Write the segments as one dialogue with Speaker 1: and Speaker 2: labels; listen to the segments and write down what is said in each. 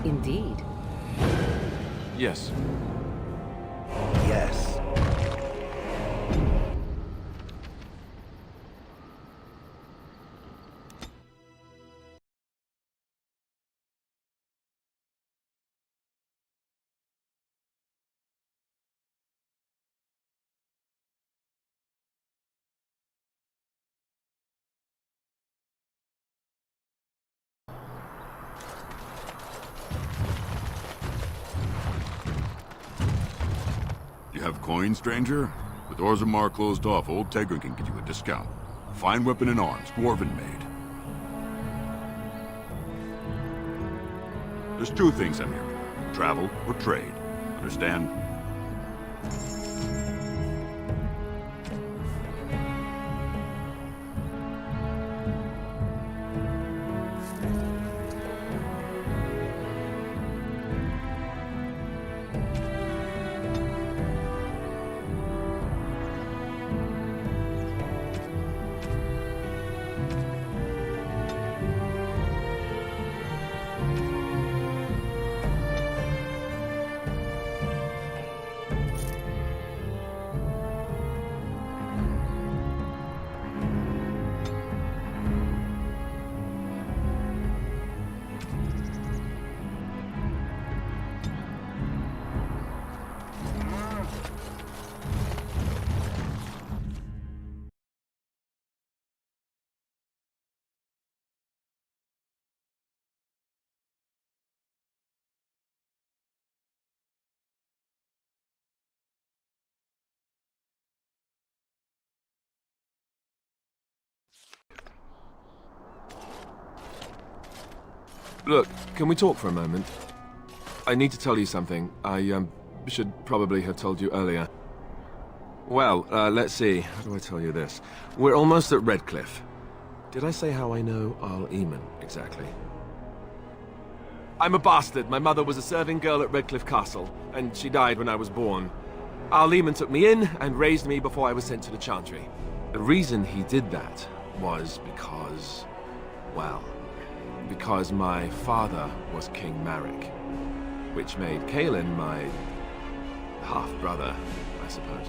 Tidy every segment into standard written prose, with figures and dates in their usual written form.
Speaker 1: Indeed.
Speaker 2: Yes.
Speaker 3: Yes.
Speaker 2: You have coin, stranger? The doors are marked closed off. Old Tegra can get you a discount. Fine weapon and arms, dwarven made. There's two things I'm here for. Travel or trade. Understand?
Speaker 4: Look, can we talk for a moment? I need to tell you something. I, should probably have told you earlier. Well, let's see. How do I tell you this? We're almost at Redcliffe. Did I say how I know Arl Eamon, exactly? I'm a bastard. My mother was a serving girl at Redcliffe Castle, and she died when I was born. Arl Eamon took me in and raised me before I was sent to the Chantry. The reason he did that was because, well, because my father was King Marek, which made Kaelin my half-brother, I suppose.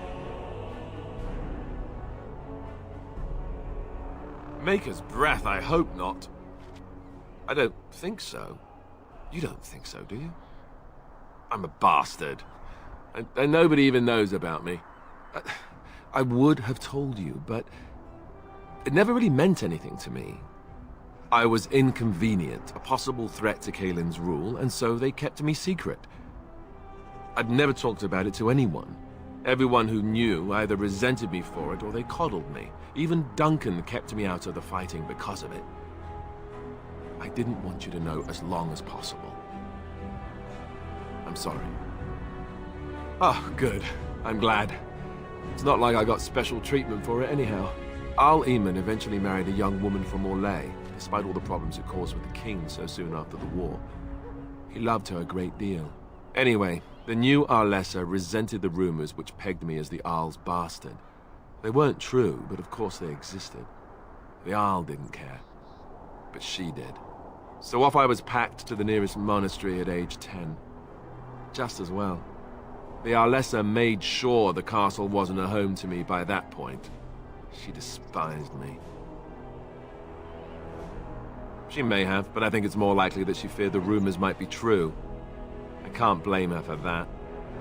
Speaker 4: Maker's breath, I hope not. I don't think so. You don't think so, do you? I'm a bastard. And nobody even knows about me. I would have told you, but it never really meant anything to me. I was inconvenient, a possible threat to Kaelin's rule, and so they kept me secret. I'd never talked about it to anyone. Everyone who knew either resented me for it or they coddled me. Even Duncan kept me out of the fighting because of it. I didn't want you to know as long as possible. I'm sorry. Oh, good. I'm glad. It's not like I got special treatment for it anyhow. Arl Eamon eventually married a young woman from Orlais, despite all the problems it caused with the king so soon after the war. He loved her a great deal. Anyway, the new Arlessa resented the rumors which pegged me as the Arl's bastard. They weren't true, but of course they existed. The Isle didn't care, but she did. So off I was packed to the nearest monastery at age 10. Just as well. The Arlessa made sure the castle wasn't a home to me by that point. She despised me. She may have, but I think it's more likely that she feared the rumors might be true. I can't blame her for that.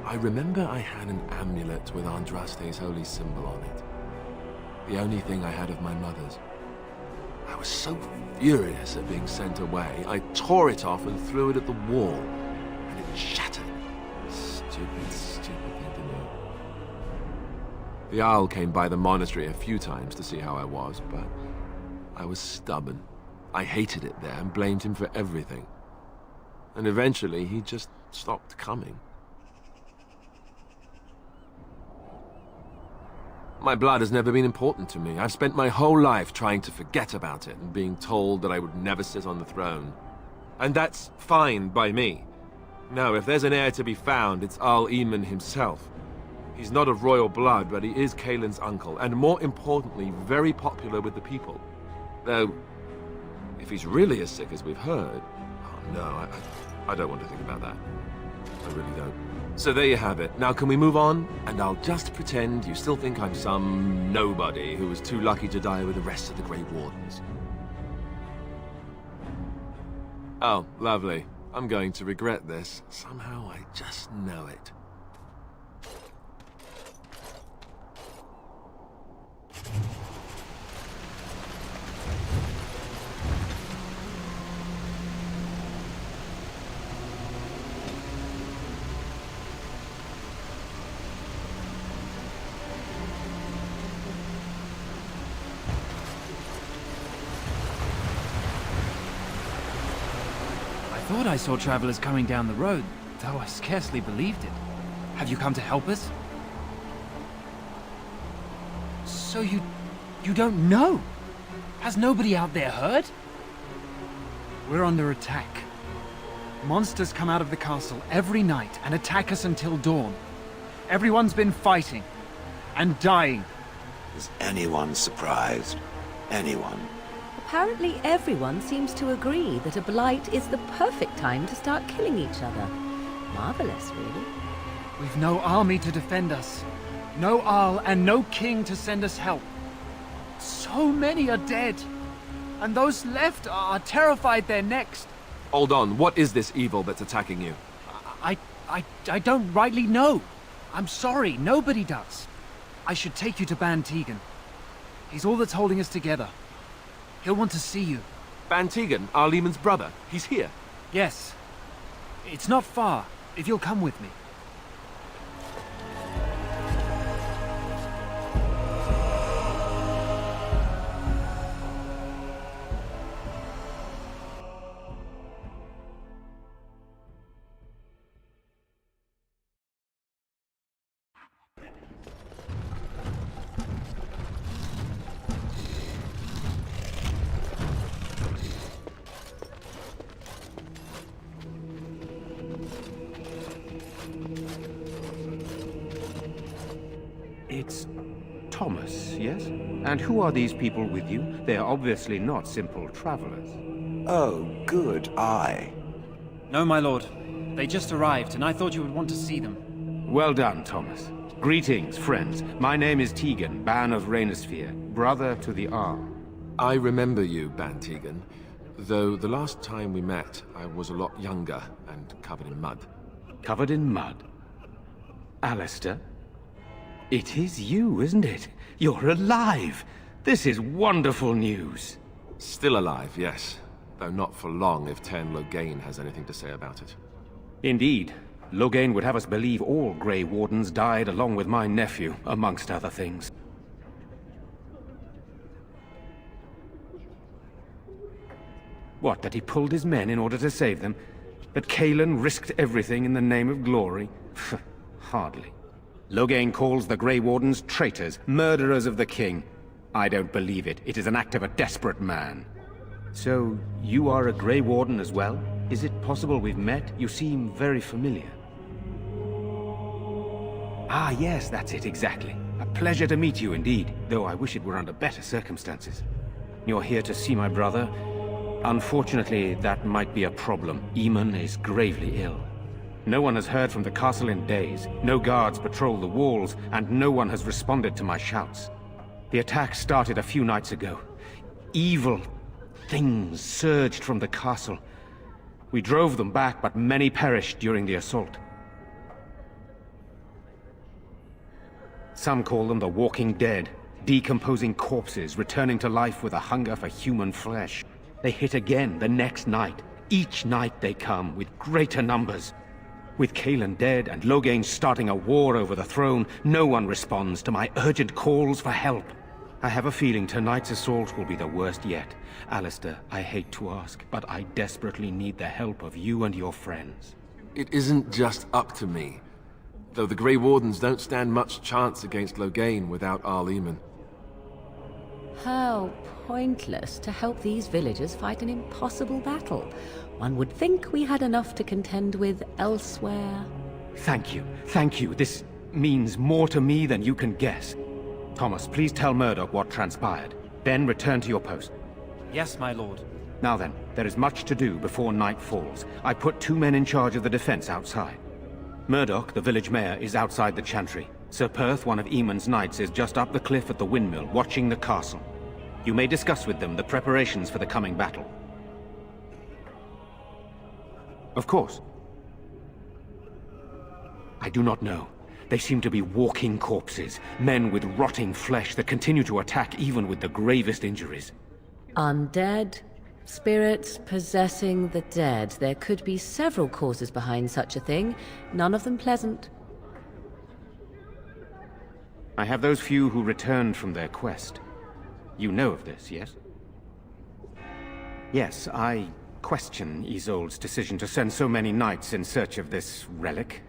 Speaker 4: I remember I had an amulet with Andraste's holy symbol on it. The only thing I had of my mother's. I was so furious at being sent away, I tore it off and threw it at the wall, and it shattered. Stupid thing to do. The Owl came by the monastery a few times to see how I was, but I was stubborn. I hated it there and blamed him for everything. And eventually, he just stopped coming. My blood has never been important to me. I've spent my whole life trying to forget about it and being told that I would never sit on the throne. And that's fine by me. No, if there's an heir to be found, it's Arl Eamon himself. He's not of royal blood, but he is Kaelin's uncle, and more importantly, very popular with the people. Though, if he's really as sick as we've heard... Oh no, I don't want to think about that. I really don't. So there you have it. Now can we move on? And I'll just pretend you still think I'm some nobody who was too lucky to die with the rest of the Grey Wardens. Oh, lovely. I'm going to regret this. Somehow I just know it.
Speaker 3: I thought I saw travelers coming down the road, though I scarcely believed it. Have you come to help us? So you don't know? Has nobody out there heard? We're under attack. Monsters come out of the castle every night and attack us until dawn. Everyone's been fighting and dying.
Speaker 5: Is anyone surprised? Anyone?
Speaker 1: Apparently everyone seems to agree that a blight is the perfect time to start killing each other. Marvelous, really.
Speaker 3: We've no army to defend us. No Arl and no king to send us help. So many are dead. And those left are terrified they're next.
Speaker 4: Hold on, what is this evil that's attacking you?
Speaker 3: I don't rightly know. I'm sorry, nobody does. I should take you to Ban Tegan. He's all that's holding us together. He'll want to see you.
Speaker 4: Ban Tegan, Arl Eamon's brother. He's here.
Speaker 3: Yes. It's not far, if you'll come with me.
Speaker 6: It's Thomas, yes? And who are these people with you? They are obviously not simple travelers.
Speaker 5: Oh, good eye.
Speaker 3: No, my lord. They just arrived, and I thought you would want to see them.
Speaker 6: Well done, Thomas. Greetings, friends. My name is Tegan, Ban of Rainersphere, brother to the Arl.
Speaker 4: I remember you, Ban Tegan. Though the last time we met, I was a lot younger and covered in mud.
Speaker 6: Covered in mud? Alistair? It is you, isn't it? You're alive! This is wonderful news!
Speaker 4: Still alive, yes. Though not for long if Tern Loghain has anything to say about it.
Speaker 6: Indeed. Loghain would have us believe all Grey Wardens died along with my nephew, amongst other things. What, that he pulled his men in order to save them? That Kaelin risked everything in the name of glory? Hardly. Loghain calls the Grey Wardens traitors, murderers of the king. I don't believe it. It is an act of a desperate man. So, you are a Grey Warden as well? Is it possible we've met? You seem very familiar. Ah, yes, that's it, exactly. A pleasure to meet you indeed, though I wish it were under better circumstances. You're here to see my brother? Unfortunately, that might be a problem. Eamon is gravely ill. No one has heard from the castle in days. No guards patrol the walls, and no one has responded to my shouts. The attack started a few nights ago. Evil things surged from the castle. We drove them back, but many perished during the assault. Some call them the Walking Dead, decomposing corpses returning to life with a hunger for human flesh. They hit again the next night. Each night they come, with greater numbers. With Cailan dead and Loghain starting a war over the throne, no one responds to my urgent calls for help. I have a feeling tonight's assault will be the worst yet. Alistair, I hate to ask, but I desperately need the help of you and your friends.
Speaker 4: It isn't just up to me. Though the Grey Wardens don't stand much chance against Loghain without Arl Eamon.
Speaker 1: How pointless to help these villagers fight an impossible battle. One would think we had enough to contend with elsewhere.
Speaker 6: Thank you. Thank you. This means more to me than you can guess. Thomas, please tell Murdoch what transpired. Then return to your post.
Speaker 3: Yes, my lord.
Speaker 6: Now then, there is much to do before night falls. I put 2 men in charge of the defense outside. Murdoch, the village mayor, is outside the chantry. Sir Perth, one of Eamon's knights, is just up the cliff at the windmill, watching the castle. You may discuss with them the preparations for the coming battle. Of course. I do not know. They seem to be walking corpses, men with rotting flesh that continue to attack even with the gravest injuries.
Speaker 1: Undead, spirits possessing the dead. There could be several causes behind such a thing, none of them pleasant.
Speaker 6: I have those few who returned from their quest. You know of this, yes? Yes, I question Isolde's decision to send so many knights in search of this relic.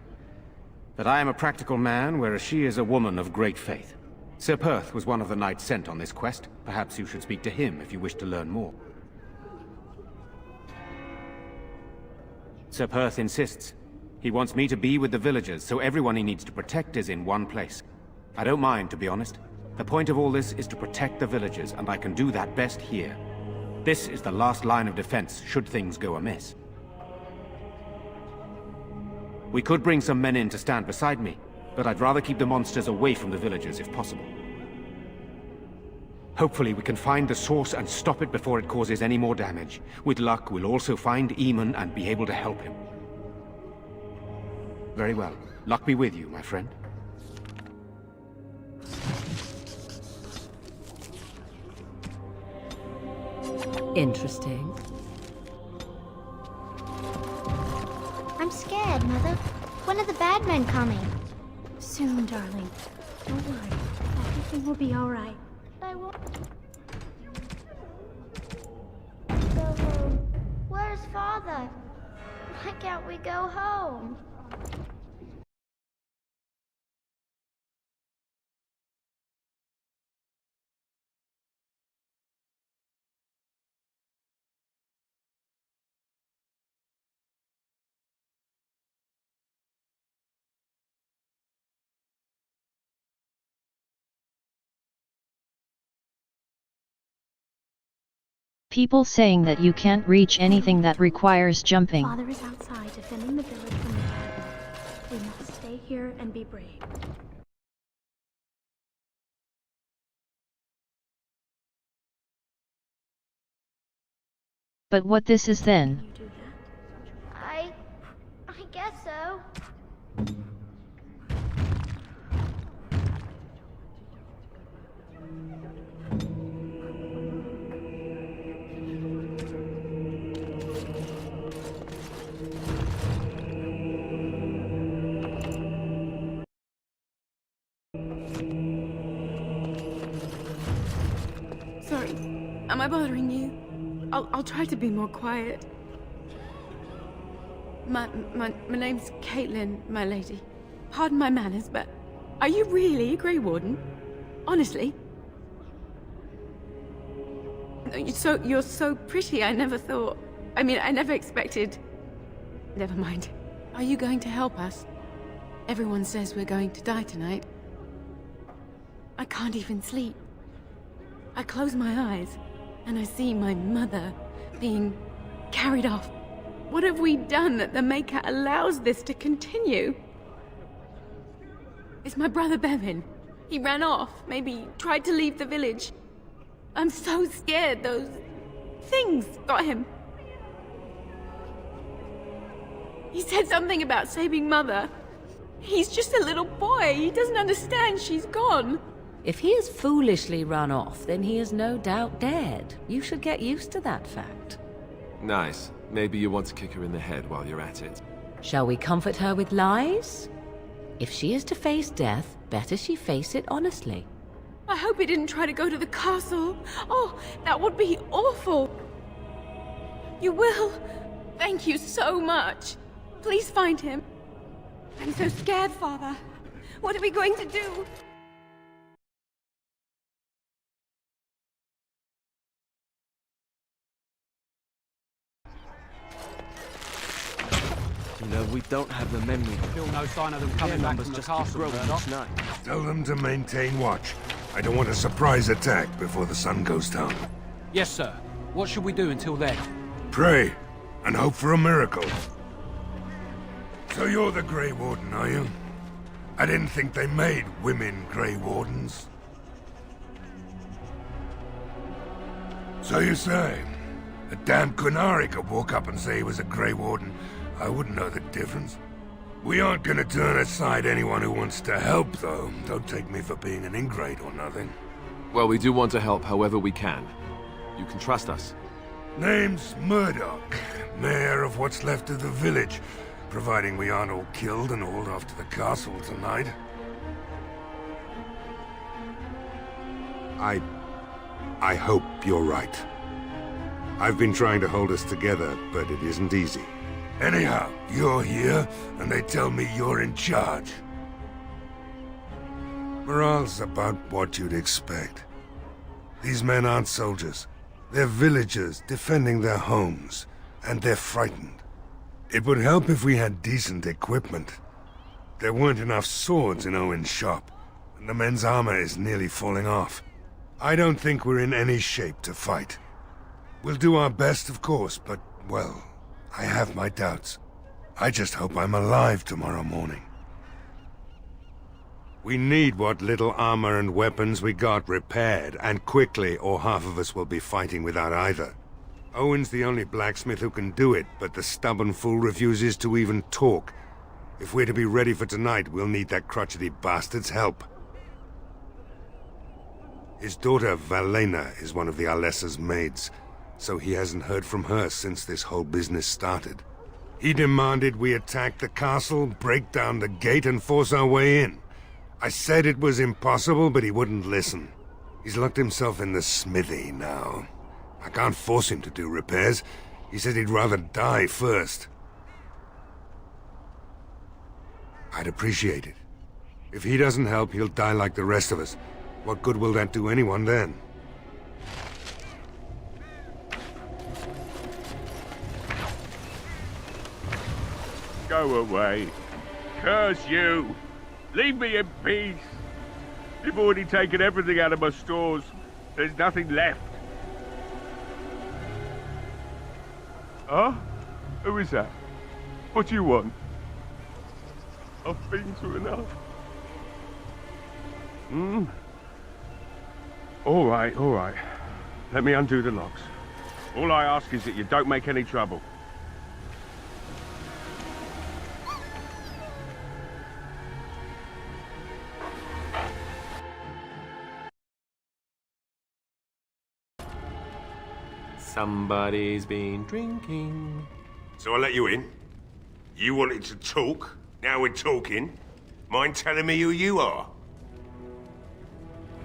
Speaker 6: But I am a practical man, whereas she is a woman of great faith. Sir Perth was one of the knights sent on this quest. Perhaps you should speak to him if you wish to learn more. Sir Perth insists. He wants me to be with the villagers, so everyone he needs to protect is in one place. I don't mind, to be honest. The point of all this is to protect the villagers, and I can do that best here. This is the last line of defense, should things go amiss. We could bring some men in to stand beside me, but I'd rather keep the monsters away from the villagers if possible. Hopefully we can find the source and stop it before it causes any more damage. With luck, we'll also find Eamon and be able to help him. Very well. Luck be with you, my friend.
Speaker 1: Interesting.
Speaker 7: I'm scared, Mother. When are the bad men coming?
Speaker 8: Soon, darling. Don't worry. Everything will be all right.
Speaker 7: I won't go home. Where's Father? Why can't we go home?
Speaker 9: People saying that you can't reach anything that requires jumping.
Speaker 8: Father is outside defending the village from the bad men. We must stay here and be brave.
Speaker 9: But what this is then?
Speaker 8: Can you do that?
Speaker 7: I guess so.
Speaker 8: Sorry, am I bothering you? I'll try to be more quiet. My name's Caitlin, my lady. Pardon my manners, but are you really a Grey Warden? Honestly? You're so pretty, I never thought... I mean, I never expected... Never mind. Are you going to help us? Everyone says we're going to die tonight. I can't even sleep. I close my eyes, and I see my mother being carried off. What have we done that the Maker allows this to continue? It's my brother Bevan. He ran off, maybe tried to leave the village. I'm so scared those things got him. He said something about saving Mother. He's just a little boy. He doesn't understand she's gone.
Speaker 1: If he has foolishly run off, then he is no doubt dead. You should get used to that fact.
Speaker 4: Nice. Maybe you want to kick her in the head while you're at it.
Speaker 1: Shall we comfort her with lies? If she is to face death, better she face it honestly.
Speaker 8: I hope he didn't try to go to the castle. Oh, that would be awful. You will? Thank you so much. Please find him. I'm so scared, Father. What are we going to do?
Speaker 10: You know, we don't have the men we need.
Speaker 3: Still no sign of them coming back from the castle
Speaker 10: each night.
Speaker 11: Tell them to maintain watch. I don't want a surprise attack before the sun goes down.
Speaker 3: Yes, sir. What should we do until then?
Speaker 11: Pray, and hope for a miracle. So you're the Grey Warden, are you? I didn't think they made women Grey Wardens. So you say, a damn Qunari could walk up and say he was a Grey Warden. I wouldn't know the difference. We aren't gonna turn aside anyone who wants to help, though. Don't take me for being an ingrate or nothing.
Speaker 4: Well, we do want to help however we can. You can trust us.
Speaker 11: Name's Murdoch, mayor of what's left of the village, providing we aren't all killed and hauled off to the castle tonight.
Speaker 12: I hope you're right. I've been trying to hold us together, but it isn't easy.
Speaker 11: Anyhow, you're here, and they tell me you're in charge. Morale's about what you'd expect. These men aren't soldiers. They're villagers defending their homes, and they're frightened. It would help if we had decent equipment. There weren't enough swords in Owen's shop, and the men's armor is nearly falling off. I don't think we're in any shape to fight. We'll do our best, of course, but, well, I have my doubts. I just hope I'm alive tomorrow morning.
Speaker 12: We need what little armor and weapons we got repaired, and quickly, or half of us will be fighting without either. Owen's the only blacksmith who can do it, but the stubborn fool refuses to even talk. If we're to be ready for tonight, we'll need that crotchety bastard's help. His daughter, Valena, is one of the Alessa's maids, so he hasn't heard from her since this whole business started. He demanded we attack the castle, break down the gate, and force our way in. I said it was impossible, but he wouldn't listen. He's locked himself in the smithy now. I can't force him to do repairs. He said he'd rather die first. I'd appreciate it. If he doesn't help, he'll die like the rest of us. What good will that do anyone then?
Speaker 13: Go away. Curse you! Leave me in peace! You've already taken everything out of my stores. There's nothing left. Huh? Who is that? What do you want? I've been through enough. All right. Let me undo the locks. All I ask is that you don't make any trouble.
Speaker 4: Somebody's been drinking.
Speaker 11: So I let you in. You wanted to talk. Now we're talking. Mind telling me who you are?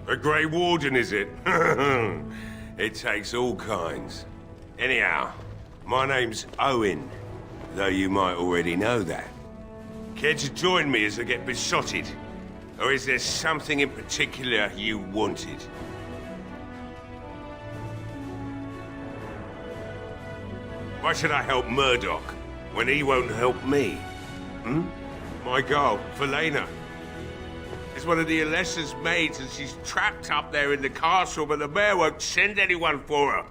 Speaker 11: A Grey Warden, is it? It takes all kinds. Anyhow, my name's Owen, though you might already know that. Care to join me as I get besotted? Or is there something in particular you wanted? Why should I help Murdoch when he won't help me? My girl, Valena.
Speaker 13: Claire's one of the Alessa's maids and she's trapped up there in the castle, but the mayor won't send anyone for her.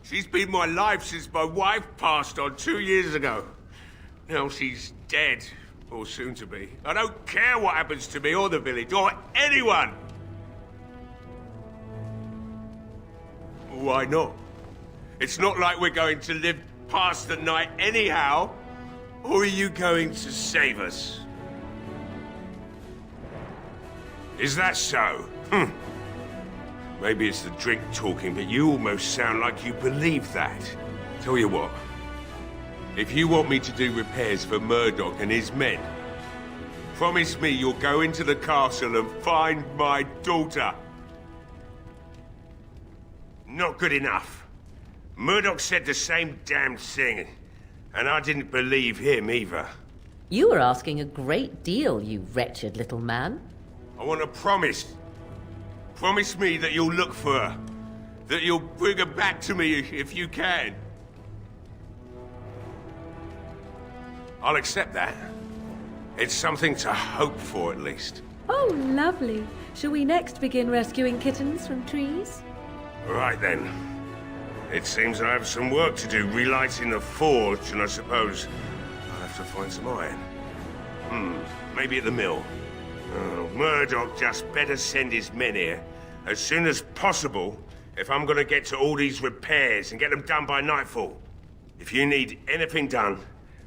Speaker 13: She's been my life since my wife passed on 2 years ago. Now she's dead, or soon to be. I don't care what happens to me or the village, or anyone! Why not? It's not like we're going to live past the night anyhow. Or are you going to save us? Is that so? Maybe it's the drink talking, but you almost sound like you believe that. Tell you what, if you want me to do repairs for Murdoch and his men, promise me you'll go into the castle and find my daughter. Not good enough. Murdoch said the same damn thing, and I didn't believe him either.
Speaker 1: You were asking a great deal, you wretched little man.
Speaker 13: I want a promise. Promise me that you'll look for her. That you'll bring her back to me if you can. I'll accept that. It's something to hope for, at least.
Speaker 1: Oh, lovely. Shall we next begin rescuing kittens from trees?
Speaker 13: Right then. It seems I have some work to do relighting the forge, and I suppose I'll have to find some iron. Maybe at the mill. Oh, Murdoch just better send his men here as soon as possible if I'm gonna get to all these repairs and get them done by nightfall. If you need anything done,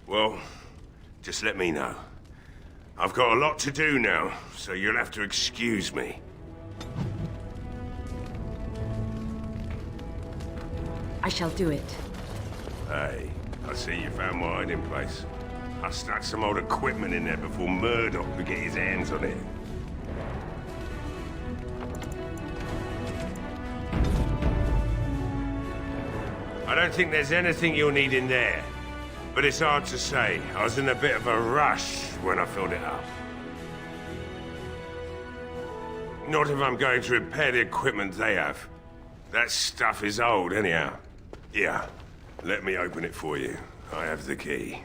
Speaker 13: well, just let me know. I've got a lot to do now, so you'll have to excuse me.
Speaker 1: I shall do it.
Speaker 13: Hey, I see you found my hiding place. I'll stuck some old equipment in there before Murdoch could get his hands on it. I don't think there's anything you'll need in there. But it's hard to say. I was in a bit of a rush when I filled it up. Not if I'm going to repair the equipment they have. That stuff is old anyhow. Yeah, let me open it for you. I have the key.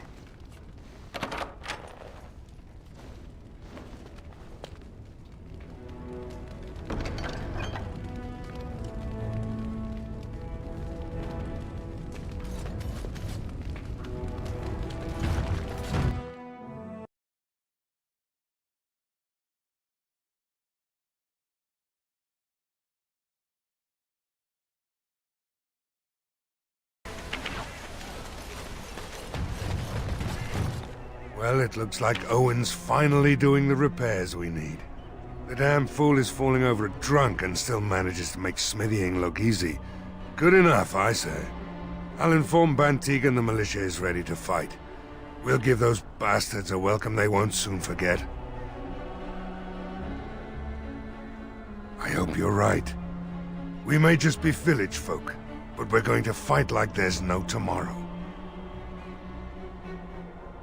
Speaker 11: Well, it looks like Owen's finally doing the repairs we need. The damn fool is falling over drunk and still manages to make smithying look easy. Good enough, I say. I'll inform Bantig and the militia is ready to fight. We'll give those bastards a welcome they won't soon forget. I hope you're right. We may just be village folk, but we're going to fight like there's no tomorrow.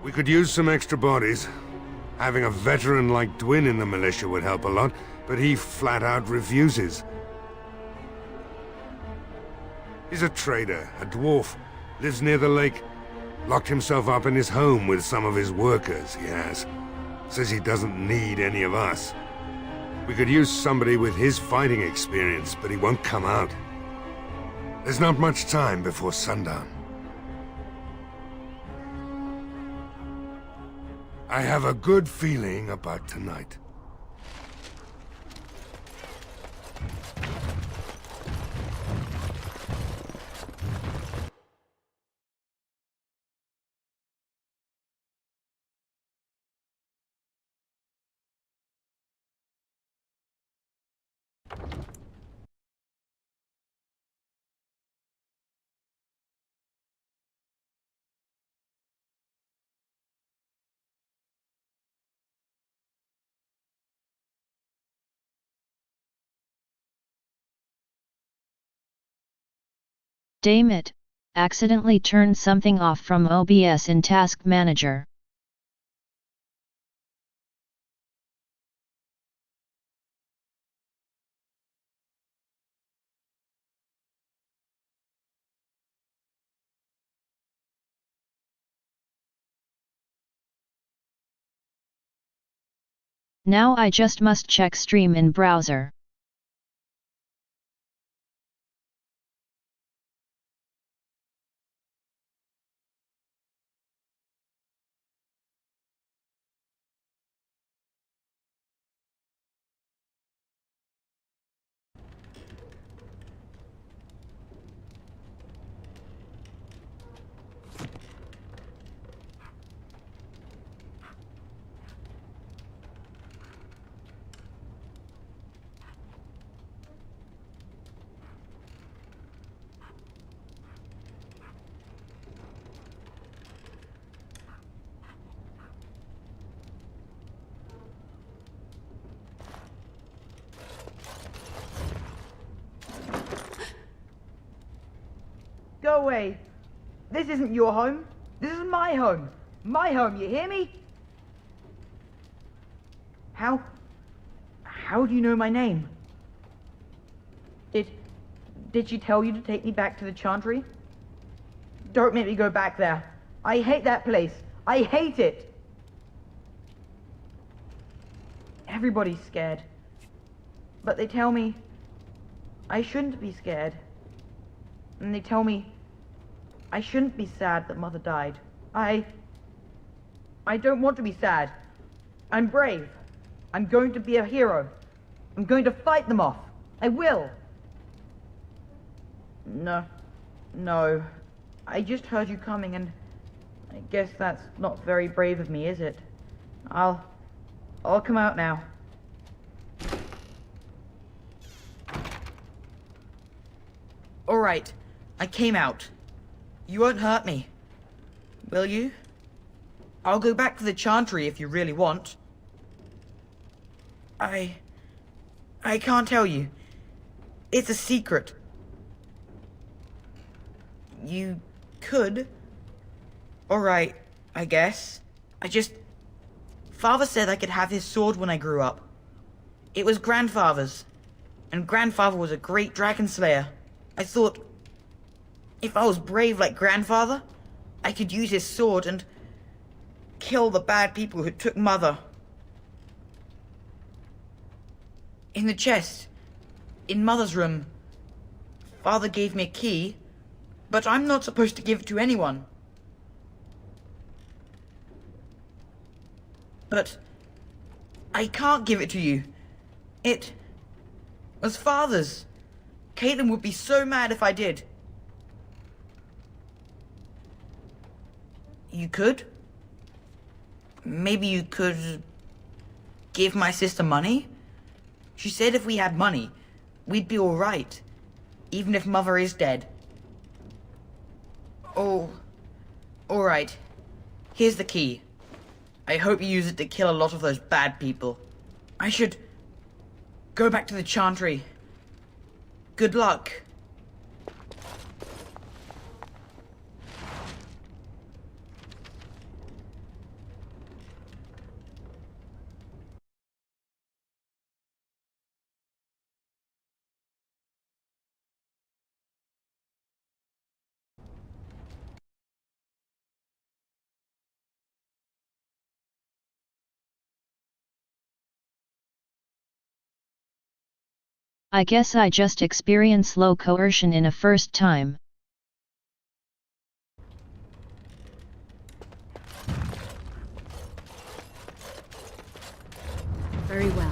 Speaker 11: We could use some extra bodies. Having a veteran like Dwin in the militia would help a lot, but he flat out refuses. He's a trader, a dwarf, lives near the lake. Locked himself up in his home with some of his workers, he has. Says he doesn't need any of us. We could use somebody with his fighting experience, but he won't come out. There's not much time before sundown. I have a good feeling about tonight.
Speaker 9: Damn it, accidentally turned something off from OBS in Task Manager. Now I just must check stream in browser.
Speaker 14: Go away. This isn't your home. This is my home. My home, you hear me? How do you know my name? Did she tell you to take me back to the Chantry? Don't make me go back there. I hate that place. I hate it. Everybody's scared. But they tell me I shouldn't be scared. And they tell me I shouldn't be sad that Mother died. I don't want to be sad. I'm brave. I'm going to be a hero. I'm going to fight them off. I will. No. I just heard you coming, and I guess that's not very brave of me, is it? I'll come out now. All right. I came out. You won't hurt me. Will you? I'll go back to the Chantry if you really want. I can't tell you. It's a secret. You could. Alright, I guess. Father said I could have his sword when I grew up. It was Grandfather's. And Grandfather was a great dragon slayer. I thought, if I was brave like Grandfather, I could use his sword and kill the bad people who took Mother. In the chest, in Mother's room, Father gave me a key, but I'm not supposed to give it to anyone. But I can't give it to you. It was Father's. Caitlin would be so mad if I did. You could? Maybe you could give my sister money? She said if we had money, we'd be all right, even if Mother is dead. Oh, all right. Here's the key. I hope you use it to kill a lot of those bad people. I should go back to the Chantry. Good luck.
Speaker 9: I guess I just experience low coercion in a first time.
Speaker 1: Very well.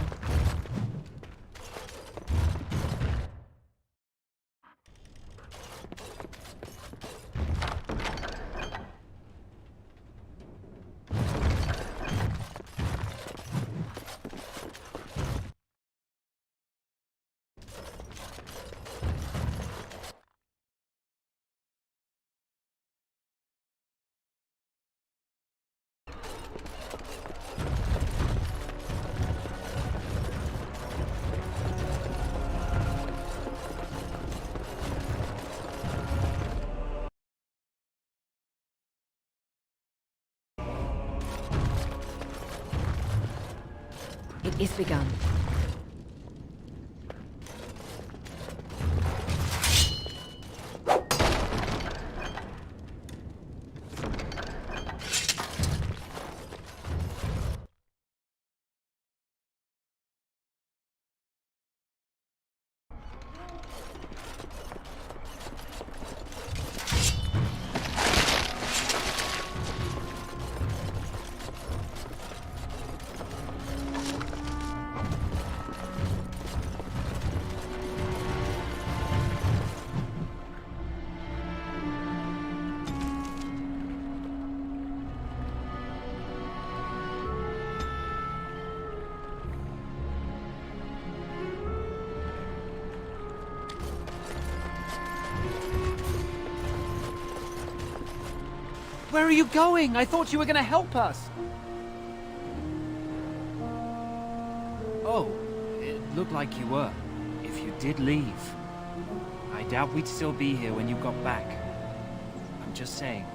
Speaker 1: It is begun.
Speaker 3: Where are you going? I thought you were gonna help us. Oh, it looked like you were. If you did leave, I doubt we'd still be here when you got back. I'm just saying.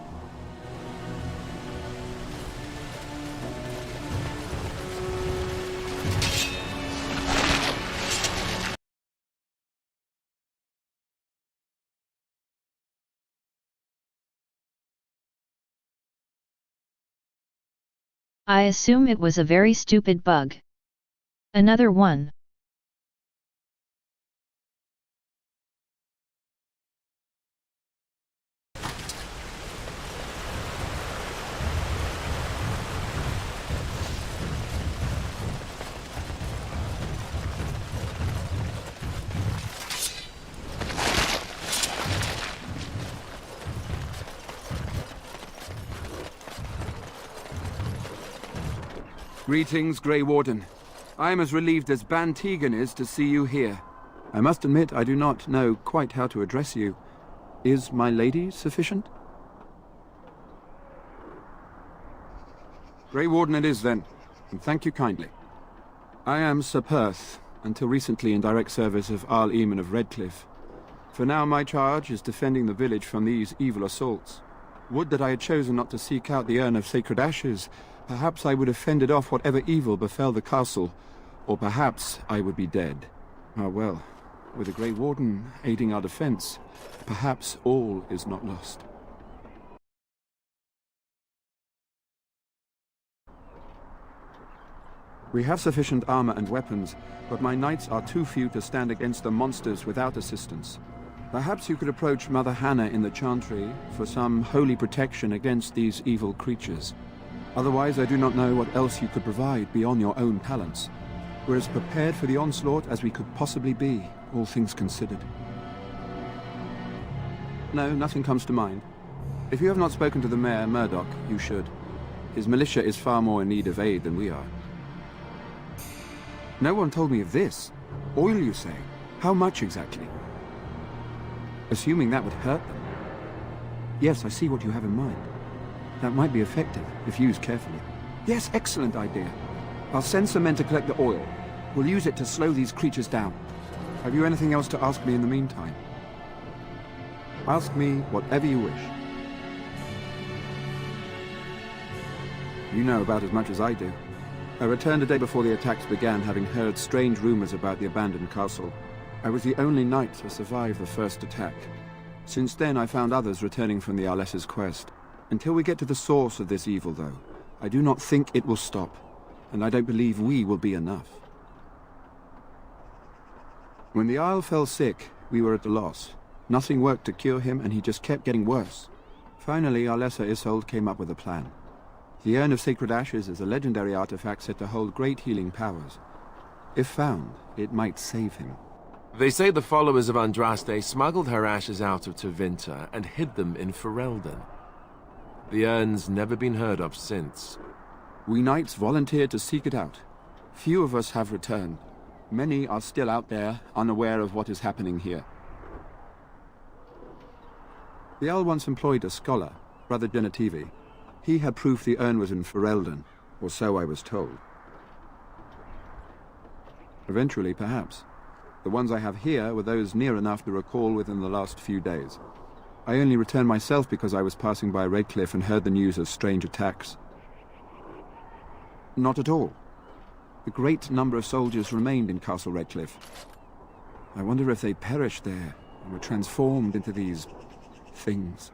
Speaker 9: I assume it was a very stupid bug. Another one.
Speaker 15: Greetings, Grey Warden. I am as relieved as Ban Tegan is to see you here. I must admit I do not know quite how to address you. Is my lady sufficient? Grey Warden it is then, and thank you kindly. I am Sir Perth, until recently in direct service of Arl Eamon of Redcliffe. For now my charge is defending the village from these evil assaults. Would that I had chosen not to seek out the Urn of Sacred Ashes. Perhaps I would have fended off whatever evil befell the castle, or perhaps I would be dead. Ah well, with the Grey Warden aiding our defense, perhaps all is not lost. We have sufficient armor and weapons, but my knights are too few to stand against the monsters without assistance. Perhaps you could approach Mother Hannah in the Chantry for some holy protection against these evil creatures. Otherwise, I do not know what else you could provide beyond your own talents. We're as prepared for the onslaught as we could possibly be, all things considered. No, nothing comes to mind. If you have not spoken to the Mayor, Murdoch, you should. His militia is far more in need of aid than we are. No one told me of this. Oil, you say? How much exactly? Assuming that would hurt them. Yes, I see what you have in mind. That might be effective, if used carefully. Yes, excellent idea. I'll send some men to collect the oil. We'll use it to slow these creatures down. Have you anything else to ask me in the meantime? Ask me whatever you wish. You know about as much as I do. I returned a day before the attacks began, having heard strange rumors about the abandoned castle. I was the only knight to survive the first attack. Since then, I found others returning from the Arlessa's quest. Until we get to the source of this evil, though, I do not think it will stop, and I don't believe we will be enough. When the Isle fell sick, we were at a loss. Nothing worked to cure him, and he just kept getting worse. Finally, Arlessa Isolde came up with a plan. The Urn of Sacred Ashes is a legendary artifact said to hold great healing powers. If found, it might save him.
Speaker 4: They say the followers of Andraste smuggled her ashes out of Tevinter and hid them in Ferelden. The urn's never been heard of since.
Speaker 15: We knights volunteered to seek it out. Few of us have returned. Many are still out there, unaware of what is happening here. The Earl once employed a scholar, Brother Genetivi. He had proof the urn was in Ferelden, or so I was told. Eventually, perhaps. The ones I have here were those near enough to recall within the last few days. I only returned myself because I was passing by Redcliffe and heard the news of strange attacks. Not at all. A great number of soldiers remained in Castle Redcliffe. I wonder if they perished there and were transformed into these things.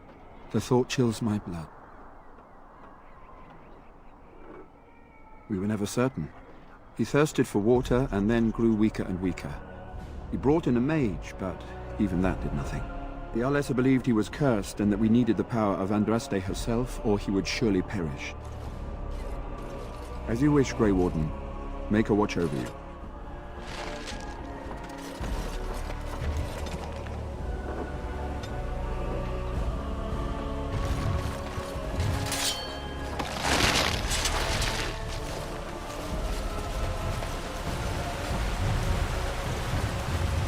Speaker 15: The thought chills my blood. We were never certain. He thirsted for water and then grew weaker and weaker. He brought in a mage, but even that did nothing. The Arlessa believed he was cursed and that we needed the power of Andraste herself, or he would surely perish. As you wish, Grey Warden. Make a watch over you.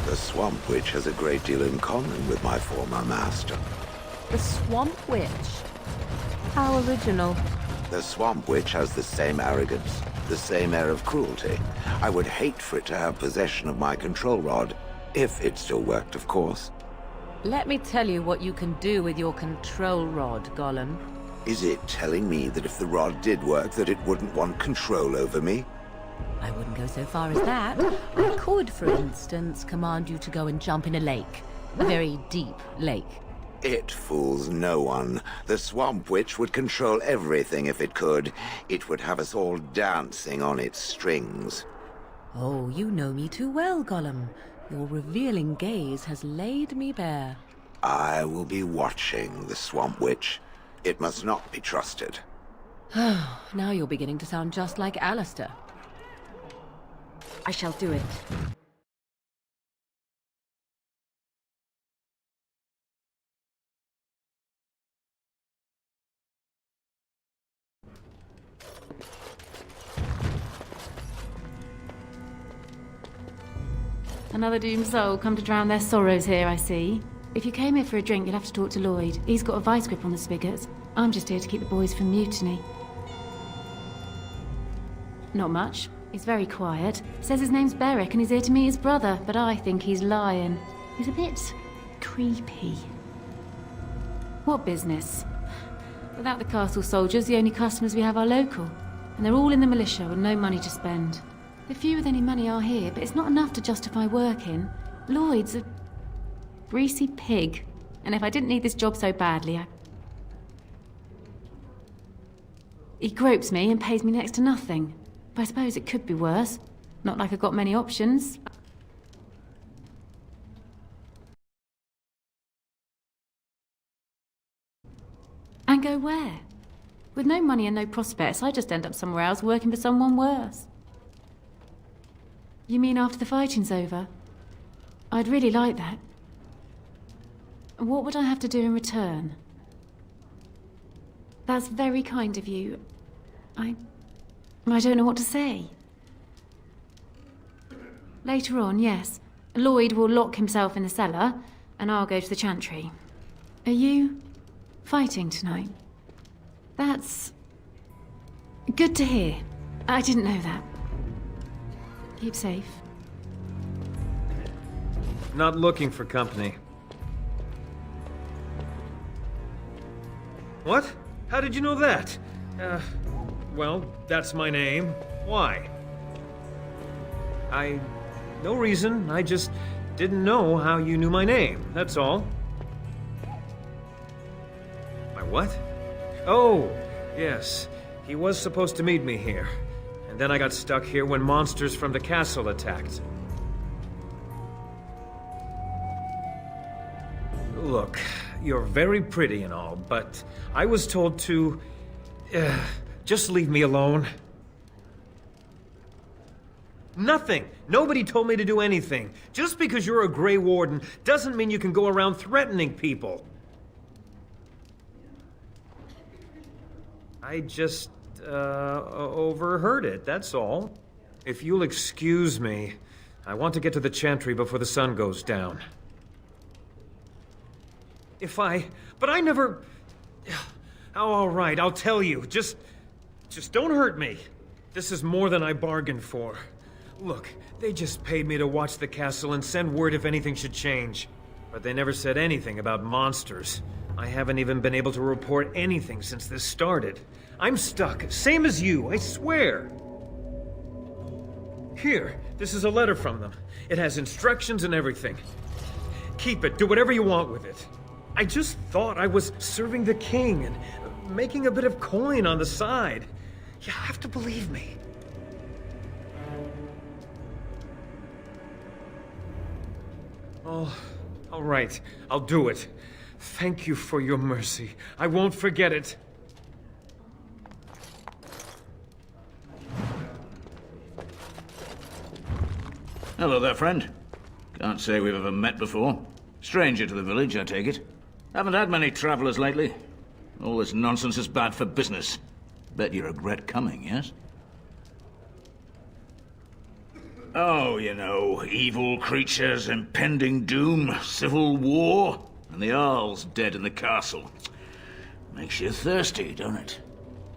Speaker 5: The Swamp Witch has a great deal in common with my former master.
Speaker 1: The Swamp Witch? How original.
Speaker 5: The Swamp Witch has the same arrogance, the same air of cruelty. I would hate for it to have possession of my control rod, if it still worked, of course.
Speaker 1: Let me tell you what you can do with your control rod, Gollum.
Speaker 5: Is it telling me that if the rod did work, that it wouldn't want control over me?
Speaker 1: I wouldn't go so far as that. I could, for instance, command you to go and jump in a lake. A very deep lake.
Speaker 5: It fools no one. The Swamp Witch would control everything if it could. It would have us all dancing on its strings.
Speaker 1: Oh, you know me too well, Gollum. Your revealing gaze has laid me bare.
Speaker 5: I will be watching the Swamp Witch. It must not be trusted.
Speaker 1: Now you're beginning to sound just like Alistair. I shall do it.
Speaker 16: Another doomed soul come to drown their sorrows here, I see. If you came here for a drink, you'll have to talk to Lloyd. He's got a vice grip on the spigots. I'm just here to keep the boys from mutiny. Not much. He's very quiet. Says his name's Beric and he's here to meet his brother, but I think he's lying. He's a bit creepy. What business? Without the castle soldiers, the only customers we have are local. And they're all in the militia with no money to spend. The few with any money are here, but it's not enough to justify working. Lloyd's a greasy pig. And if I didn't need this job so badly, He gropes me and pays me next to nothing. But I suppose it could be worse. Not like I've got many options. And go where? With no money and no prospects, I just end up somewhere else working for someone worse. You mean after the fighting's over? I'd really like that. What would I have to do in return? That's very kind of you. I don't know what to say. Later on, yes. Lloyd will lock himself in the cellar, and I'll go to the chantry. Are you fighting tonight? That's good to hear. I didn't know that. Keep safe.
Speaker 3: Not looking for company. What? How did you know that? Well, that's my name. Why? No reason. I just didn't know how you knew my name, that's all. My what? Oh, yes. He was supposed to meet me here. And then I got stuck here when monsters from the castle attacked. Look, you're very pretty and all, but I was told to... just leave me alone. Nothing! Nobody told me to do anything. Just because you're a Grey Warden doesn't mean you can go around threatening people. I just, overheard it, that's all. If you'll excuse me, I want to get to the chantry before the sun goes down. But I never... Oh, all right, I'll tell you. Just don't hurt me. This is more than I bargained for. Look, they just paid me to watch the castle and send word if anything should change. But they never said anything about monsters. I haven't even been able to report anything since this started. I'm stuck, same as you, I swear. Here, this is a letter from them. It has instructions and everything. Keep it, do whatever you want with it. I just thought I was serving the king and making a bit of coin on the side. You have to believe me. Oh, all right. I'll do it. Thank you for your mercy. I won't forget it.
Speaker 17: Hello there, friend. Can't say we've ever met before. Stranger to the village, I take it. Haven't had many travelers lately. All this nonsense is bad for business. Bet you regret coming, yes? Oh, you know, evil creatures, impending doom, civil war, and the Earl's dead in the castle. Makes you thirsty, don't it?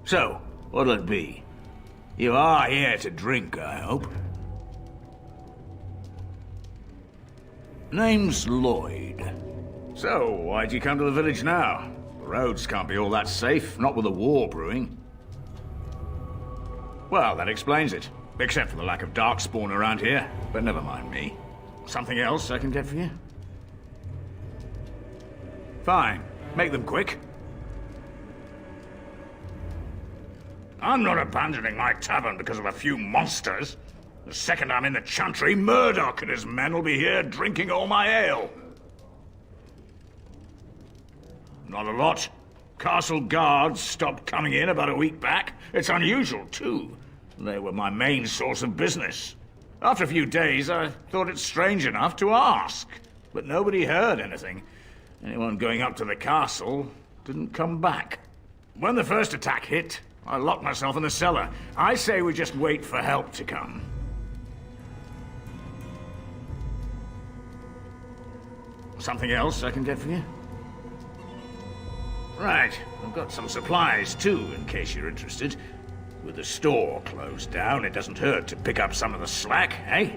Speaker 17: So, what'll it be? You are here to drink, I hope. Name's Lloyd. So, why'd you come to the village now? The roads can't be all that safe, not with a war brewing. Well, that explains it. Except for the lack of darkspawn around here. But never mind me. Something else I can get for you? Fine. Make them quick. I'm not abandoning my tavern because of a few monsters. The second I'm in the chantry, Murdoch and his men will be here drinking all my ale. Not a lot. Castle guards stopped coming in about a week back. It's unusual, too. They were my main source of business. After a few days, I thought it strange enough to ask. But nobody heard anything. Anyone going up to the castle didn't come back. When the first attack hit, I locked myself in the cellar. I say we just wait for help to come. Something else I can get for you? Right, I've got some supplies too, in case you're interested. With the store closed down, it doesn't hurt to pick up some of the slack, eh?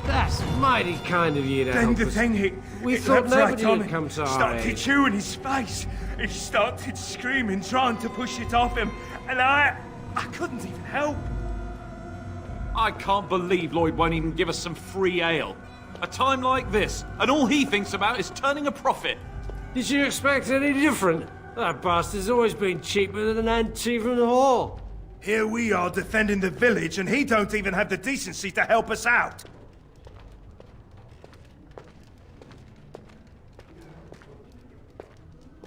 Speaker 18: That's mighty kind of you to
Speaker 19: Then
Speaker 18: help
Speaker 19: the
Speaker 18: us.
Speaker 19: thing,
Speaker 18: We
Speaker 19: it
Speaker 18: thought
Speaker 19: leapt right
Speaker 18: nobody
Speaker 19: on
Speaker 18: would
Speaker 19: him,
Speaker 18: come to our
Speaker 19: started
Speaker 18: aid.
Speaker 19: chewing his face. He started screaming, trying to push it off him, and I couldn't even help.
Speaker 3: I can't believe Lloyd won't even give us some free ale. A time like this, and all he thinks about is turning a profit.
Speaker 18: Did you expect any different? That bastard's always been cheaper than an Antivan whore.
Speaker 19: Here we are defending the village, and he don't even have the decency to help us out.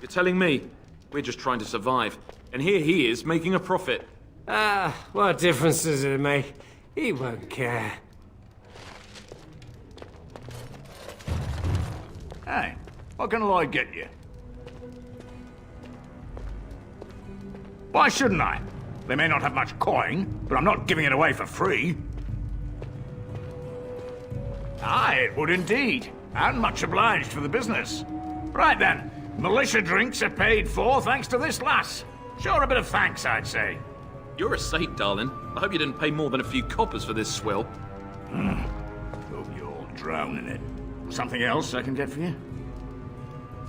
Speaker 3: You're telling me we're just trying to survive, and here he is making a profit.
Speaker 18: Ah, what difference does it make? He won't care.
Speaker 17: Hey, what can Lloyd get you? Why shouldn't I? They may not have much coin, but I'm not giving it away for free. Aye, it would indeed. And much obliged for the business. Right then, militia drinks are paid for thanks to this lass. Sure a bit of thanks, I'd say.
Speaker 3: You're a saint, darling. I hope you didn't pay more than a few coppers for this swill.
Speaker 17: Hope you all drown in it. Something else I can get for you?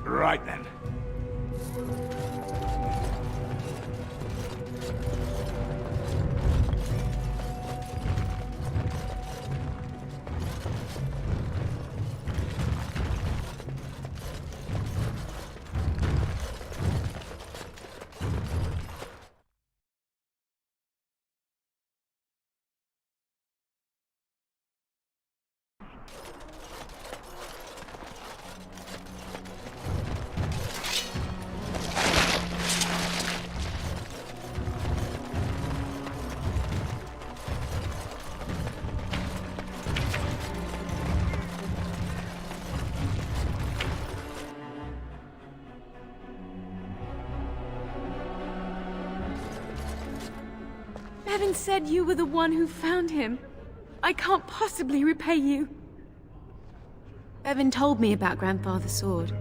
Speaker 17: Right then.
Speaker 8: Bevan said you were the one who found him. I can't possibly repay you. Bevan told me about Grandfather's sword.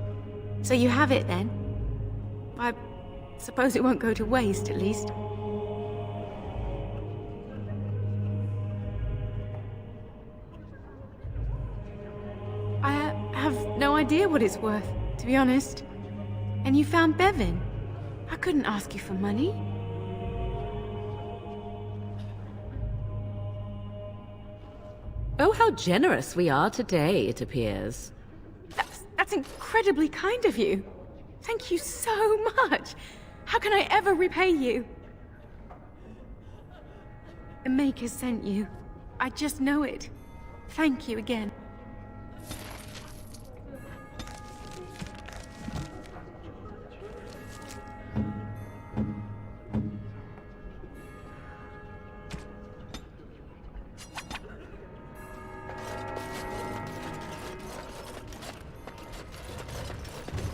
Speaker 8: So you have it then? I suppose it won't go to waste, at least. I have no idea idea what it's worth, to be honest. And you found Bevan. I couldn't ask you for money.
Speaker 1: Oh, how generous we are today, it appears.
Speaker 8: That's incredibly kind of you. Thank you so much. How can I ever repay you? The Maker sent you. I just know it. Thank you again.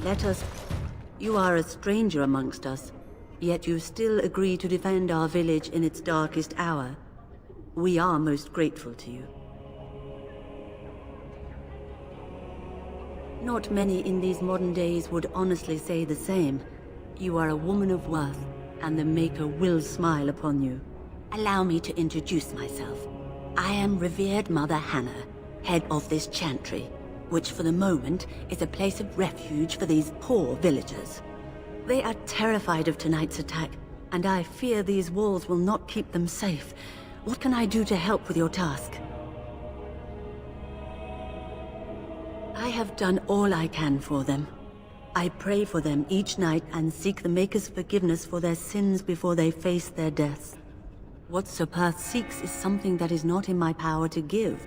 Speaker 20: Let us... You are a stranger amongst us, yet you still agree to defend our village in its darkest hour. We are most grateful to you. Not many in these modern days would honestly say the same. You are a woman of worth, and the Maker will smile upon you. Allow me to introduce myself. I am revered Mother Hannah, head of this chantry, which for the moment is a place of refuge for these poor villagers. They are terrified of tonight's attack, and I fear these walls will not keep them safe. What can I do to help with your task? I have done all I can for them. I pray for them each night and seek the Maker's forgiveness for their sins before they face their deaths. What Sir Perth seeks is something that is not in my power to give.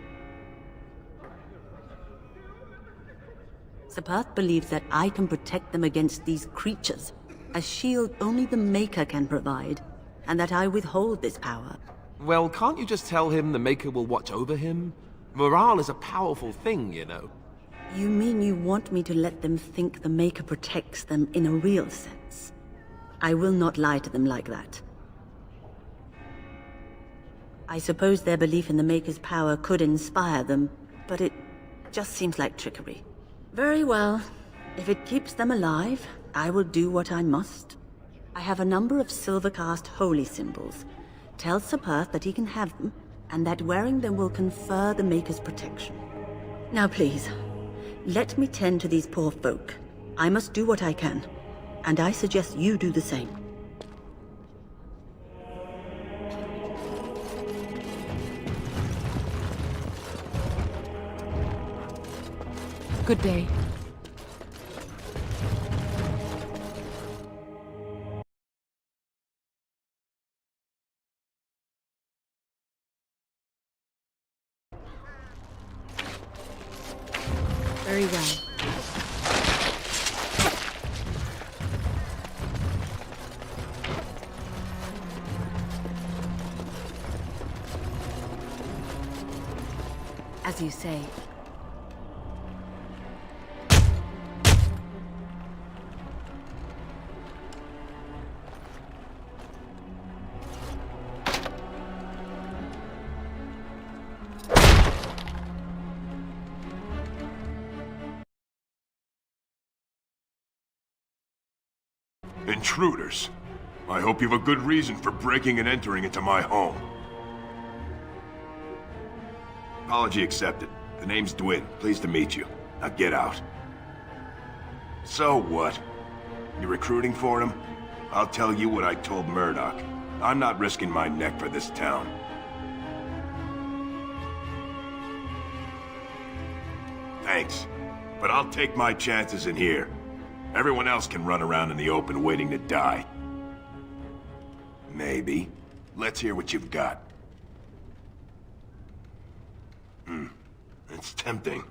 Speaker 20: Sir Perth believes that I can protect them against these creatures, a shield only the Maker can provide, and that I withhold this power.
Speaker 4: Well, can't you just tell him the Maker will watch over him? Morale is a powerful thing, you know.
Speaker 20: You mean you want me to let them think the Maker protects them in a real sense? I will not lie to them like that. I suppose their belief in the Maker's power could inspire them, but it just seems like trickery. Very well. If it keeps them alive, I will do what I must. I have a number of silver-cast holy symbols. Tell Sir Perth that he can have them, and that wearing them will confer the Maker's protection. Now please, let me tend to these poor folk. I must do what I can, and I suggest you do the same.
Speaker 8: Good day.
Speaker 20: Very well. As you say.
Speaker 13: Intruders. I hope you have a good reason for breaking and entering into my home. Apology accepted. The name's Dwin. Pleased to meet you. Now get out. So what? You recruiting for him? I'll tell you what I told Murdoch. I'm not risking my neck for this town. Thanks. But I'll take my chances in here. Everyone else can run around in the open waiting to die. Maybe. Let's hear what you've got. It's tempting.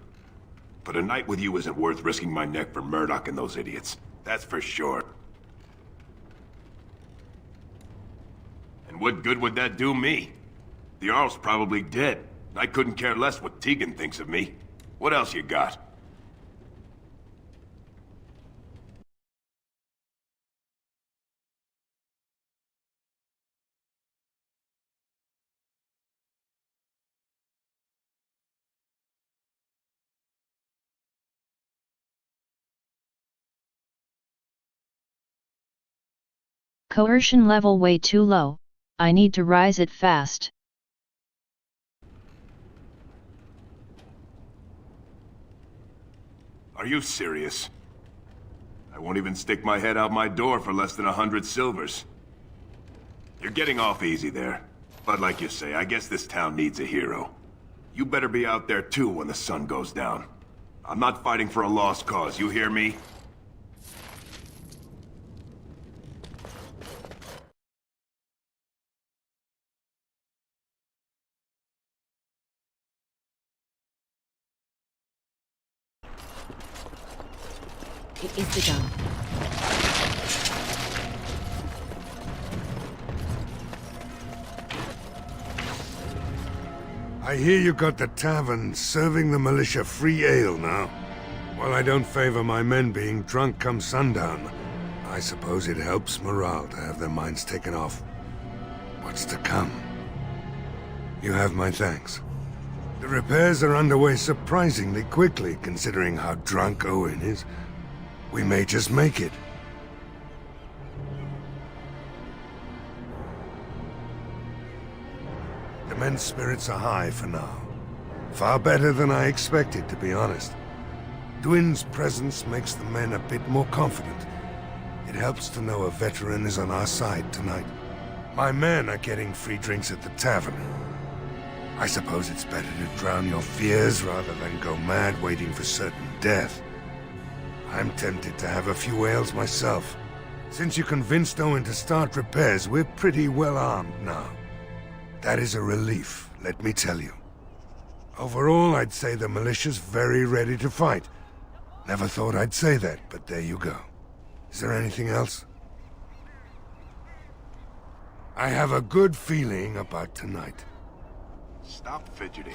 Speaker 13: But a night with you isn't worth risking my neck for Murdoch and those idiots. That's for sure. And what good would that do me? The Jarl's probably dead. I couldn't care less what Tegan thinks of me. What else you got?
Speaker 9: Coercion level way too low, I need to rise it fast.
Speaker 13: Are you serious? I won't even stick my head out my door for less than 100 silvers. You're getting off easy there. But like you say, I guess this town needs a hero. You better be out there too when the sun goes down. I'm not fighting for a lost cause, you hear me?
Speaker 1: It is begun.
Speaker 11: I hear you got the tavern serving the militia free ale now. While I don't favor my men being drunk come sundown, I suppose it helps morale to have their minds taken off what's to come. You have my thanks. The repairs are underway surprisingly quickly, considering how drunk Owen is. We may just make it. The men's spirits are high for now. Far better than I expected, to be honest. Dwin's presence makes the men a bit more confident. It helps to know a veteran is on our side tonight. My men are getting free drinks at the tavern. I suppose it's better to drown your fears rather than go mad waiting for certain death. I'm tempted to have a few ales myself. Since you convinced Owen to start repairs, we're pretty well armed now. That is a relief, let me tell you. Overall, I'd say the militia's very ready to fight. Never thought I'd say that, but there you go. Is there anything else? I have a good feeling about tonight.
Speaker 13: Stop fidgeting.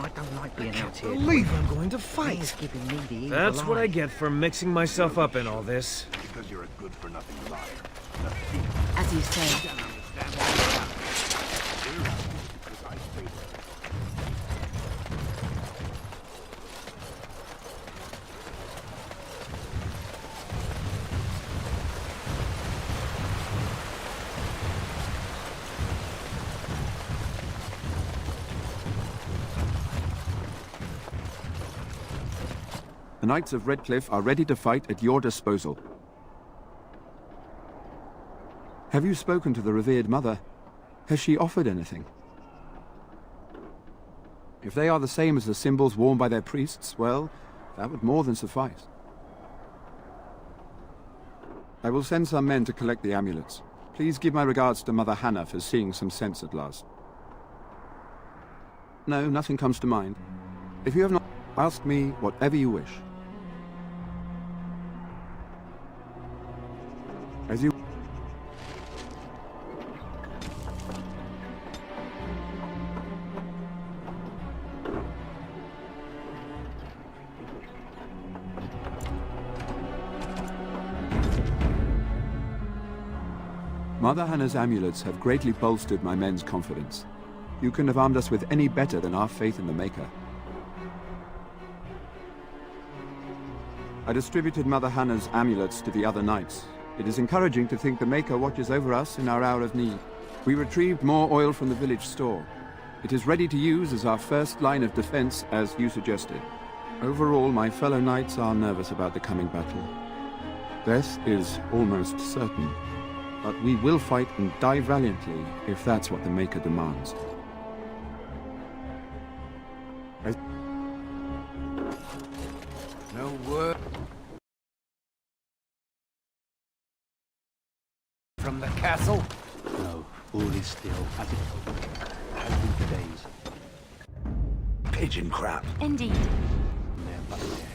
Speaker 10: I don't like being out here.
Speaker 18: Believe I'm going to fight.
Speaker 10: He's keeping me the evil
Speaker 18: That's what
Speaker 10: eye.
Speaker 18: I get for mixing myself up in all this.
Speaker 13: Because you're a good-for-nothing liar.
Speaker 1: As you say.
Speaker 15: The Knights of Redcliffe are ready to fight at your disposal. Have you spoken to the revered mother? Has she offered anything? If they are the same as the symbols worn by their priests, well, that would more than suffice. I will send some men to collect the amulets. Please give my regards to Mother Hannah for seeing some sense at last. No, nothing comes to mind. If you have not, ask me whatever you wish. As you... Mother Hannah's amulets have greatly bolstered my men's confidence. You couldn't have armed us with any better than our faith in the Maker. I distributed Mother Hannah's amulets to the other knights. It is encouraging to think the Maker watches over us in our hour of need. We retrieved more oil from the village store. It is ready to use as our first line of defense, as you suggested. Overall, my fellow knights are nervous about the coming battle. Death is almost certain, but we will fight and die valiantly if that's what the Maker demands.
Speaker 11: No word
Speaker 21: from the castle? No, all is still as it has been for days.
Speaker 5: Pigeon crap.
Speaker 16: Indeed.
Speaker 21: There, but there.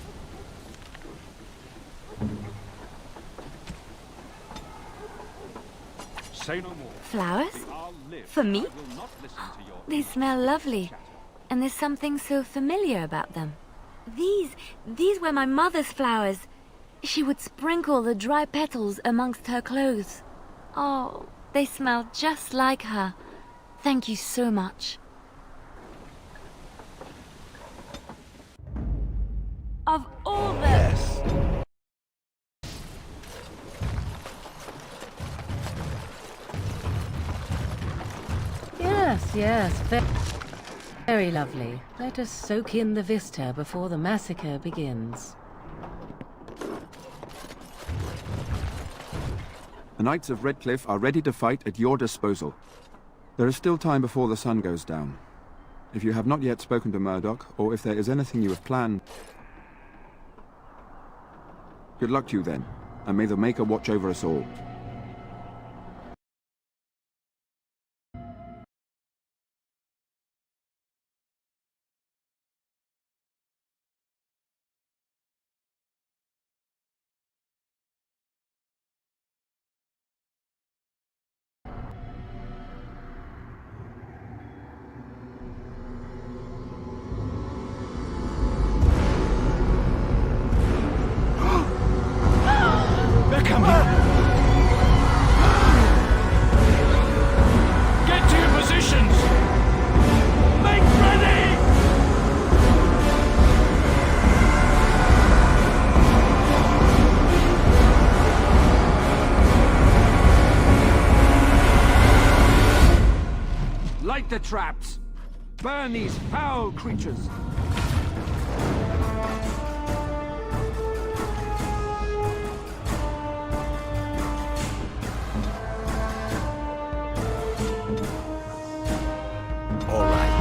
Speaker 6: Say no more.
Speaker 22: Flowers? For me? They smell lovely. And there's something so familiar about them. These were my mother's flowers. She would sprinkle the dry petals amongst her clothes. Oh, they smell just like her. Thank you so much. Of all the...
Speaker 5: Yes.
Speaker 1: Yes, very lovely. Let us soak in the vista before the massacre begins.
Speaker 15: The Knights of Redcliffe are ready to fight at your disposal. There is still time before the sun goes down. If you have not yet spoken to Murdoch, or if there is anything you have planned... Good luck to you then, and may the Maker watch over us all.
Speaker 6: Light the traps! Burn these foul creatures!
Speaker 5: All right.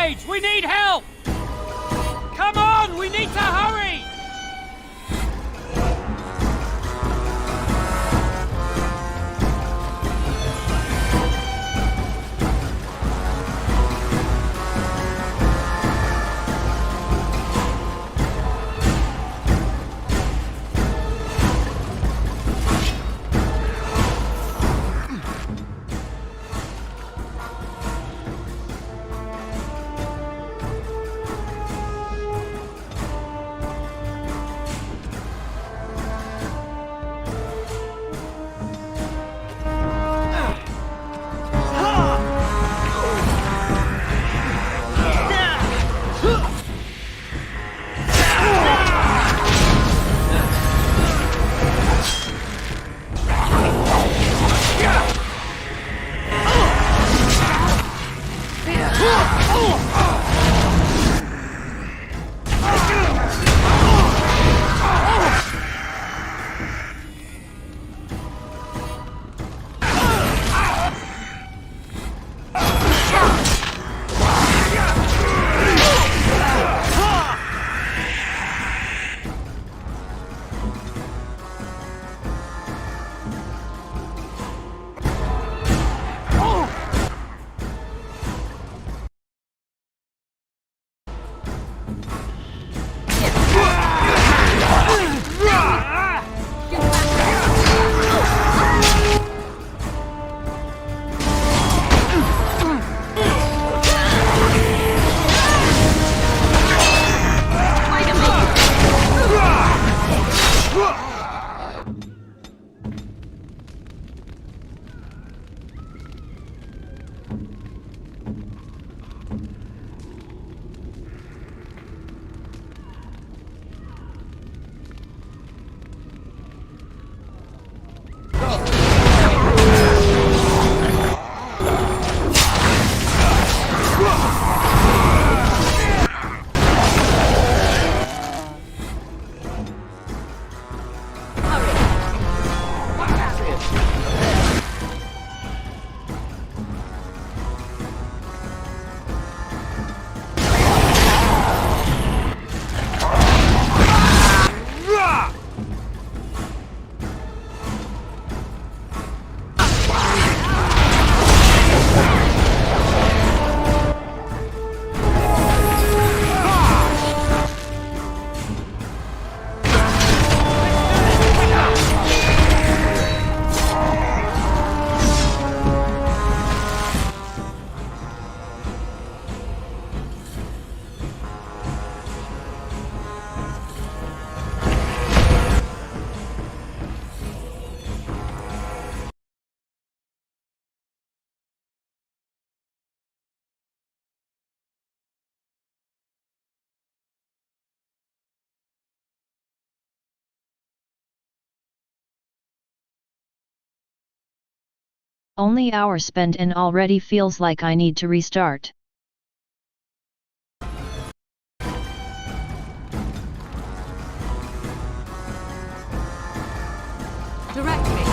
Speaker 18: mage! We need help! Come on! We need to hurry!
Speaker 9: Only hour spent and already feels like I need to restart.
Speaker 1: Directly.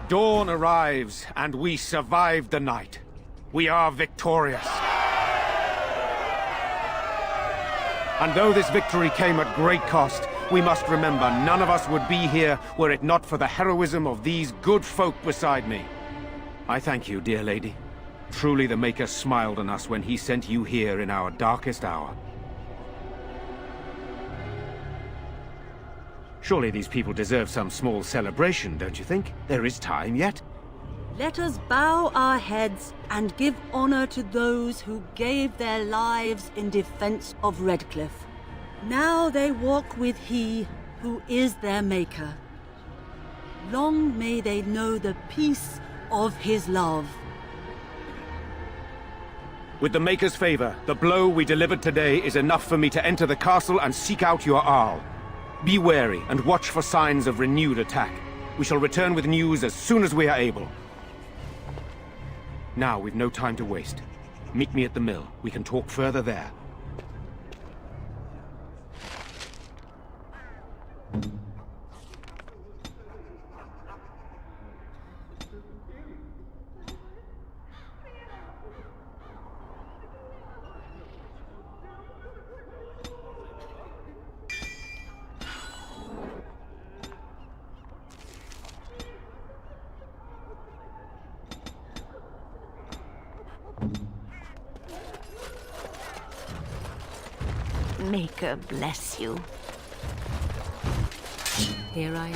Speaker 6: Dawn arrives, and we survived the night. We are victorious. And though this victory came at great cost, we must remember none of us would be here were it not for the heroism of these good folk beside me. I thank you, dear lady. Truly the Maker smiled on us when he sent you here in our darkest hour. Surely these people deserve some small celebration, don't you think? There is time yet.
Speaker 20: Let us bow our heads and give honor to those who gave their lives in defense of Redcliffe. Now they walk with he who is their maker. Long may they know the peace of his love.
Speaker 6: With the Maker's favor, the blow we delivered today is enough for me to enter the castle and seek out your Arl. Be wary and watch for signs of renewed attack. We shall return with news as soon as we are able. Now we've no time to waste. Meet me at the mill. We can talk further there.
Speaker 22: Maker bless you.
Speaker 1: Here I am.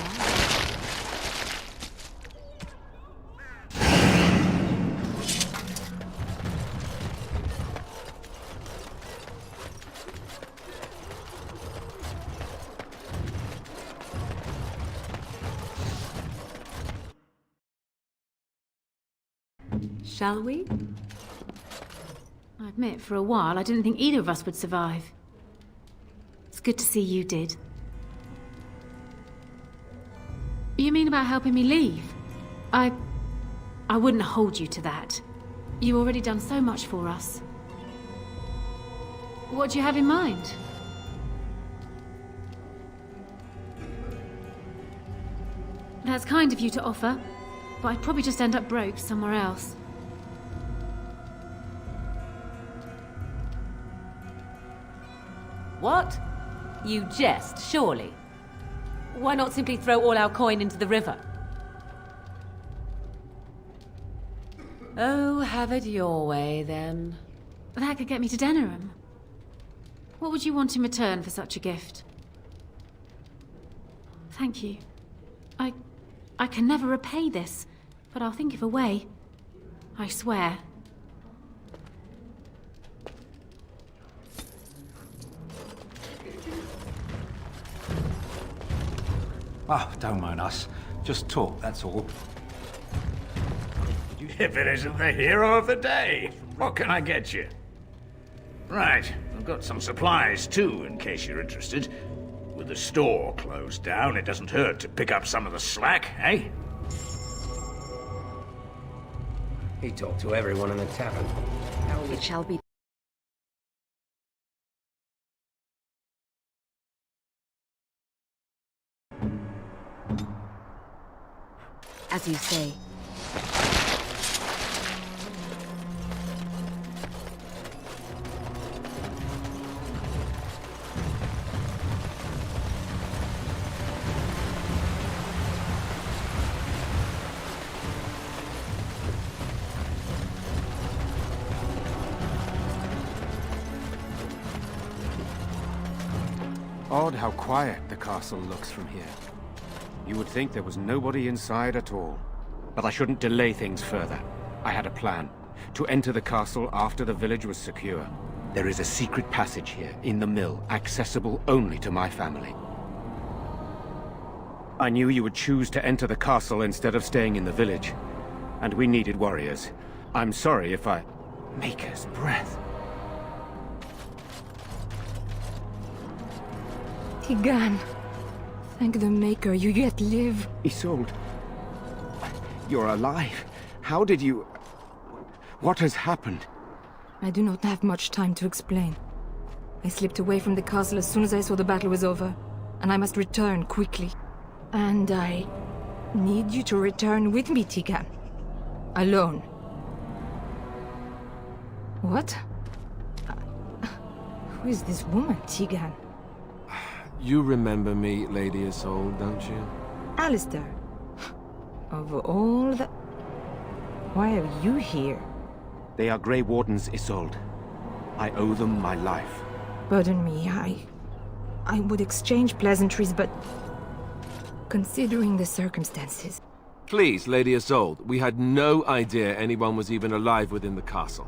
Speaker 1: Shall we?
Speaker 16: I admit, for a while, I didn't think either of us would survive. It's good to see you did. You mean about helping me leave? I wouldn't hold you to that. You've already done so much for us. What do you have in mind? That's kind of you to offer, but I'd probably just end up broke somewhere else.
Speaker 1: What? You jest, surely. Why not simply throw all our coin into the river? Oh, have it your way, then.
Speaker 16: That could get me to Denerim. What would you want in return for such a gift? Thank you. I can never repay this, but I'll think of a way. I swear.
Speaker 21: Oh, don't mind us. Just talk, that's all.
Speaker 17: If it isn't the hero of the day, what can I get you? Right, I've got some supplies too, in case you're interested. With the store closed down, it doesn't hurt to pick up some of the slack, eh?
Speaker 10: He talked to everyone in the tavern.
Speaker 22: It shall be. As you say.
Speaker 6: Odd how quiet the castle looks from here. You would think there was nobody inside at all. But I shouldn't delay things further. I had a plan. To enter the castle after the village was secure. There is a secret passage here, in the mill, accessible only to my family. I knew you would choose to enter the castle instead of staying in the village. And we needed warriors. I'm sorry if I... Maker's breath.
Speaker 2: Tigan. Thank the Maker, you yet live.
Speaker 6: Isolde. You're alive. How did you... What has happened?
Speaker 2: I do not have much time to explain. I slipped away from the castle as soon as I saw the battle was over, and I must return quickly. And I need you to return with me, Tegan. Alone. What? Who is this woman, Tegan?
Speaker 4: You remember me, Lady Isolde, don't you?
Speaker 2: Alistair. Of all the... Why are you here?
Speaker 6: They are Grey Wardens, Isolde. I owe them my life.
Speaker 2: Pardon me, I would exchange pleasantries, but... considering the circumstances...
Speaker 4: Please, Lady Isolde, we had no idea anyone was even alive within the castle.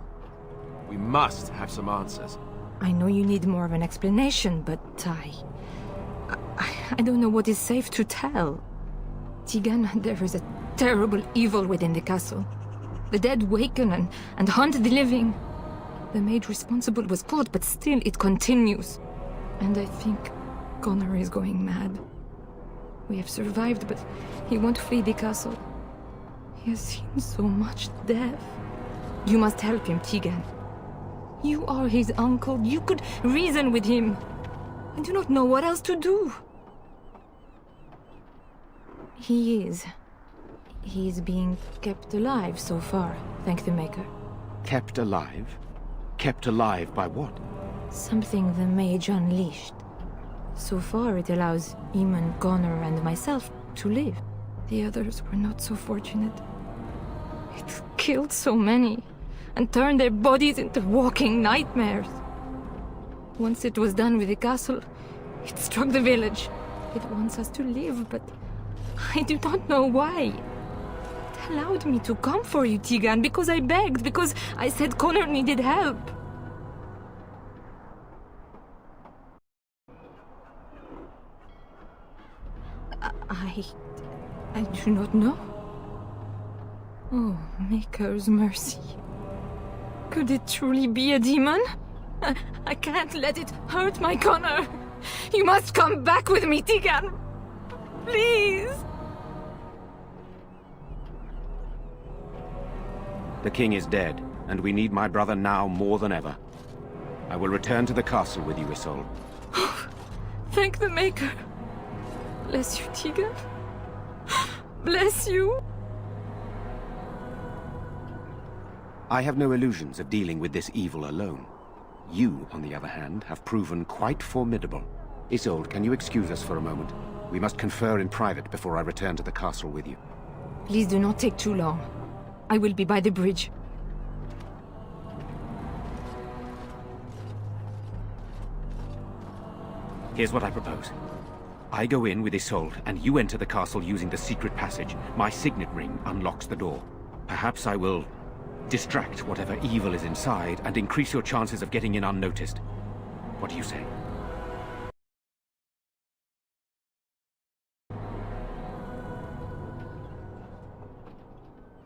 Speaker 4: We must have some answers.
Speaker 2: I know you need more of an explanation, but I don't know what is safe to tell. Tegan, there is a terrible evil within the castle. The dead waken and haunt the living. The maid responsible was caught, but still it continues. And I think Connor is going mad. We have survived, but he won't flee the castle. He has seen so much death. You must help him, Tegan. You are his uncle. You could reason with him. I do not know what else to do. He is being kept alive so far, thank the Maker.
Speaker 6: Kept alive? Kept alive by what?
Speaker 2: Something the mage unleashed. So far it allows Eamon, Connor, and myself to live. The others were not so fortunate. It killed so many, and turned their bodies into walking nightmares. Once it was done with the castle, it struck the village. It wants us to live, but I do not know why. It allowed me to come for you, Tegan, because I begged, because I said Connor needed help. I do not know. Oh, Maker's mercy. Could it truly be a demon? I can't let it hurt my Connor. You must come back with me, Tegan. Please.
Speaker 6: The king is dead, and we need my brother now more than ever. I will return to the castle with you, Isolde.
Speaker 2: Thank the Maker. Bless you, Tegan. Bless you.
Speaker 6: I have no illusions of dealing with this evil alone. You, on the other hand, have proven quite formidable. Isolde, can you excuse us for a moment? We must confer in private before I return to the castle with you.
Speaker 2: Please do not take too long. I will be by the bridge.
Speaker 6: Here's what I propose. I go in with Isolde, and you enter the castle using the secret passage. My signet ring unlocks the door. Perhaps I will distract whatever evil is inside and increase your chances of getting in unnoticed. What do you say?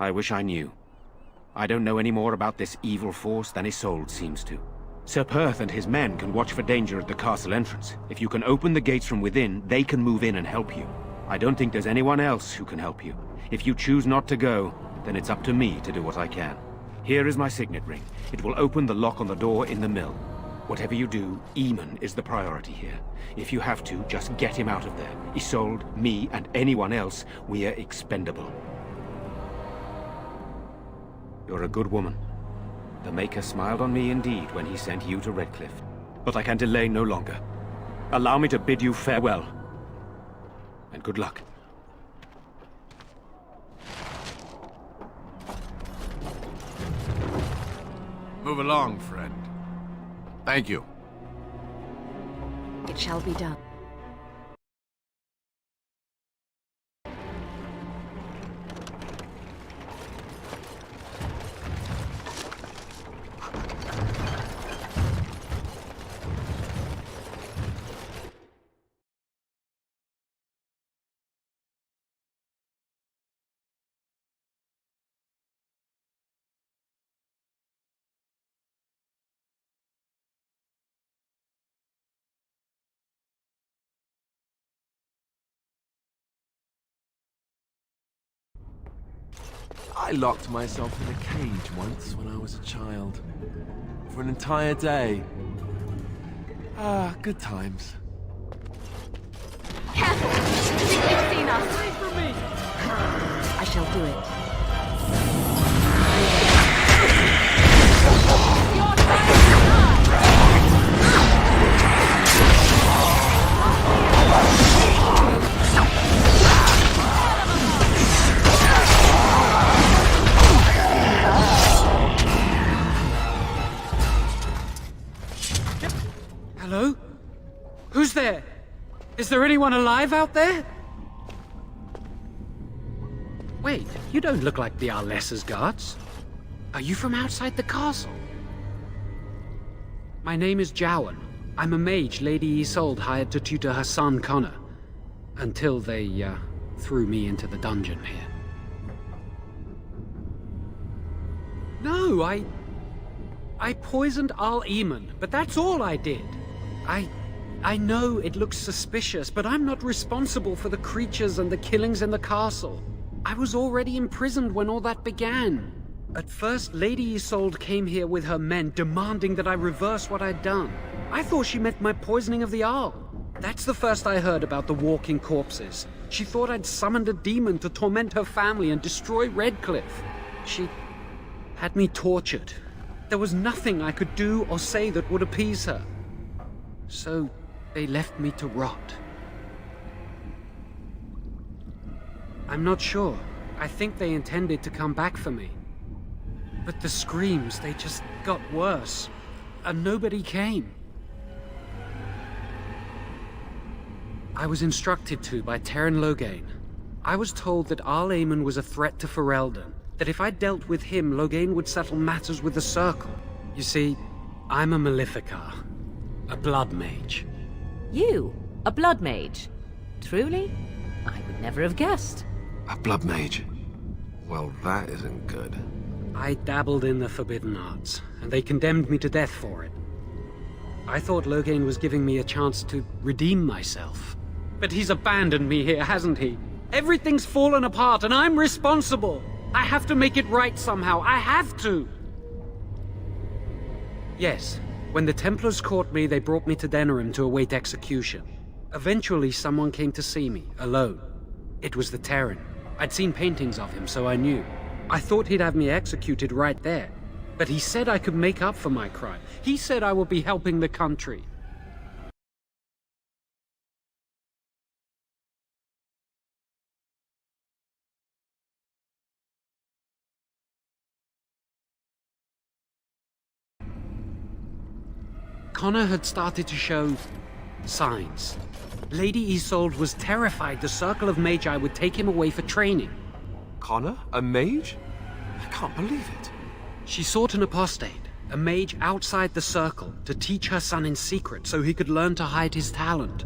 Speaker 6: I wish I knew. I don't know any more about this evil force than Isolde seems to. Sir Perth and his men can watch for danger at the castle entrance. If you can open the gates from within, they can move in and help you. I don't think there's anyone else who can help you. If you choose not to go, then it's up to me to do what I can. Here is my signet ring. It will open the lock on the door in the mill. Whatever you do, Eamon is the priority here. If you have to, just get him out of there. Isolde, me, and anyone else, we are expendable. You're a good woman. The Maker smiled on me indeed when he sent you to Redcliffe. But I can delay no longer. Allow me to bid you farewell. And good luck.
Speaker 4: Move along, friend. Thank you.
Speaker 22: It shall be done.
Speaker 4: I locked myself in a cage once when I was a child. For an entire day. Ah, good times.
Speaker 8: Careful! I think they've seen us. Away from me!
Speaker 22: shall do it.
Speaker 3: Hello? Who's there? Is there anyone alive out there? Wait, you don't look like the Arlessa's guards. Are you from outside the castle? My name is Jowan. I'm a mage Lady Isolde hired to tutor her son Connor. Until they, threw me into the dungeon here. No, I poisoned Al-Eamon, but that's all I did. I know it looks suspicious, but I'm not responsible for the creatures and the killings in the castle. I was already imprisoned when all that began. At first, Lady Isolde came here with her men, demanding that I reverse what I'd done. I thought she meant my poisoning of the Arl. That's the first I heard about the walking corpses. She thought I'd summoned a demon to torment her family and destroy Redcliffe. She had me tortured. There was nothing I could do or say that would appease her. So they left me to rot. I'm not sure. I think they intended to come back for me. But the screams, they just got worse. And nobody came. I was instructed to by Terran Loghain. I was told that Al-Eamon was a threat to Ferelden, that if I dealt with him, Loghain would settle matters with the Circle. You see, I'm a Maleficar, a blood mage.
Speaker 1: You? A blood mage? Truly? I would never have guessed.
Speaker 4: A blood mage? Well, that isn't good.
Speaker 3: I dabbled in the forbidden arts, and they condemned me to death for it. I thought Loghain was giving me a chance to redeem myself. But he's abandoned me here, hasn't he? Everything's fallen apart, and I'm responsible! I have to make it right somehow. I have to! Yes, when the Templars caught me, they brought me to Denerim to await execution. Eventually, someone came to see me, alone. It was the Terran. I'd seen paintings of him, so I knew. I thought he'd have me executed right there. But he said I could make up for my crime. He said I would be helping the country. Connor had started to show signs. Lady Isolde was terrified the Circle of Magi would take him away for training.
Speaker 4: Connor? A mage? I can't believe it.
Speaker 3: She sought an apostate, a mage outside the Circle, to teach her son in secret so he could learn to hide his talent.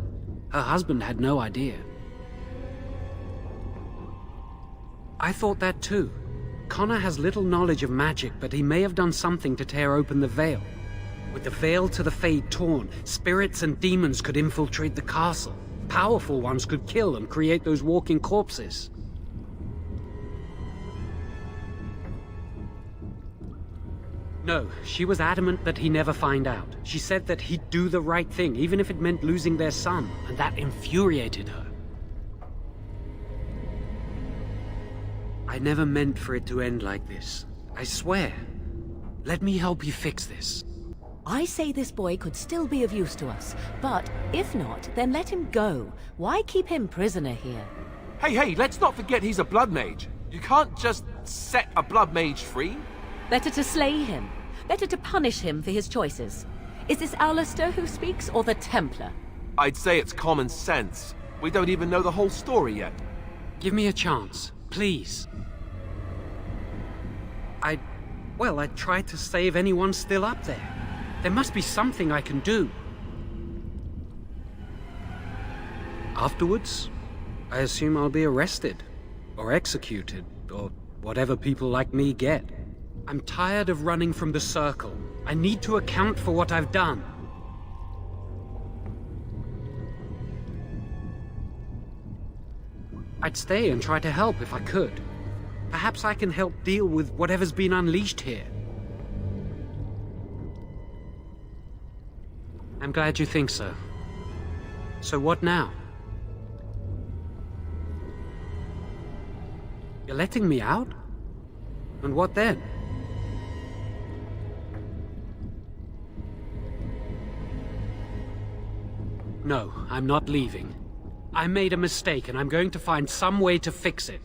Speaker 3: Her husband had no idea. I thought that too. Connor has little knowledge of magic, but he may have done something to tear open the veil. With the veil to the Fade torn, spirits and demons could infiltrate the castle. Powerful ones could kill and create those walking corpses. No, she was adamant that he never find out. She said that he'd do the right thing, even if it meant losing their son, and that infuriated her. I never meant for it to end like this. I swear. Let me help you fix this.
Speaker 1: I say this boy could still be of use to us, but if not, then let him go. Why keep him prisoner here?
Speaker 4: Hey, let's not forget he's a blood mage. You can't just set a blood mage free.
Speaker 1: Better to slay him. Better to punish him for his choices. Is this Alistair who speaks, or the Templar?
Speaker 4: I'd say it's common sense. We don't even know the whole story yet.
Speaker 3: Give me a chance, please. I tried to save anyone still up there. There must be something I can do. Afterwards, I assume I'll be arrested, or executed, or whatever people like me get. I'm tired of running from the Circle. I need to account for what I've done. I'd stay and try to help if I could. Perhaps I can help deal with whatever's been unleashed here. I'm glad you think so. So what now? You're letting me out? And what then? No, I'm not leaving. I made a mistake, and I'm going to find some way to fix it.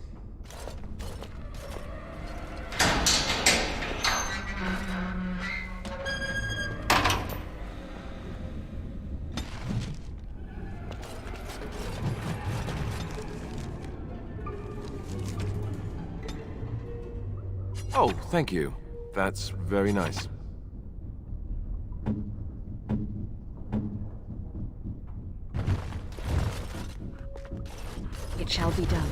Speaker 4: Oh, thank you. That's very nice.
Speaker 22: It shall be done.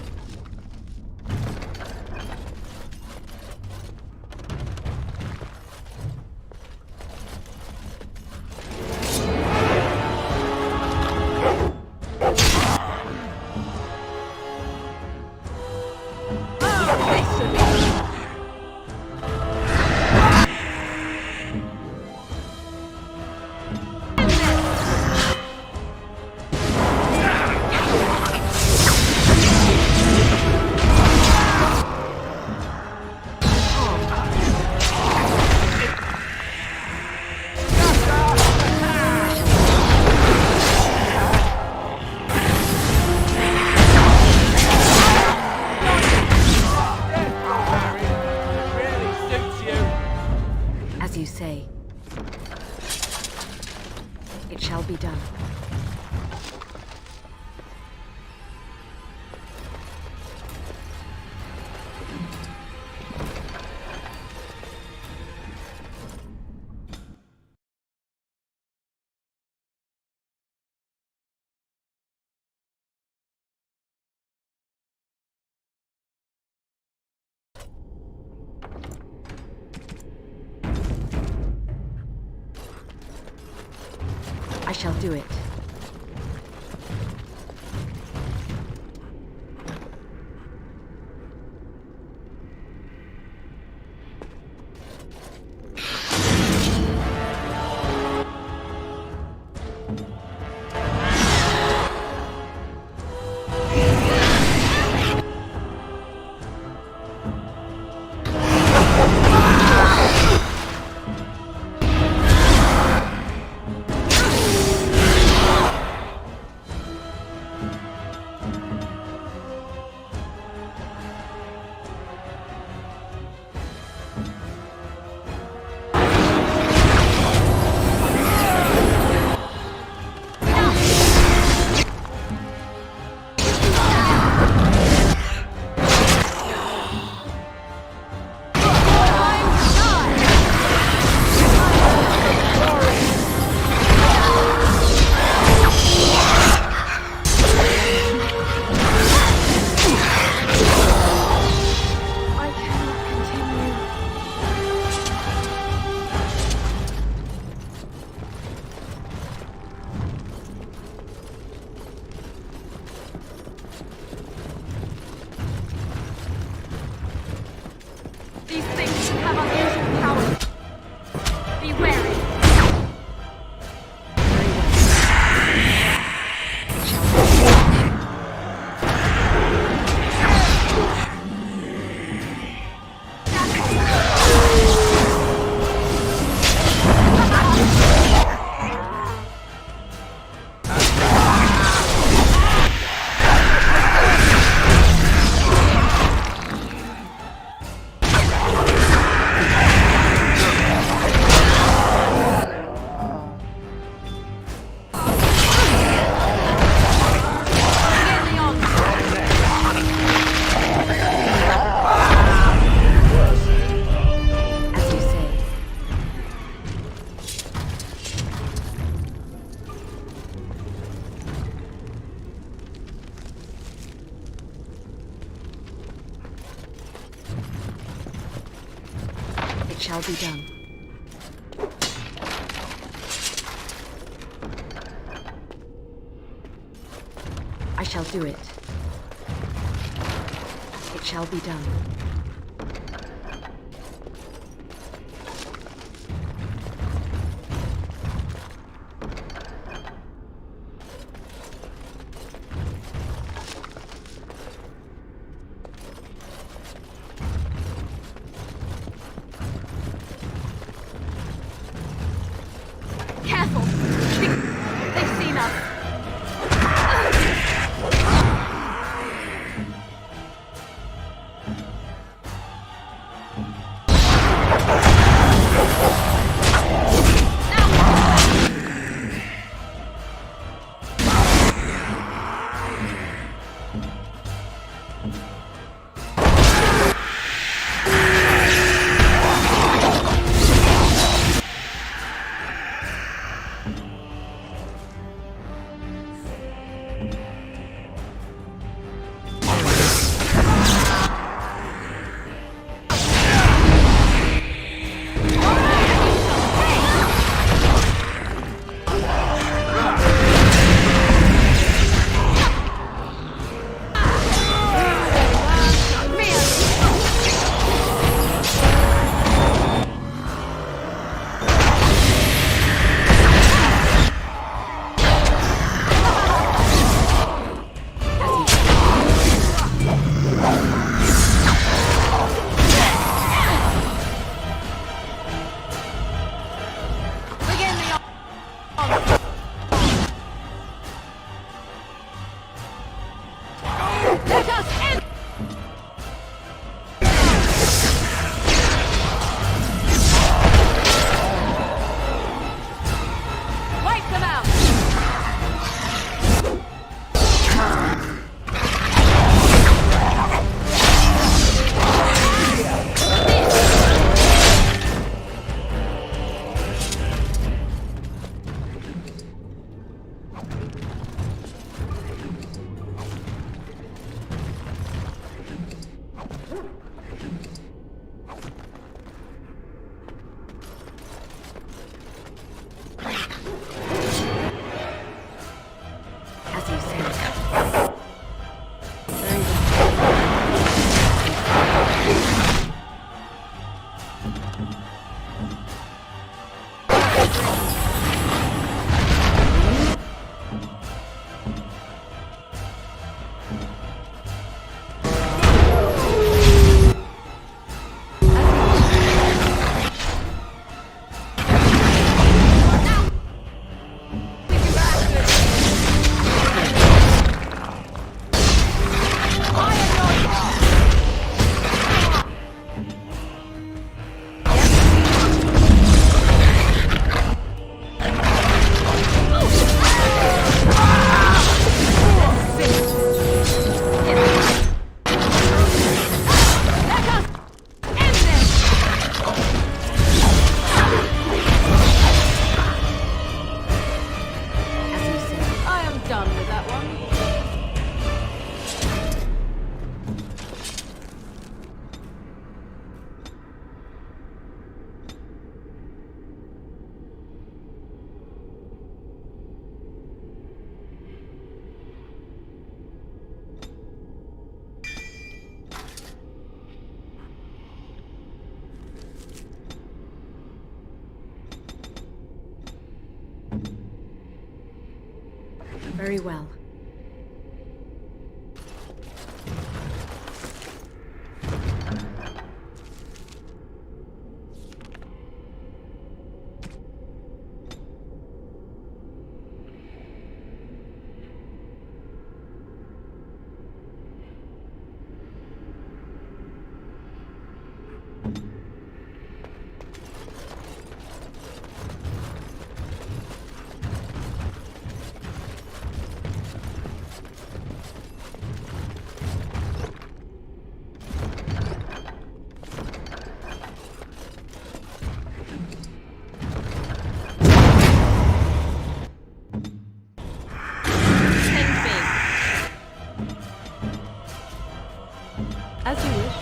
Speaker 22: I shall do it. Shall be done. I shall do it. It shall be done. Very well.
Speaker 1: As you wish.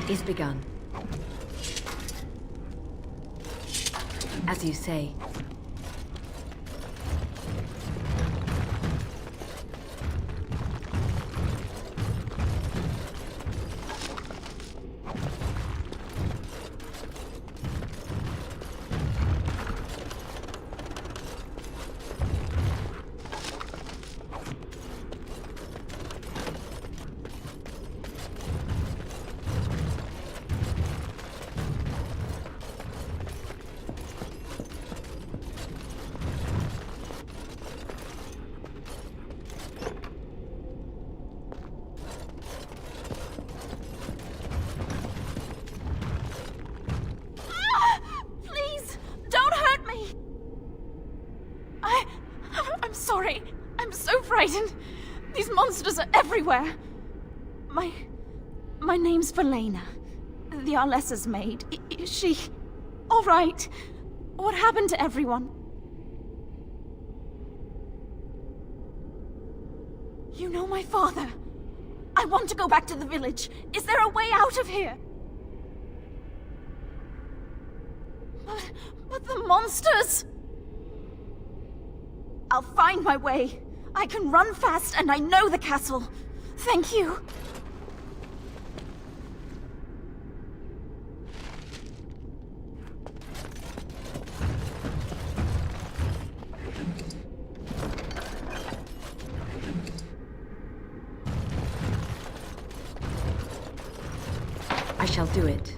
Speaker 1: Is begun. As you say.
Speaker 8: Sorry. I'm so frightened. These monsters are everywhere. My name's Valena. The Arlessa's maid. Is she all right? What happened to everyone? You know my father. I want to go back to the village. Is there a way out of here? But the monsters! I'll find my way. I can run fast and I know the castle. Thank you.
Speaker 1: I shall do it.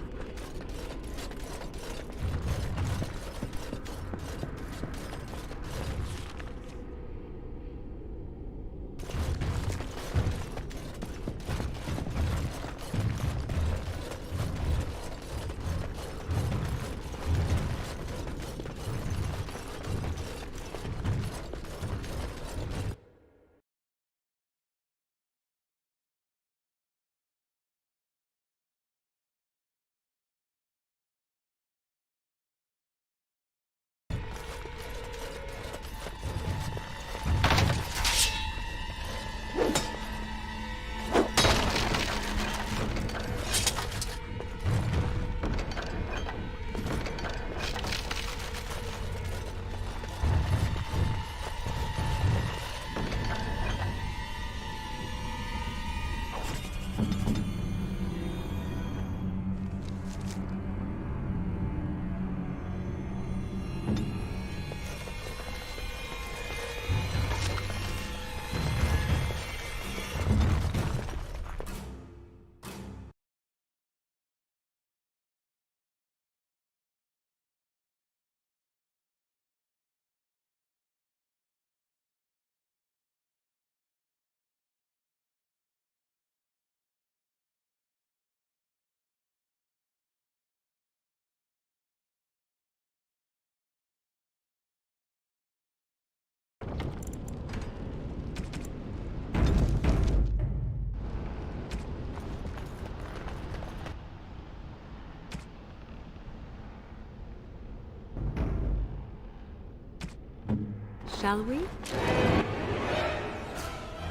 Speaker 1: shall we?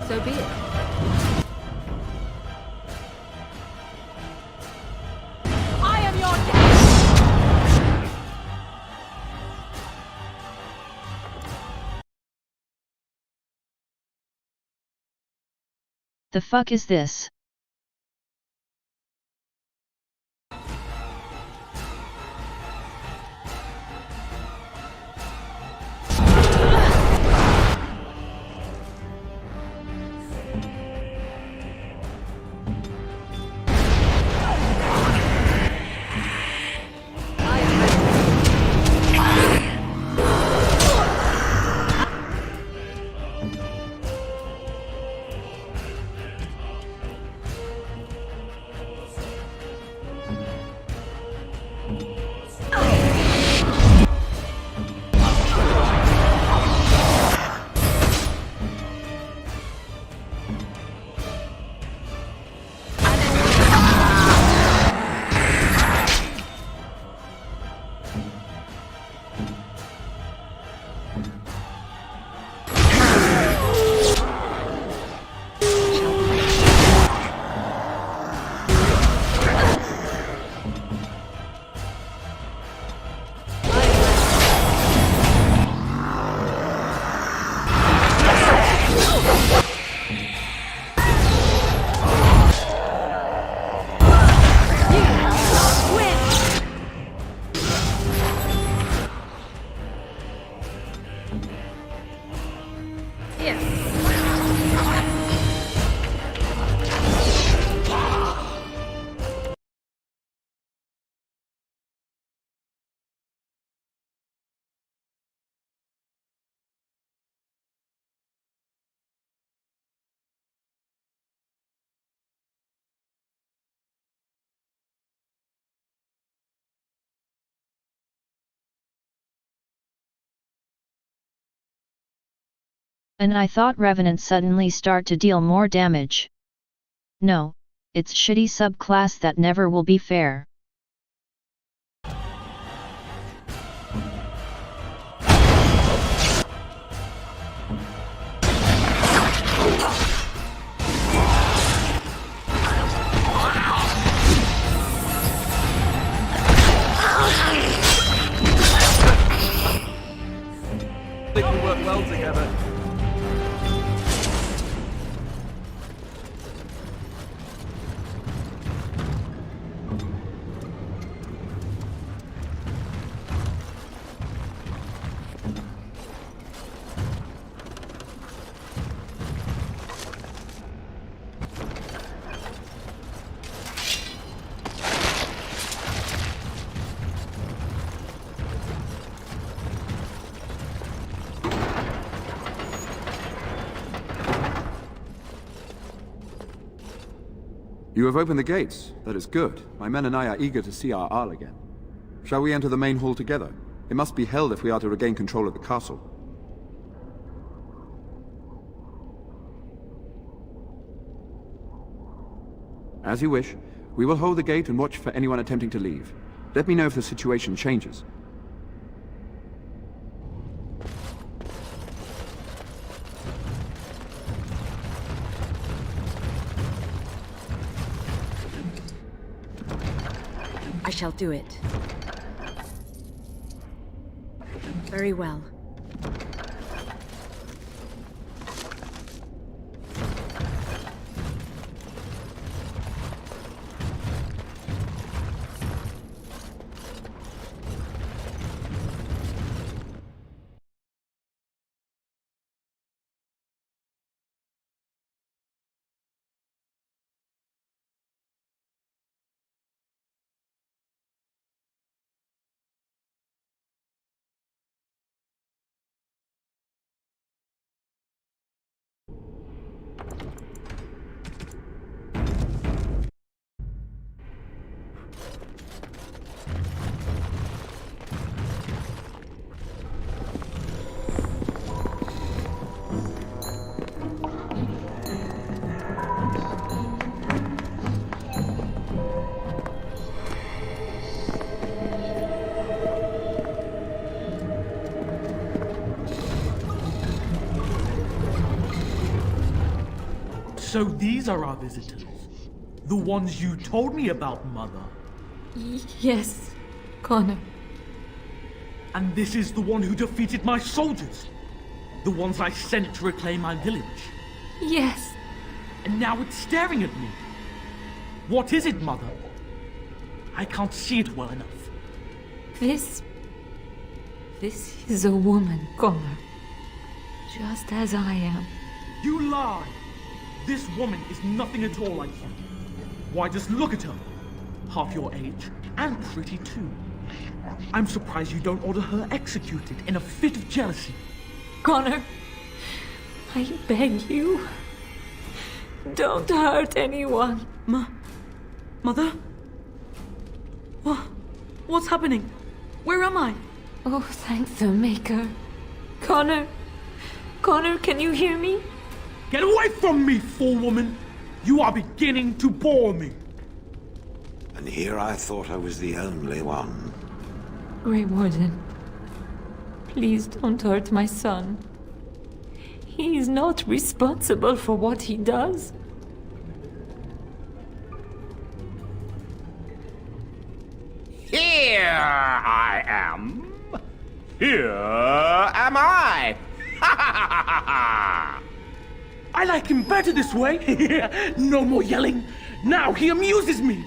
Speaker 1: So be it. I am your death!
Speaker 9: The fuck is this? And I thought revenants suddenly start to deal more damage. No, it's shitty subclass that never will be fair.
Speaker 7: I think we work well together.
Speaker 15: You have opened the gates. That is good. My men and I are eager to see our Arl again. Shall we enter the main hall together? It must be held if we are to regain control of the castle. As you wish. We will hold the gate and watch for anyone attempting to leave. Let me know if the situation changes.
Speaker 22: I shall do it. Very well.
Speaker 12: So these are our visitors. The ones you told me about, Mother.
Speaker 2: Yes, Connor.
Speaker 12: And this is the one who defeated my soldiers. The ones I sent to reclaim my village.
Speaker 2: Yes.
Speaker 12: And now it's staring at me. What is it, Mother? I can't see it well enough.
Speaker 2: This is a woman, Connor. Just as I am.
Speaker 12: You lie! This woman is nothing at all like you. Why, just look at her. Half your age, and pretty too. I'm surprised you don't order her executed in a fit of jealousy.
Speaker 2: Connor, I beg you. Don't hurt anyone.
Speaker 14: Mother? What's happening? Where am I?
Speaker 2: Oh, thank the Maker. Connor, can you hear me?
Speaker 12: Get away from me, fool-woman! You are beginning to bore me.
Speaker 5: And here I thought I was the only one.
Speaker 2: Grey Warden, please don't hurt my son. He is not responsible for what he does.
Speaker 23: Here I am. Here am I.
Speaker 12: I like him better this way. No more yelling. Now he amuses me.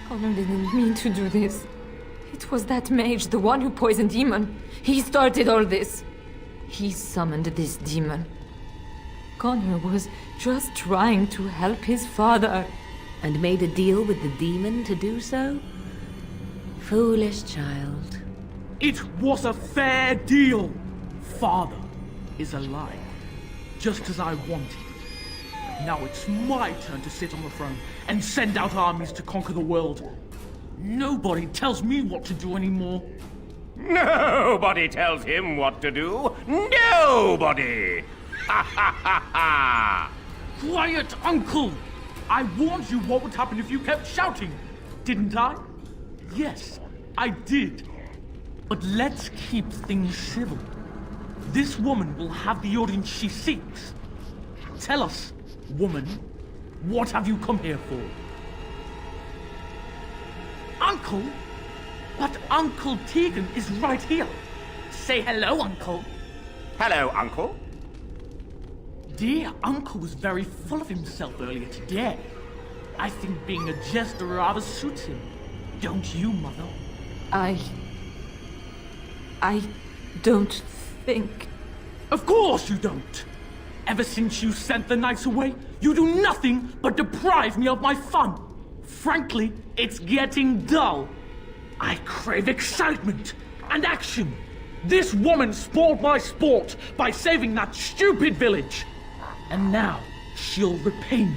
Speaker 2: Connor didn't mean to do this. It was that mage, the one who poisoned Demon. He started all this. He summoned this demon. Connor was just trying to help his father.
Speaker 1: And made a deal with the demon to do so? Foolish child.
Speaker 12: It was a fair deal. Father is alive, just as I wanted. Now it's my turn to sit on the throne and send out armies to conquer the world. Nobody tells me what to do anymore.
Speaker 23: Nobody tells him what to do. Nobody! Ha ha ha ha!
Speaker 12: Quiet, Uncle! I warned you what would happen if you kept shouting, didn't I? Yes, I did. But let's keep things civil. This woman will have the audience she seeks. Tell us, woman, what have you come here for? Uncle? But Uncle Tegan is right here. Say hello, Uncle.
Speaker 23: Hello, Uncle.
Speaker 12: Dear Uncle was very full of himself earlier today. I think being a jester rather suits him. Don't you, Mother?
Speaker 2: I don't think...
Speaker 12: Of course you don't! Ever since you sent the knights away, you do nothing but deprive me of my fun. Frankly, it's getting dull. I crave excitement and action. This woman spoiled my sport by saving that stupid village. And now, she'll repay me.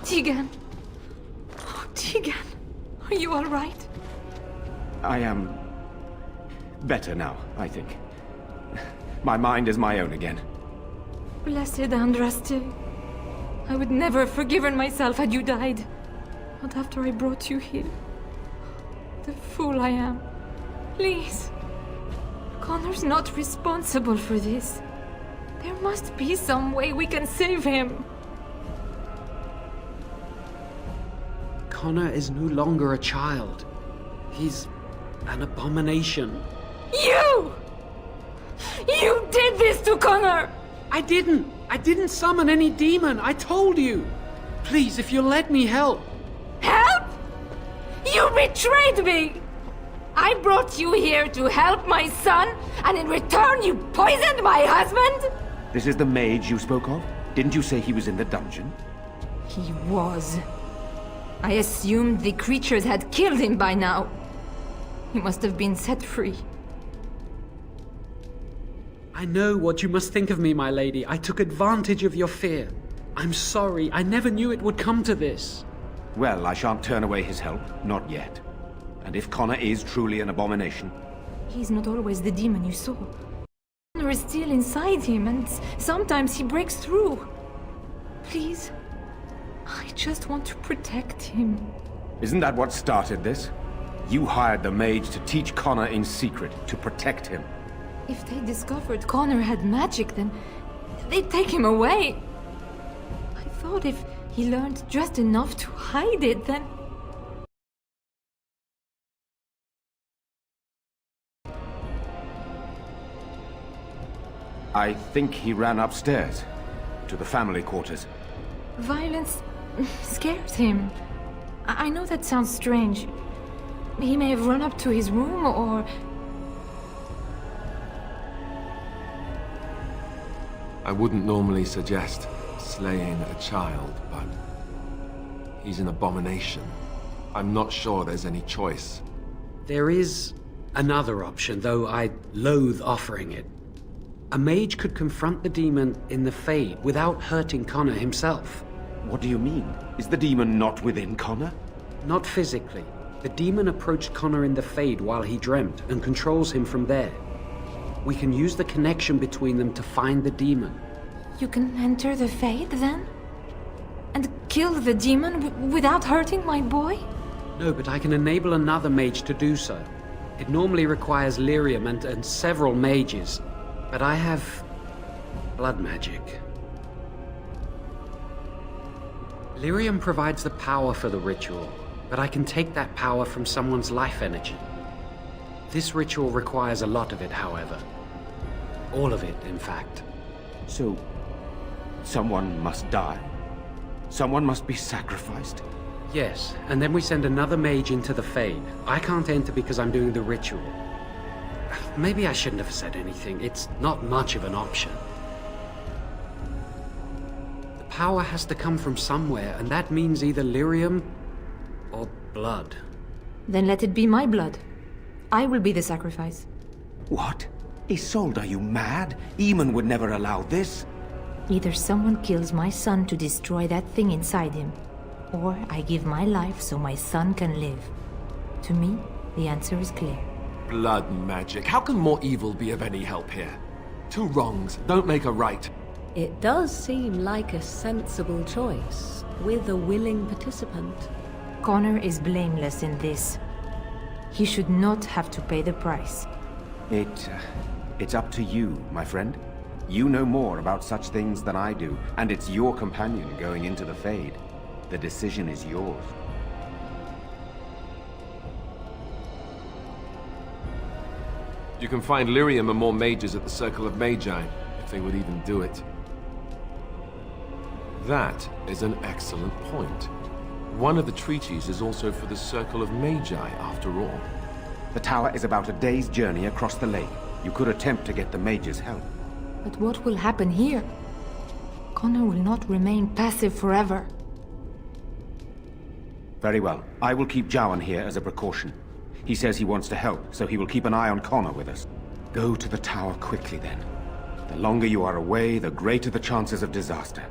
Speaker 2: Tegan! Oh, Tegan! Are you all right?
Speaker 6: I am better now, I think. My mind is my own again.
Speaker 2: Blessed Andraste. I would never have forgiven myself had you died. Not after I brought you here. The fool I am. Please. Connor's not responsible for this. There must be some way we can save him.
Speaker 3: Connor is no longer a child. He's an abomination.
Speaker 2: You! You did this to Connor!
Speaker 3: I didn't summon any demon. I told you. Please, if you'll let me help.
Speaker 2: Help? You betrayed me! I brought you here to help my son, and in return you poisoned my husband?
Speaker 6: This is the mage you spoke of? Didn't you say he was in the dungeon?
Speaker 2: He was. I assumed the creatures had killed him by now. He must have been set free.
Speaker 3: I know what you must think of me, my lady. I took advantage of your fear. I'm sorry. I never knew it would come to this.
Speaker 6: Well, I shan't turn away his help. Not yet. And if Connor is truly an abomination...
Speaker 2: He's not always the demon you saw. Connor is still inside him, and sometimes he breaks through. Please, I just want to protect him.
Speaker 6: Isn't that what started this? You hired the mage to teach Connor in secret, to protect him.
Speaker 2: If they discovered Connor had magic, then they'd take him away. I thought if he learned just enough to hide it, then...
Speaker 6: I think he ran upstairs, to the family quarters.
Speaker 2: Violence scares him. I know that sounds strange. He may have run up to his room, or...
Speaker 4: I wouldn't normally suggest slaying a child, but he's an abomination. I'm not sure there's any choice.
Speaker 3: There is another option, though I loathe offering it. A mage could confront the demon in the Fade without hurting Connor himself.
Speaker 6: What do you mean? Is the demon not within Connor?
Speaker 3: Not physically. The demon approached Connor in the Fade while he dreamt and controls him from there. We can use the connection between them to find the demon.
Speaker 2: You can enter the Fade, then? And kill the demon without hurting my boy?
Speaker 3: No, but I can enable another mage to do so. It normally requires lyrium and several mages. But I have... blood magic. Lyrium provides the power for the ritual, but I can take that power from someone's life energy. This ritual requires a lot of it, however. All of it, in fact.
Speaker 6: So, someone must die? Someone must be sacrificed?
Speaker 3: Yes, and then we send another mage into the Fade. I can't enter because I'm doing the ritual. Maybe I shouldn't have said anything. It's not much of an option. The power has to come from somewhere, and that means either lyrium or blood.
Speaker 2: Then let it be my blood. I will be the sacrifice.
Speaker 6: What? Isolde, are you mad? Eamon would never allow this.
Speaker 2: Either someone kills my son to destroy that thing inside him, or I give my life so my son can live. To me, the answer is clear.
Speaker 4: Blood magic. How can more evil be of any help here? Two wrongs don't make a right.
Speaker 1: It does seem like a sensible choice, with a willing participant.
Speaker 2: Connor is blameless in this. He should not have to pay the price.
Speaker 6: It's up to you, my friend. You know more about such things than I do, and it's your companion going into the Fade. The decision is yours.
Speaker 4: You can find lyrium and more mages at the Circle of Magi, if they would even do it. That is an excellent point. One of the treaties is also for the Circle of Magi, after all.
Speaker 6: The tower is about a day's journey across the lake. You could attempt to get the mages' help.
Speaker 2: But what will happen here? Connor will not remain passive forever.
Speaker 6: Very well. I will keep Jowan here as a precaution. He says he wants to help, so he will keep an eye on Connor with us. Go to the tower quickly, then. The longer you are away, the greater the chances of disaster.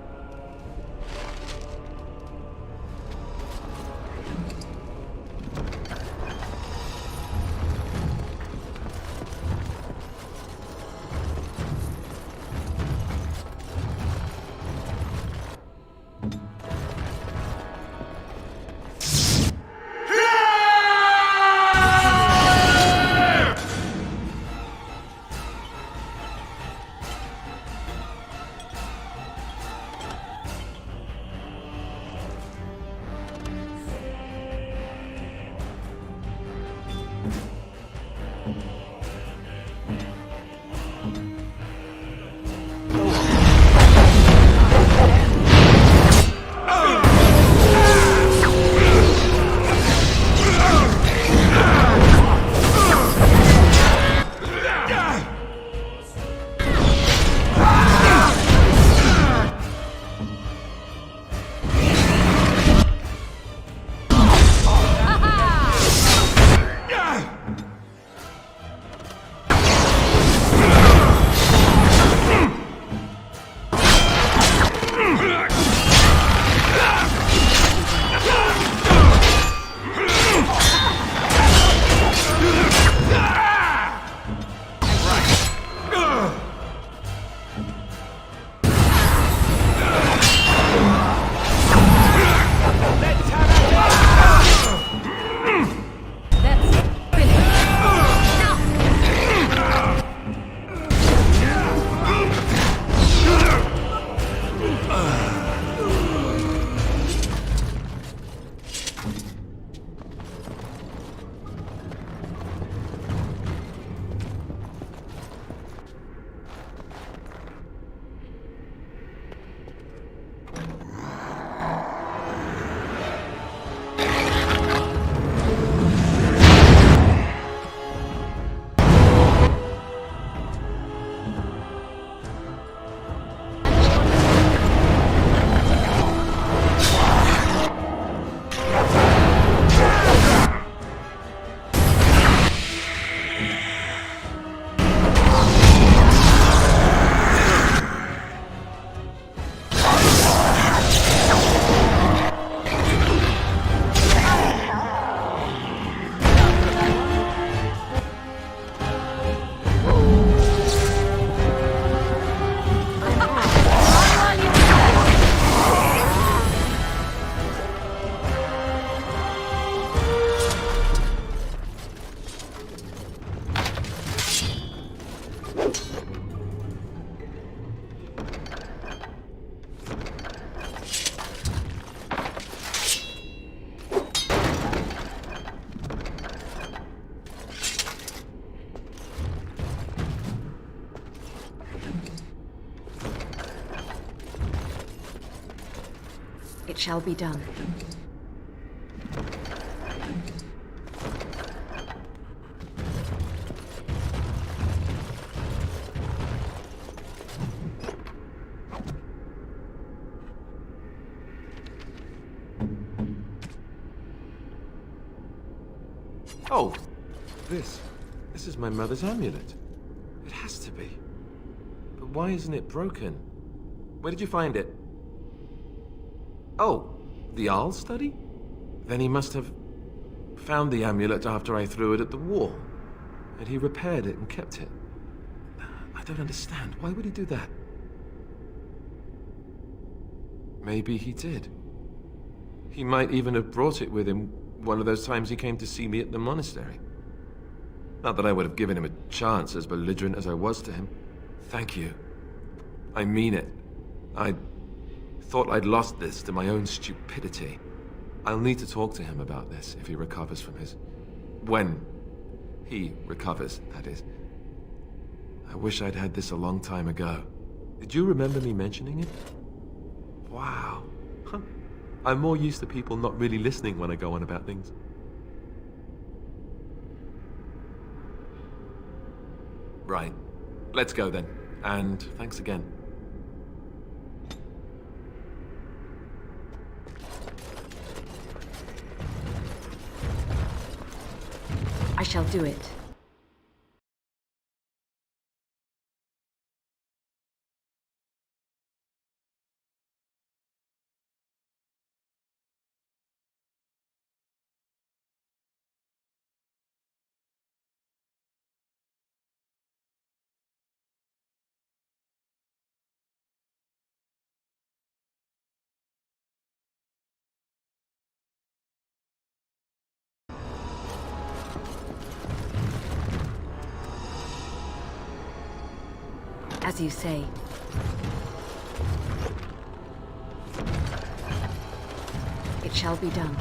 Speaker 22: shall be done.
Speaker 4: Oh, this is my mother's amulet. It has to be. But why isn't it broken? Where did you find it? Oh, the Arl study? Then he must have found the amulet after I threw it at the wall. And he repaired it and kept it. I don't understand. Why would he do that? Maybe he did. He might even have brought it with him one of those times he came to see me at the monastery. Not that I would have given him a chance, as belligerent as I was to him. Thank you. I mean it. I thought I'd lost this to my own stupidity. I'll need to talk to him about this if he recovers from his... when he recovers, that is. I wish I'd had this a long time ago. Did you remember me mentioning it? Wow. Huh. I'm more used to people not really listening when I go on about things. Right. Let's go then. And thanks again.
Speaker 22: I shall do it. As you say. It shall be done.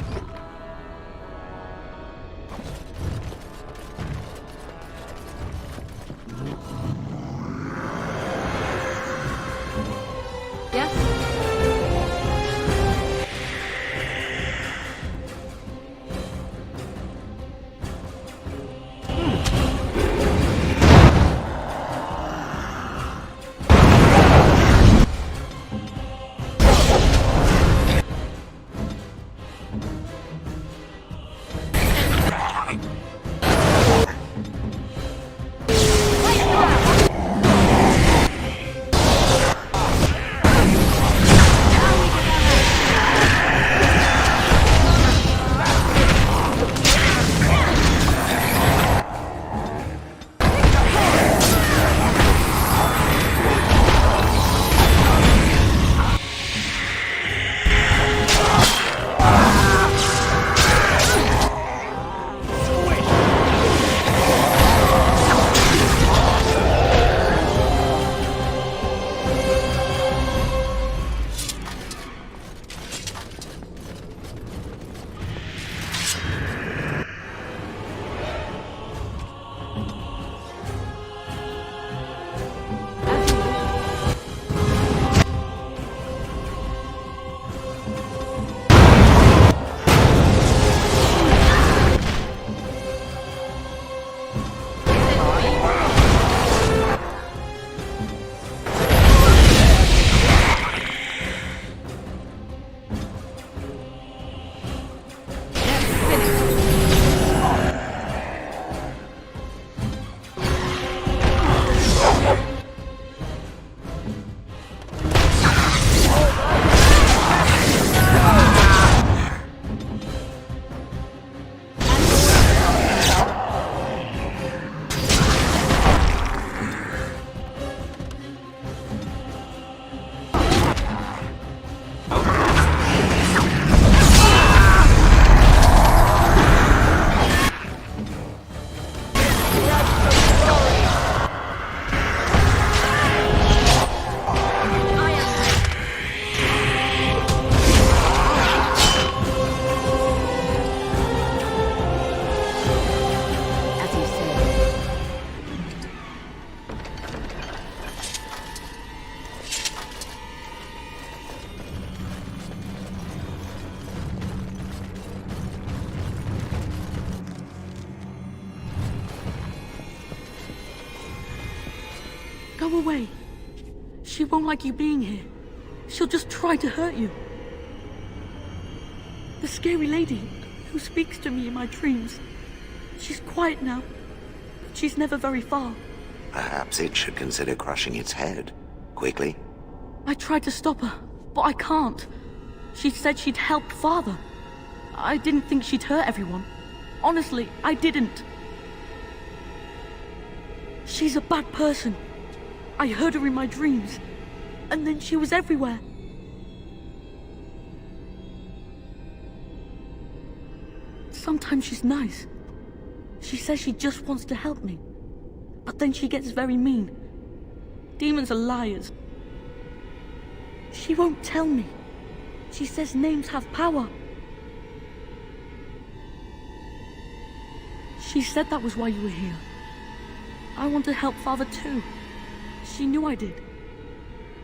Speaker 14: Go away. She won't like you being here. She'll just try to hurt you. The scary lady who speaks to me in my dreams. She's quiet now, but she's never very far.
Speaker 5: Perhaps it should consider crushing its head. Quickly.
Speaker 14: I tried to stop her, but I can't. She said she'd help Father. I didn't think she'd hurt everyone. Honestly, I didn't. She's a bad person. I heard her in my dreams, and then she was everywhere. Sometimes she's nice. She says she just wants to help me, but then she gets very mean. Demons are liars. She won't tell me. She says names have power. She said that was why you were here. I want to help Father too. She knew I did.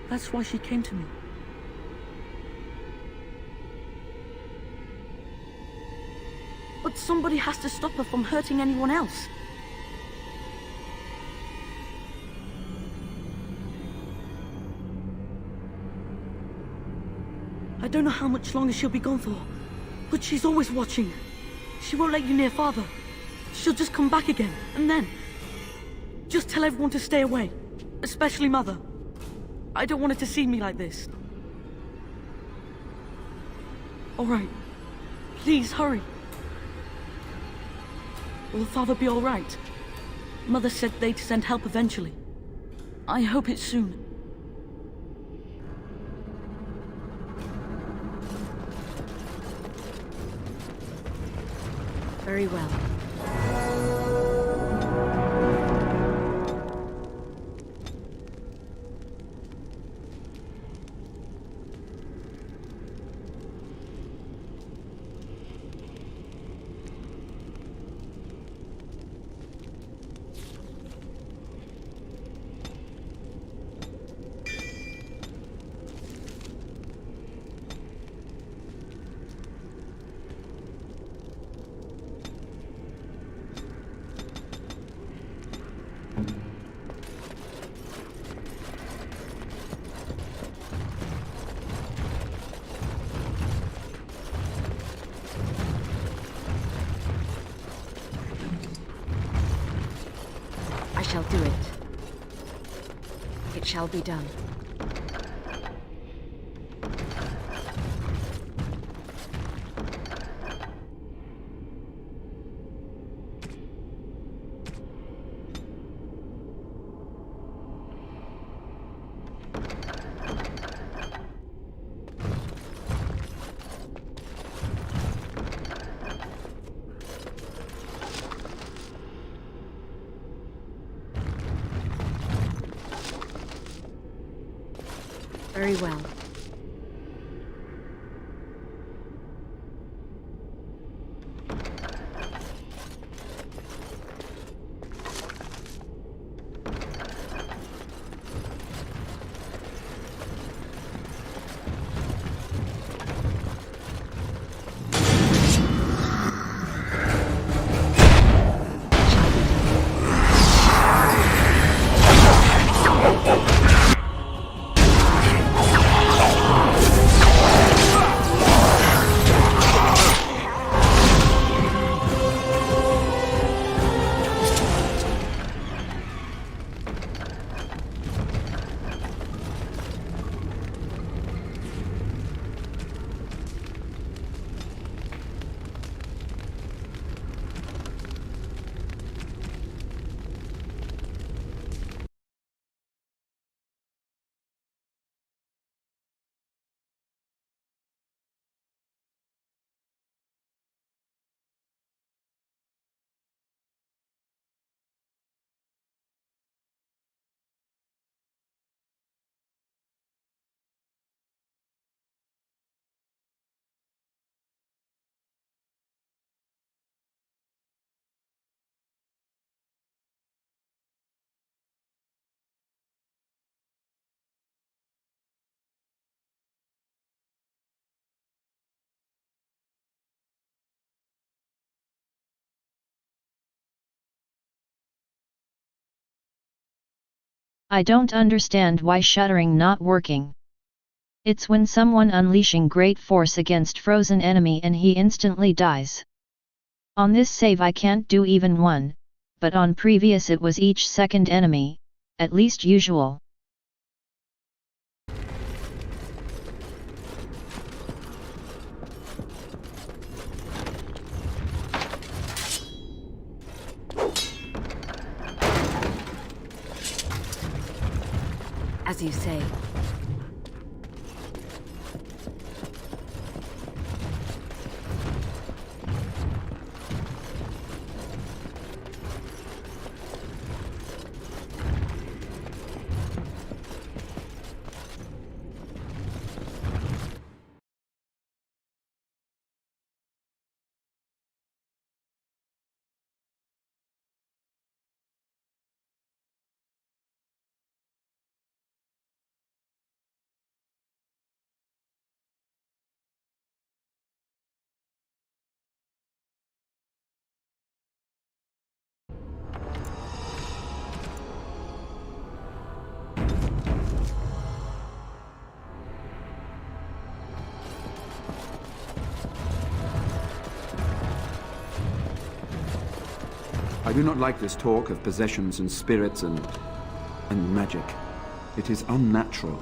Speaker 14: That's why she came to me. But somebody has to stop her from hurting anyone else. I don't know how much longer she'll be gone for, but she's always watching. She won't let you near Father. She'll just come back again, and then... just tell everyone to stay away, especially Mother. I don't want her to see me like this. All right. Please, hurry. Will Father be all right? Mother said they'd send help eventually. I hope it's soon.
Speaker 1: Very well. I shall do it. It shall be done. Very well.
Speaker 9: I don't understand why shuttering not working. It's when someone unleashing great force against frozen enemy and he instantly dies. On this save I can't do even one, but on previous it was each second enemy, at least usual.
Speaker 1: As you say.
Speaker 15: I do not like this talk of possessions and spirits and magic. It is unnatural.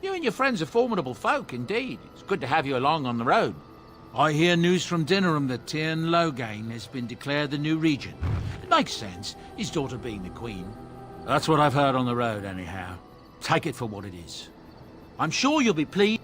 Speaker 11: You and your friends are formidable folk, indeed. It's good to have you along on the road. I hear news from Dinnerham that Tyrn Loghain has been declared the new regent. It makes sense, his daughter being the queen. That's what I've heard on the road, anyhow. Take it for what it is. I'm sure you'll be pleased.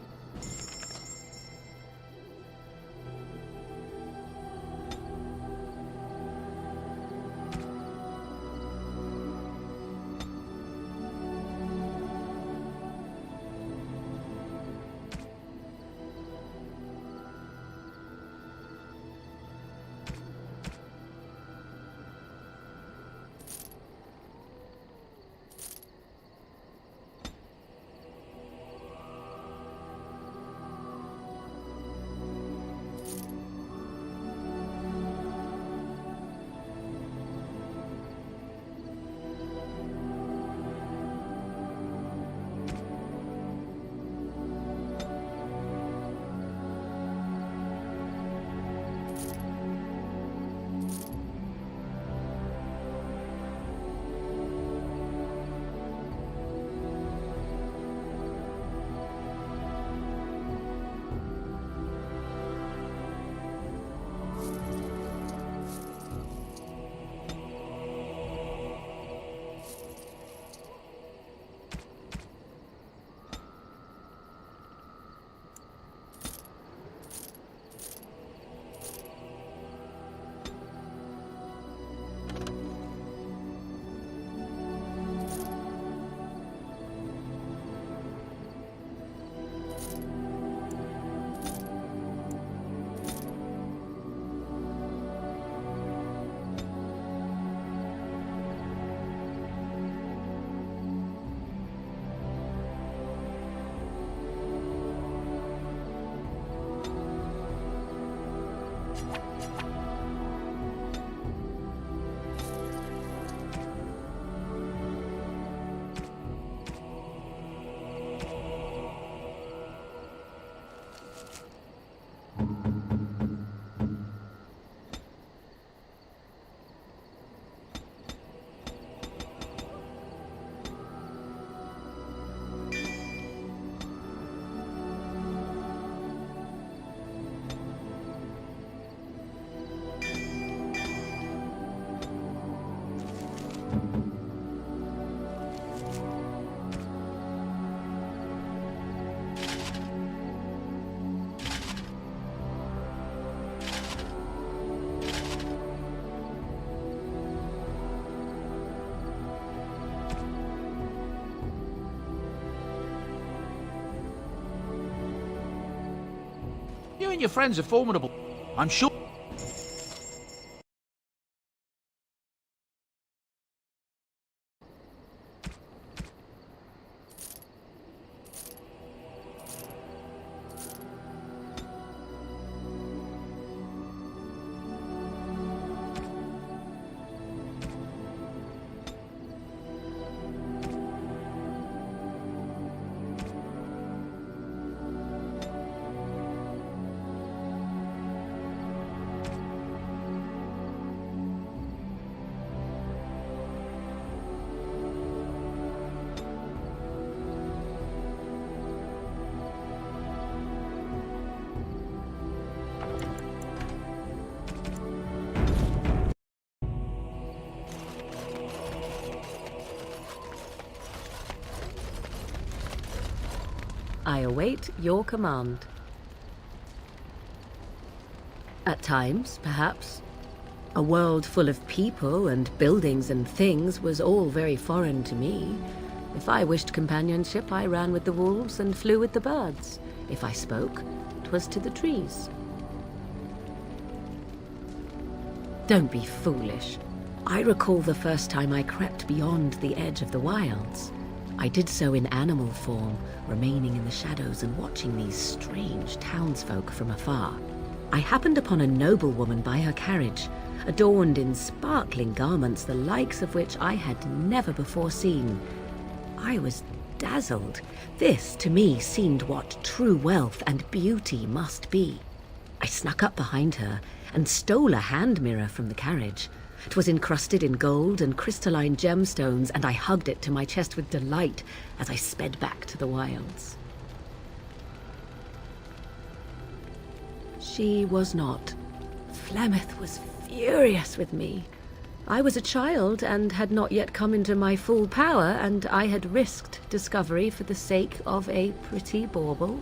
Speaker 11: You and your friends are formidable. I'm sure...
Speaker 1: I await your command. At times, perhaps. A world full of people and buildings and things was all very foreign to me. If I wished companionship, I ran with the wolves and flew with the birds. If I spoke, 'twas to the trees. Don't be foolish. I recall the first time I crept beyond the edge of the wilds. I did so in animal form, remaining in the shadows and watching these strange townsfolk from afar. I happened upon a noblewoman by her carriage, adorned in sparkling garments the likes of which I had never before seen. I was dazzled. This, to me, seemed what true wealth and beauty must be. I snuck up behind her and stole a hand mirror from the carriage. 'Twas encrusted in gold and crystalline gemstones, and I hugged it to my chest with delight as I sped back to the wilds. She was not. Flemeth was furious with me. I was a child and had not yet come into my full power, and I had risked discovery for the sake of a pretty bauble.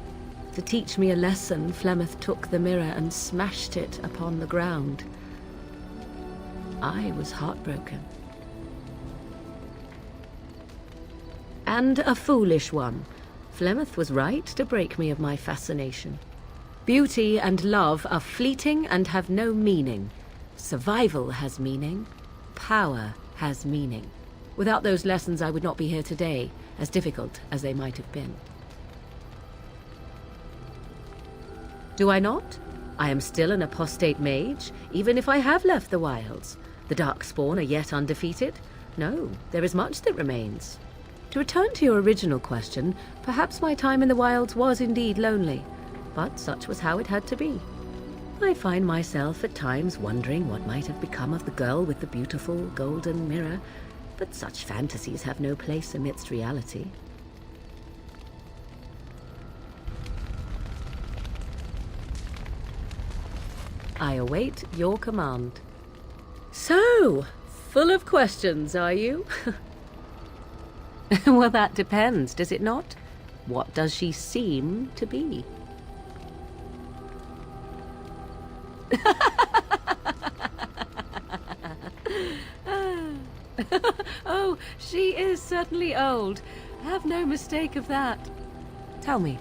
Speaker 1: To teach me a lesson, Flemeth took the mirror and smashed it upon the ground. I was heartbroken. And a foolish one. Flemeth was right to break me of my fascination. Beauty and love are fleeting and have no meaning. Survival has meaning. Power has meaning. Without those lessons, I would not be here today, as difficult as they might have been. Do I not? I am still an apostate mage, even if I have left the wilds. The Darkspawn are yet undefeated? No, there is much that remains. To return to your original question, perhaps my time in the wilds was indeed lonely, but such was how it had to be. I find myself at times wondering what might have become of the girl with the beautiful golden mirror, but such fantasies have no place amidst reality. I await your command. So, full of questions, are you? Well, that depends, does it not? What does she seem to be? Oh, she is certainly old. Have no mistake of that. Tell me,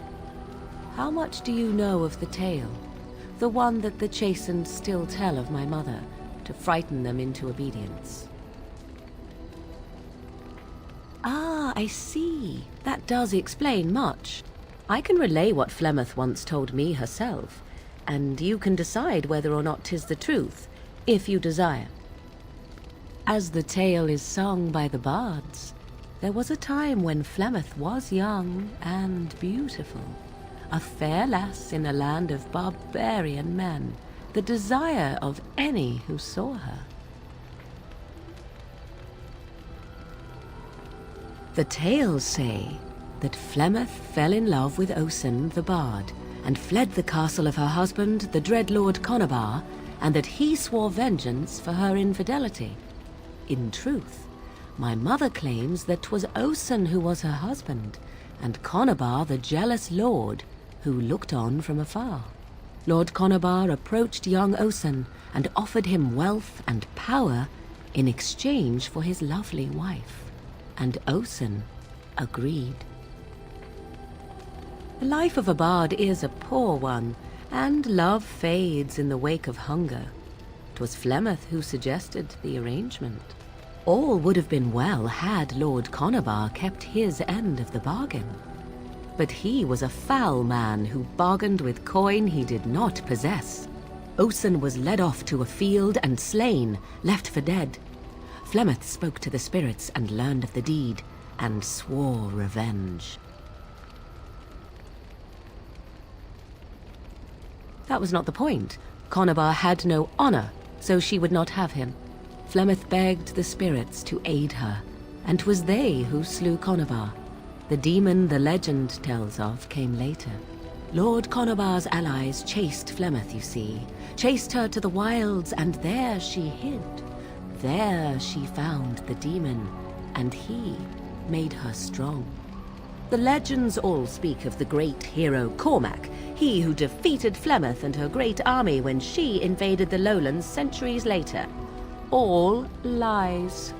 Speaker 1: how much do you know of the tale? The one that the chastened still tell of my mother, to frighten them into obedience. Ah, I see. That does explain much. I can relay what Flemeth once told me herself, and you can decide whether or not 'tis the truth, if you desire. As the tale is sung by the bards, there was a time when Flemeth was young and beautiful, a fair lass in a land of barbarian men, the desire of any who saw her. The tales say that Flemeth fell in love with Osen the bard, and fled the castle of her husband, the dread Lord Conabar, and that he swore vengeance for her infidelity. In truth, my mother claims that 'twas Osen who was her husband, and Conabar the jealous lord who looked on from afar. Lord Conabar approached young Osen and offered him wealth and power in exchange for his lovely wife, and Osen agreed. The life of a bard is a poor one, and love fades in the wake of hunger. 'Twas Flemeth who suggested the arrangement. All would have been well had Lord Conobar kept his end of the bargain. But he was a foul man who bargained with coin he did not possess. Osen was led off to a field and slain, left for dead. Flemeth spoke to the spirits and learned of the deed, and swore revenge. That was not the point. Conobar had no honor, so she would not have him. Flemeth begged the spirits to aid her, and 'twas they who slew Conobar. The demon the legend tells of came later. Lord Conobar's allies chased Flemeth, you see. Chased her to the wilds, and there she hid. There she found the demon, and he made her strong. The legends all speak of the great hero Cormac, he who defeated Flemeth and her great army when she invaded the lowlands centuries later. All lies.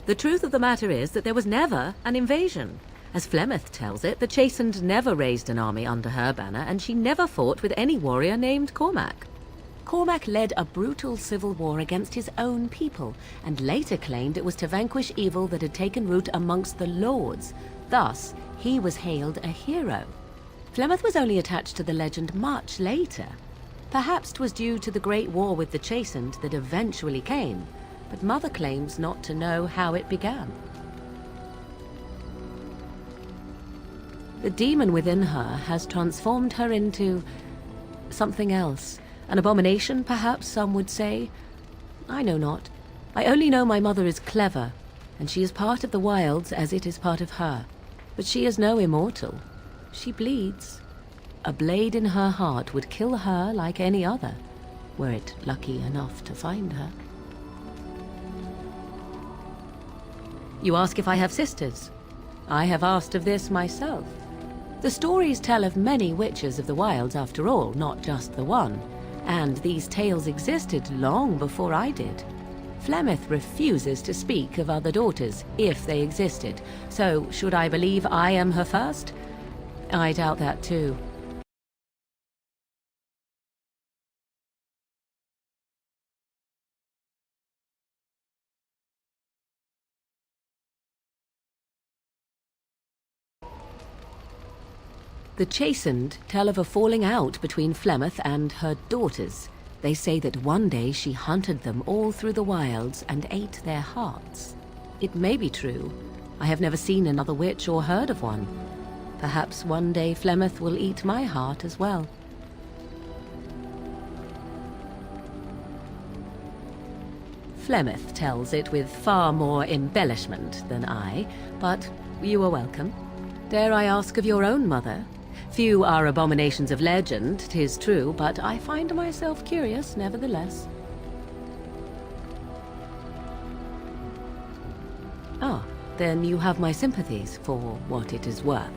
Speaker 1: The truth of the matter is that there was never an invasion. As Flemeth tells it, the Chastened never raised an army under her banner, and she never fought with any warrior named Cormac. Cormac led a brutal civil war against his own people, and later claimed it was to vanquish evil that had taken root amongst the lords. Thus, he was hailed a hero. Flemeth was only attached to the legend much later. Perhaps 'twas due to the great war with the Chastened that eventually came, but Mother claims not to know how it began. The demon within her has transformed her into something else. An abomination, perhaps some would say. I know not. I only know my mother is clever, and she is part of the wilds as it is part of her. But she is no immortal. She bleeds. A blade in her heart would kill her like any other, were it lucky enough to find her. You ask if I have sisters. I have asked of this myself. The stories tell of many witches of the wilds after all, not just the one. And these tales existed long before I did. Flemeth refuses to speak of other daughters, if they existed. So, should I believe I am her first? I doubt that too. The Chastened tell of a falling out between Flemeth and her daughters. They say that one day she hunted them all through the wilds and ate their hearts. It may be true. I have never seen another witch or heard of one. Perhaps one day Flemeth will eat my heart as well. Flemeth tells it with far more embellishment than I, but you are welcome. Dare I ask of your own mother? Few are abominations of legend, 'tis true, but I find myself curious nevertheless. Ah, then you have my sympathies for what it is worth.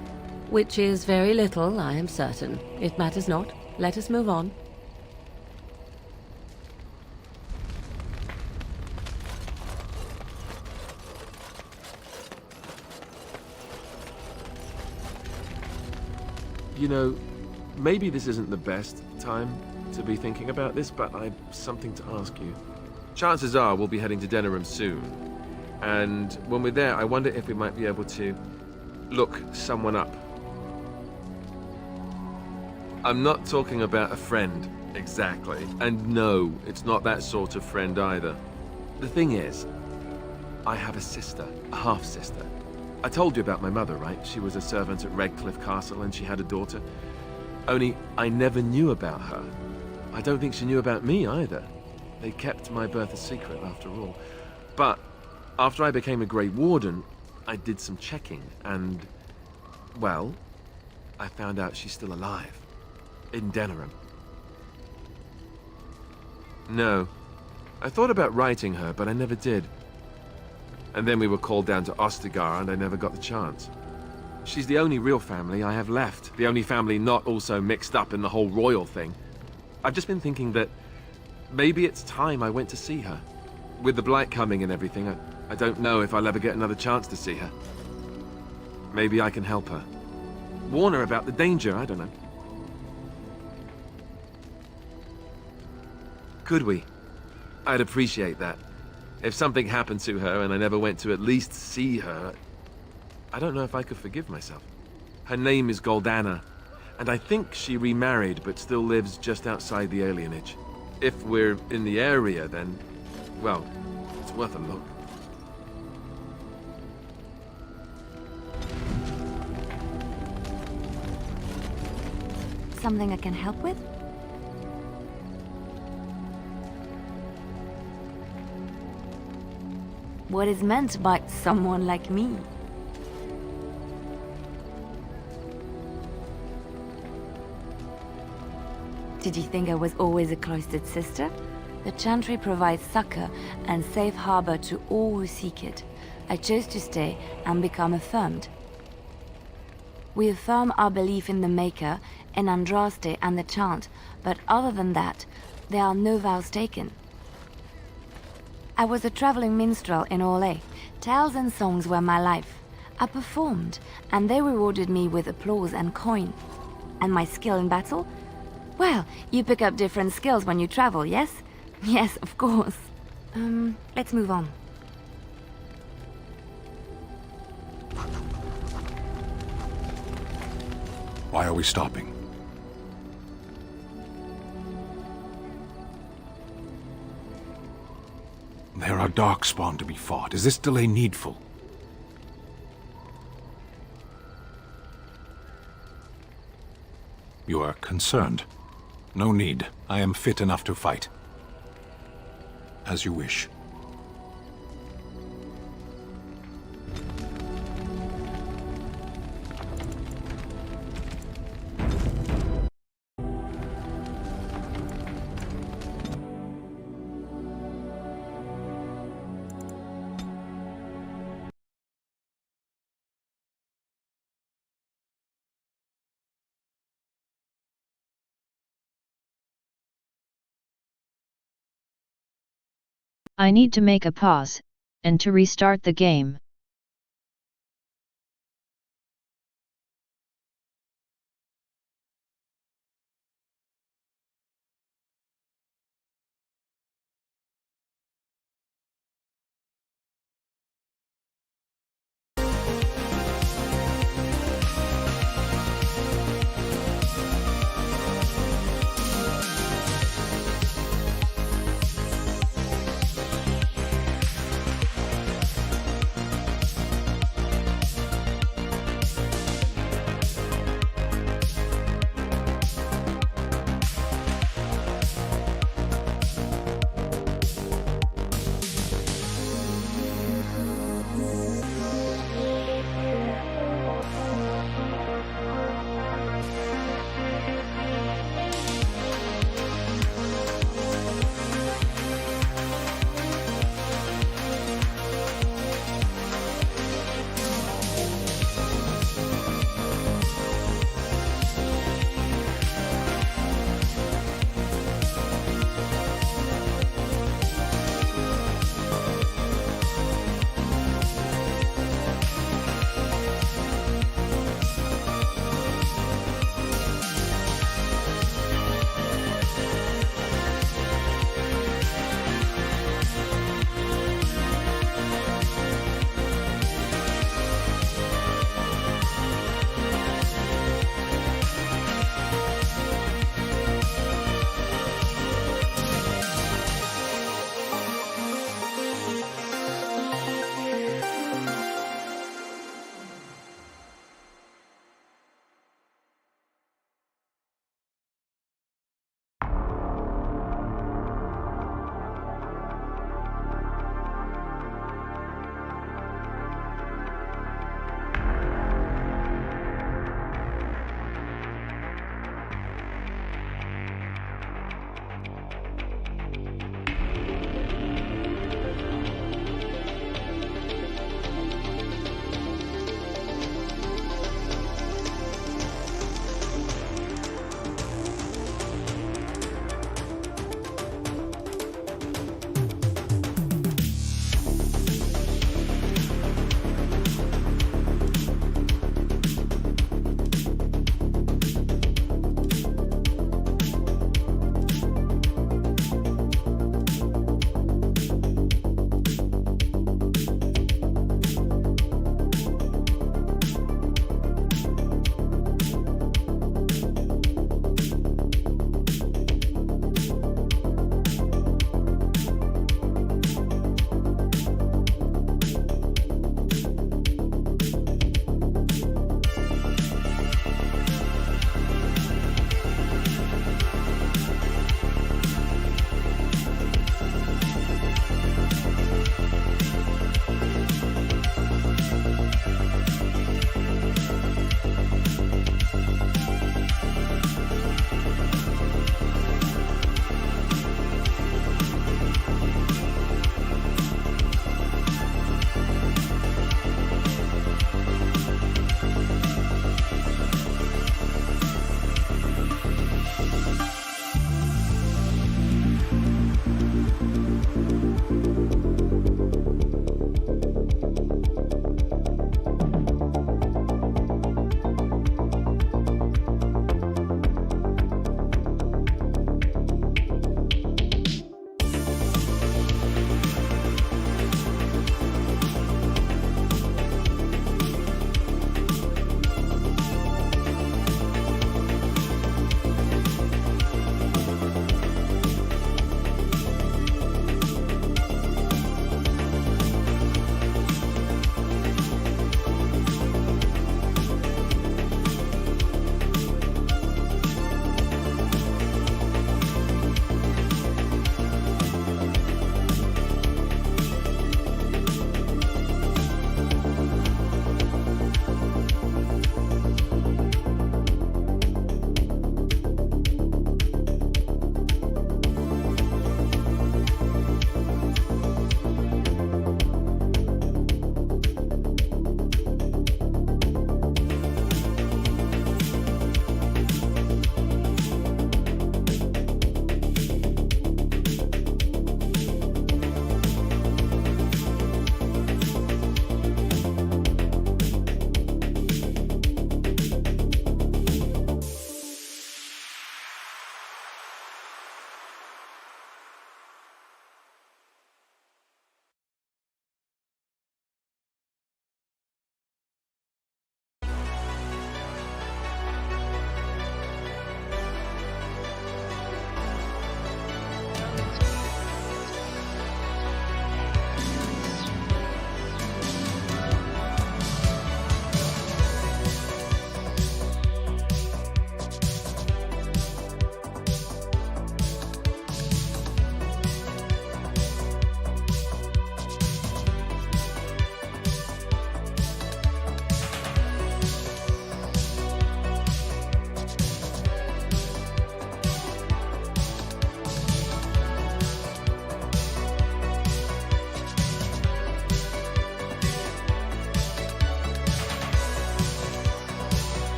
Speaker 1: Which is very little, I am certain. It matters not. Let us move on.
Speaker 4: You know, maybe this isn't the best time to be thinking about this, but I've something to ask you. Chances are we'll be heading to Denerim soon. And when we're there, I wonder if we might be able to look someone up. I'm not talking about a friend, exactly. And no, it's not that sort of friend either. The thing is, I have a sister, a half-sister. I told you about my mother, right? She was a servant at Redcliffe Castle and she had a daughter. Only I never knew about her. I don't think she knew about me either. They kept my birth a secret after all. But after I became a Grey Warden, I did some checking and, well, I found out she's still alive. In Denerim. No. I thought about writing her, but I never did. And then we were called down to Ostagar, and I never got the chance. She's the only real family I have left. The only family not also mixed up in the whole royal thing. I've just been thinking that maybe it's time I went to see her. With the blight coming and everything, I don't know if I'll ever get another chance to see her. Maybe I can help her. Warn her about the danger, I don't know. Could we? I'd appreciate that. If something happened to her and I never went to at least see her, I don't know if I could forgive myself. Her name is Goldana, and I think she remarried but still lives just outside the alienage. If we're in the area, then, well, it's worth a look.
Speaker 22: Something I can help with? What is meant by someone like me? Did you think I was always a cloistered sister? The Chantry provides succor and safe harbor to all who seek it. I chose to stay and become affirmed. We affirm our belief in the Maker, in Andraste and the Chant, but other than that, there are no vows taken. I was a traveling minstrel in Orlais. Tales and songs were my life. I performed, and they rewarded me with applause and coin. And my skill in battle? Well, you pick up different skills when you travel, yes? Yes, of course. Let's move on.
Speaker 13: Why are we stopping? There are darkspawn to be fought. Is this delay needful? You are concerned. No need. I am fit enough to fight. As you wish.
Speaker 9: I need to make a pause, and to restart the game.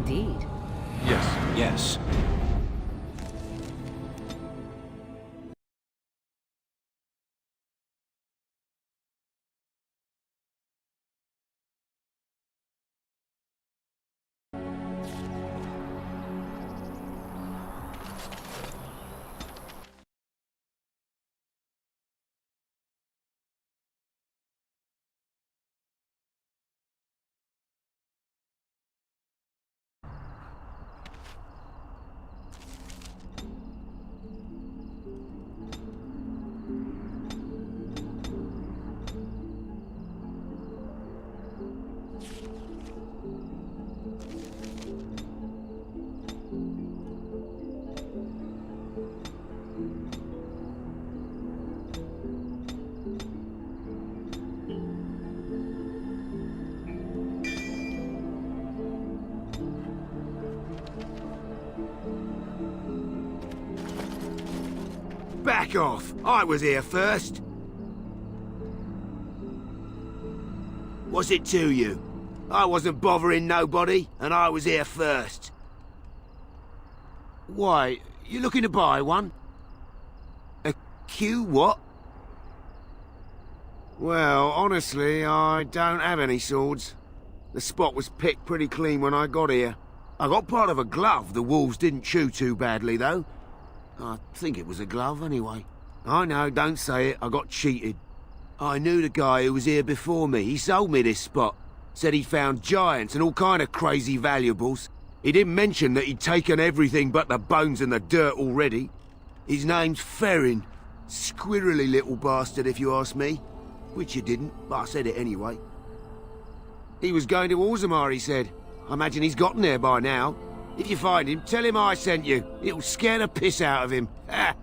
Speaker 1: Indeed.
Speaker 13: Yes. Yes.
Speaker 18: Back off! I was here first. What's it to you? I wasn't bothering nobody, and I was here first. Why, you looking to buy one? A Q what? Well, honestly, I don't have any swords. The spot was picked pretty clean when I got here. I got part of a glove the wolves didn't chew too badly, though. I think it was a glove, anyway. I know, don't say it, I got cheated. I knew the guy who was here before me. He sold me this spot. Said he'd found giants and all kind of crazy valuables. He didn't mention that he'd taken everything but the bones and the dirt already. His name's Ferrin. Squirrely little bastard, if you ask me. Which you didn't, but I said it anyway. He was going to Orzammar, he said. I imagine he's gotten there by now. If you find him, tell him I sent you. It'll scare the piss out of him. Ha!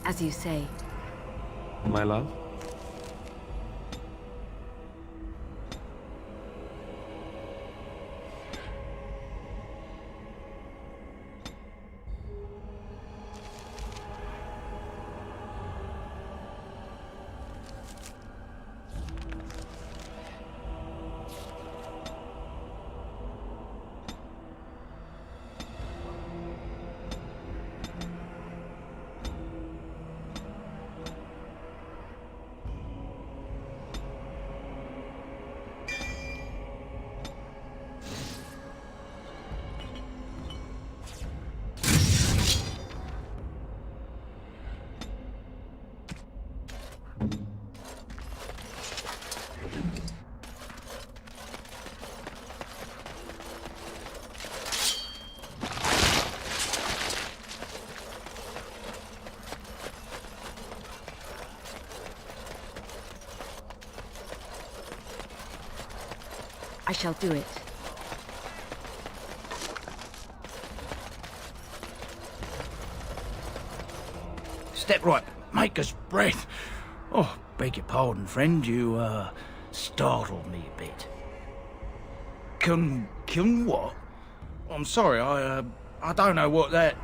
Speaker 22: As you say.
Speaker 7: My love?
Speaker 1: I shall do it.
Speaker 11: Step right, maker's breath. Oh, beg your pardon, friend. You, startled me a bit. Can what? I'm sorry, I don't know what that...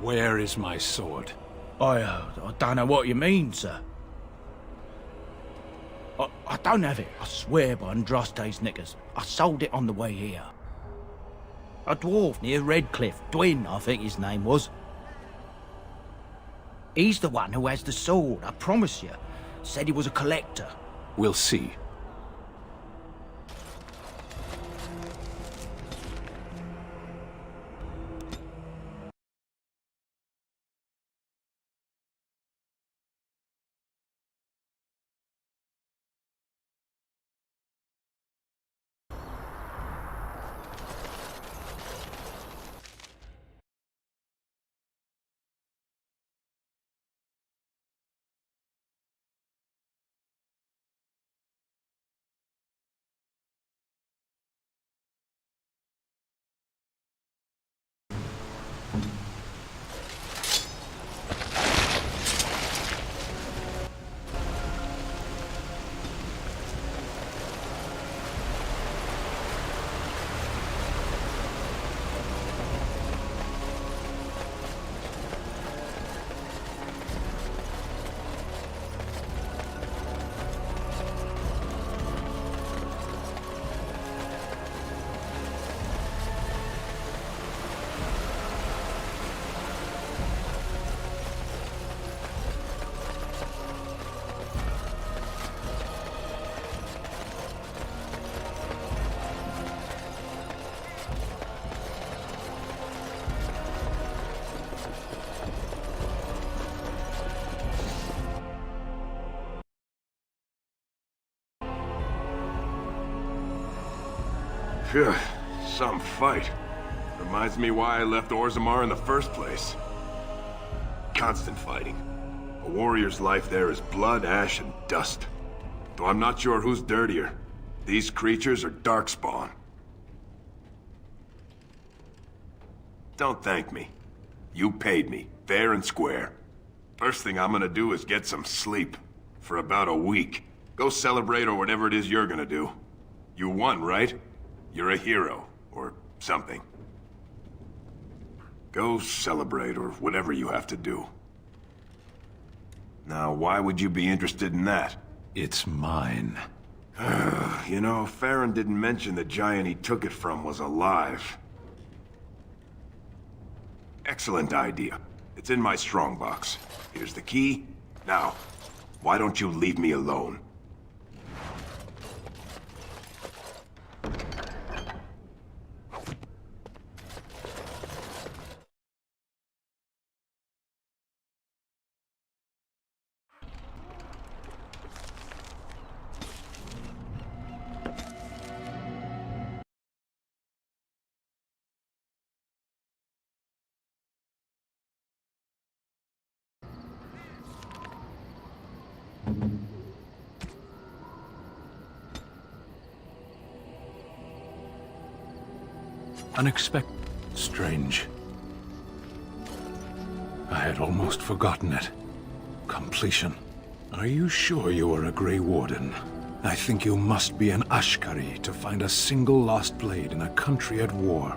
Speaker 13: Where is my sword?
Speaker 11: I don't know what you mean, sir. I don't have it, I swear by Andraste's knickers. I sold it on the way here. A dwarf near Redcliffe, Dwyn, I think his name was. He's the one who has the sword, I promise you. Said he was a collector.
Speaker 13: We'll see.
Speaker 4: Phew, some fight. Reminds me why I left Orzammar in the first place. Constant fighting. A warrior's life there is blood, ash, and dust. Though I'm not sure who's dirtier. These creatures or Darkspawn. Don't thank me. You paid me, fair and square. First thing I'm gonna do is get some sleep. For about a week. Go celebrate or whatever it is you're gonna do. You won, right? You're a hero, or something. Go celebrate, or whatever you have to do. Now, why would you be interested in that?
Speaker 13: It's mine.
Speaker 4: You know, Farron didn't mention the giant he took it from was alive. Excellent idea. It's in my strongbox. Here's the key. Now, why don't you leave me alone?
Speaker 13: Unexpected. Strange. I had almost forgotten it. Completion. Are you sure you are a Grey Warden? I think you must be an Ashkari to find a single lost blade in a country at war.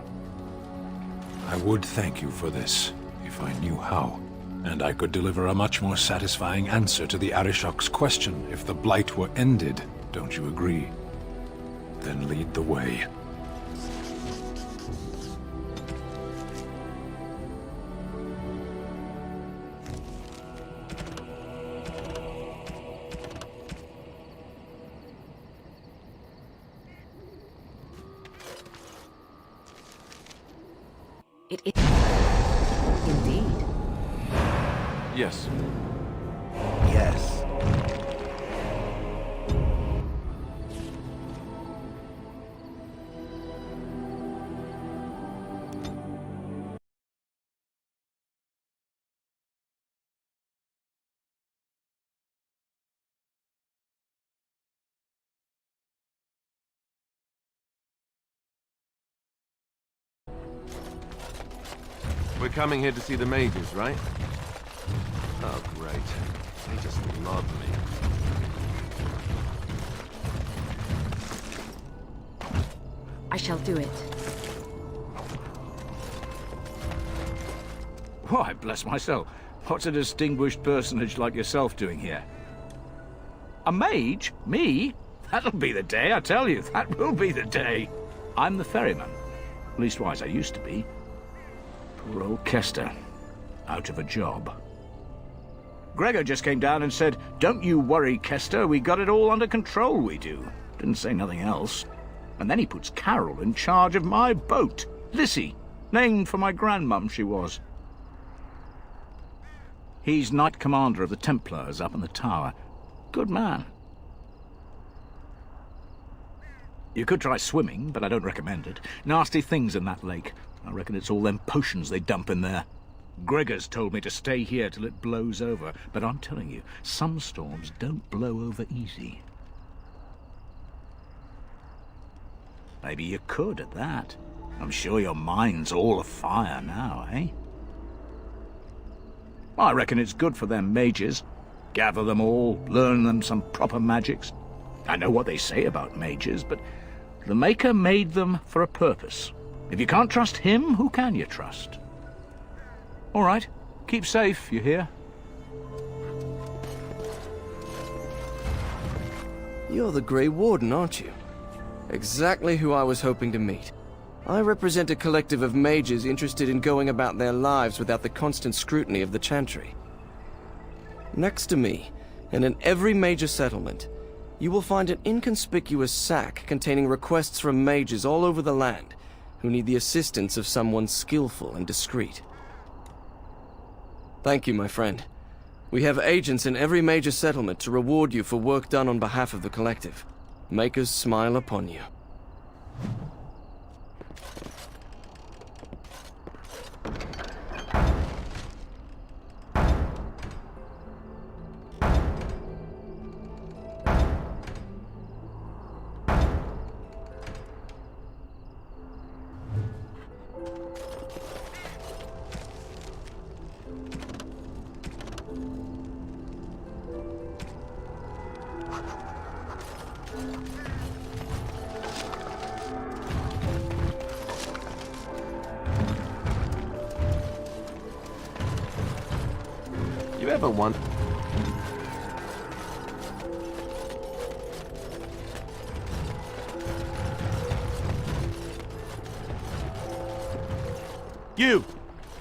Speaker 13: I would thank you for this, if I knew how. And I could deliver a much more satisfying answer to the Arishok's question if the Blight were ended. Don't you agree? Then lead the way.
Speaker 1: Indeed.
Speaker 4: Yes.
Speaker 5: Yes.
Speaker 4: We're coming here to see the mages, right? Oh, great. They just love me.
Speaker 1: I shall do it.
Speaker 17: Why, bless myself. What's a distinguished personage like yourself doing here? A mage? Me? That'll be the day, I tell you. That will be the day. I'm the ferryman. Leastwise, I used to be. Poor old Kester. Out of a job. Gregor just came down and said, "Don't you worry, Kester. We got it all under control, we do." Didn't say nothing else. And then he puts Carol in charge of my boat. Lissy. Named for my grandmum, she was. He's Knight Commander of the Templars up in the tower. Good man. You could try swimming, but I don't recommend it. Nasty things in that lake. I reckon it's all them potions they dump in there. Gregor's told me to stay here till it blows over, but I'm telling you, some storms don't blow over easy. Maybe you could at that. I'm sure your mind's all afire now, eh? I reckon it's good for them mages. Gather them all, learn them some proper magics. I know what they say about mages, but the Maker made them for a purpose. If you can't trust him, who can you trust? All right, keep safe, you hear?
Speaker 16: You're the Grey Warden, aren't you? Exactly who I was hoping to meet. I represent a collective of mages interested in going about their lives without the constant scrutiny of the Chantry. Next to me, and in every major settlement, you will find an inconspicuous sack containing requests from mages all over the land who need the assistance of someone skillful and discreet. Thank you, my friend. We have agents in every major settlement to reward you for work done on behalf of the collective. Makers smile upon you.
Speaker 4: You ever want...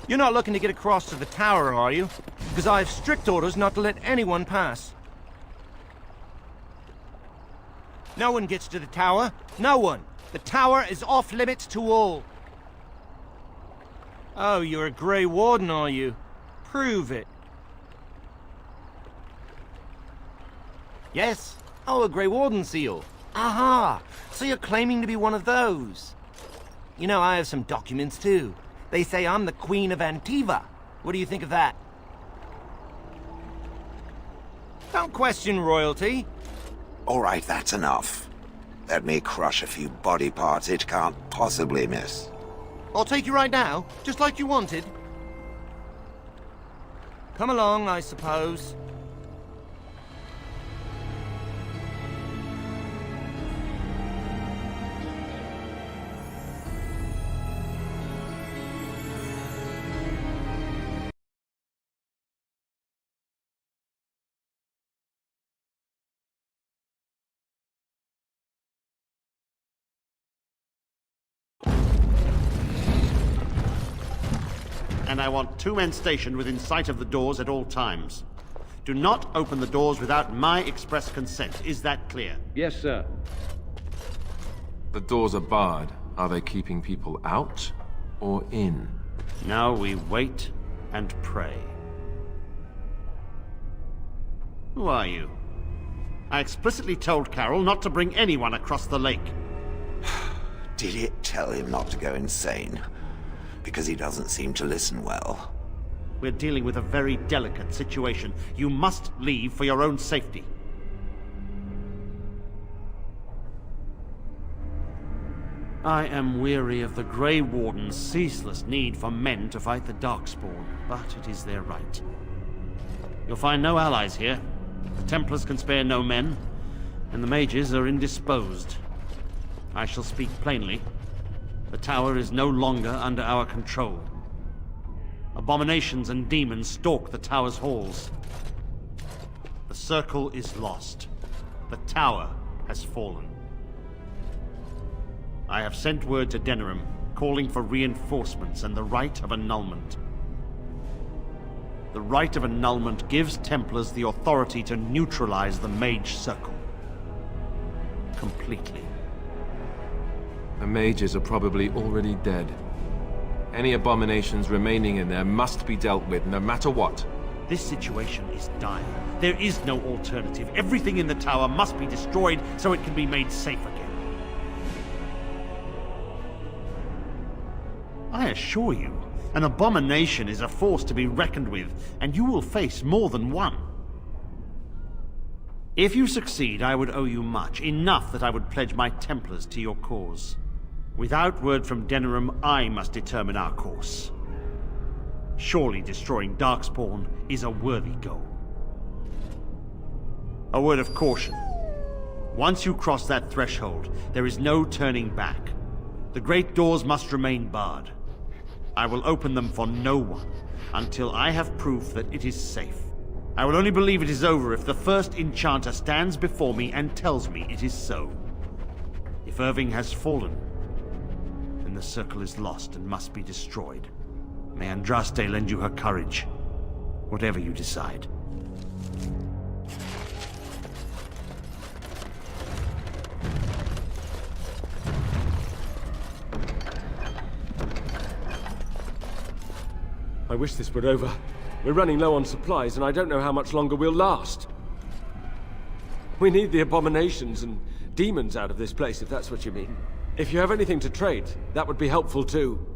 Speaker 19: You're not looking to get across to the tower, are you? Because I have strict orders not to let anyone pass. No one gets to the tower. No one. The tower is off limits to all. Oh, you're a Grey Warden, are you? Prove it. Yes? Oh, a Grey Warden seal. Aha! So you're claiming to be one of those. You know, I have some documents too. They say I'm the Queen of Antiva. What do you think of that? Don't question royalty.
Speaker 5: All right, that's enough. Let me crush a few body parts it can't possibly miss.
Speaker 19: I'll take you right now, just like you wanted. Come along, I suppose.
Speaker 20: And I want 2 men stationed within sight of the doors at all times. Do not open the doors without my express consent. Is that clear?
Speaker 7: Yes, sir.
Speaker 4: The doors are barred. Are they keeping people out or in?
Speaker 20: Now we wait and pray. Who are you? I explicitly told Carol not to bring anyone across the lake.
Speaker 5: Did it tell him not to go insane? Because he doesn't seem to listen well.
Speaker 20: We're dealing with a very delicate situation. You must leave for your own safety. I am weary of the Grey Warden's ceaseless need for men to fight the Darkspawn, but it is their right. You'll find no allies here. The Templars can spare no men, and the mages are indisposed. I shall speak plainly. The tower is no longer under our control. Abominations and demons stalk the tower's halls. The circle is lost. The tower has fallen. I have sent word to Denerim, calling for reinforcements and the right of annulment. The right of annulment gives Templars the authority to neutralize the Mage Circle. Completely.
Speaker 4: The mages are probably already dead. Any abominations remaining in there must be dealt with, no matter what.
Speaker 20: This situation is dire. There is no alternative. Everything in the tower must be destroyed so it can be made safe again. I assure you, an abomination is a force to be reckoned with, and you will face more than one. If you succeed, I would owe you much, enough that I would pledge my Templars to your cause. Without word from Denerim, I must determine our course. Surely destroying Darkspawn is a worthy goal. A word of caution. Once you cross that threshold, there is no turning back. The great doors must remain barred. I will open them for no one until I have proof that it is safe. I will only believe it is over if the first enchanter stands before me and tells me it is so. If Irving has fallen, then the circle is lost and must be destroyed. May Andraste lend you her courage, whatever you decide.
Speaker 8: I wish this were over. We're running low on supplies, and I don't know how much longer we'll last. We need the abominations and demons out of this place, if that's what you mean. If you have anything to trade, that would be helpful too.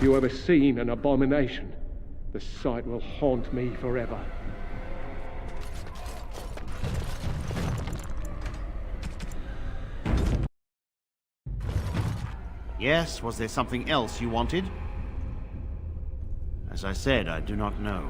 Speaker 8: Have you ever seen an abomination? The sight will haunt me forever.
Speaker 20: Yes, was there something else you wanted? As I said, I do not know.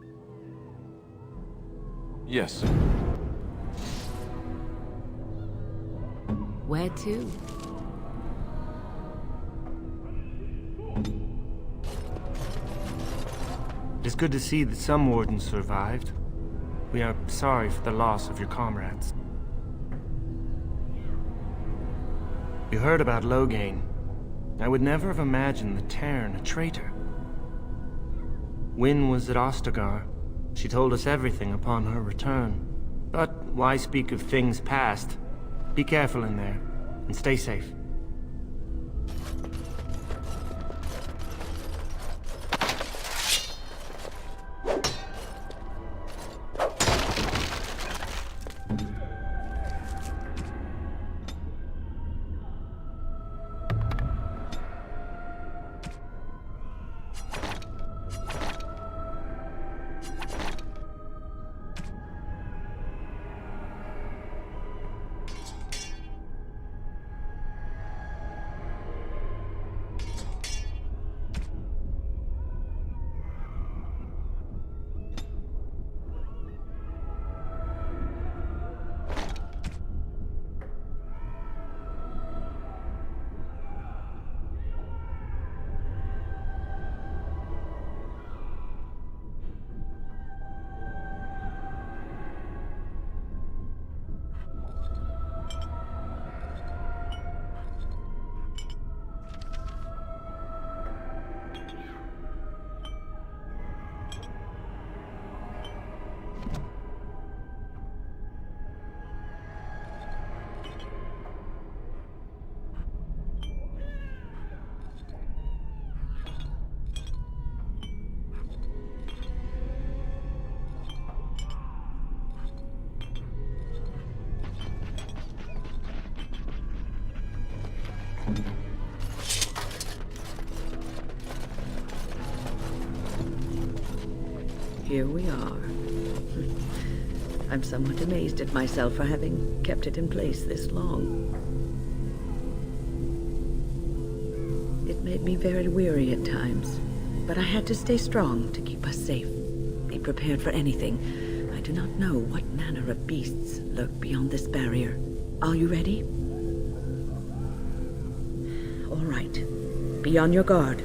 Speaker 4: Yes.
Speaker 1: Where to?
Speaker 12: It is good to see that some wardens survived. We are sorry for the loss of your comrades. We heard about Loghain. I would never have imagined the Terran a traitor. Wynne was at Ostagar. She told us everything upon her return. But why speak of things past? Be careful in there, and stay safe.
Speaker 10: Here we are. I'm somewhat amazed at myself for having kept it in place this long. It made me very weary at times, but I had to stay strong to keep us safe. Be prepared for anything. I do not know what manner of beasts lurk beyond this barrier. Are you ready? All right. Be on your guard.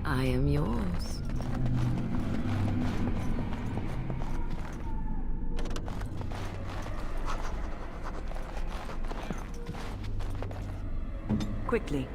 Speaker 1: I am yours.
Speaker 10: Quickly.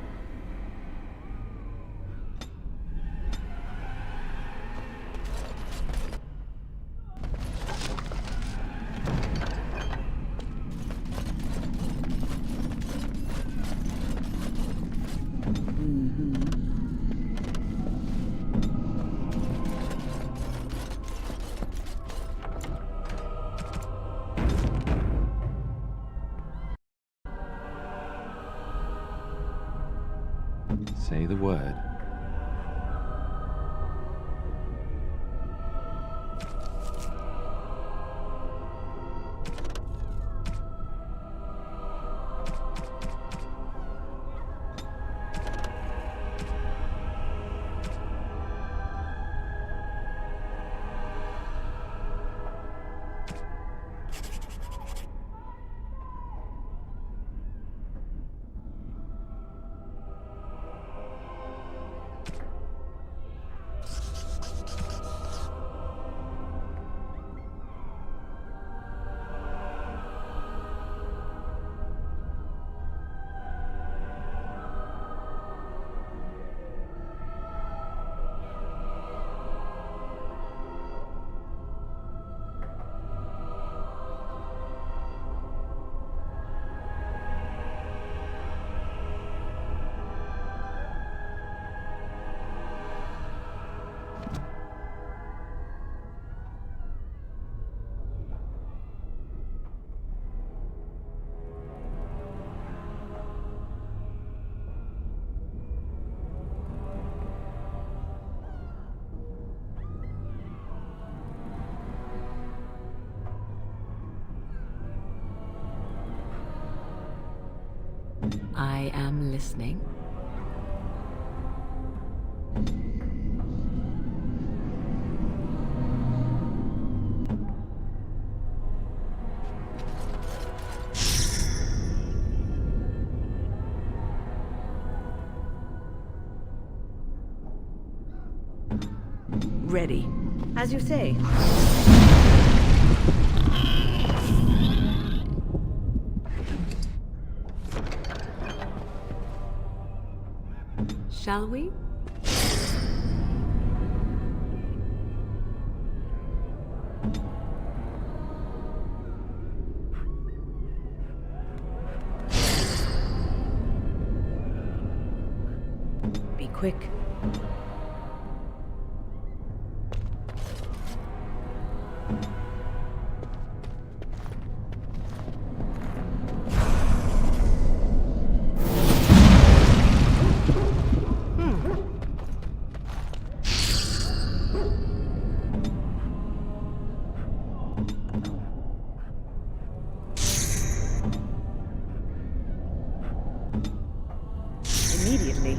Speaker 1: I am listening.
Speaker 10: Ready. As you say.
Speaker 1: Shall we?
Speaker 10: Be quick. Immediately.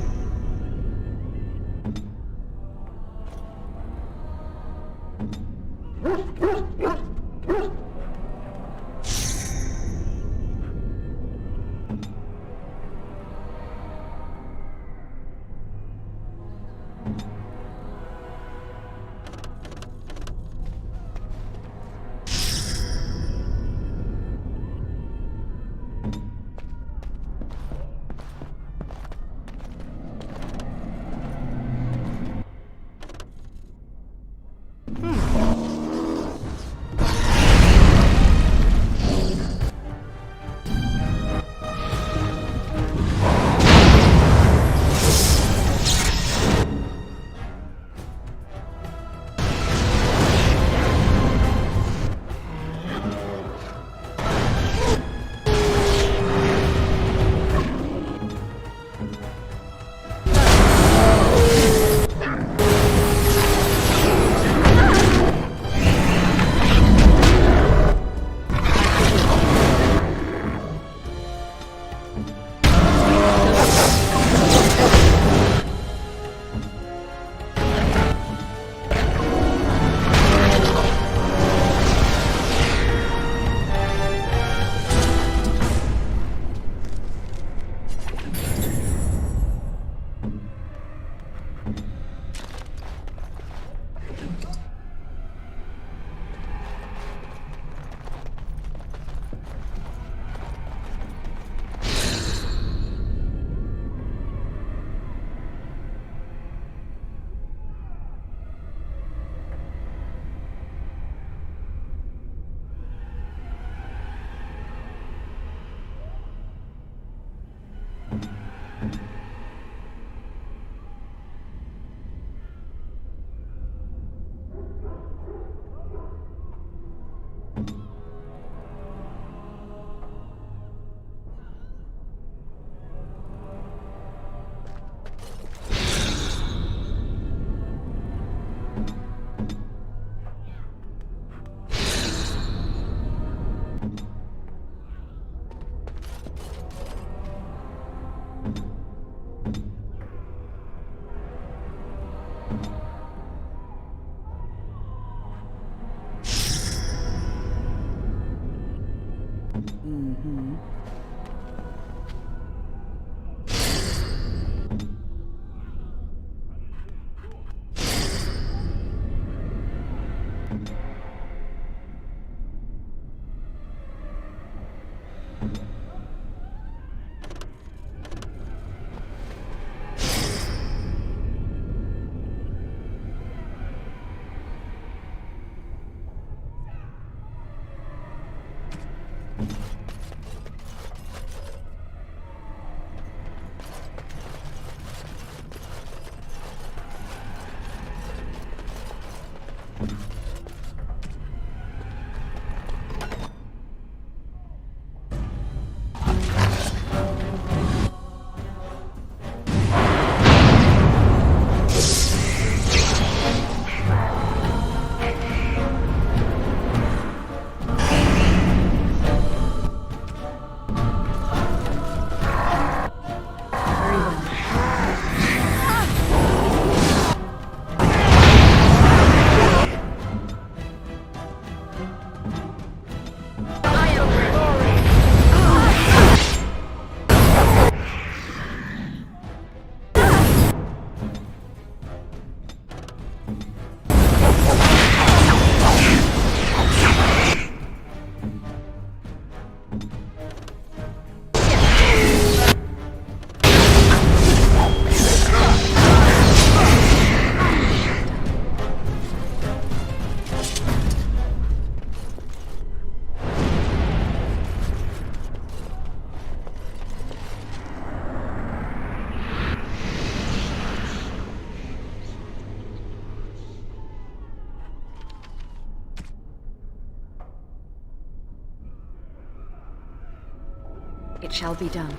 Speaker 1: It shall be done.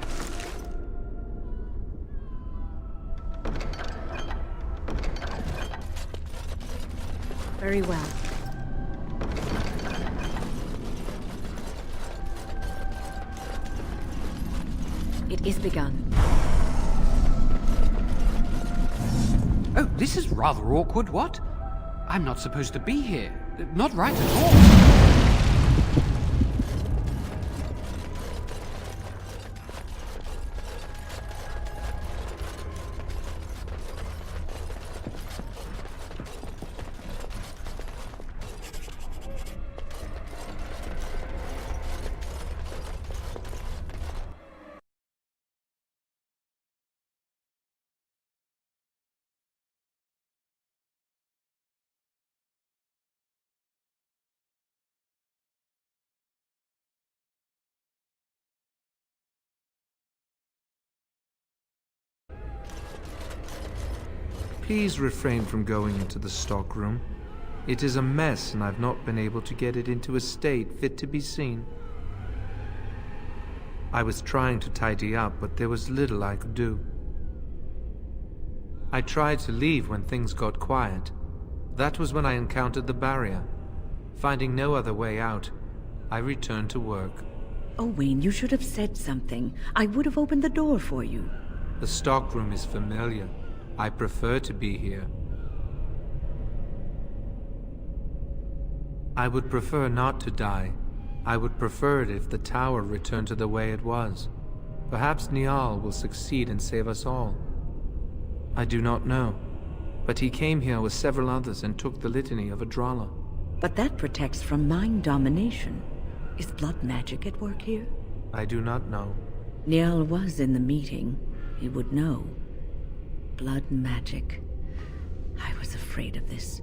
Speaker 1: Very well. It is begun.
Speaker 3: Oh, this is rather awkward, what? I'm not supposed to be here. Not right at all.
Speaker 21: Please refrain from going into the stockroom. It is a mess, and I've not been able to get it into a state fit to be seen. I was trying to tidy up, but there was little I could do. I tried to leave when things got quiet. That was when I encountered the barrier. Finding no other way out, I returned to work.
Speaker 10: Owain, you should have said something. I would have opened the door for you.
Speaker 21: The stockroom is familiar. I prefer to be here. I would prefer not to die. I would prefer it if the tower returned to the way it was. Perhaps Niall will succeed and save us all. I do not know, but he came here with several others and took the litany of Adralla.
Speaker 10: But that protects from mind domination. Is blood magic at work here?
Speaker 21: I do not know.
Speaker 10: Niall was in the meeting. He would know. Blood magic. I was afraid of this.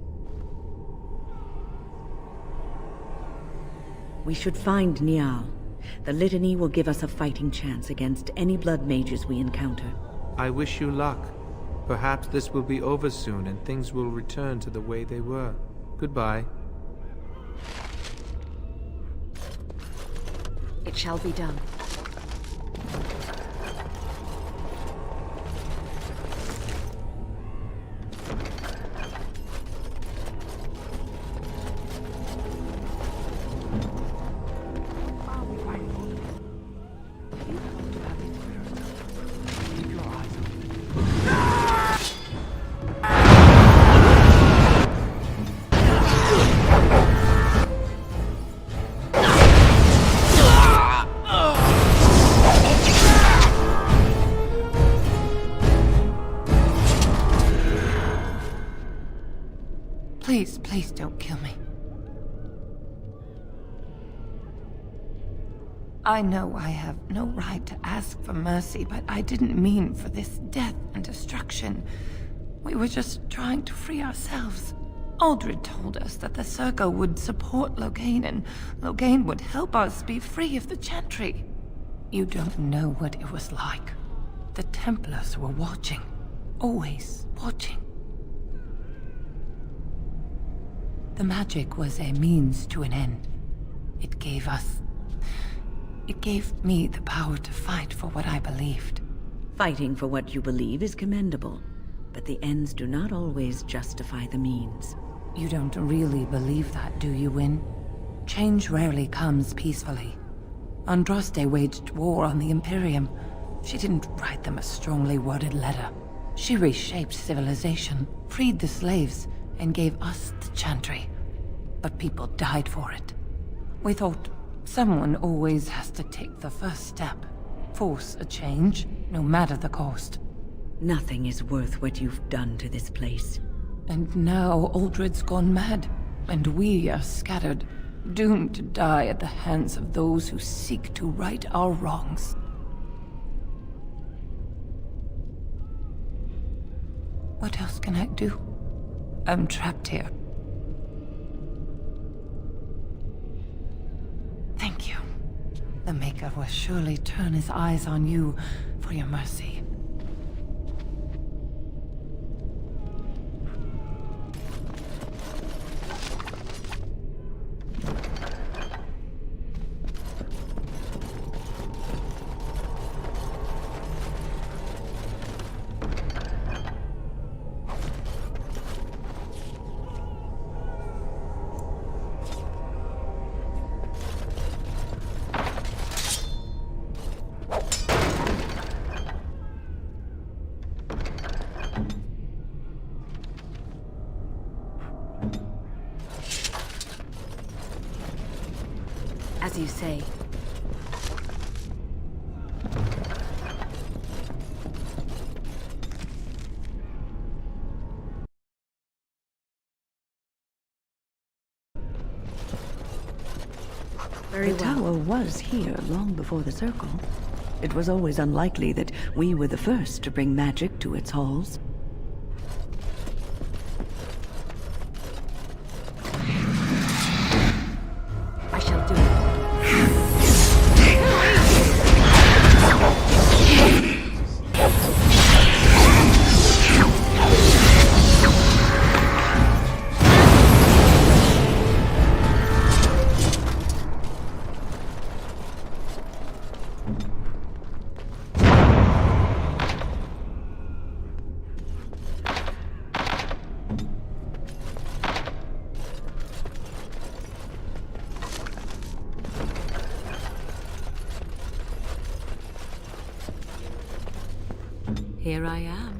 Speaker 10: We should find Niall. The litany will give us a fighting chance against any blood mages we encounter.
Speaker 21: I wish you luck. Perhaps this will be over soon and things will return to the way they were. Goodbye.
Speaker 1: It shall be done.
Speaker 2: Please don't kill me. I know I have no right to ask for mercy, but I didn't mean for this death and destruction. We were just trying to free ourselves. Aldred told us that the Circle would support Loghain, and Loghain would help us be free of the Chantry. You don't know what it was like. The Templars were watching. Always watching. The magic was a means to an end. It gave me the power to fight for what I believed.
Speaker 10: Fighting for what you believe is commendable, but the ends do not always justify the means.
Speaker 2: You don't really believe that, do you, Wyn? Change rarely comes peacefully. Andraste waged war on the Imperium. She didn't write them a strongly worded letter. She reshaped civilization, freed the slaves, and gave us the Chantry. But people died for it. We thought someone always has to take the first step, force a change, no matter the cost.
Speaker 10: Nothing is worth what you've done to this place.
Speaker 2: And now Aldred's gone mad, and we are scattered, doomed to die at the hands of those who seek to right our wrongs. What else can I do? I'm trapped here. Thank you. The Maker will surely turn his eyes on you for your mercy.
Speaker 1: As you say.
Speaker 10: The tower was here long before the Circle. It was always unlikely that we were the first to bring magic to its halls.
Speaker 1: I shall do it. Here I am.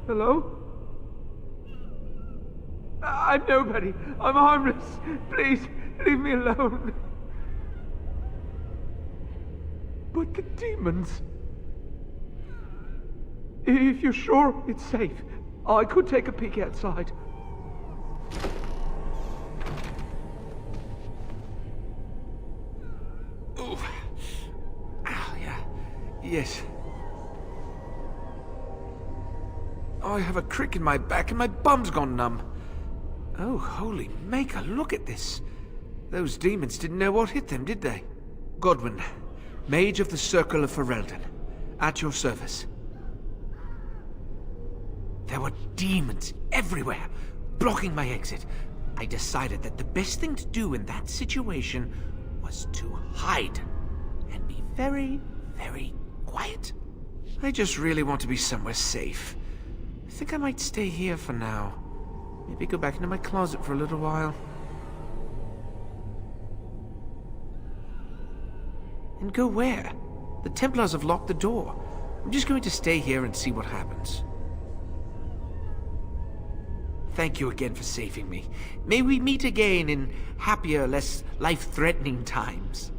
Speaker 8: Hello? I'm nobody. I'm harmless. Please, leave me alone. But the demons... If you're sure it's safe, I could take a peek outside. Ooh. Ah, yeah. Yes. I have a crick in my back and my bum's gone numb. Oh, holy maker, look at this. Those demons didn't know what hit them, did they? Godwin, Mage of the Circle of Ferelden, at your service. There were demons everywhere, blocking my exit. I decided that the best thing to do in that situation was to hide and be very, very quiet. I just really want to be somewhere safe. I think I might stay here for now. Maybe go back into my closet for a little while. And go where? The Templars have locked the door. I'm just going to stay here and see what happens. Thank you again for saving me. May we meet again in happier, less life-threatening times.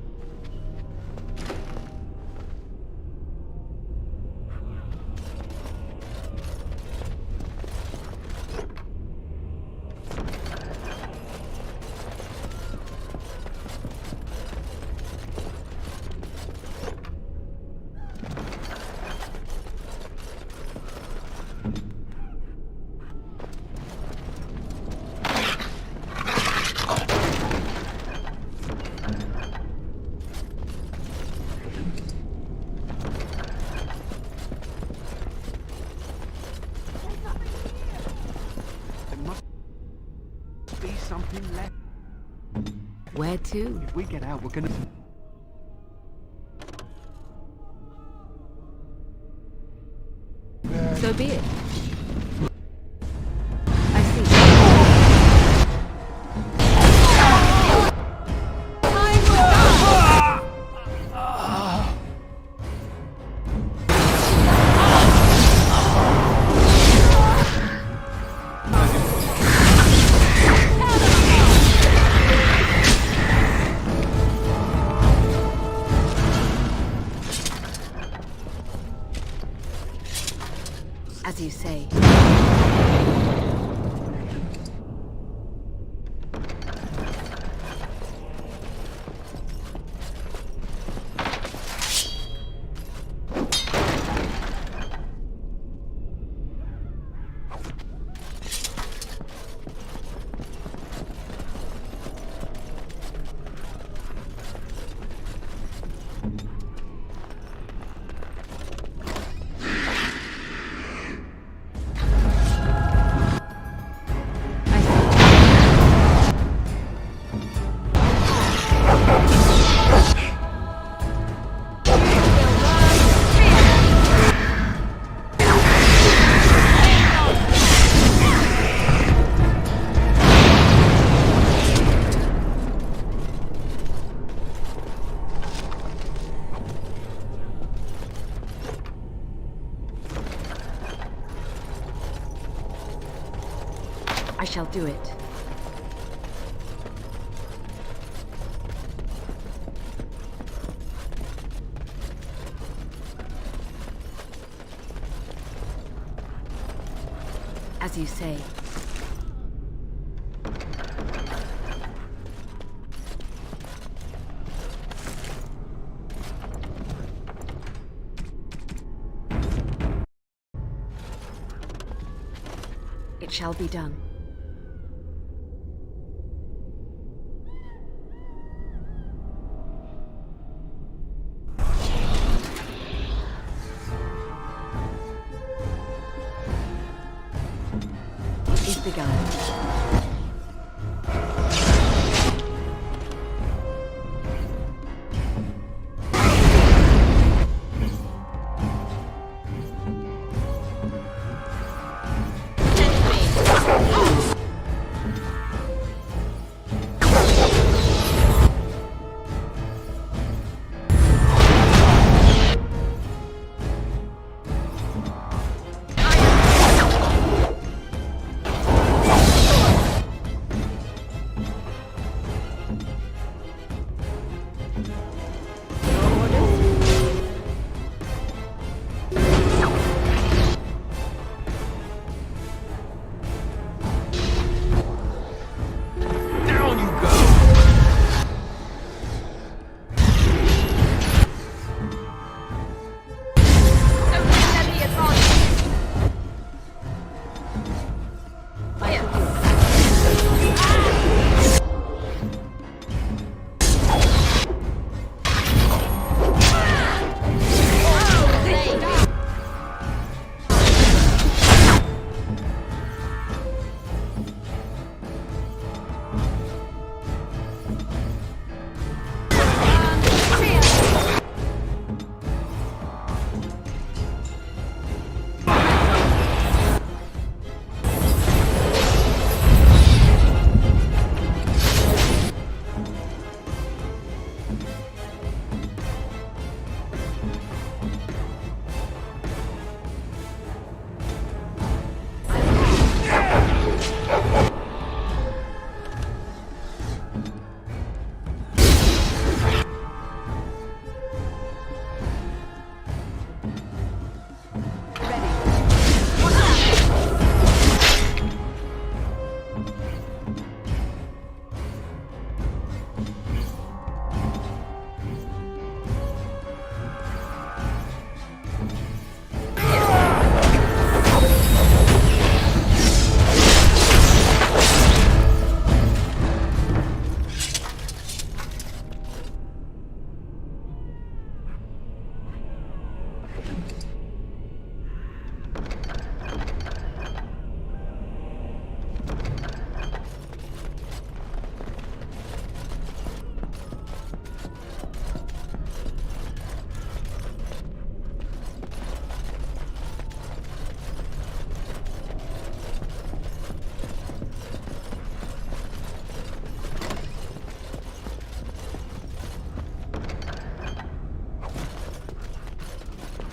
Speaker 1: Where to?
Speaker 3: If we get out, we're gonna...
Speaker 1: So be it. As you say. shall do it. As you say. It shall be done. It is begun.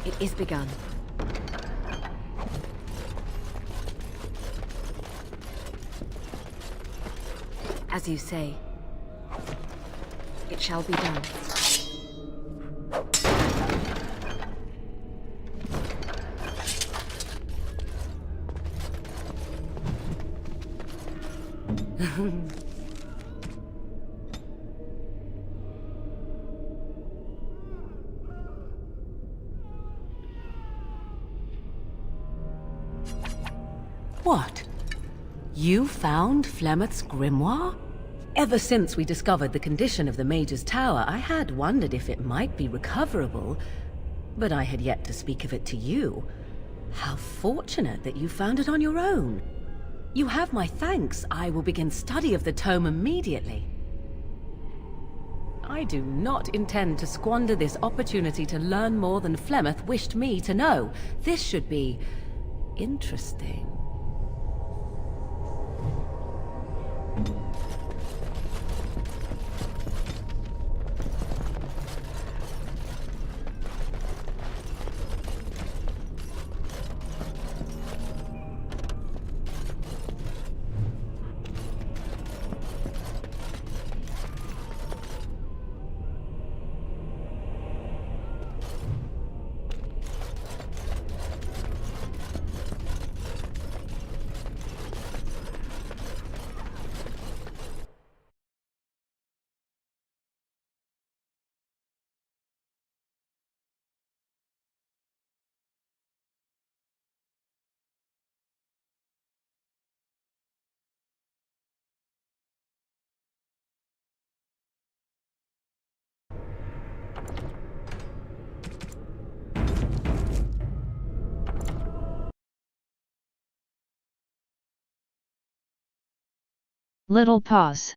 Speaker 1: It is begun. As you say, it shall be done. What? You found Flemeth's grimoire? Ever since we discovered the condition of the Mage's Tower, I had wondered if it might be recoverable, but I had yet to speak of it to you. How fortunate that you found it on your own. You have my thanks. I will begin study of the tome immediately. I do not intend to squander this opportunity to learn more than Flemeth wished me to know. This should be interesting.
Speaker 9: Little pause.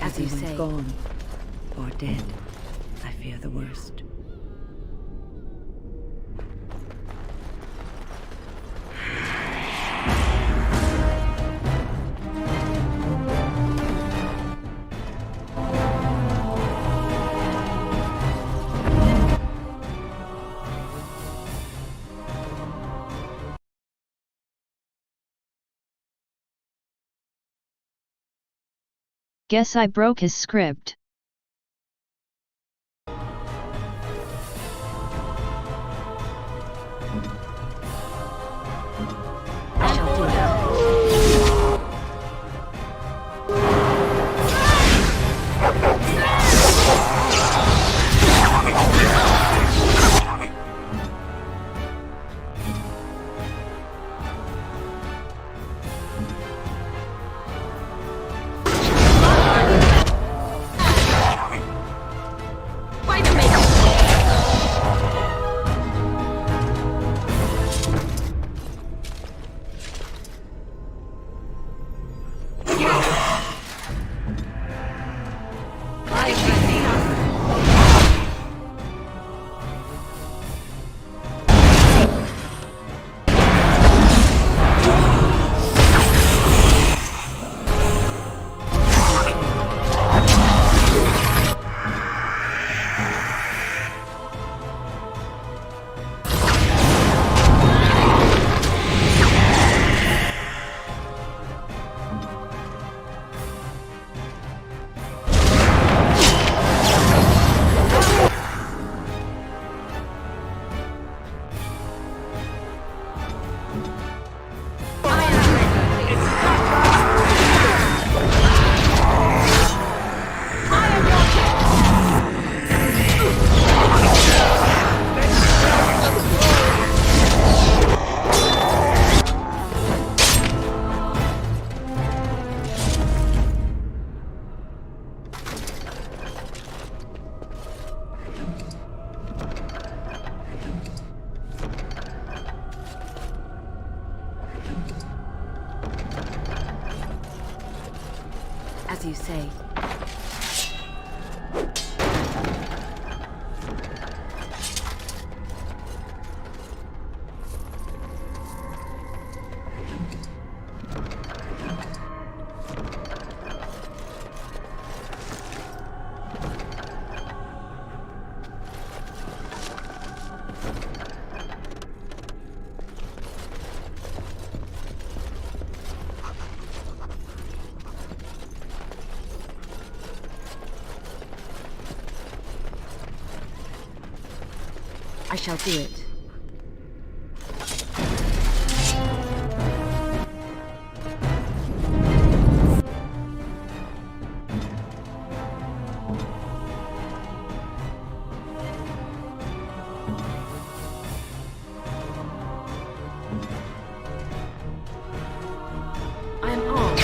Speaker 10: As you say, gone or dead, I fear the worst.
Speaker 9: Guess I broke his script.
Speaker 1: I shall do that. As you say. I shall do it. I am armed.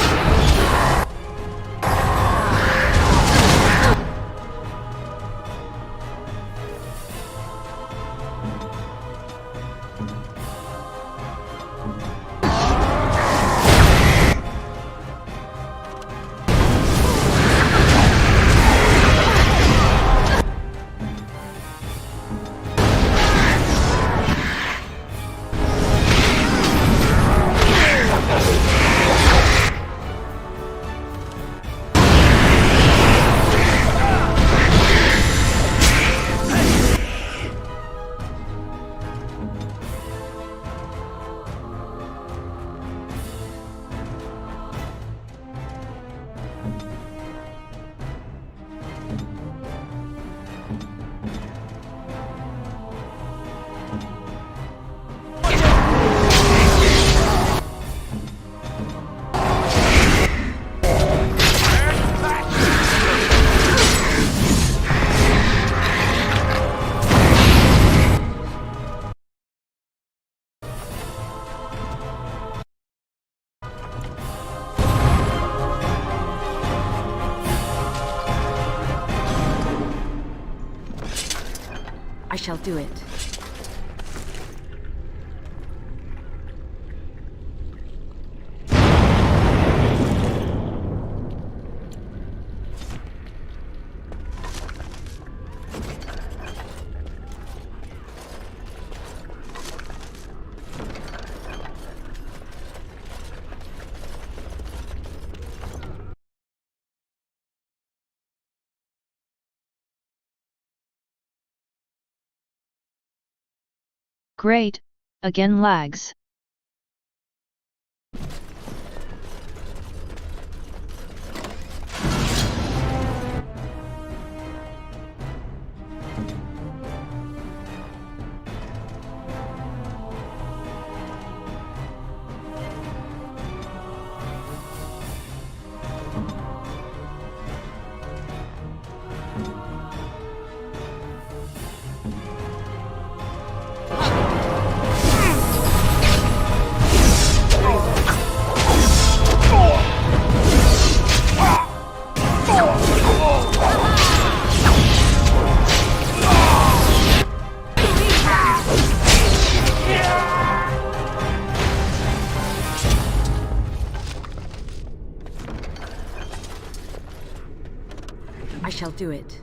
Speaker 1: I shall do it.
Speaker 9: Great, again lags.
Speaker 10: shall do it.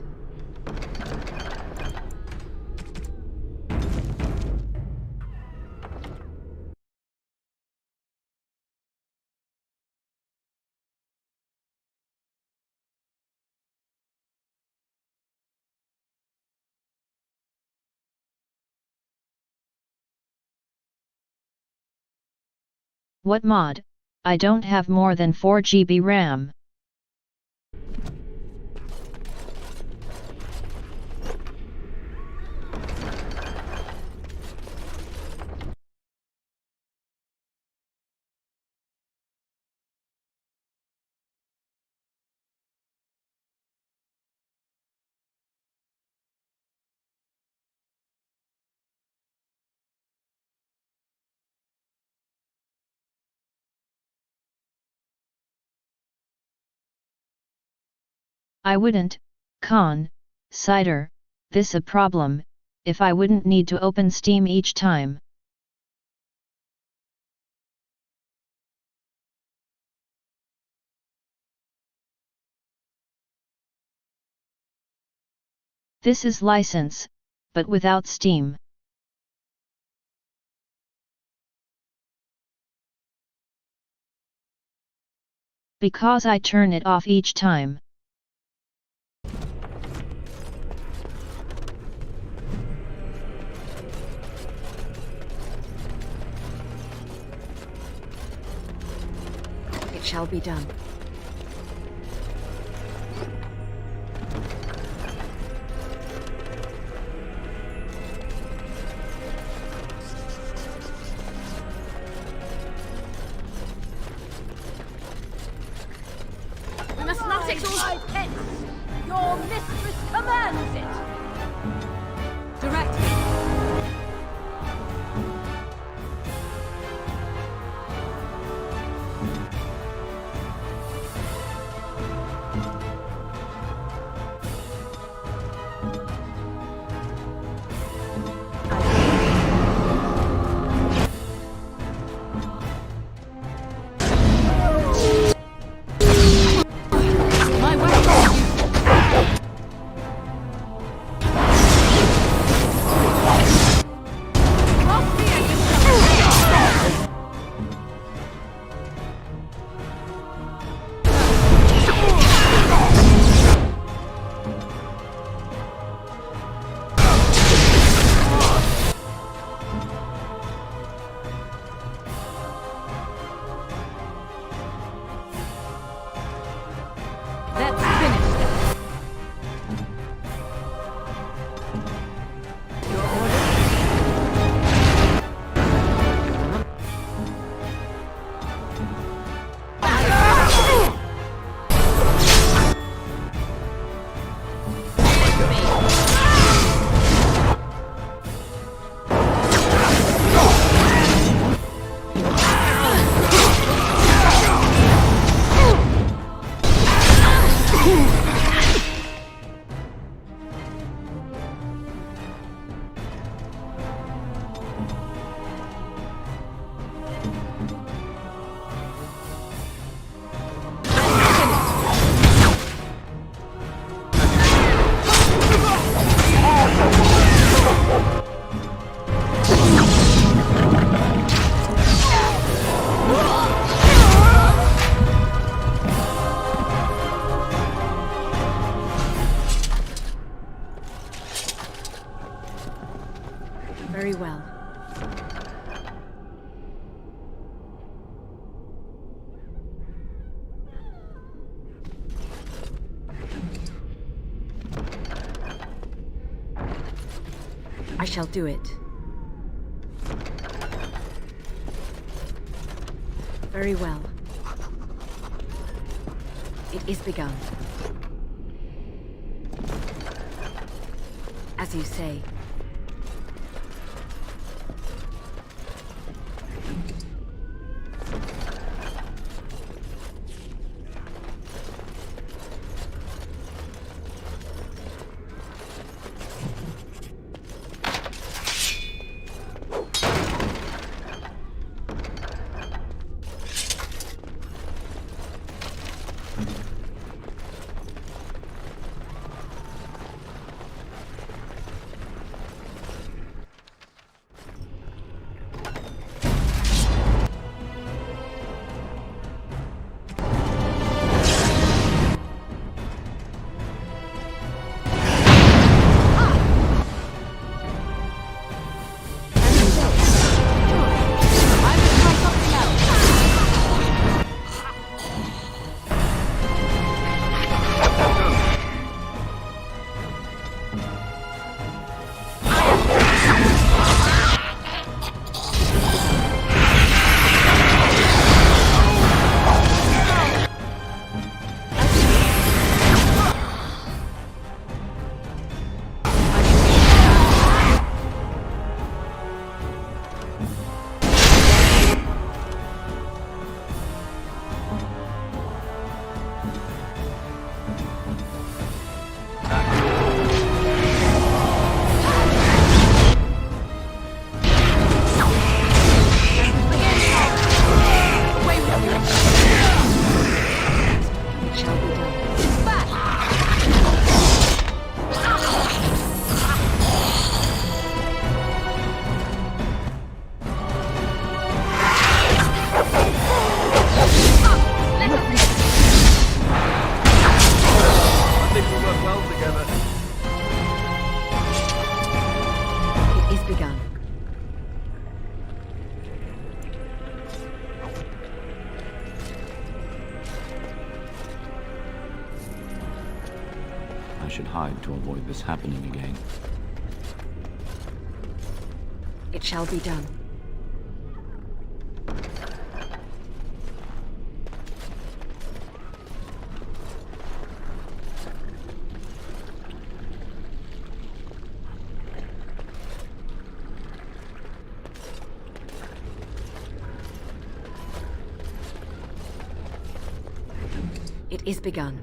Speaker 9: What mod? I don't have more than 4 GB RAM. I wouldn't, cider, this a problem, if I wouldn't need to open Steam each time. This is license, but without Steam. Because I turn it off each time.
Speaker 10: It shall be done.
Speaker 6: We must not exhaust pets. Your mistress commands it.
Speaker 2: Direct.
Speaker 10: Very well. I shall do it. Very well. It is begun. As you say.
Speaker 14: should hide to avoid this happening again.
Speaker 1: It shall be done. It is begun.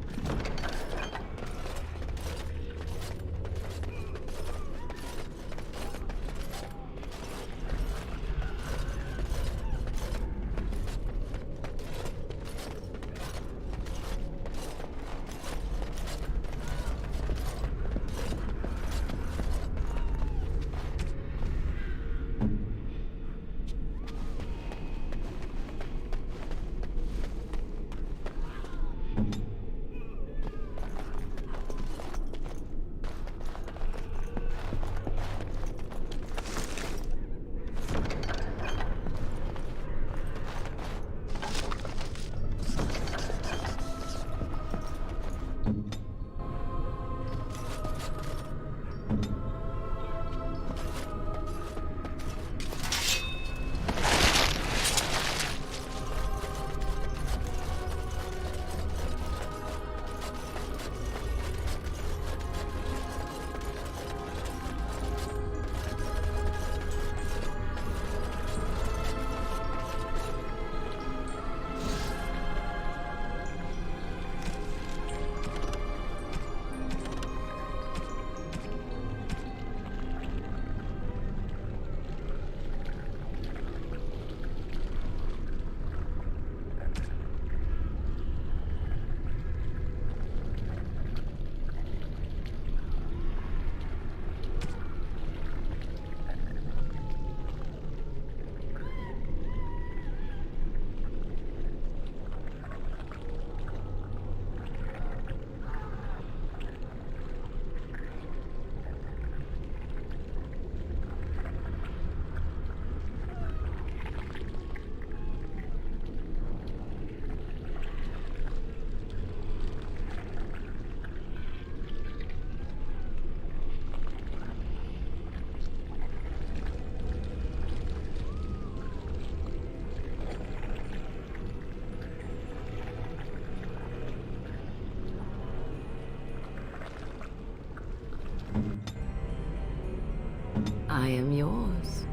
Speaker 1: I am yours.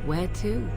Speaker 1: Where to?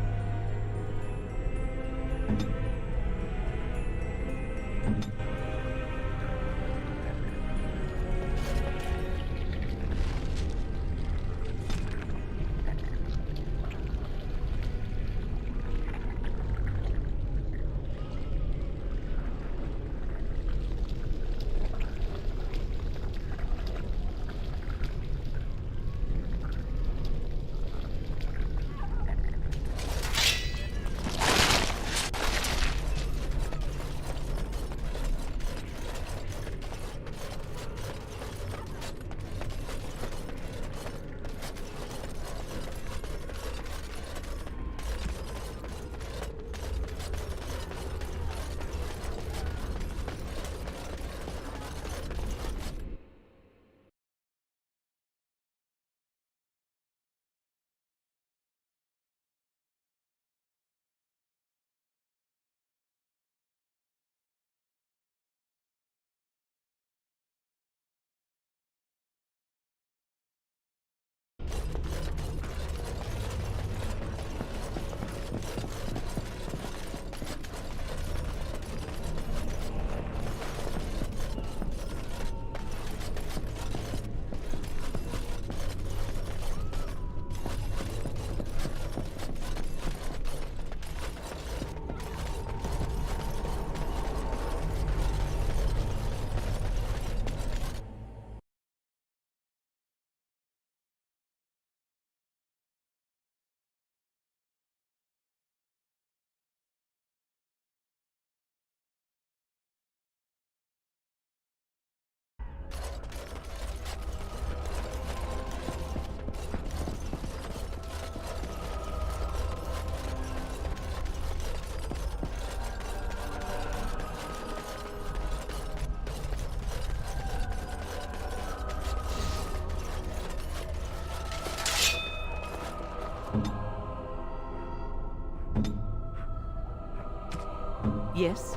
Speaker 10: Yes?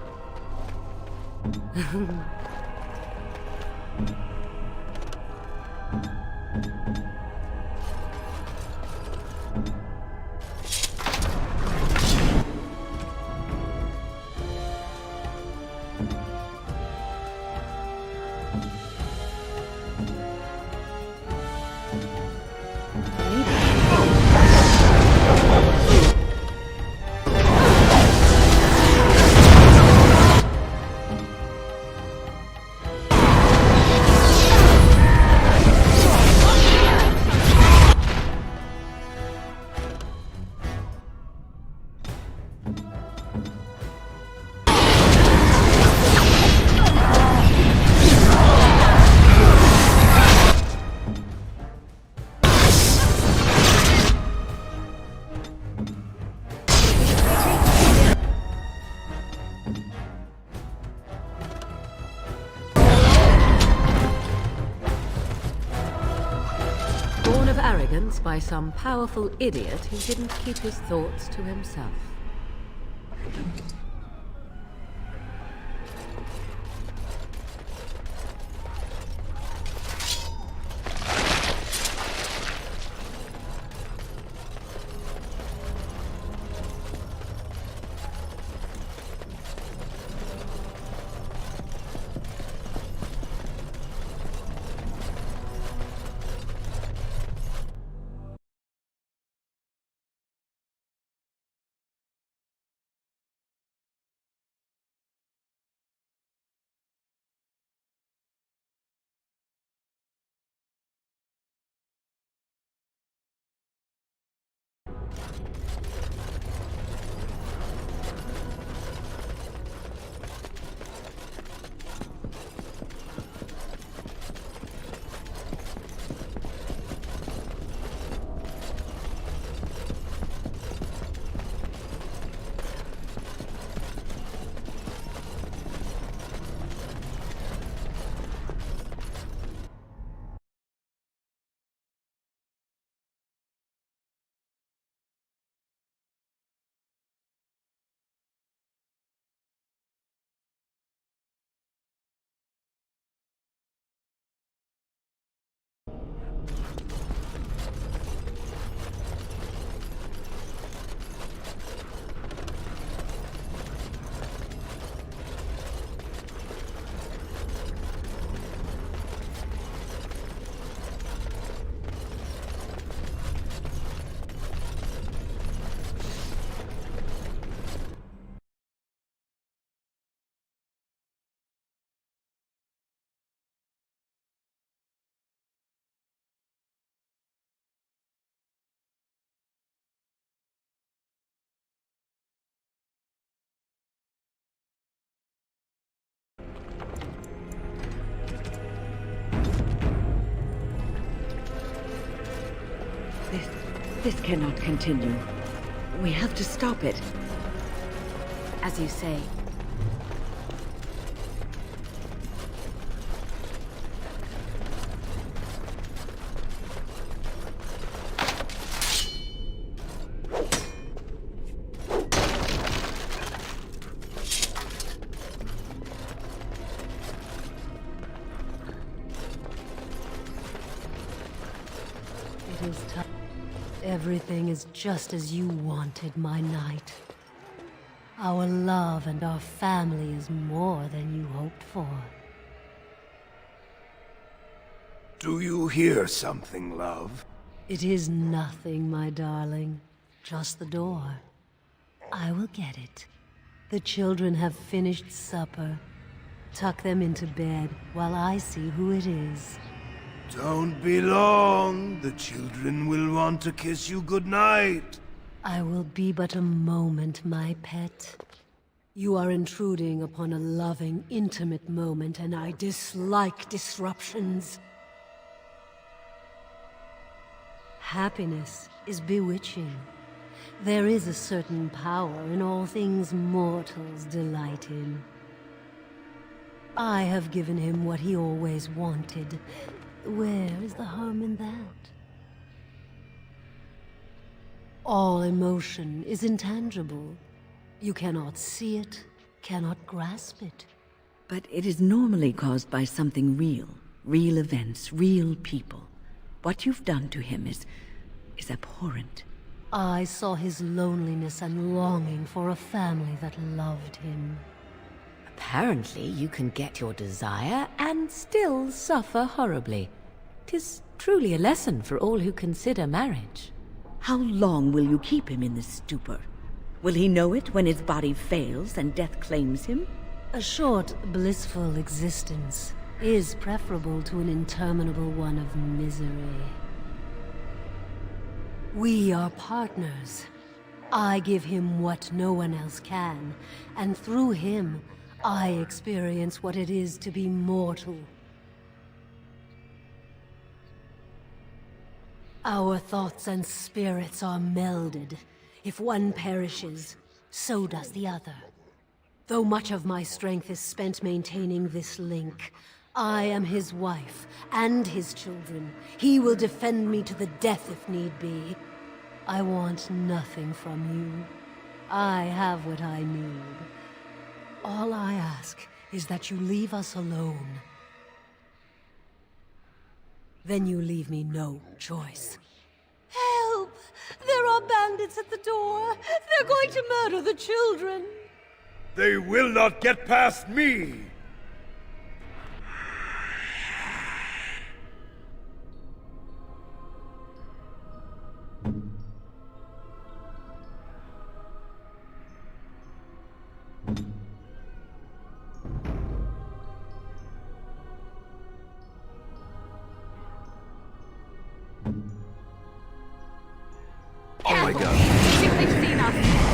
Speaker 1: Born of arrogance by some powerful idiot who didn't keep his thoughts to himself.
Speaker 10: This cannot continue. We have to stop it.
Speaker 1: As you say.
Speaker 15: It is time. Everything is just as you wanted, my knight. Our love and our family is more than you hoped for.
Speaker 13: Do you hear something, love?
Speaker 15: It is nothing, my darling. Just the door. I will get it. The children have finished supper. Tuck them into bed while I see who it is.
Speaker 13: Don't be long. The children will want to kiss you goodnight.
Speaker 15: I will be but a moment, my pet. You are intruding upon a loving, intimate moment, and I dislike disruptions. Happiness is bewitching. There is a certain power in all things mortals delight in. I have given him what he always wanted. Where is the harm in that? All emotion is intangible. You cannot see it, cannot grasp it.
Speaker 10: But it is normally caused by something real. Real events, real people. What you've done to him is abhorrent.
Speaker 15: I saw his loneliness and longing for a family that loved him.
Speaker 1: Apparently you can get your desire and still suffer horribly. 'Tis truly a lesson for all who consider marriage.
Speaker 10: How long will you keep him in this stupor? Will he know it when his body fails and death claims him?
Speaker 15: A short, blissful existence is preferable to an interminable one of misery. We are partners. I give him what no one else can, and through him, I experience what it is to be mortal. Our thoughts and spirits are melded. If one perishes, so does the other. Though much of my strength is spent maintaining this link, I am his wife and his children. He will defend me to the death if need be. I want nothing from you. I have what I need. All I ask is that you leave us alone. Then you leave me no choice.
Speaker 6: Help! There are bandits at the door. They're going to murder the children.
Speaker 18: They will not get past me!
Speaker 6: Oh my god. They've seen us.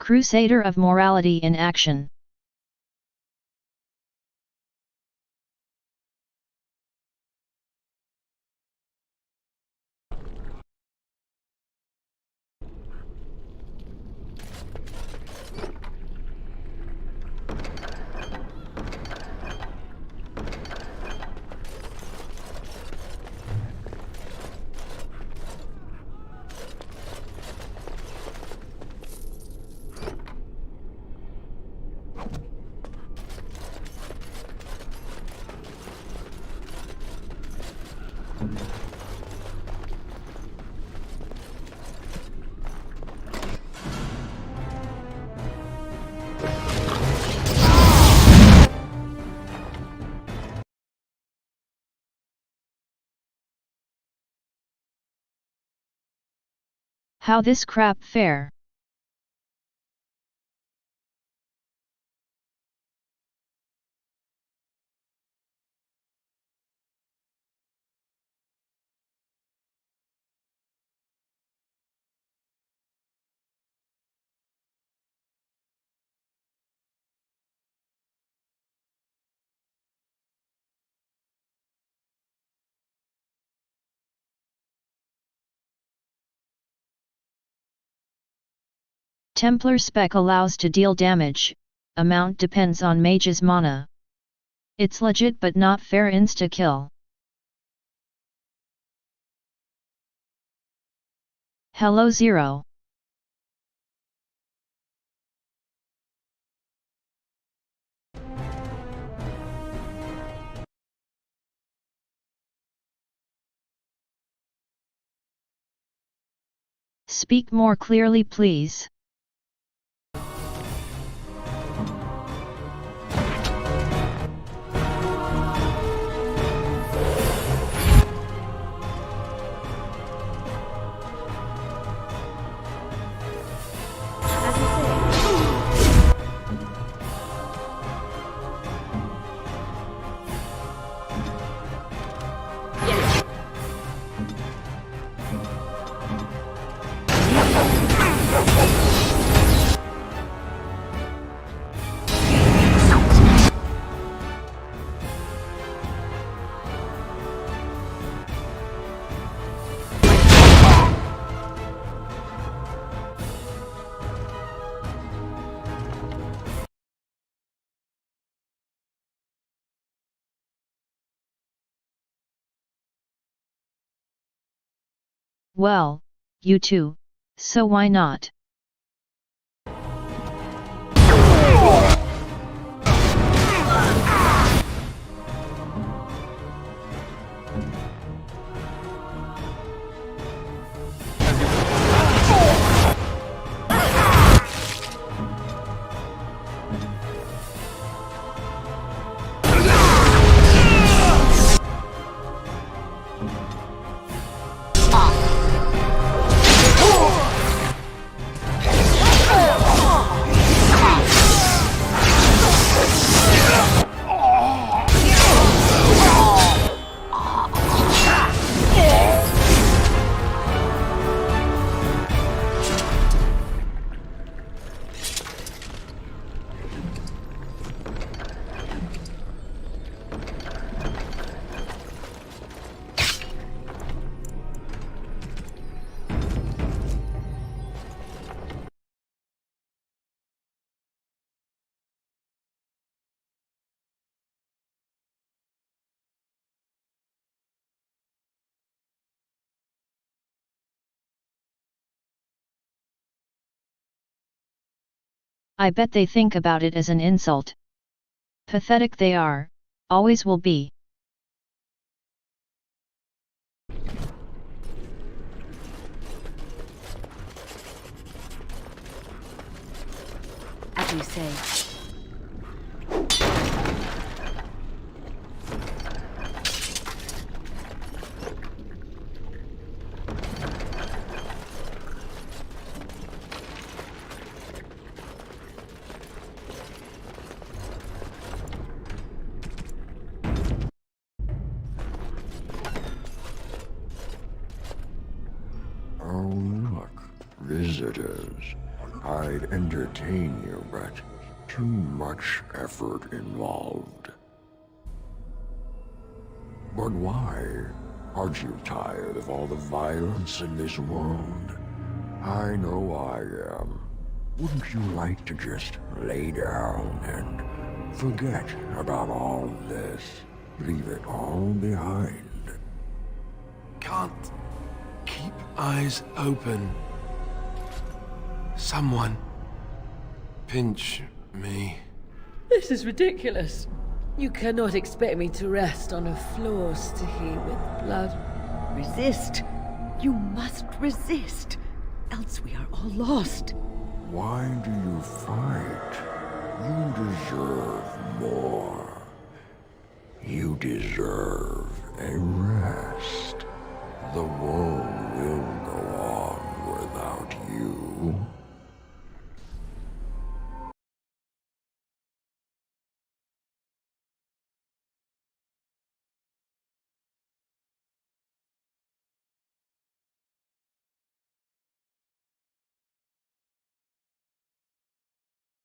Speaker 9: Crusader of Morality in Action. How this crap fare? Templar spec allows to deal damage, amount depends on mage's mana. It's legit but not fair insta-kill. Hello Zero. Speak more clearly please. Well, you too, so why not? I bet they think about it as an insult. Pathetic they are, always will be.
Speaker 1: As you say.
Speaker 11: Oh, look, visitors. I'd entertain you, but too much effort involved. But why? Aren't you tired of all the violence in this world? I know I am. Wouldn't you like to just lay down and forget about all this? Leave it all behind?
Speaker 4: Can't keep eyes open. Someone pinch me.
Speaker 10: This is ridiculous. You cannot expect me to rest on a floor sticky with blood. Resist. You must resist. Else we are all lost.
Speaker 11: Why do you fight? You deserve more. You deserve a rest. The world will go on without you.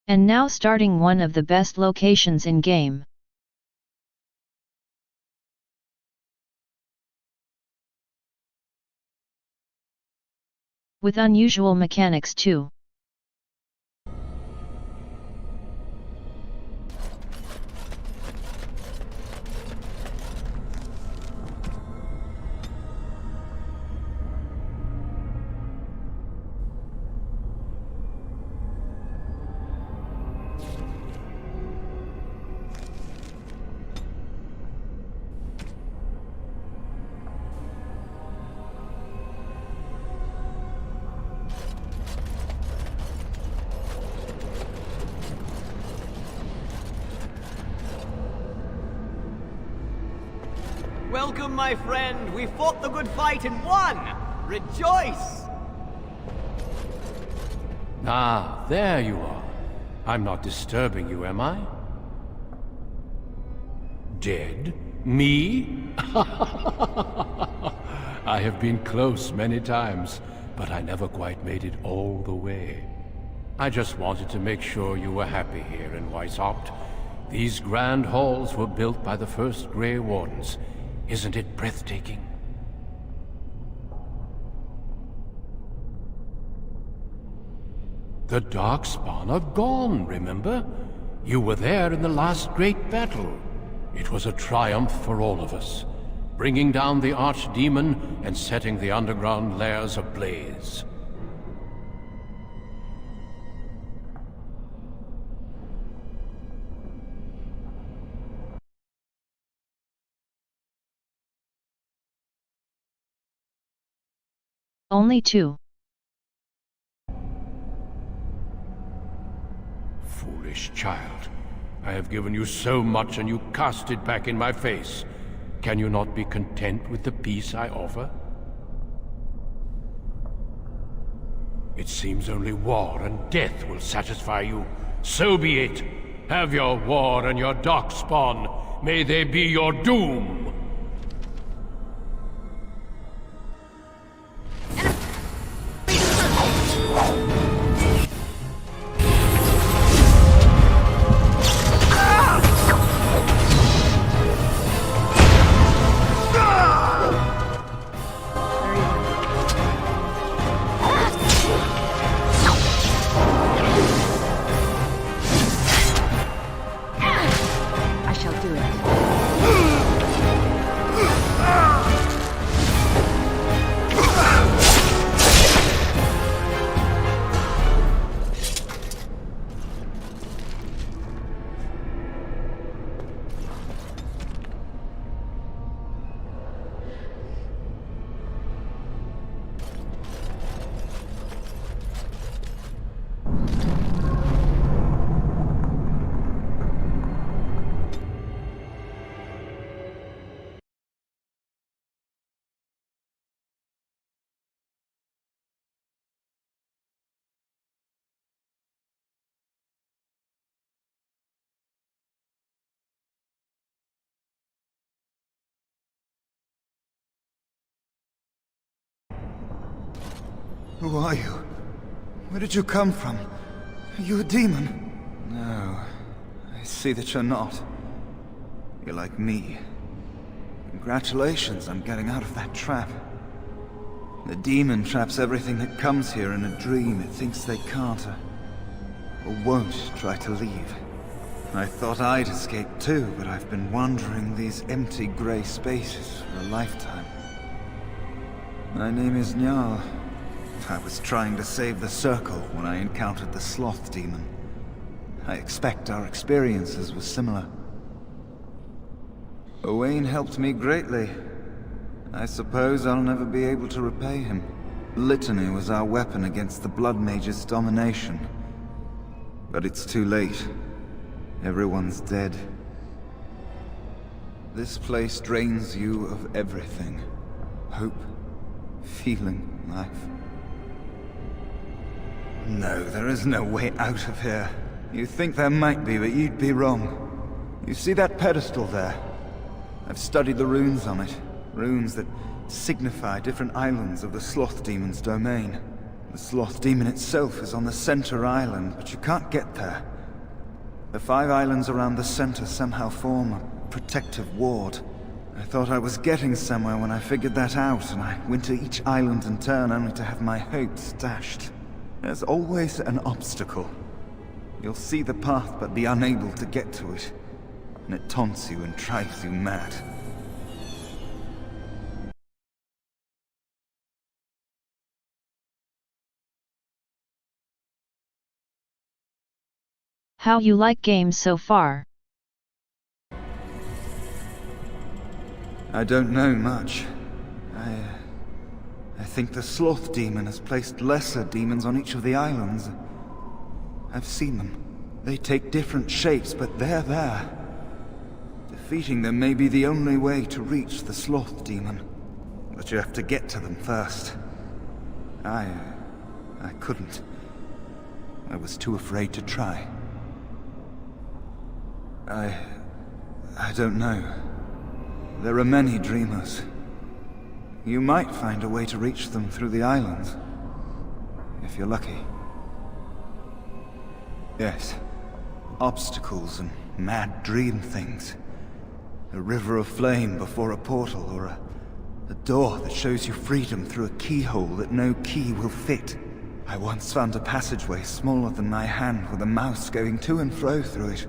Speaker 9: And now starting one of the best locations in game. With unusual mechanics too.
Speaker 17: Welcome, my friend. We fought the good fight and won. Rejoice!
Speaker 22: Ah, there you are. I'm not disturbing you, am I? Dead? Me? I have been close many times, but I never quite made it all the way. I just wanted to make sure you were happy here in Weishaupt. These grand halls were built by the first Grey Wardens. Isn't it breathtaking? The Darkspawn are gone, remember? You were there in the last great battle. It was a triumph for all of us, bringing down the Archdemon and setting the underground lairs ablaze.
Speaker 9: Only 2.
Speaker 22: Foolish child. I have given you so much and you cast it back in my face. Can you not be content with the peace I offer? It seems only war and death will satisfy you. So be it. Have your war and your Darkspawn. May they be your doom.
Speaker 23: Who are you? Where did you come from? Are you a demon? No, I see that you're not. You're like me. Congratulations on getting out of that trap. The demon traps everything that comes here in a dream it thinks they can't or won't try to leave. I thought I'd escape too, but I've been wandering these empty grey spaces for a lifetime. My name is Njal. I was trying to save the Circle when I encountered the Sloth demon. I expect our experiences were similar. Owain helped me greatly. I suppose I'll never be able to repay him. Litany was our weapon against the Blood Mage's domination. But it's too late. Everyone's dead. This place drains you of everything. Hope, feeling, life. No, there is no way out of here. You think there might be, but you'd be wrong. You see that pedestal there? I've studied the runes on it. Runes that signify different islands of the Sloth Demon's domain. The Sloth Demon itself is on the center island, but you can't get there. The 5 islands around the center somehow form a protective ward. I thought I was getting somewhere when I figured that out, and I went to each island in turn only to have my hopes dashed. There's always an obstacle. You'll see the path but be unable to get to it. And it taunts you and drives you mad.
Speaker 9: How you like games so far?
Speaker 23: I don't know much. I think the Sloth Demon has placed lesser demons on each of the islands. I've seen them. They take different shapes, but they're there. To Defeating them may be the only way to reach the Sloth demon. But you have to get to them first. I couldn't. I was too afraid to try. I don't know. There are many dreamers. You might find a way to reach them through the islands. If you're lucky. Yes. Obstacles and mad dream things. A river of flame before a portal, or a door that shows you freedom through a keyhole that no key will fit. I once found a passageway smaller than my hand with a mouse going to and fro through it.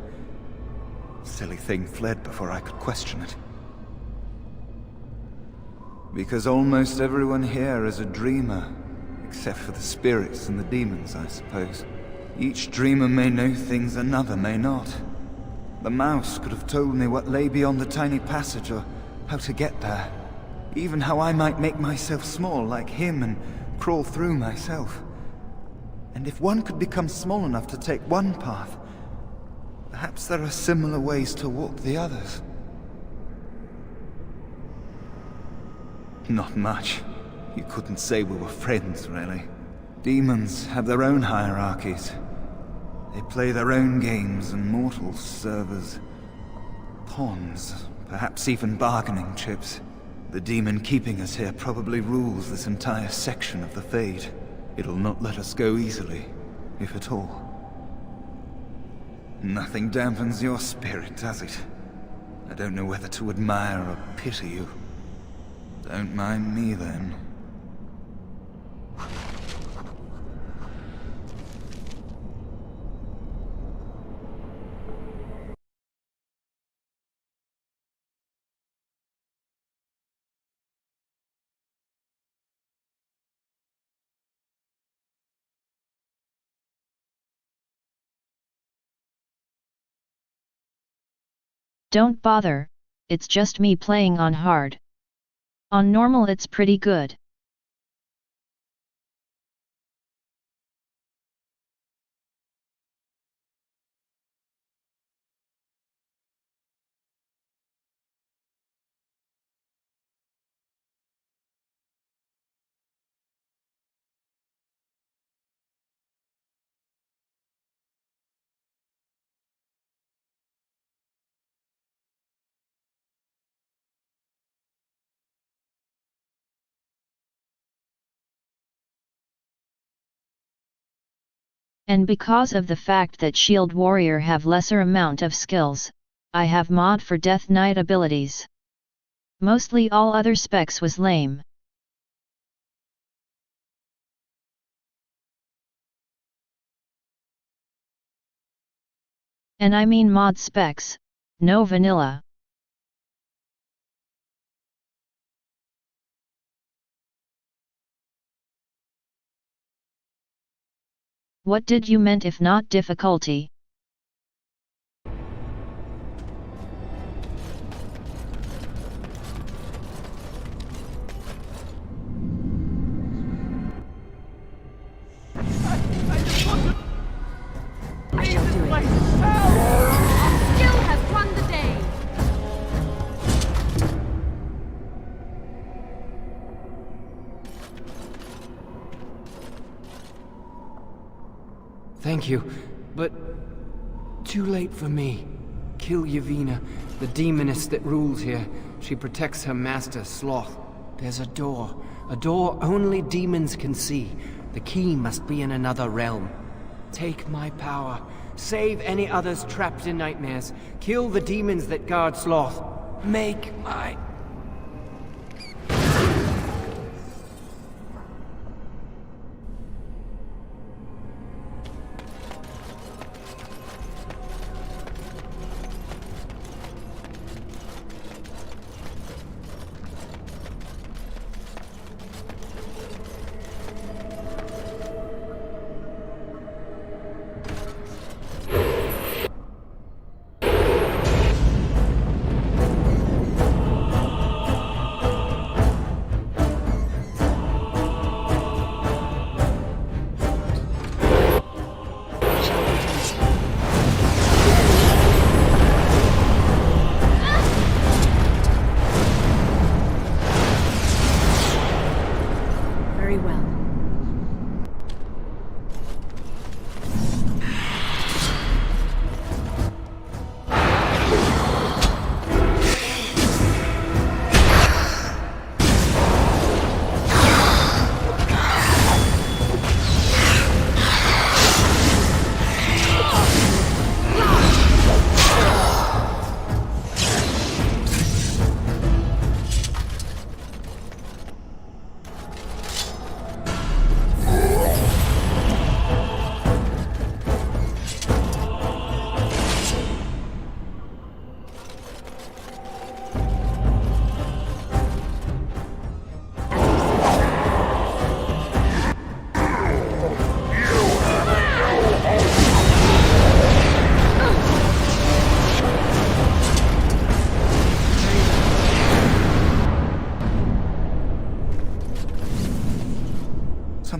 Speaker 23: Silly thing fled before I could question it. Because almost everyone here is a dreamer, except for the spirits and the demons, I suppose. Each dreamer may know things another may not. The mouse could have told me what lay beyond the tiny passage, or how to get there. Even how I might make myself small like him and crawl through myself. And if one could become small enough to take one path, perhaps there are similar ways to walk the others. Not much. You couldn't say we were friends, really. Demons have their own hierarchies. They play their own games, and mortals serve as pawns, perhaps even bargaining chips. The demon keeping us here probably rules this entire section of the Fade. It'll not let us go easily, if at all. Nothing dampens your spirit, does it? I don't know whether to admire or pity you. Don't mind me, then.
Speaker 9: Don't bother, it's just me playing on hard. On normal it's pretty good. And because of the fact that Shield Warrior have lesser amount of skills, I have mod for Death Knight abilities. Mostly all other specs was lame. And I mean mod specs, no vanilla. What did you meant if not difficulty?
Speaker 6: I shall do it. Our skill has won the day.
Speaker 3: Thank you, but too late for me. Kill Yavina, the demoness that rules here. She protects her master, Sloth. There's a door only demons can see. The key must be in another realm. Take my power. Save any others trapped in nightmares. Kill the demons that guard Sloth. Make my...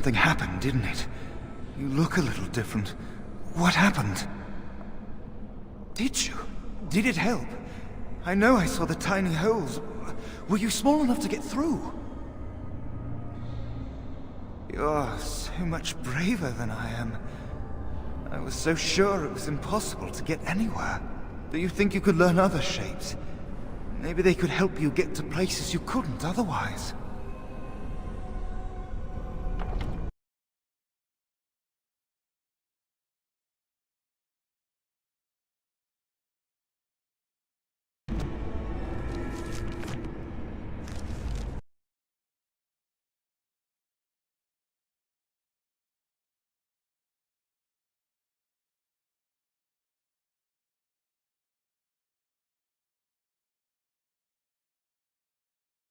Speaker 23: Something happened, didn't it? You look a little different. What happened? Did you? Did it help? I know I saw the tiny holes. Were you small enough to get through? You're so much braver than I am. I was so sure it was impossible to get anywhere. Do you think you could learn other shapes? Maybe they could help you get to places you couldn't otherwise.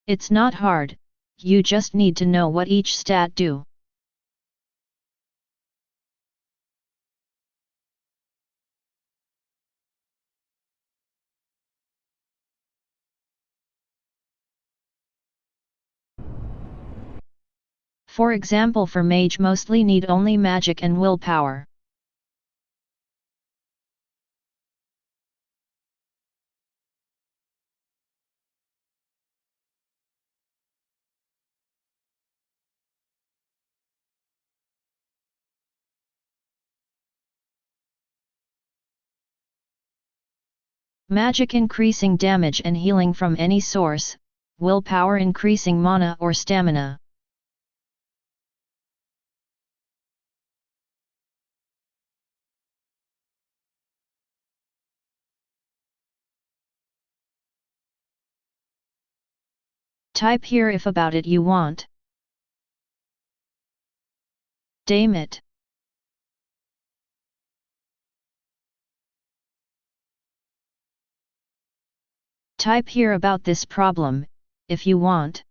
Speaker 9: It's not hard, you just need to know what each stat do. For example, for mage mostly need only magic and willpower. Magic increasing damage and healing from any source, willpower increasing mana or stamina. Type here if about it you want. Damn it. Type here about this problem, if you want.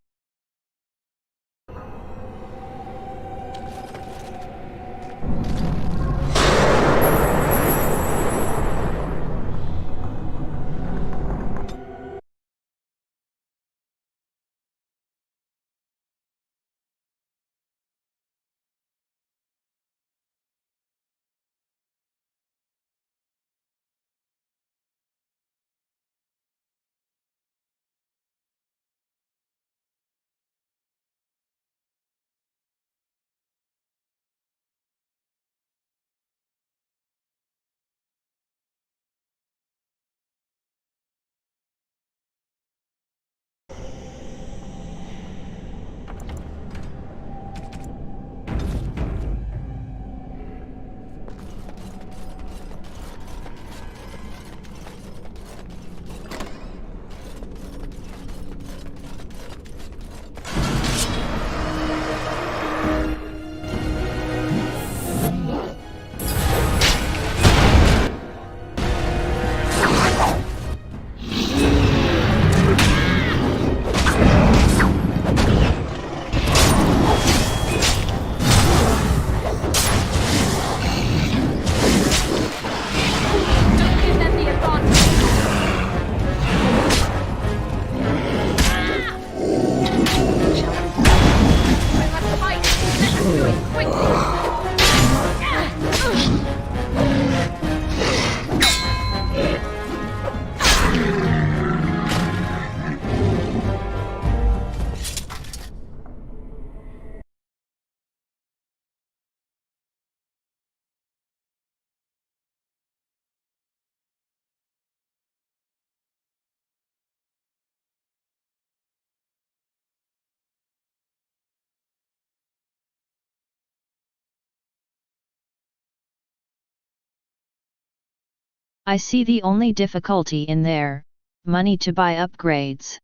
Speaker 9: I see the only difficulty in there, money to buy upgrades.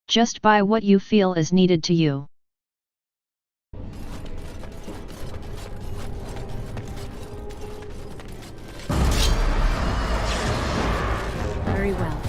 Speaker 9: Just buy what you feel is needed to you.
Speaker 1: Very well.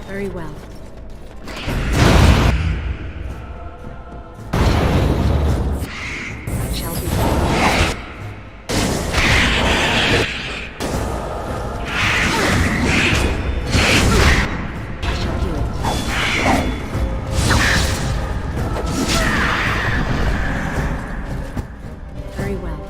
Speaker 1: Very well. It shall be done. I shall do it. Very well.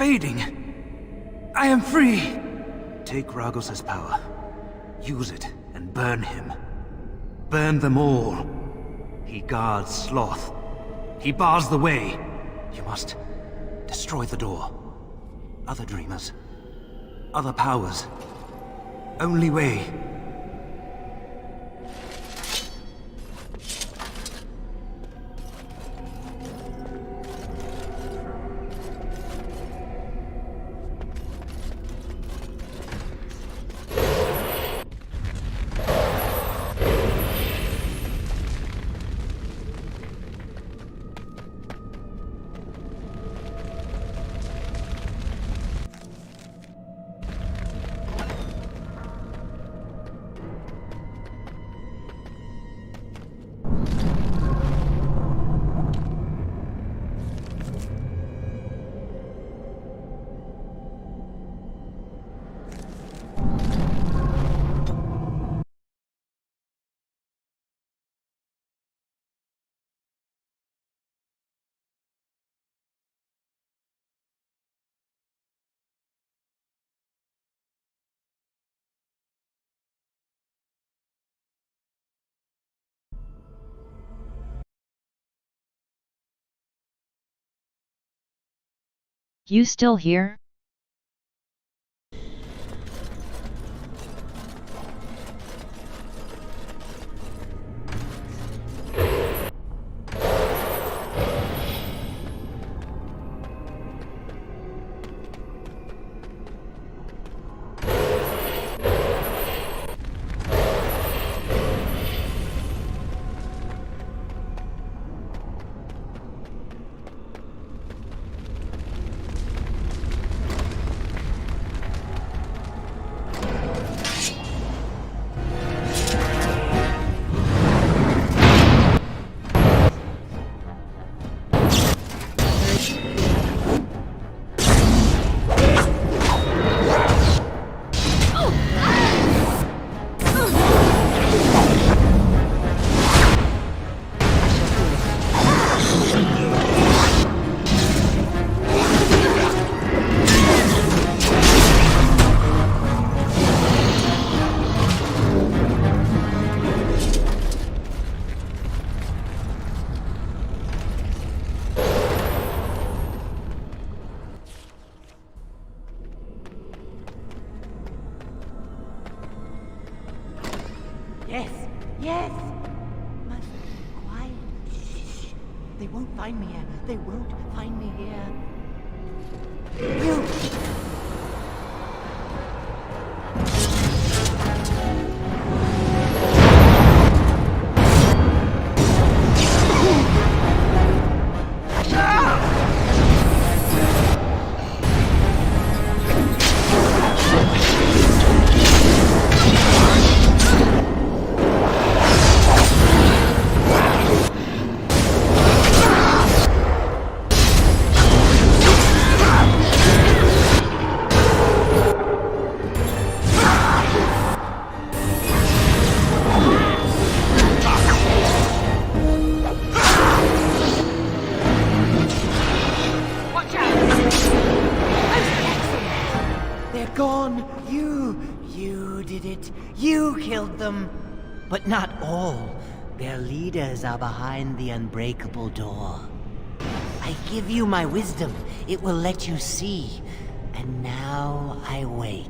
Speaker 23: fading. I am free. Take Ragos' power. Use it and burn him. Burn them all. He guards Sloth. He bars the way. You must destroy the door. Other dreamers. Other powers. Only way.
Speaker 9: You still here?
Speaker 17: Yes, yes! Must be quiet. Shh. They won't find me here. They won't find me here. You! You killed them. But not all. Their leaders are behind the unbreakable door. I give you my wisdom. It will let you see. And now I wake.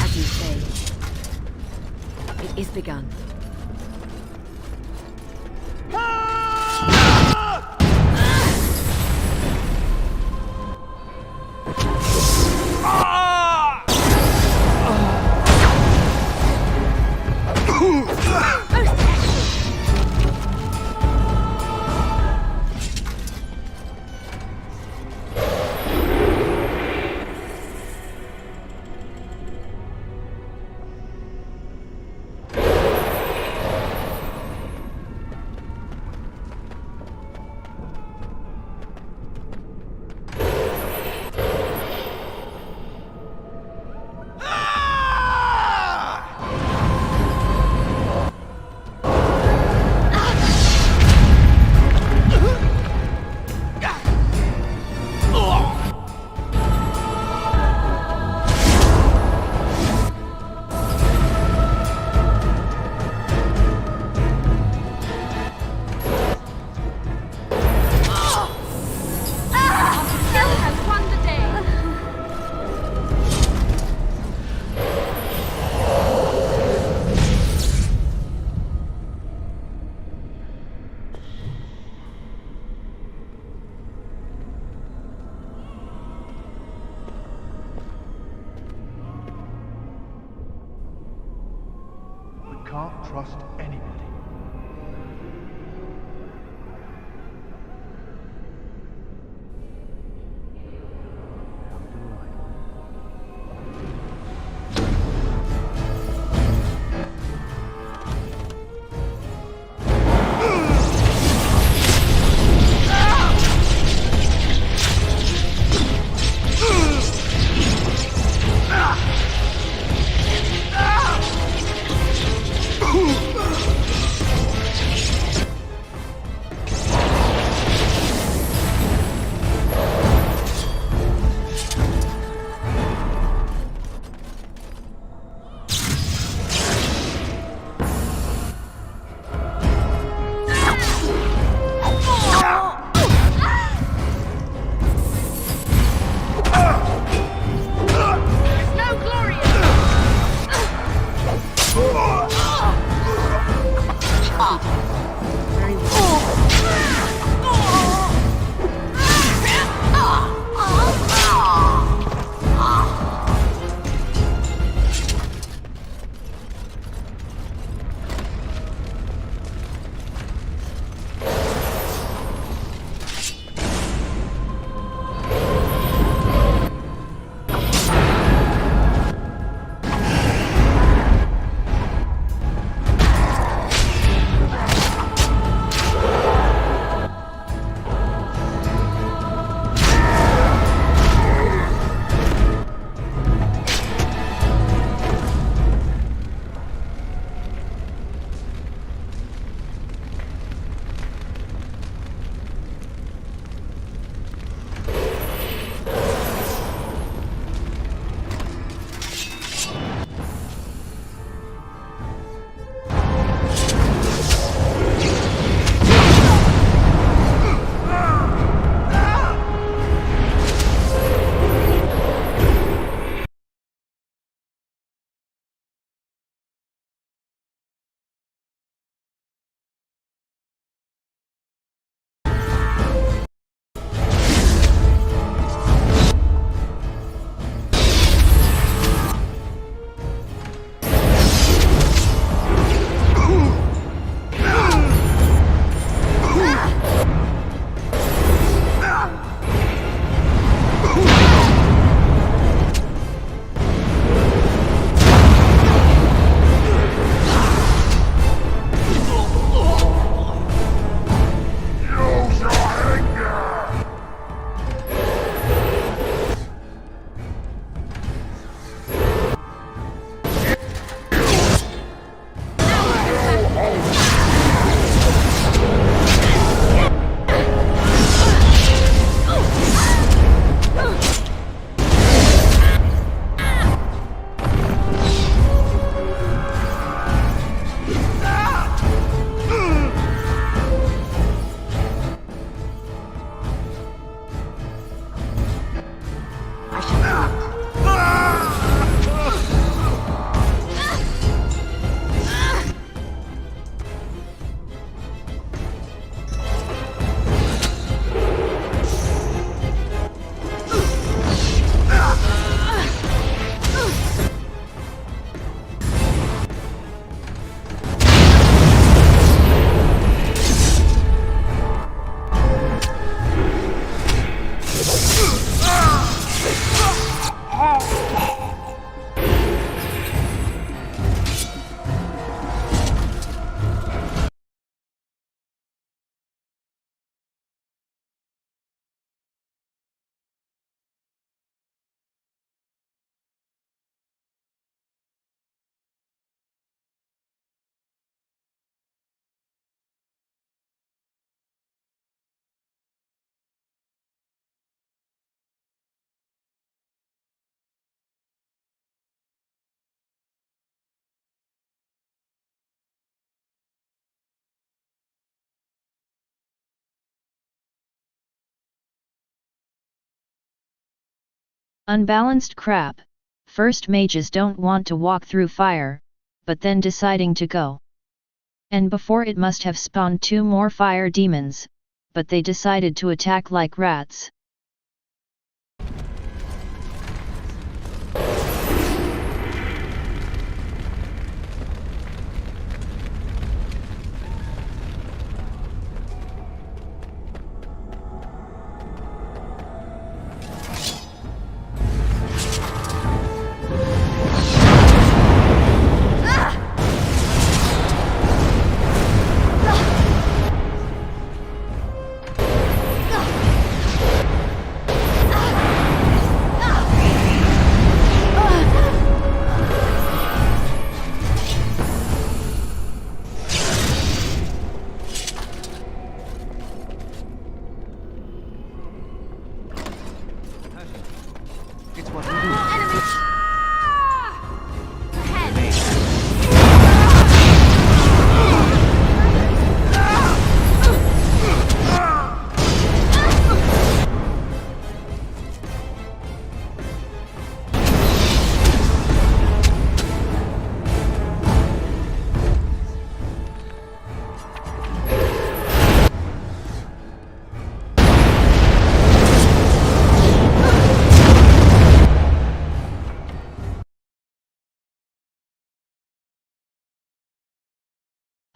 Speaker 1: As you say, it is begun.
Speaker 7: Can't trust anybody.
Speaker 9: Unbalanced crap. First mages don't want to walk through fire, but then deciding to go. And before it must have spawned 2 more fire demons, but they decided to attack like rats.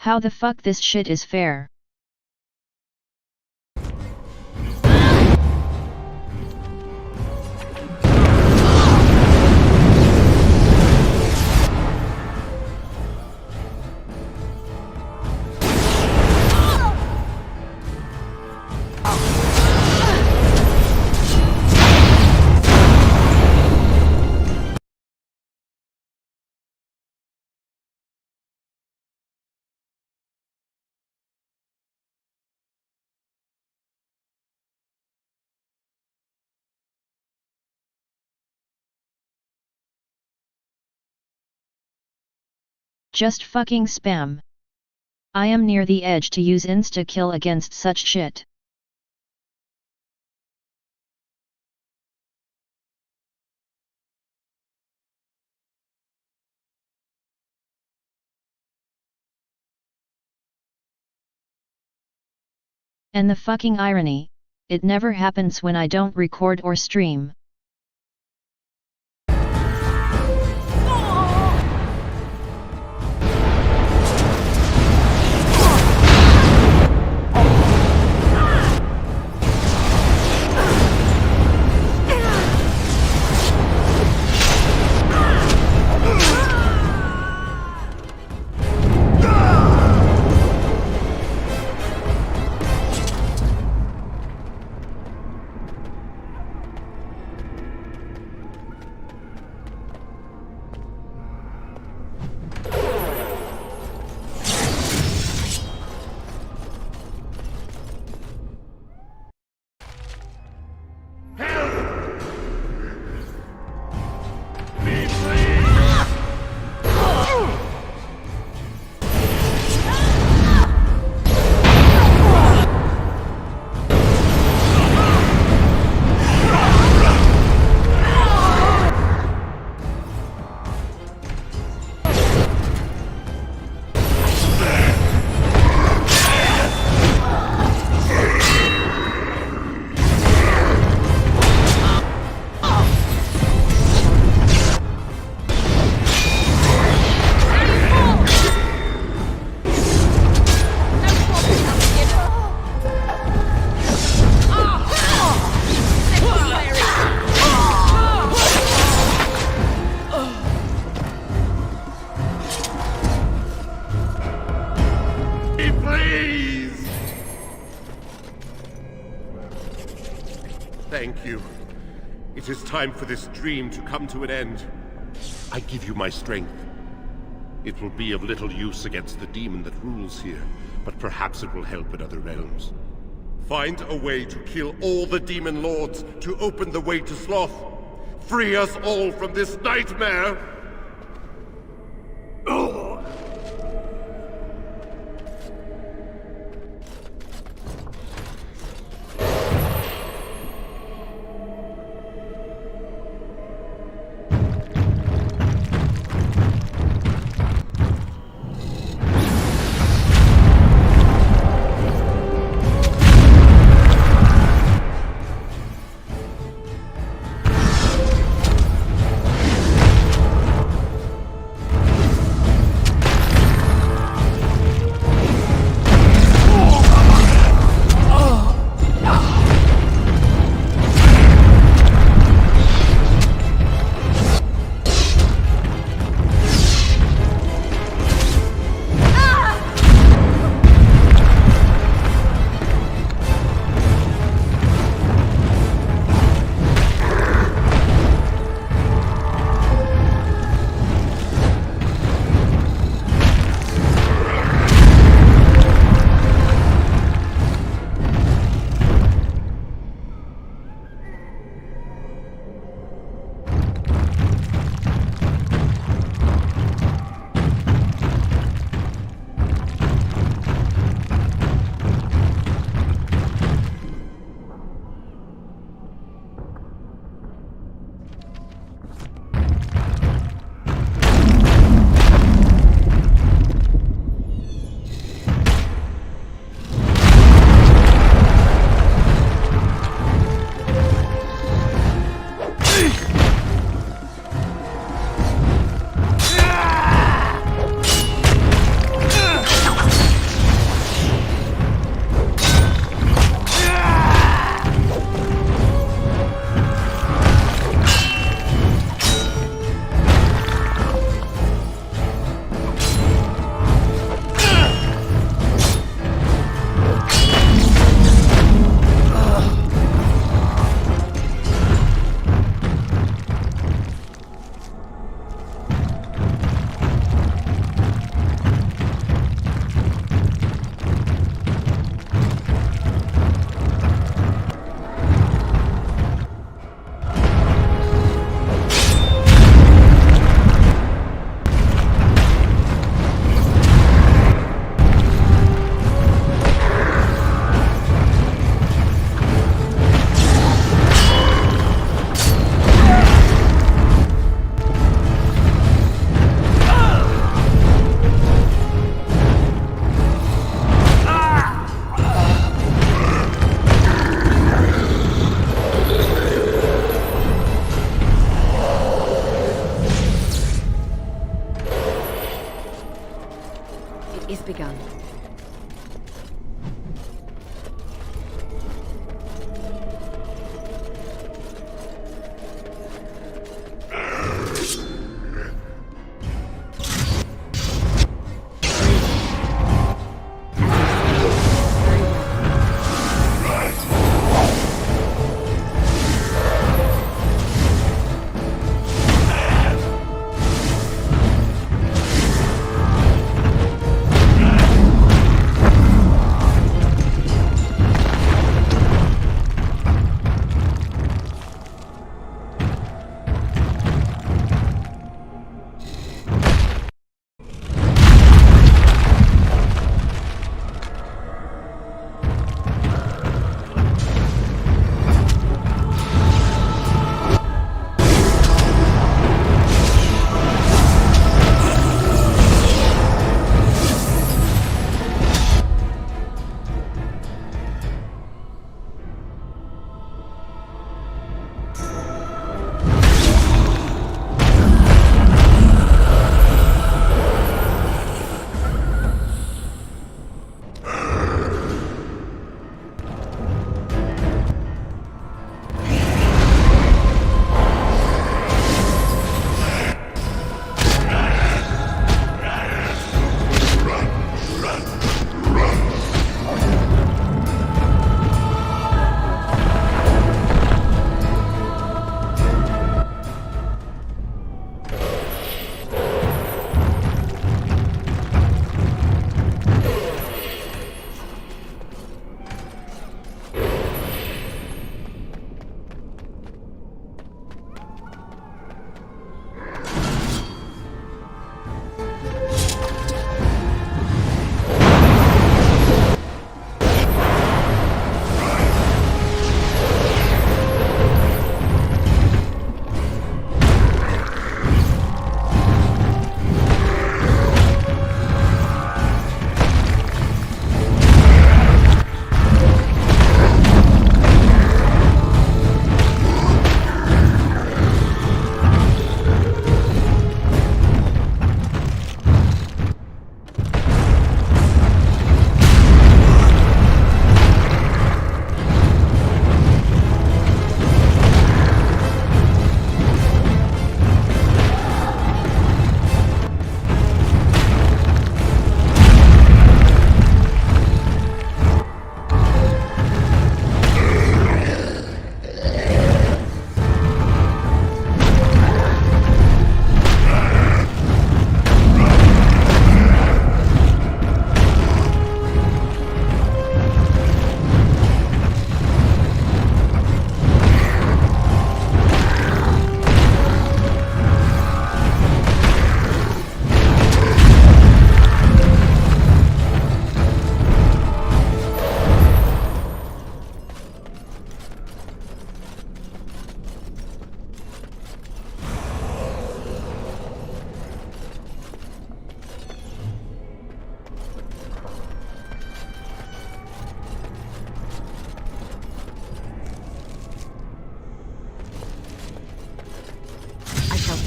Speaker 9: How the fuck this shit is fair? Just fucking spam. I am near the edge to use insta-kill against such shit. And the fucking irony, it never happens when I don't record or stream.
Speaker 5: Thank you. It is time for this dream to come to an end. I give you my strength. It will be of little use against the demon that rules here, but perhaps it will help in other realms. Find a way to kill all the demon lords to open the way to Sloth. Free us all from this nightmare!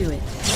Speaker 1: do it.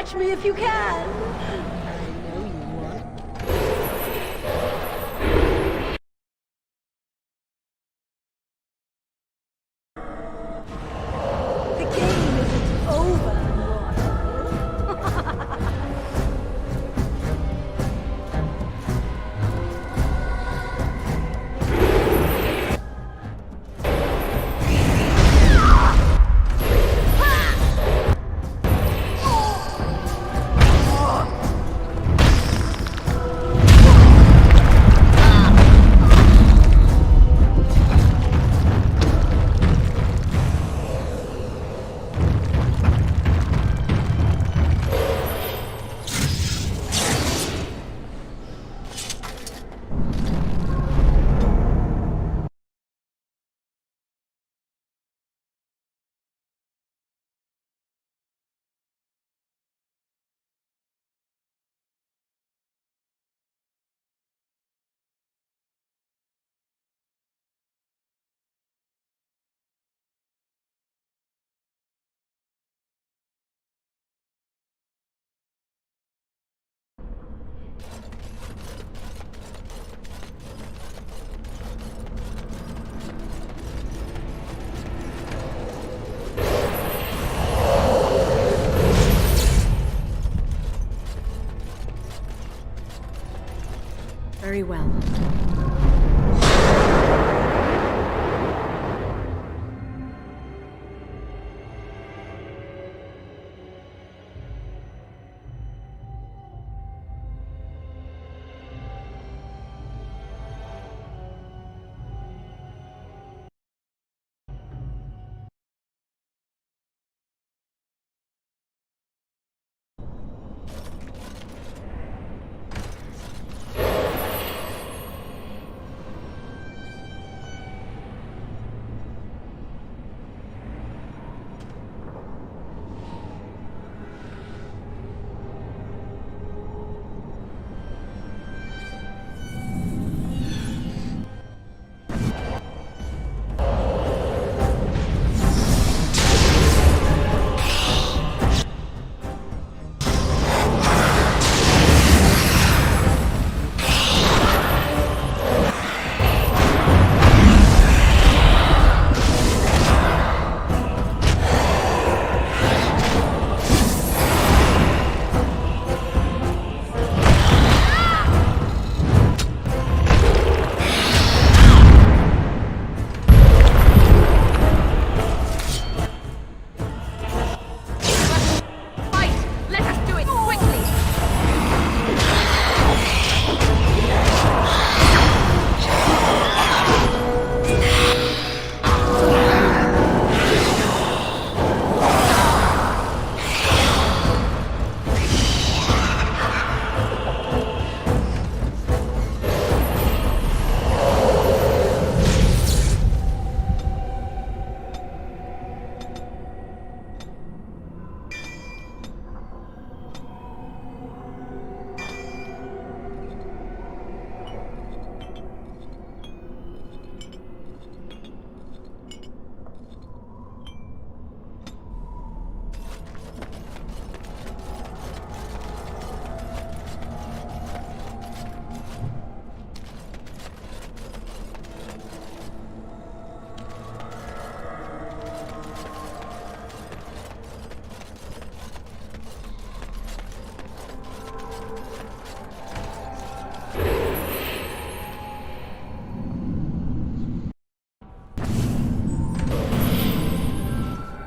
Speaker 6: Catch me if you can! I know you want. The game isn't over, mortal.
Speaker 1: Very well.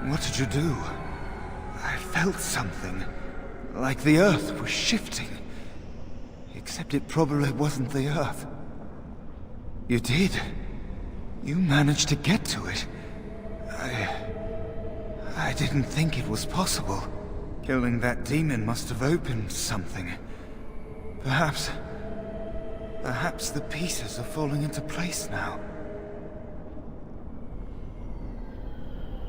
Speaker 23: What did you do? I felt something. Like the earth was shifting. Except it probably wasn't the earth. You did. You managed to get to it. I didn't think it was possible. Killing that demon must have opened something. Perhaps the pieces are falling into place now.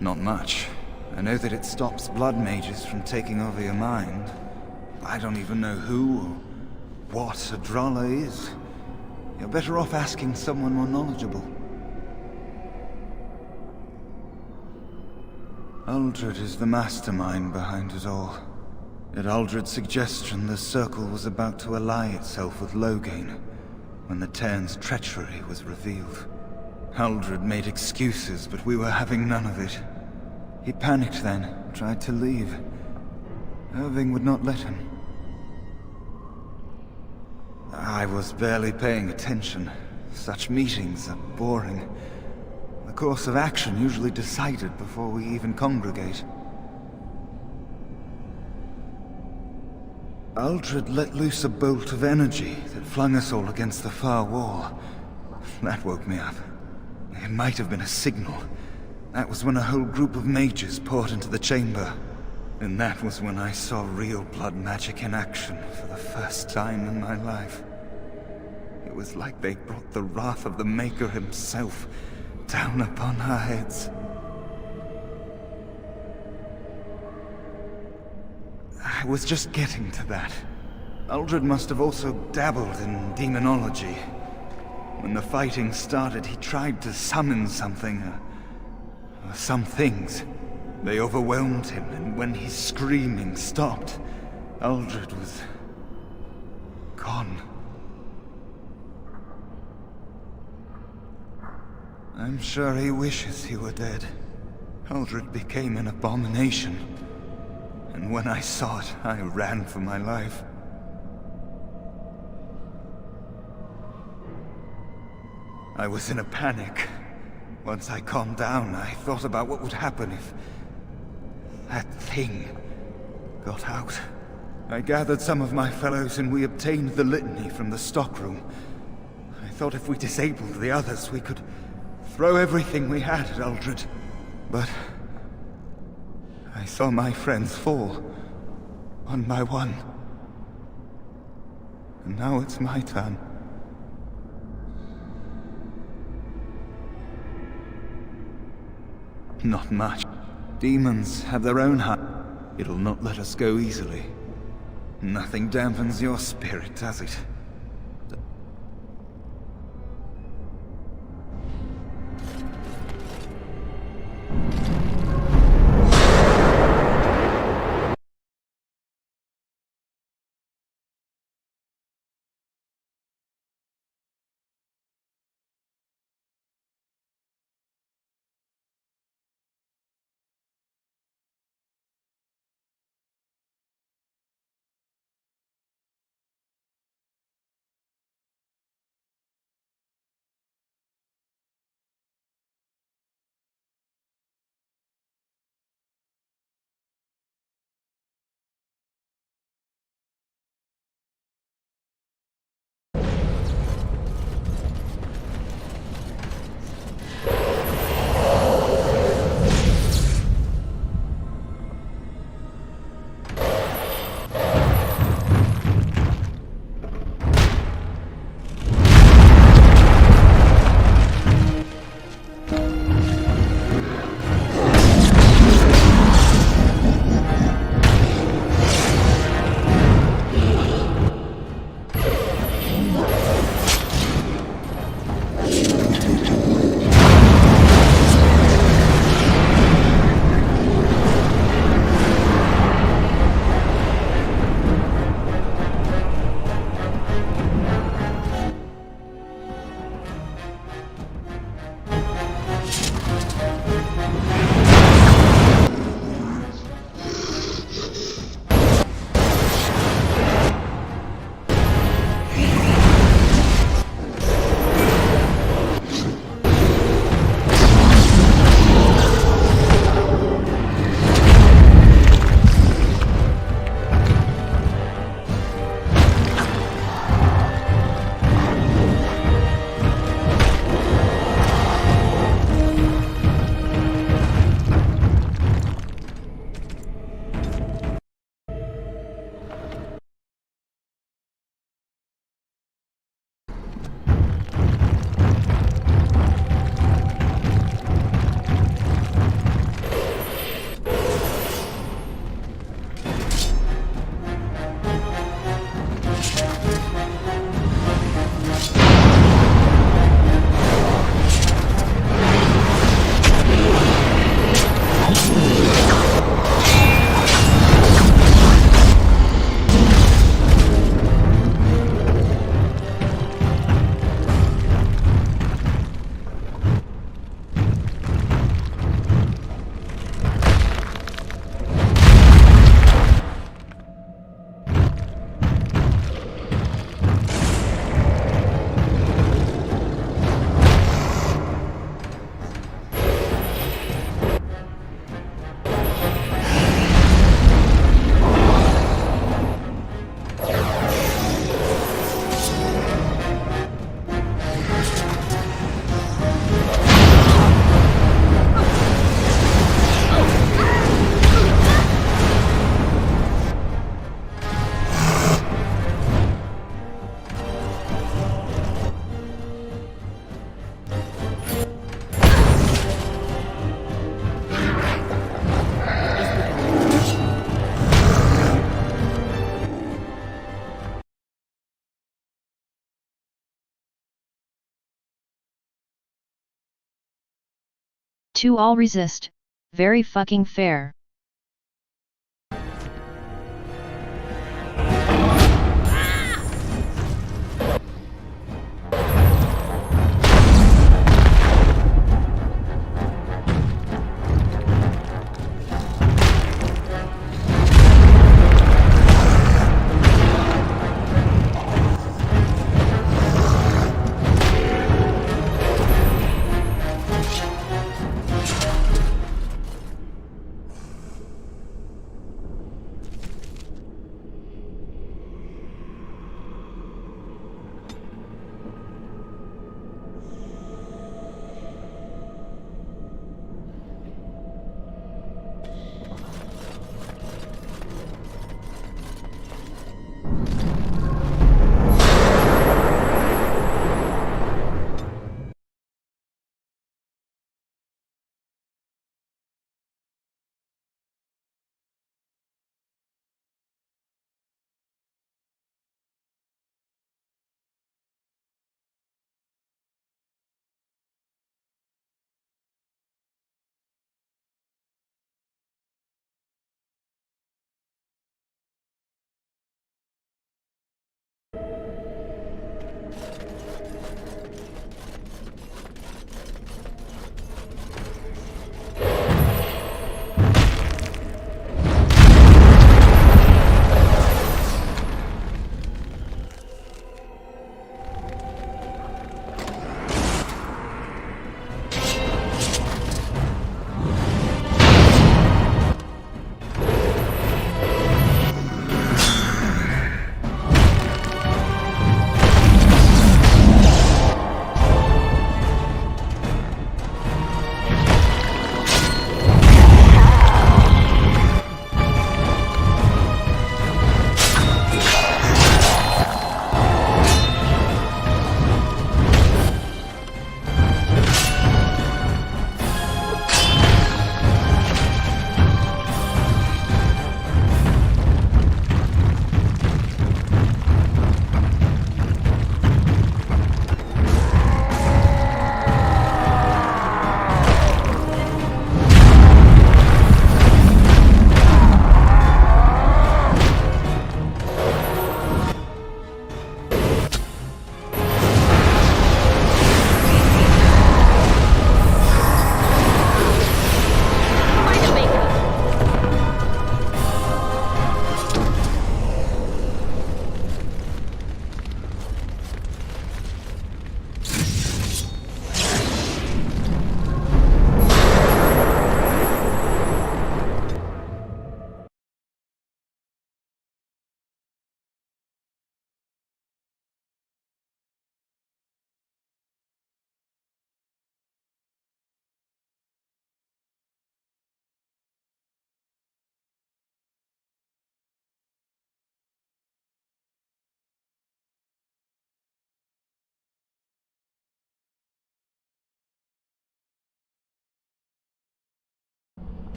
Speaker 23: Not much. I know that it stops blood mages from taking over your mind. I don't even know who or what a Drala is. You're better off asking someone more knowledgeable. Uldred is the mastermind behind it all. At Aldred's suggestion, the Circle was about to ally itself with Loghain when the Tern's treachery was revealed. Aldred made excuses, but we were having none of it. He panicked then, tried to leave. Irving would not let him. I was barely paying attention. Such meetings are boring. The course of action usually decided before we even congregate. Aldred let loose a bolt of energy that flung us all against the far wall. That woke me up. It might have been a signal. That was when a whole group of mages poured into the chamber. And that was when I saw real blood magic in action for the first time in my life. It was like they brought the wrath of the Maker himself down upon our heads. I was just getting to that. Aldred must have also dabbled in demonology. When the fighting started, he tried to summon something, or some things. They overwhelmed him, and when his screaming stopped, Aldred was gone. I'm sure he wishes he were dead. Aldred became an abomination. And when I saw it, I ran for my life. I was in a panic. Once I calmed down, I thought about what would happen if that thing got out. I gathered some of my fellows and we obtained the litany from the stockroom. I thought if we disabled the others, we could throw everything we had at Aldred. But I saw my friends fall, one by one. And now it's my turn. Not much. Demons have their own heart. It'll not let us go easily. Nothing dampens your spirit, does it?
Speaker 9: To all resist, very fucking fair.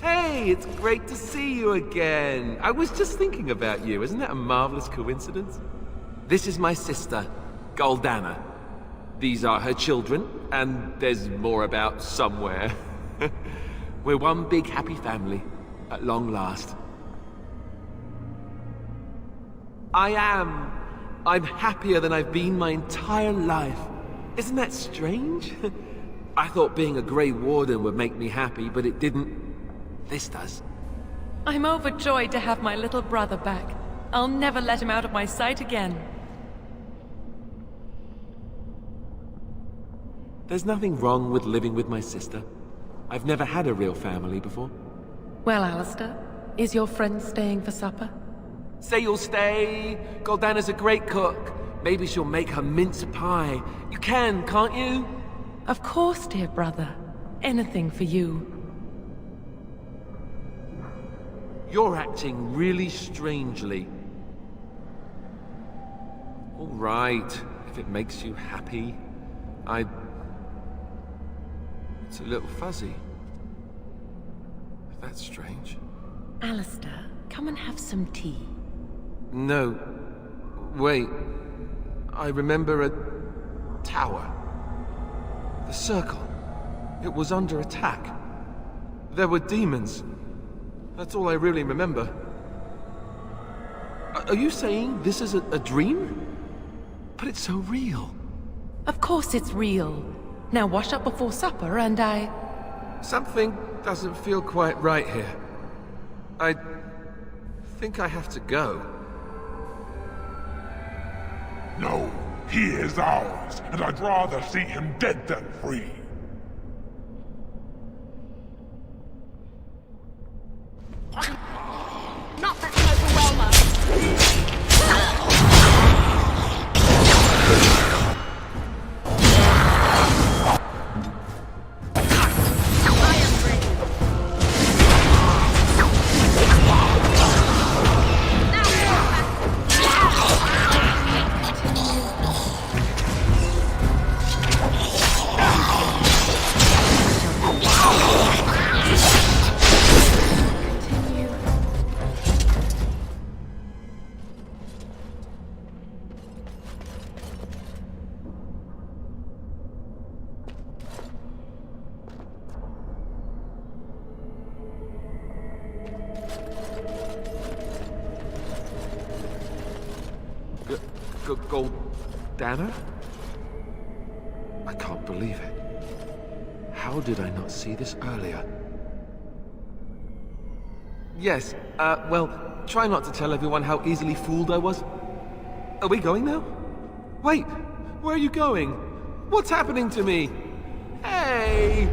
Speaker 4: Hey, it's great to see you again. I was just thinking about you. Isn't that a marvelous coincidence? This is my sister, Goldana. These are her children, and there's more about somewhere. We're one big happy family, at long last. I am. I'm happier than I've been my entire life. Isn't that strange? I thought being a Grey Warden would make me happy, but it didn't. This does.
Speaker 16: I'm overjoyed to have my little brother back. I'll never let him out of my sight again.
Speaker 4: There's nothing wrong with living with my sister. I've never had a real family before.
Speaker 16: Well, Alistair, is your friend staying for supper?
Speaker 4: Say you'll stay. Goldana's a great cook. Maybe she'll make her mince pie. You can, can't you?
Speaker 16: Of course, dear brother. Anything for you.
Speaker 4: You're acting really strangely. All right, if it makes you happy. It's a little fuzzy. That's strange.
Speaker 16: Alistair, come and have some tea.
Speaker 4: No. Wait. I remember a tower. The circle. It was under attack. There were demons. That's all I really remember. Are you saying this is a dream? But it's so real.
Speaker 16: Of course it's real. Now wash up before supper and
Speaker 4: Something doesn't feel quite right here. I think I have to go.
Speaker 18: No, he is ours, and I'd rather see him dead than free.
Speaker 6: Not that overwhelmer!
Speaker 4: Goldana? I can't believe it. How did I not see this earlier? Yes, well, try not to tell everyone how easily fooled I was. Are we going now? Wait, where are you going? What's happening to me? Hey!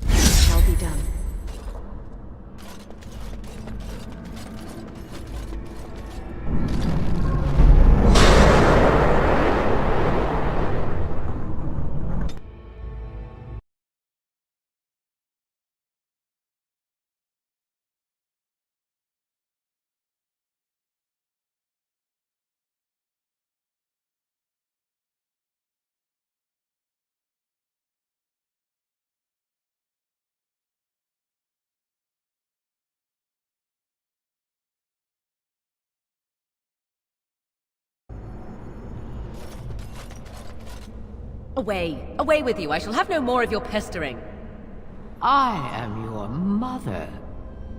Speaker 10: Shall be done.
Speaker 1: Away! Away with you! I shall have no more of your pestering!
Speaker 12: I am your mother.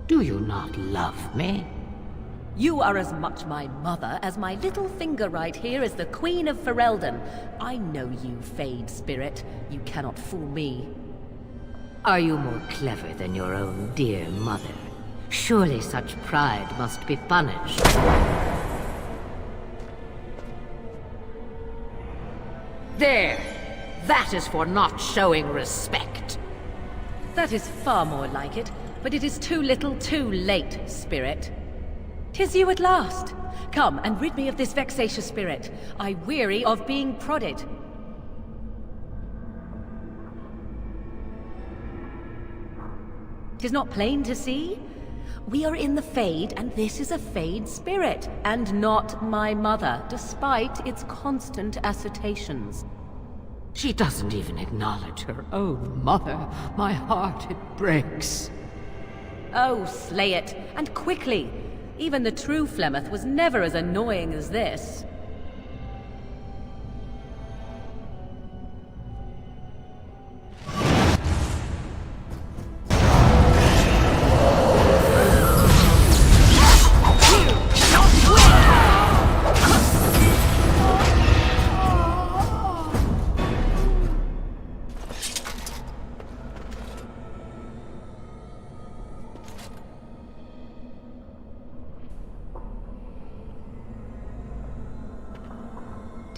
Speaker 12: Do you not love me?
Speaker 1: You are as much my mother as my little finger right here is the Queen of Ferelden. I know you, Fade Spirit. You cannot fool me.
Speaker 12: Are you more clever than your own dear mother? Surely such pride must be punished. There! That is for not showing respect.
Speaker 1: That is far more like it, but it is too little too late, Spirit. 'Tis you at last. Come and rid me of this vexatious spirit. I weary of being prodded. 'Tis not plain to see? We are in the Fade, and this is a Fade spirit, and not my mother, despite its constant assertions.
Speaker 12: She doesn't even acknowledge her own mother. My heart, it breaks.
Speaker 1: Oh, slay it, and quickly! Even the true Flemeth was never as annoying as this.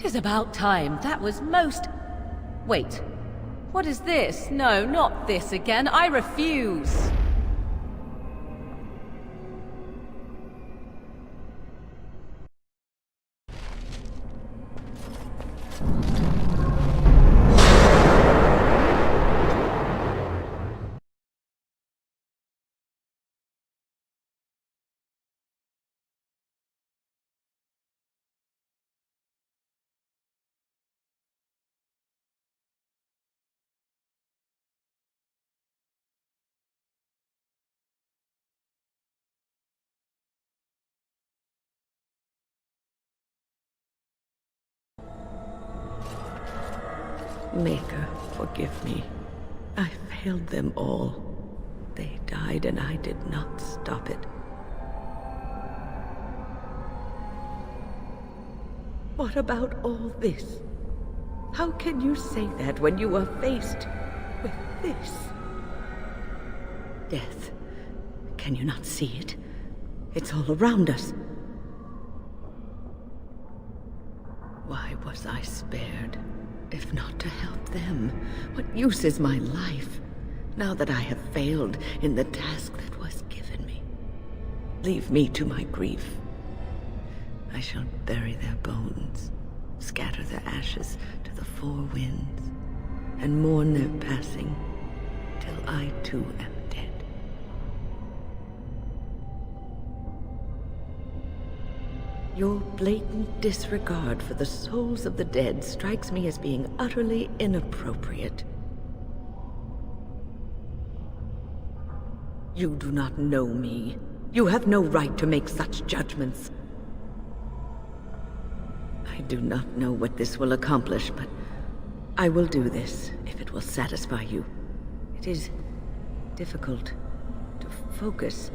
Speaker 1: 'Tis about time. That was most... Wait. What is this? No, not this again. I refuse. Maker, forgive me. I failed them all. They died and I did not stop it. What about all this? How can you say that when you are faced with this? Death. Can you not see it? It's all around us. Why was I spared? If not to help them, what use is my life, now that I have failed in the task that was given me? Leave me to my grief. I shall bury their bones, scatter their ashes to the four winds, and mourn their passing, till I too am dead. Your blatant disregard for the souls of the dead strikes me as being utterly inappropriate. You do not know me. You have no right to make such judgments. I do not know what this will accomplish, but I will do this if it will satisfy you. It is difficult to focus.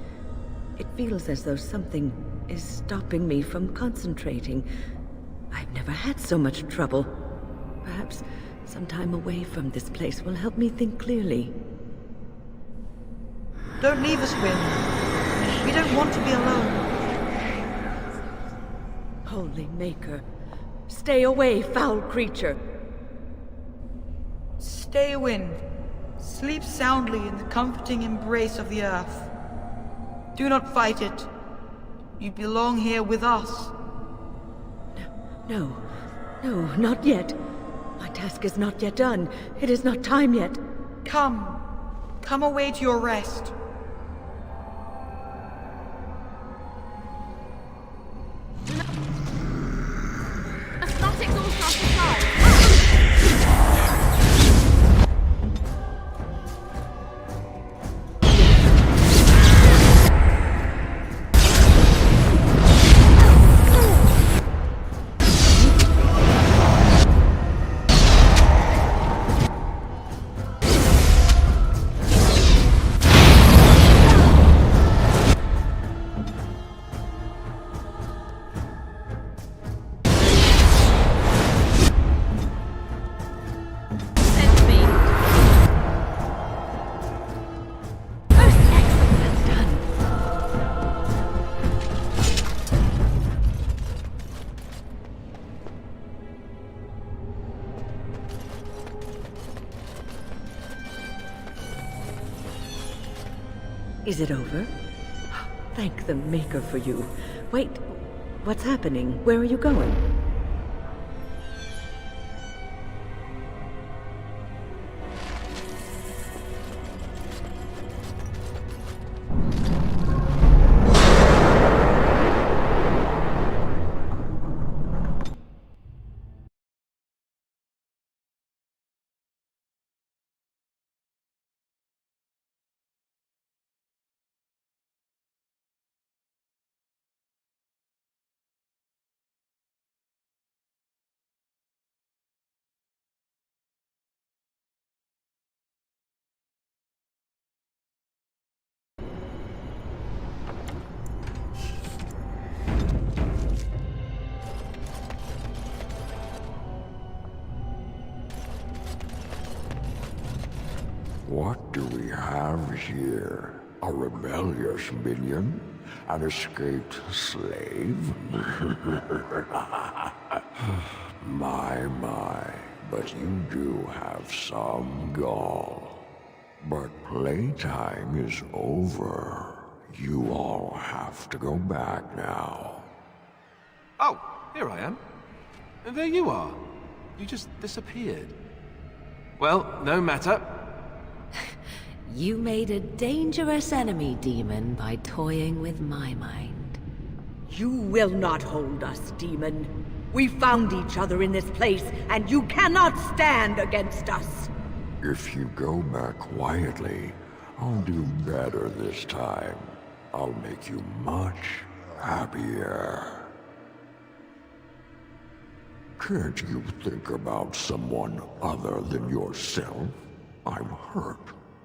Speaker 1: It feels as though something is stopping me from concentrating. I've never had so much trouble. Perhaps some time away from this place will help me think clearly.
Speaker 19: Don't leave us, Wynne. We don't want to be alone.
Speaker 1: Holy Maker, stay away, foul creature!
Speaker 19: Stay, Wynne. Sleep soundly in the comforting embrace of the earth. Do not fight it. You belong here with us.
Speaker 1: No, not yet. My task is not yet done. It is not time yet.
Speaker 19: Come away to your rest.
Speaker 6: Must not exhaust our supplies. Is it over? Thank the Maker for you. Wait, what's happening? Where are you going?
Speaker 11: What do we have here? A rebellious minion? An escaped slave? My, but you do have some gall. But playtime is over. You all have to go back now.
Speaker 4: Oh, here I am. And there you are. You just disappeared. Well, no matter.
Speaker 1: You made a dangerous enemy, demon, by toying with my mind.
Speaker 10: You will not hold us, demon. We found each other in this place, and you cannot stand against us.
Speaker 11: If you go back quietly, I'll do better this time. I'll make you much happier. Can't you think about someone other than yourself? I'm hurt.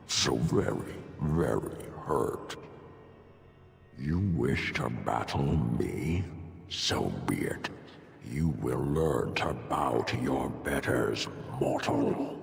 Speaker 11: So very, very hurt. You wish to battle me? So be it. You will learn to bow to your betters, mortal.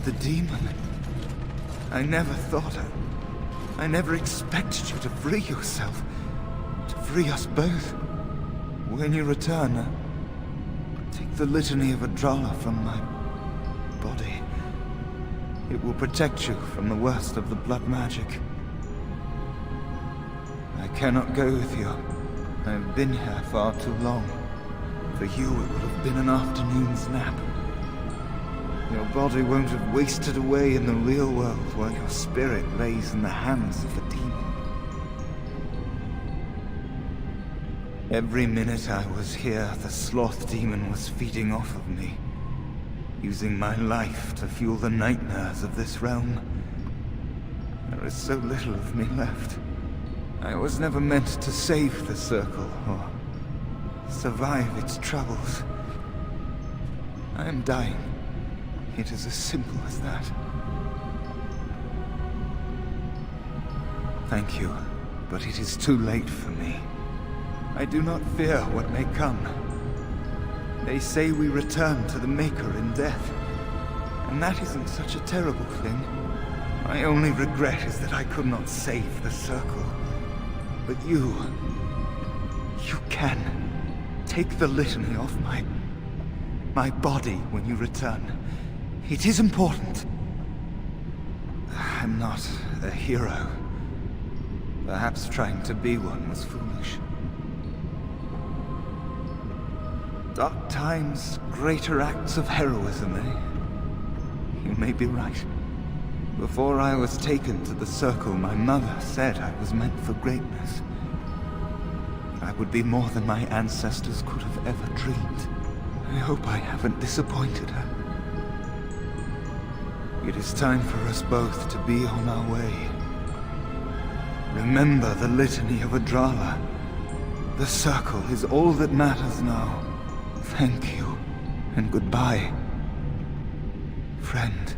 Speaker 23: The demon. I never thought I never expected you to free yourself. To free us both. When you return, take the litany of Adrala from my body. It will protect you from the worst of the blood magic. I cannot go with you. I have been here far too long. For you, it would have been an afternoon's nap. Your body won't have wasted away in the real world while your spirit lays in the hands of a demon. Every minute I was here, the Sloth demon was feeding off of me, using my life to fuel the nightmares of this realm. There is so little of me left. I was never meant to save the Circle, or survive its troubles. I am dying. It is as simple as that. Thank you, but it is too late for me. I do not fear what may come. They say we return to the Maker in death, and that isn't such a terrible thing. My only regret is that I could not save the Circle. But you can. Take the litany off my body when you return. It is important. I'm not a hero. Perhaps trying to be one was foolish. Dark times, greater acts of heroism, eh? You may be right. Before I was taken to the Circle, my mother said I was meant for greatness. I would be more than my ancestors could have ever dreamed. I hope I haven't disappointed her. It is time for us both to be on our way. Remember the litany of Adrala. The Circle is all that matters now. Thank you, and goodbye, friend.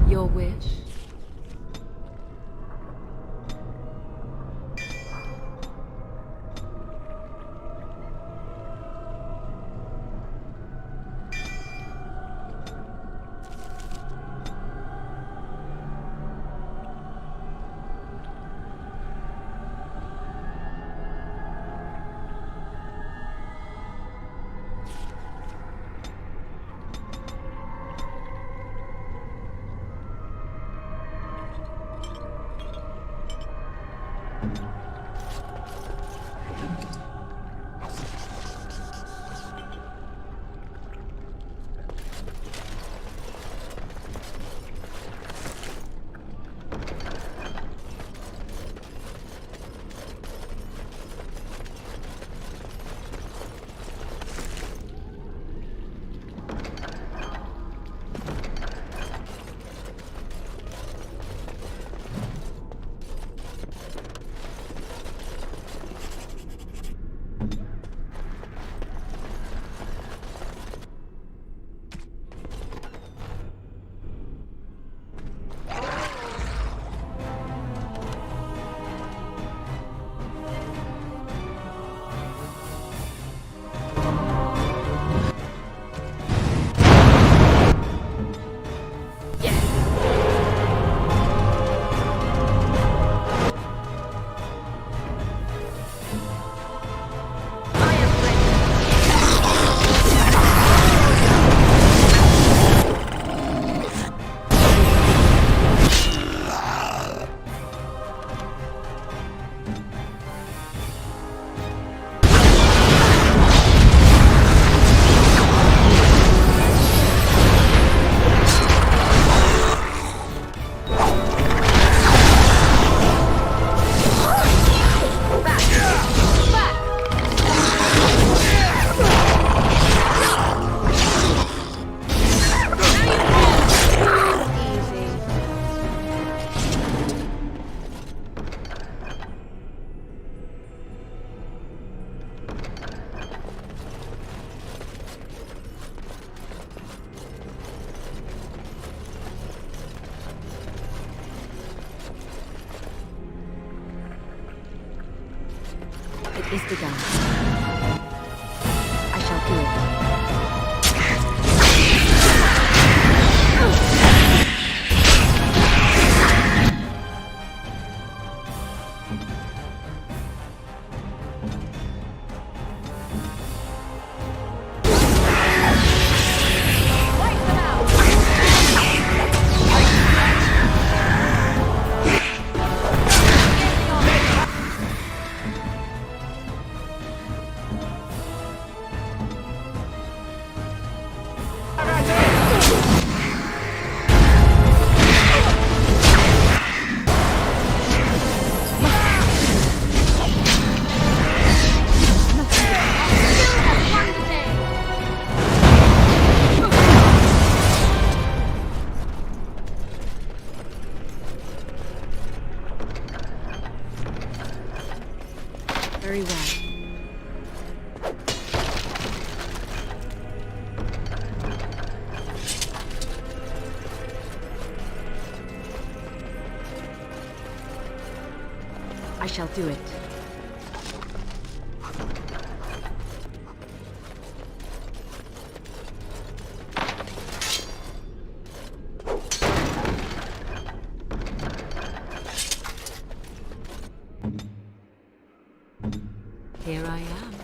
Speaker 1: Your wish? It is begun. I shall do it. Very well. I shall do it. Here I am.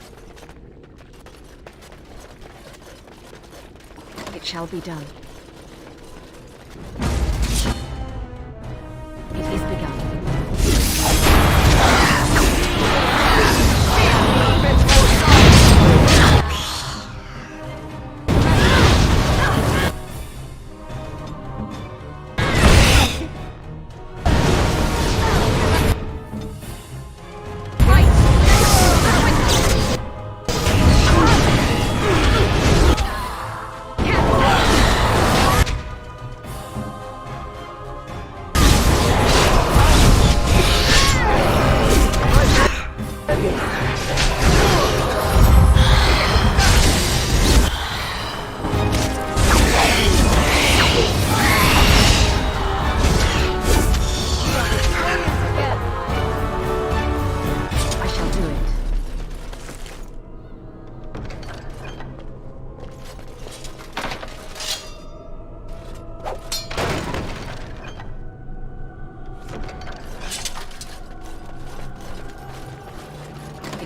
Speaker 1: It shall be done. It is begun.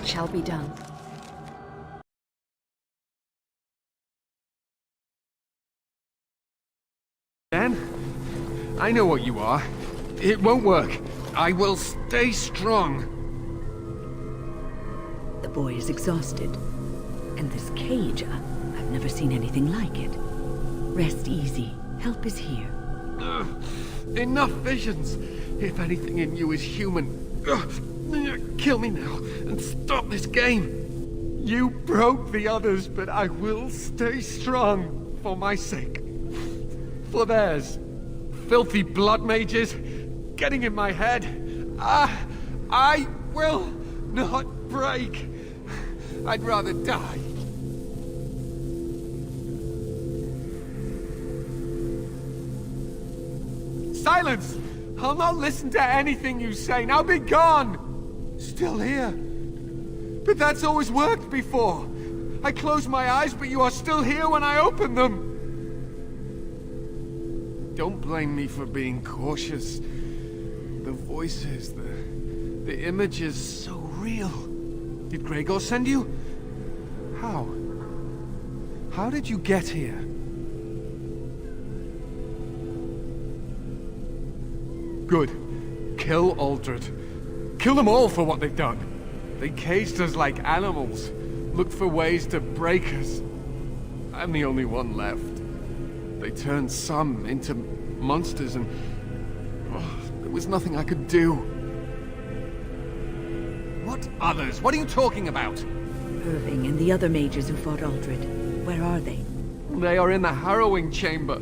Speaker 1: Shall be done.
Speaker 3: Sten? I know what you are. It won't work. I will stay strong.
Speaker 10: The boy is exhausted. And this cage, I've never seen anything like it. Rest easy. Help is here.
Speaker 3: Enough visions. If anything in you is human, kill me now and stop this game. You broke the others, but I will stay strong for my sake. For theirs. Filthy blood mages getting in my head. I will not break. I'd rather die. Silence! I'll not listen to anything you say. Now be gone! Still here. But that's always worked before. I close my eyes, but you are still here when I open them. Don't blame me for being cautious. The voices, the images, so real. Did Gregor send you? How? How did you get here? Good. Kill Aldred. Kill them all for what they've done. They caged us like animals. Looked for ways to break us. I'm the only one left. They turned some into monsters and... there was nothing I could do. What others? What are you talking about?
Speaker 10: Irving and the other mages who fought Aldred. Where are they?
Speaker 3: They are in the harrowing chamber.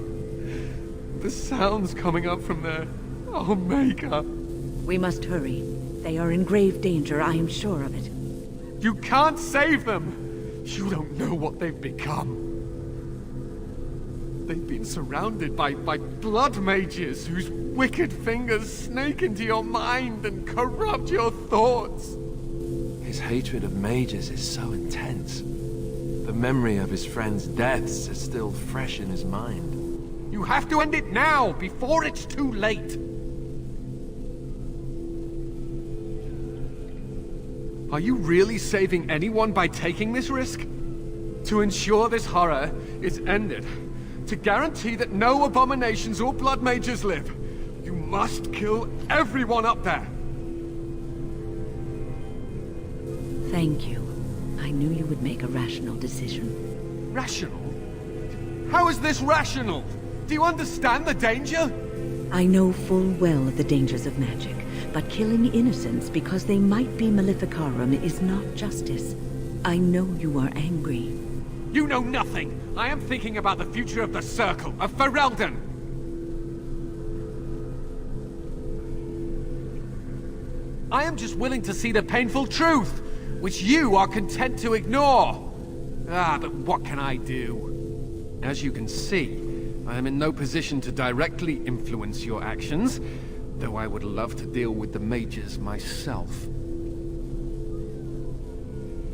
Speaker 3: The sounds coming up from there. Oh, Maker.
Speaker 10: We must hurry. They are in grave danger, I am sure of it.
Speaker 3: You can't save them! You don't know what they've become. They've been surrounded by blood mages whose wicked fingers snake into your mind and corrupt your thoughts. They're
Speaker 4: His hatred of mages is so intense. The memory of his friends' deaths is still fresh in his mind.
Speaker 3: You have to end it now, before it's too late! Are you really saving anyone by taking this risk? To ensure this horror is ended, to guarantee that no abominations or blood mages live, you must kill everyone up there!
Speaker 1: Thank you. I knew you would make a rational decision.
Speaker 3: Rational? How is this rational? Do you understand the danger?
Speaker 1: I know full well the dangers of magic, but killing innocents because they might be Maleficarum is not justice. I know you are angry.
Speaker 3: You know nothing! I am thinking about the future of the Circle, of Ferelden! I am just willing to see the painful truth, which you are content to ignore. But what can I do? As you can see, I am in no position to directly influence your actions, though I would love to deal with the mages myself.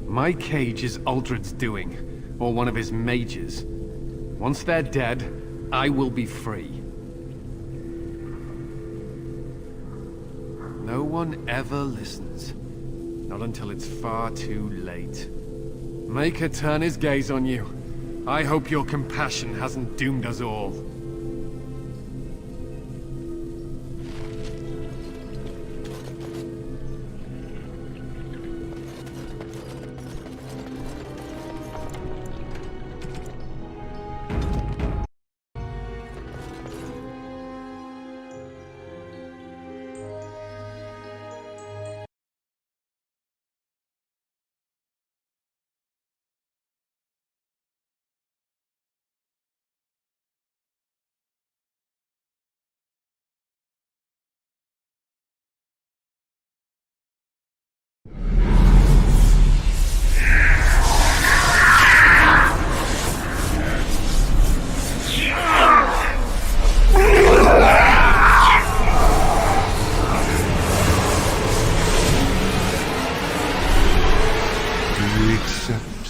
Speaker 3: My cage is Uldred's doing, or one of his mages. Once they're dead, I will be free. No one ever listens. Not until it's far too late. Maker turn his gaze on you. I hope your compassion hasn't doomed us all.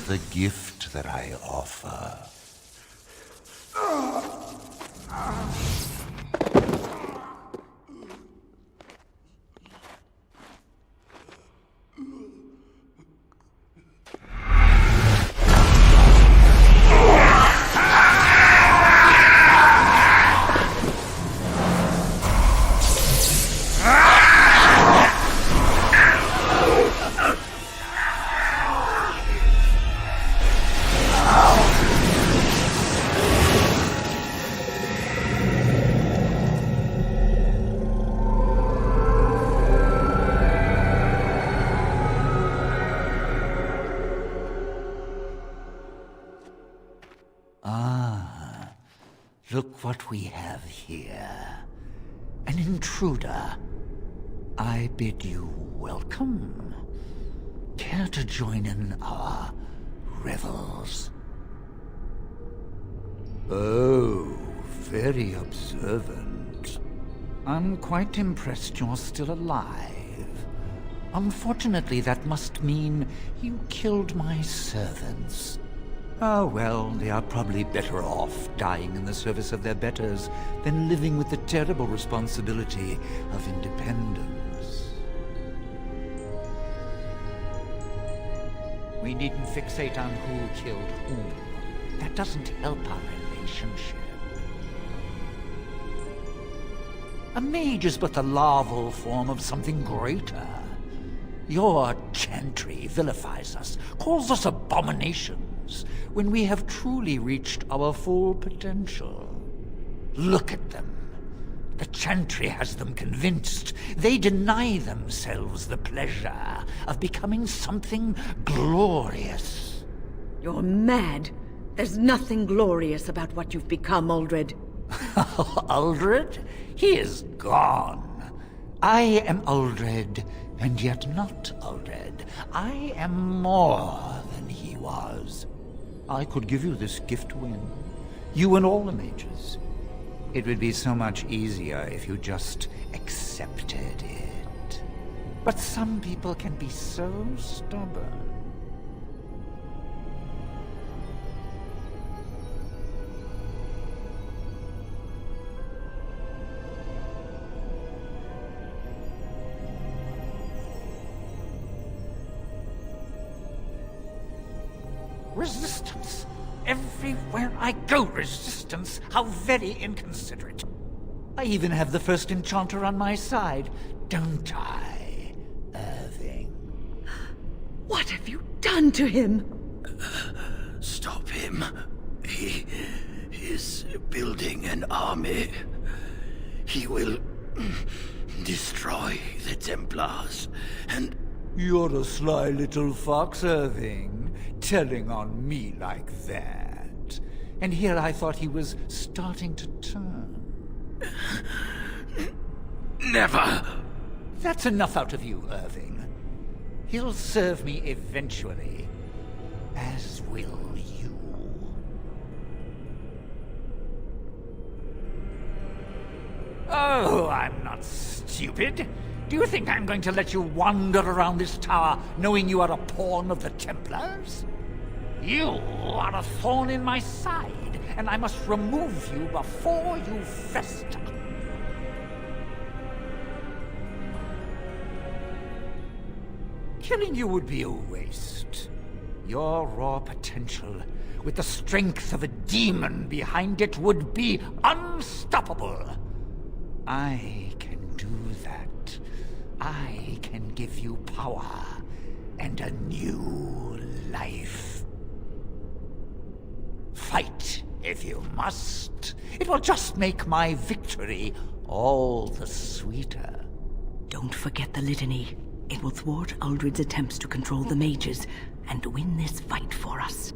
Speaker 18: The gift that I offer. Look what we have here. An intruder. I bid you welcome. Care to join in our revels? Oh, very observant. I'm quite impressed you're still alive. Unfortunately, that must mean you killed my servants. Oh, well, they are probably better off dying in the service of their betters than living with the terrible responsibility of independence. We needn't fixate on who killed whom. That doesn't help our relationship. A mage is but the larval form of something greater. Your chantry vilifies us, calls us abominations, when we have truly reached our full potential. Look at them. The chantry has them convinced. They deny themselves the pleasure of becoming something glorious.
Speaker 1: You're mad. There's nothing glorious about what you've become, Uldred.
Speaker 18: Uldred? He is gone. I am Uldred, and yet not Uldred. I am more than he was. I could give you this gift to win. You and all the mages. It would be so much easier if you just accepted it. But some people can be so stubborn. Resistance! Everywhere I go, resistance! How very inconsiderate. I even have the first enchanter on my side, don't I, Irving?
Speaker 6: What have you done to him?
Speaker 8: Stop him. He is building an army. He will destroy the Templars, and...
Speaker 18: You're a sly little fox, Irving, telling on me like that. And here I thought he was starting to turn.
Speaker 8: Never!
Speaker 18: That's enough out of you, Irving. He'll serve me eventually, as will you. Oh, I'm not stupid. Do you think I'm going to let you wander around this tower knowing you are a pawn of the Templars? You are a thorn in my side, and I must remove you before you fester. Killing you would be a waste. Your raw potential, with the strength of a demon behind it, would be unstoppable. I can do that. I can give you power and a new life. Fight if you must. It will just make my victory all the sweeter.
Speaker 6: Don't forget the litany. It will thwart Uldred's attempts to control the mages and win this fight for us.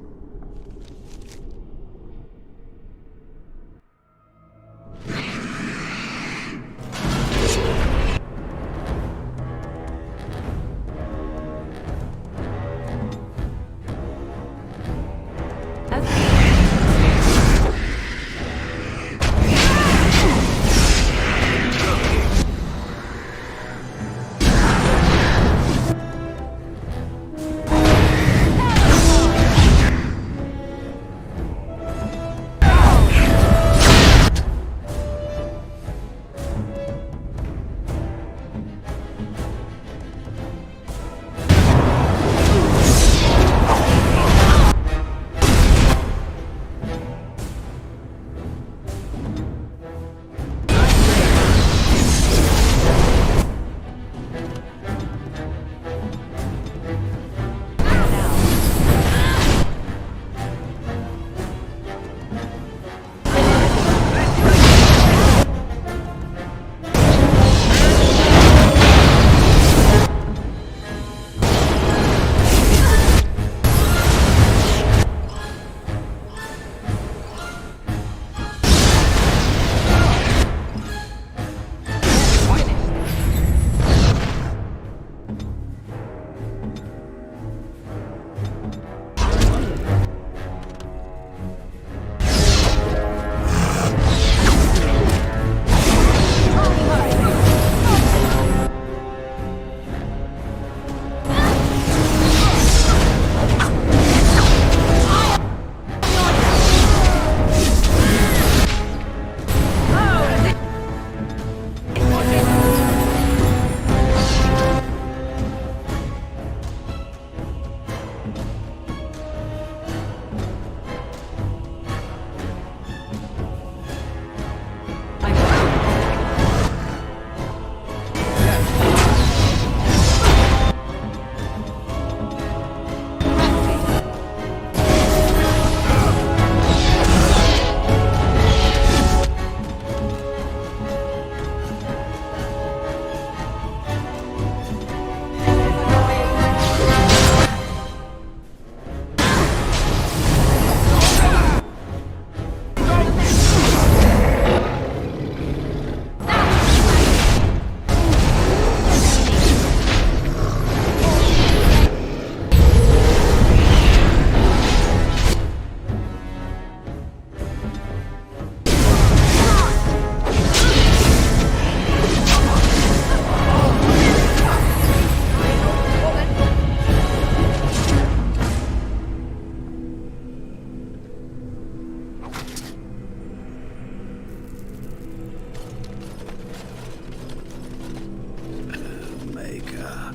Speaker 8: Maker.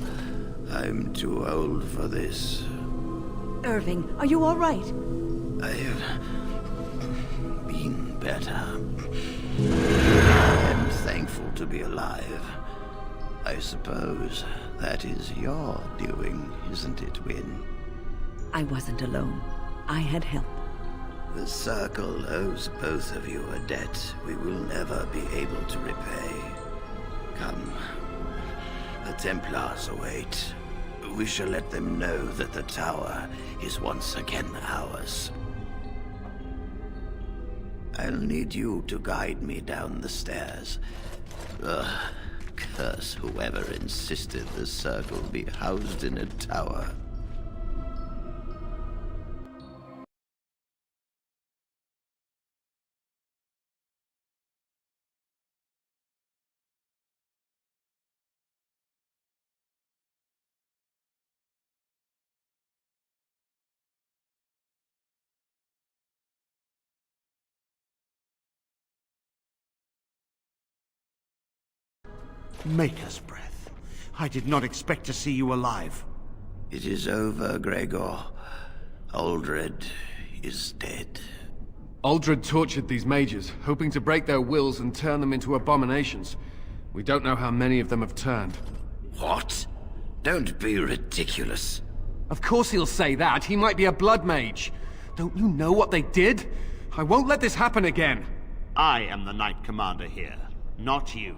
Speaker 8: I'm too old for this.
Speaker 10: Irving, are you all right?
Speaker 8: I've been better. I am thankful to be alive. I suppose that is your doing, isn't it, Wynne?
Speaker 10: I wasn't alone. I had help.
Speaker 8: The Circle owes both of you a debt we will never be able to repay. Come. The Templars await. We shall let them know that the tower is once again ours. I'll need you to guide me down the stairs. Curse whoever insisted the Circle be housed in a tower.
Speaker 2: Maker's breath. I did not expect to see you alive.
Speaker 8: It is over, Gregor. Aldred is dead.
Speaker 3: Aldred tortured these mages, hoping to break their wills and turn them into abominations. We don't know how many of them have turned.
Speaker 8: What? Don't be ridiculous.
Speaker 3: Of course he'll say that. He might be a blood mage. Don't you know what they did? I won't let this happen again.
Speaker 2: I am the Knight Commander here, not you.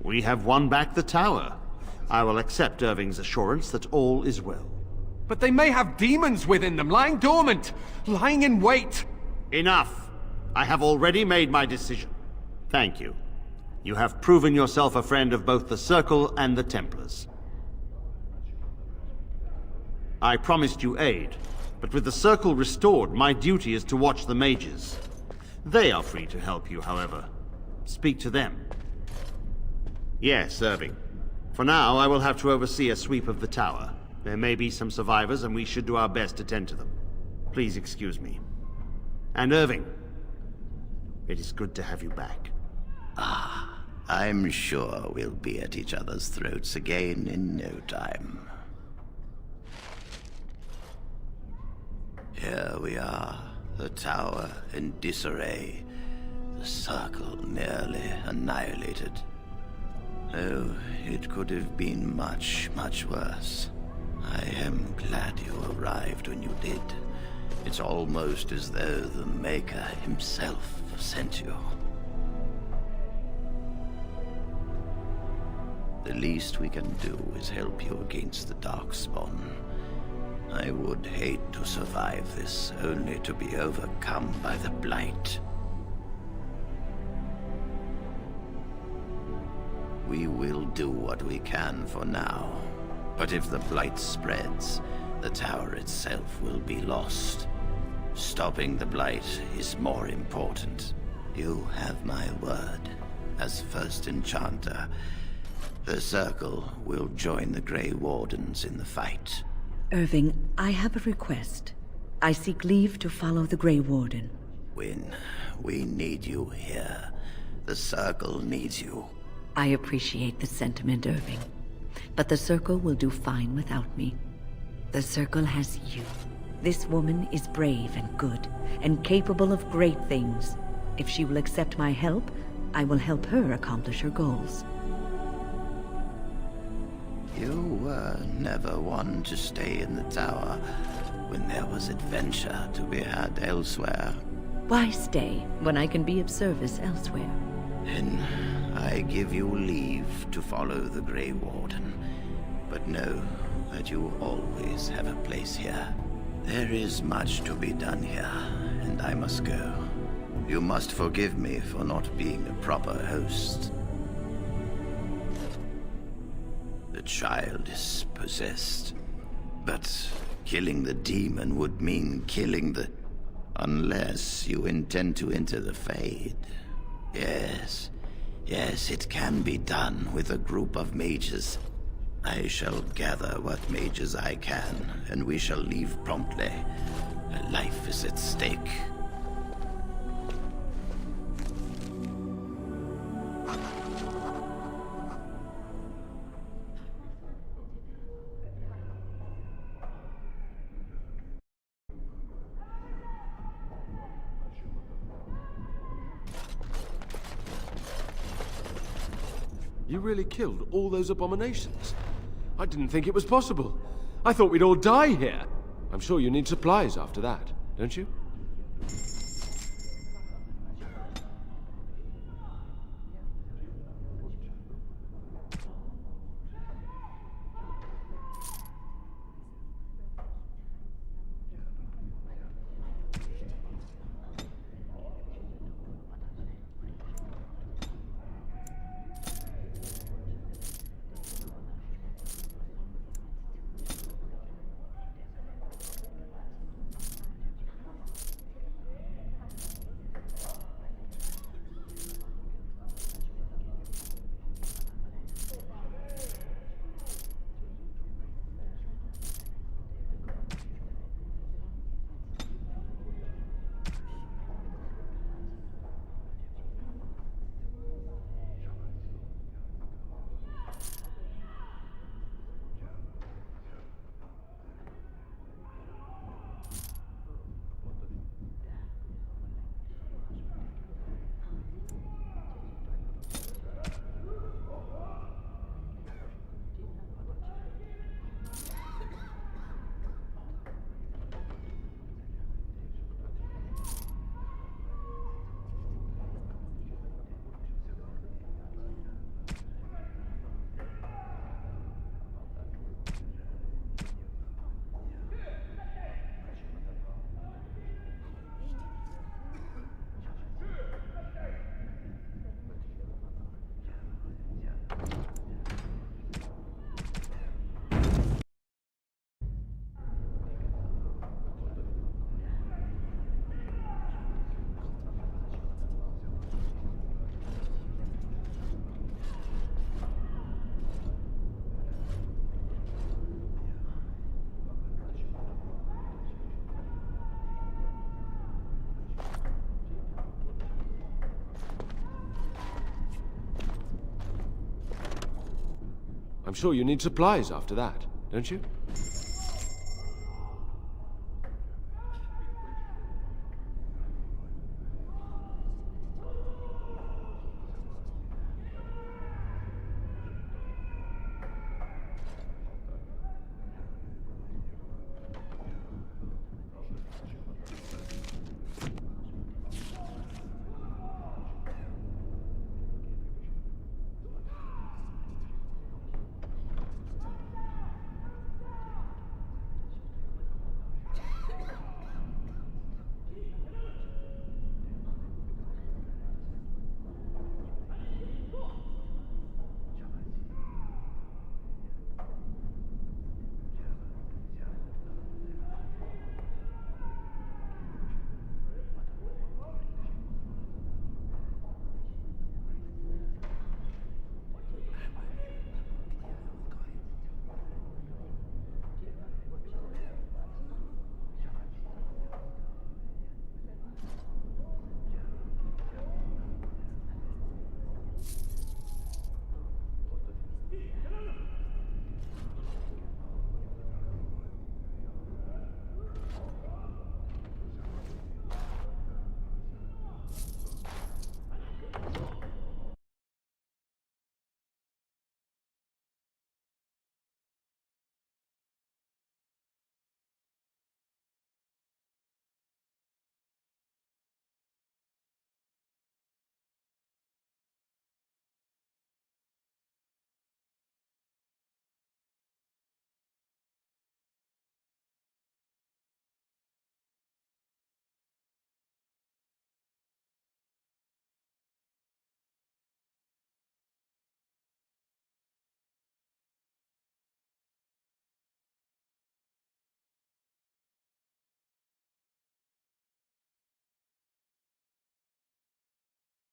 Speaker 2: We have won back the tower. I will accept Irving's assurance that all is well.
Speaker 3: But they may have demons within them, lying dormant, lying in wait.
Speaker 2: Enough! I have already made my decision. Thank you. You have proven yourself a friend of both the Circle and the Templars. I promised you aid, but with the Circle restored, my duty is to watch the mages. They are free to help you, however. Speak to them. Yes, Irving. For now, I will have to oversee a sweep of the tower. There may be some survivors, and we should do our best to tend to them. Please excuse me. And Irving, it is good to have you back.
Speaker 8: Ah, I'm sure we'll be at each other's throats again in no time. Here we are, the tower in disarray, the Circle nearly annihilated. Oh, it could have been much, much worse. I am glad you arrived when you did. It's almost as though the Maker himself sent you. The least we can do is help you against the Darkspawn. I would hate to survive this, only to be overcome by the Blight. We will do what we can for now. But if the Blight spreads, the tower itself will be lost. Stopping the Blight is more important. You have my word. As first enchanter, the Circle will join the Grey Wardens in the fight.
Speaker 10: Irving, I have a request. I seek leave to follow the Grey Warden.
Speaker 8: Wynne, we need you here. The Circle needs you.
Speaker 10: I appreciate the sentiment, Irving. But the Circle will do fine without me. The Circle has you. This woman is brave and good, and capable of great things. If she will accept my help, I will help her accomplish her goals.
Speaker 8: You were never one to stay in the tower when there was adventure to be had elsewhere.
Speaker 10: Why stay when I can be of service elsewhere?
Speaker 8: Then I give you leave to follow the Grey Warden, but know that you always have a place here. There is much to be done here, and I must go. You must forgive me for not being a proper host. The child is possessed, but killing the demon would mean killing the... Unless you intend to enter the Fade. Yes, it can be done with a group of mages. I shall gather what mages I can, and we shall leave promptly. A life is at stake.
Speaker 4: You really killed all those abominations? I didn't think it was possible. I thought we'd all die here. I'm sure you need supplies after that, don't you? I'm sure you need supplies after that, don't you?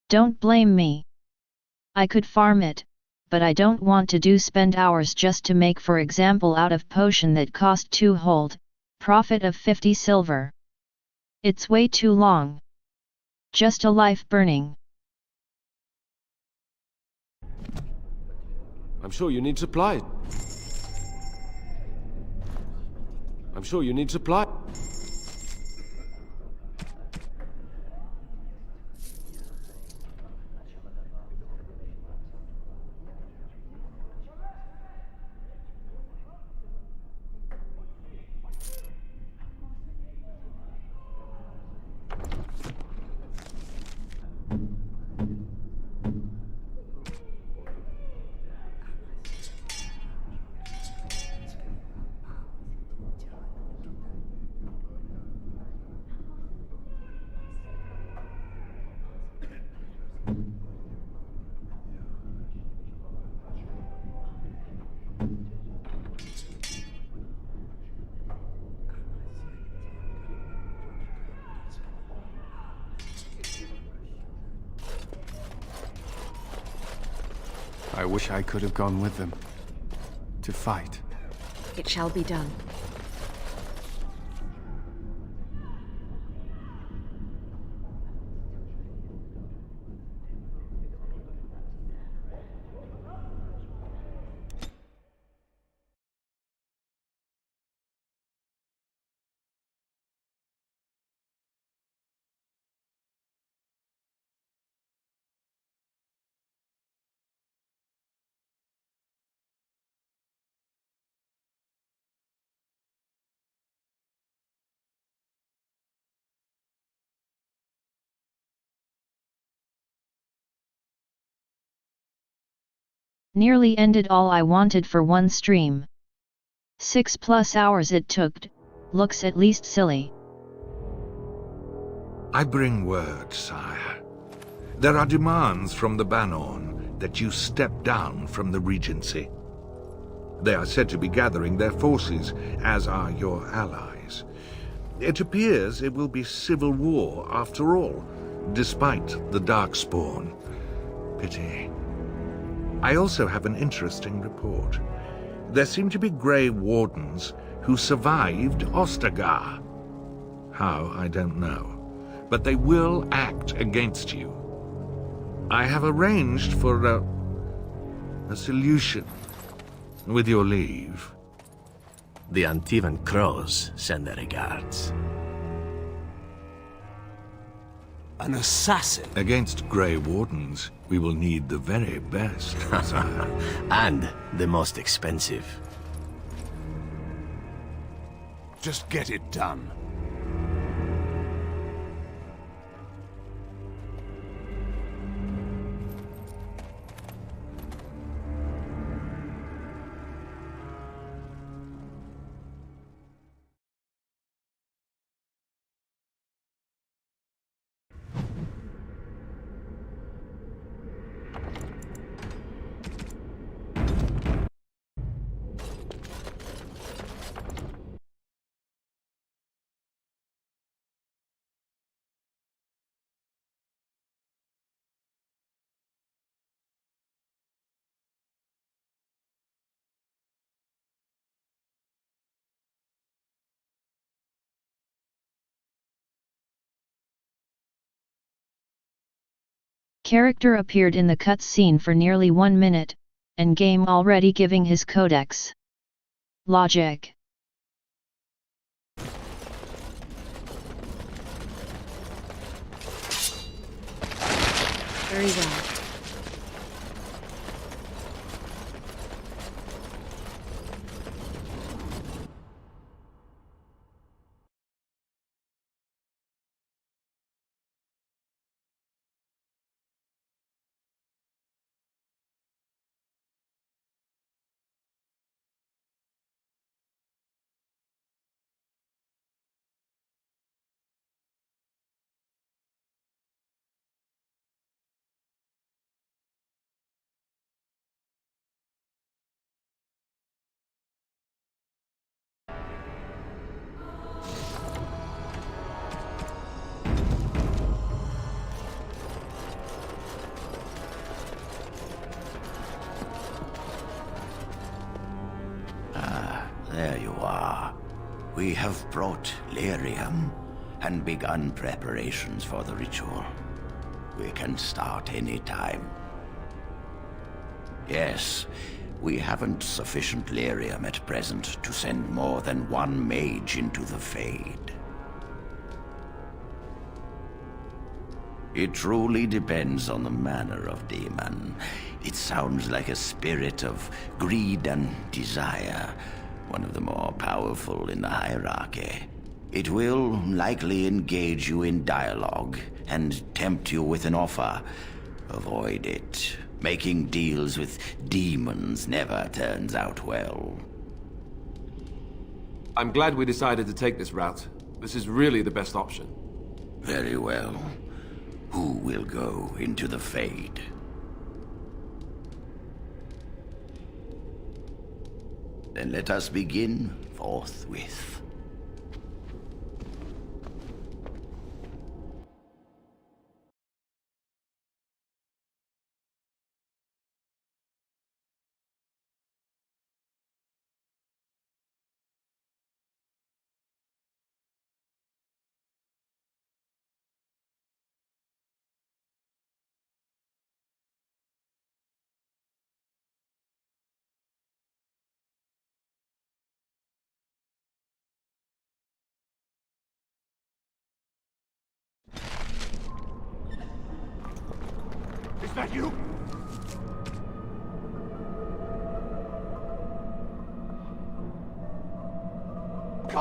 Speaker 9: Don't blame me. I could farm it, but I don't want to spend hours just to make for example out of potion that cost 2 hold, profit of 50 silver. It's way too long. Just a life burning.
Speaker 4: I'm sure you need supplies. I'm sure you need supplies.
Speaker 3: I wish I could have gone with them. To fight.
Speaker 1: It shall be done.
Speaker 9: Nearly ended all I wanted for one stream. 6+ hours it took, looks at least silly.
Speaker 13: I bring word, sire. There are demands from the Banorn that you step down from the Regency. They are said to be gathering their forces, as are your allies. It appears it will be civil war after all, despite the Darkspawn. Pity. I also have an interesting report. There seem to be Grey Wardens who survived Ostagar. How, I don't know. But they will act against you. I have arranged for a solution, with your leave.
Speaker 14: The Antivan Crows send their regards.
Speaker 13: An assassin? Against Grey Wardens, we will need the very best, sire.
Speaker 14: And the most expensive.
Speaker 13: Just get it done.
Speaker 9: Character appeared in the cutscene for nearly 1 minute, and game already giving his codex. Logic.
Speaker 1: Very well.
Speaker 8: There you are. We have brought lyrium and begun preparations for the ritual. We can start any time. Yes, we haven't sufficient lyrium at present to send more than one mage into the Fade. It truly depends on the manner of demon. It sounds like a spirit of greed and desire, one of the more powerful in the hierarchy. It will likely engage you in dialogue and tempt you with an offer. Avoid it. Making deals with demons never turns out well.
Speaker 4: I'm glad we decided to take this route. This is really the best option.
Speaker 8: Very well. Who will go into the Fade? Then let us begin forthwith.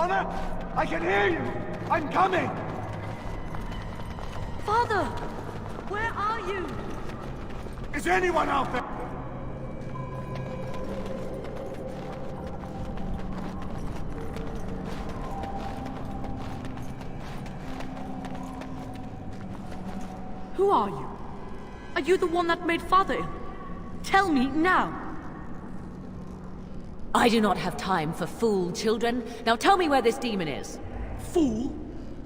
Speaker 7: Father? I can hear you! I'm coming!
Speaker 19: Father! Where are you?
Speaker 7: Is anyone out there?
Speaker 19: Who are you? Are you the one that made Father ill? Tell me now!
Speaker 1: I do not have time for fool children. Now tell me where this demon is.
Speaker 15: Fool?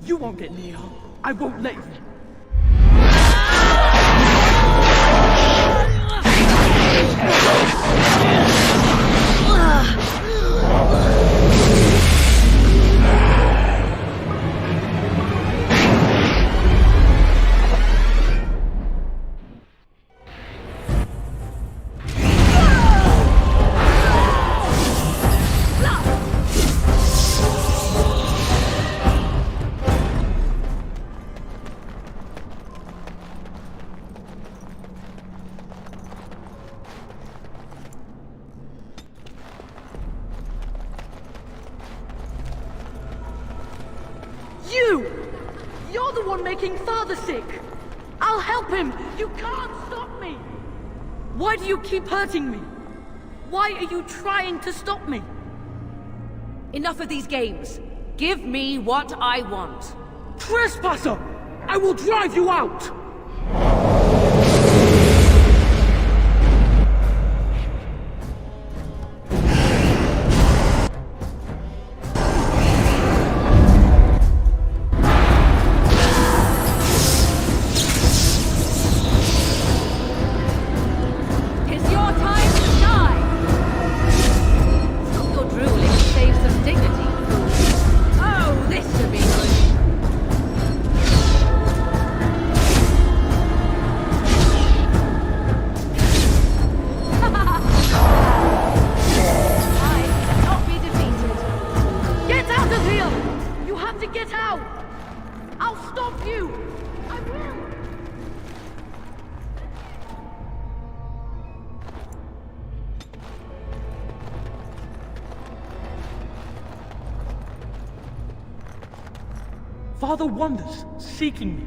Speaker 15: You won't get near her. I won't let you.
Speaker 19: You're the one making Father sick! I'll help him! You can't stop me! Why do you keep hurting me? Why are you trying to stop me?
Speaker 1: Enough of these games. Give me what I want.
Speaker 15: Trespasser! I will drive you out! Father wanders, seeking me,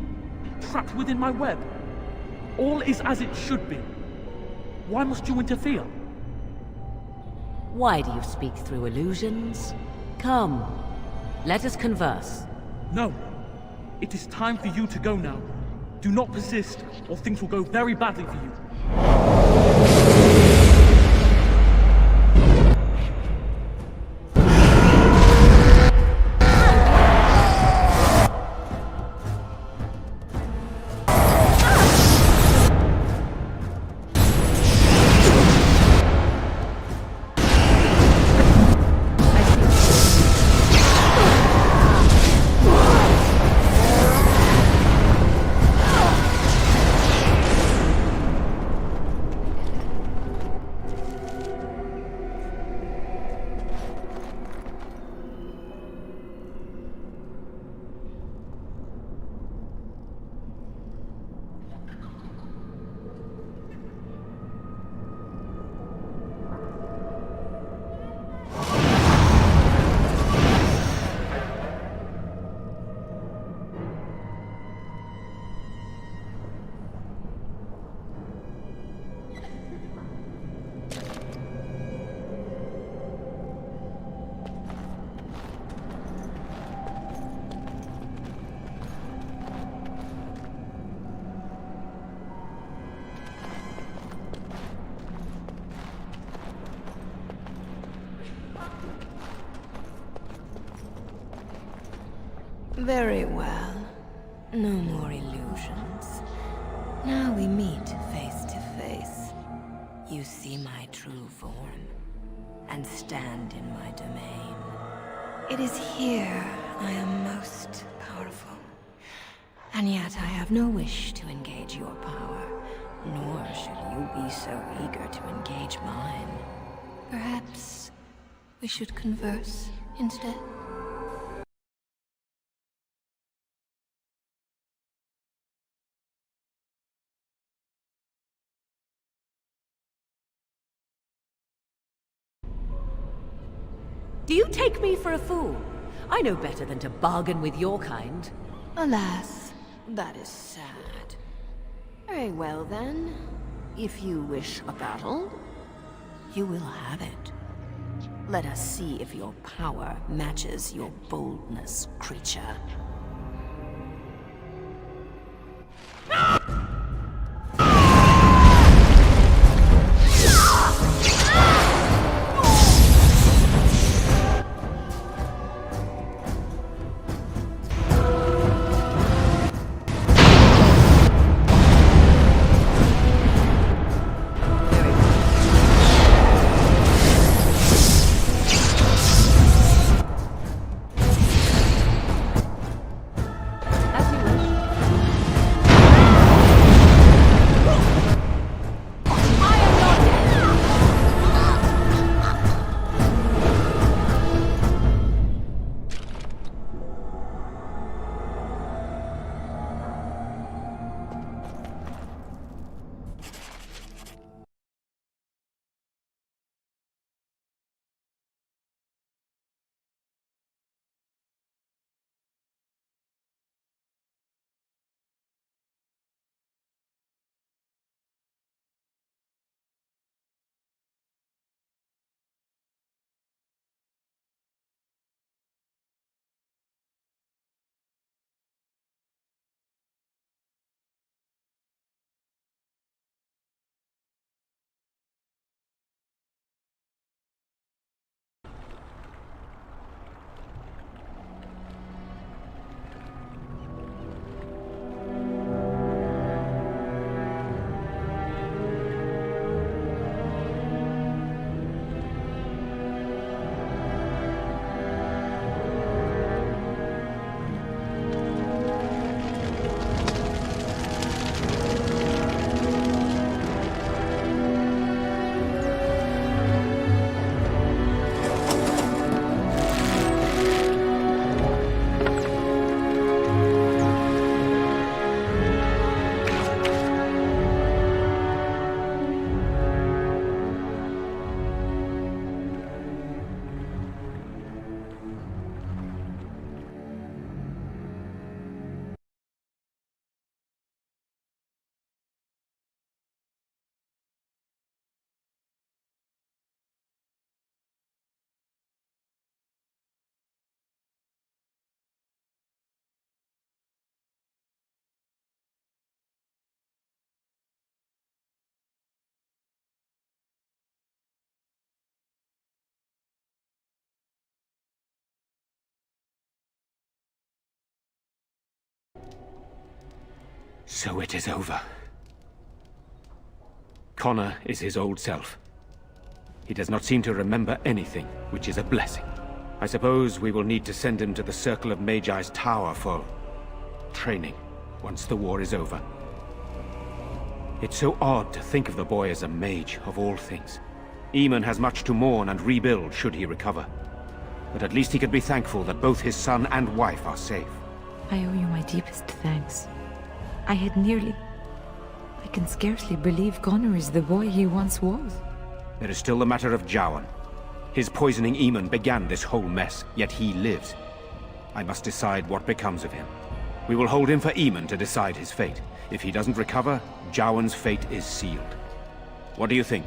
Speaker 15: trapped within my web. All is as it should be. Why must you interfere?
Speaker 1: Why do you speak through illusions? Come, let us converse.
Speaker 15: No. It is time for you to go now. Do not persist, or things will go very badly for you.
Speaker 20: Very well. No more illusions. Now we meet face to face. You see my true form, and stand in my domain. It is here I am most powerful. And yet I have no wish to engage your power, nor should you be so eager to engage mine. Perhaps we should converse instead?
Speaker 1: Do you take me for a fool? I know better than to bargain with your kind.
Speaker 20: Alas, that is sad. Very well then. If you wish a battle, you will have it. Let us see if your power matches your boldness, creature.
Speaker 17: So it is over. Connor is his old self. He does not seem to remember anything, which is a blessing. I suppose we will need to send him to the Circle of Magi's tower for training, once the war is over. It's so odd to think of the boy as a mage, of all things. Eamon has much to mourn and rebuild should he recover. But at least he can be thankful that both his son and wife are safe.
Speaker 21: I owe you my deepest thanks. I can scarcely believe Connor is the boy he once was.
Speaker 17: There is still the matter of Jowan. His poisoning Eamon began this whole mess, yet he lives. I must decide what becomes of him. We will hold him for Eamon to decide his fate. If he doesn't recover, Jowan's fate is sealed. What do you think?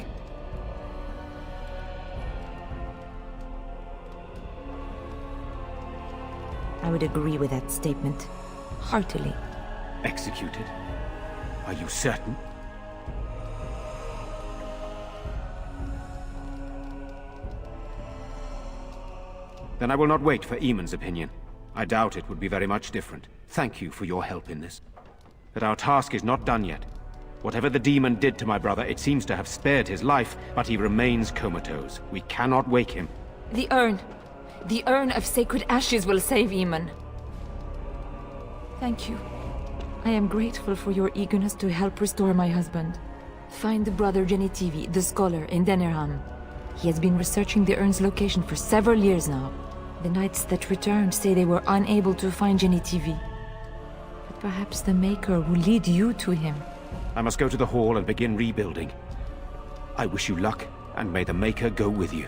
Speaker 21: I would agree with that statement. Heartily.
Speaker 17: Executed? Are you certain? Then I will not wait for Eamon's opinion. I doubt it would be very much different. Thank you for your help in this. But our task is not done yet. Whatever the demon did to my brother, it seems to have spared his life, but he remains comatose. We cannot wake him.
Speaker 21: The urn. The Urn of Sacred Ashes will save Eamon. Thank you. I am grateful for your eagerness to help restore my husband. Find the brother Genitivi, the scholar, in Denerham. He has been researching the urn's location for several years now. The knights that returned say they were unable to find Genitivi. But perhaps the Maker will lead you to him.
Speaker 17: I must go to the hall and begin rebuilding. I wish you luck, and may the Maker go with you.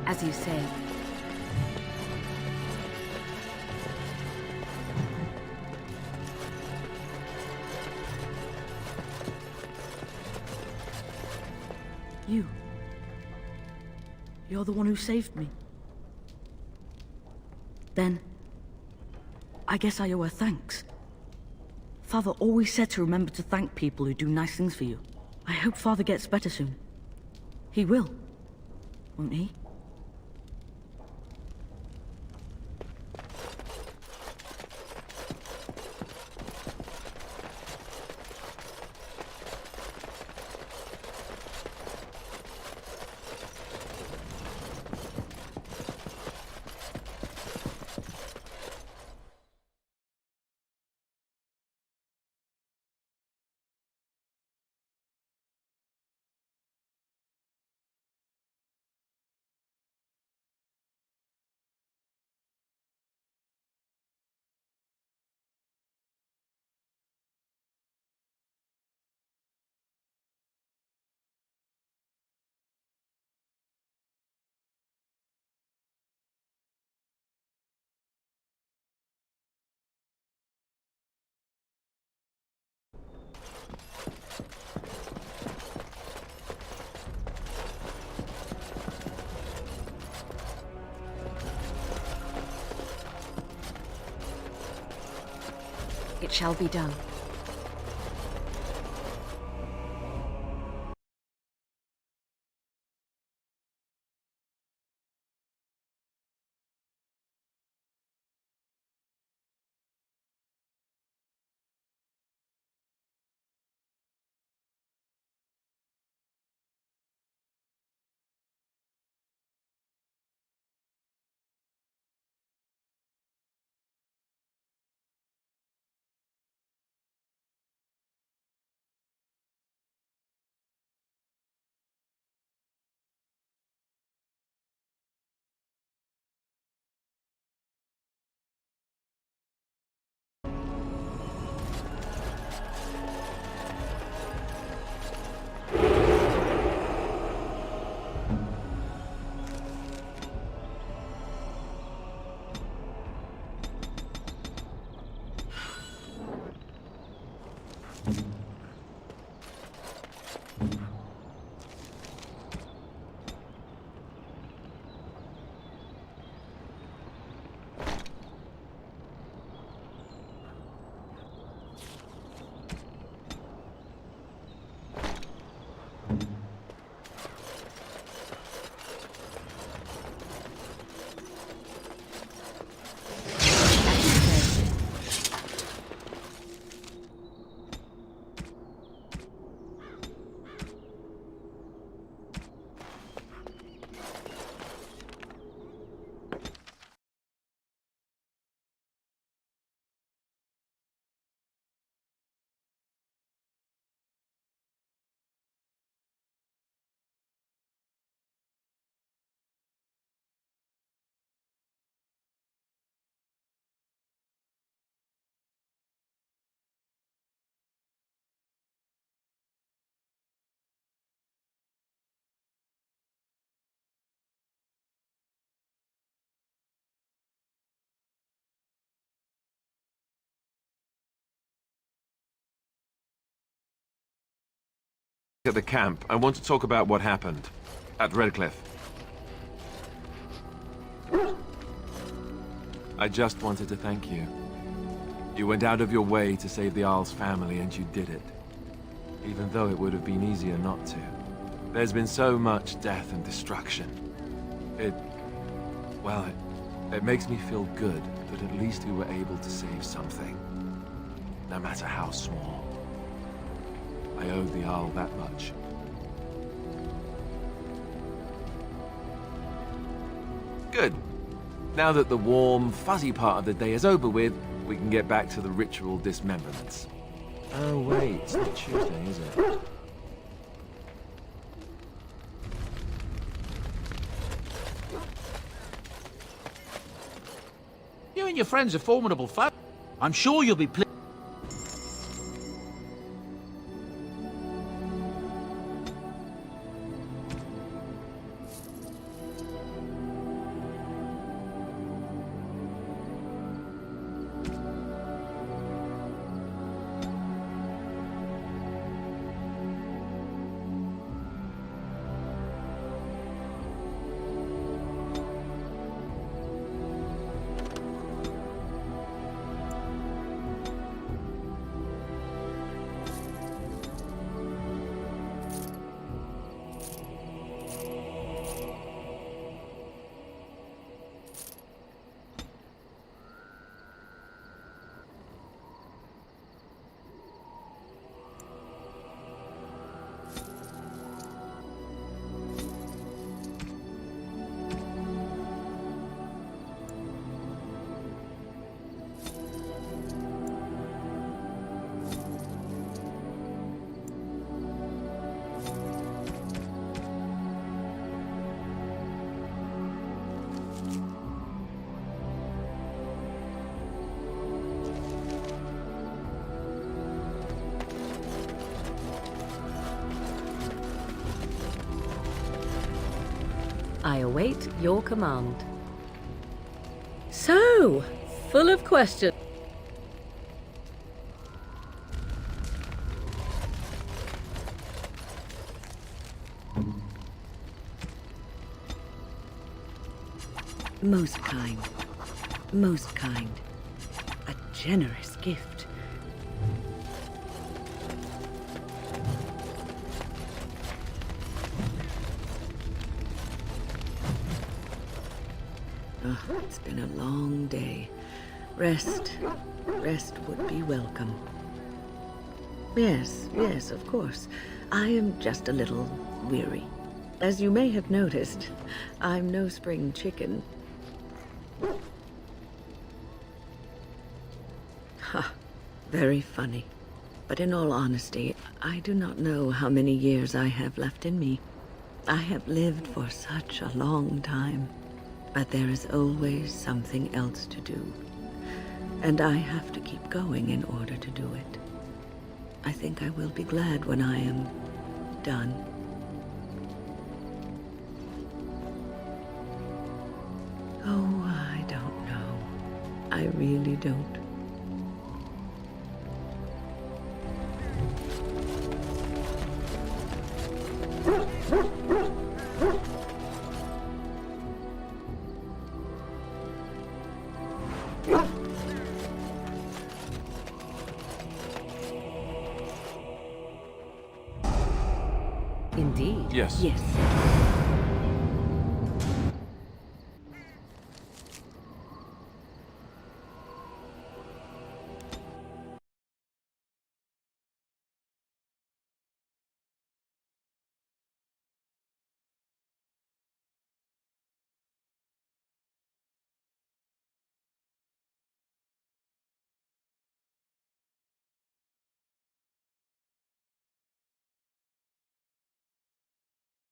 Speaker 1: As you say.
Speaker 5: You're the one who saved me. Then, I guess I owe her thanks. Father always said to remember to thank people who do nice things for you. I hope Father gets better soon. He will, won't he?
Speaker 1: It shall be done.
Speaker 4: At the camp, I want to talk about what happened at Redcliffe. I just wanted to thank you. You went out of your way to save the Isle's family, and you did it. Even though it would have been easier not to. There's been so much death and destruction. It makes me feel good that at least we were able to save something. No matter how small. I owe the Isle that much. Good. Now that the warm, fuzzy part of the day is over with, we can get back to the ritual dismemberments. Oh wait, it's not Tuesday, is it?
Speaker 16: You and your friends are formidable foe. I'm sure you'll be pleased.
Speaker 1: I await your command. So, full of questions.
Speaker 10: Most kind. Most kind. A generous gift. Oh, it's been a long day. Rest would be welcome. Yes, of course. I am just a little weary. As you may have noticed, I'm no spring chicken. Ha, very funny. But in all honesty, I do not know how many years I have left in me. I have lived for such a long time. But there is always something else to do. And I have to keep going in order to do it. I think I will be glad when I am done. Oh, I don't know. I really don't.
Speaker 1: Indeed.
Speaker 4: Yes.
Speaker 10: Yes.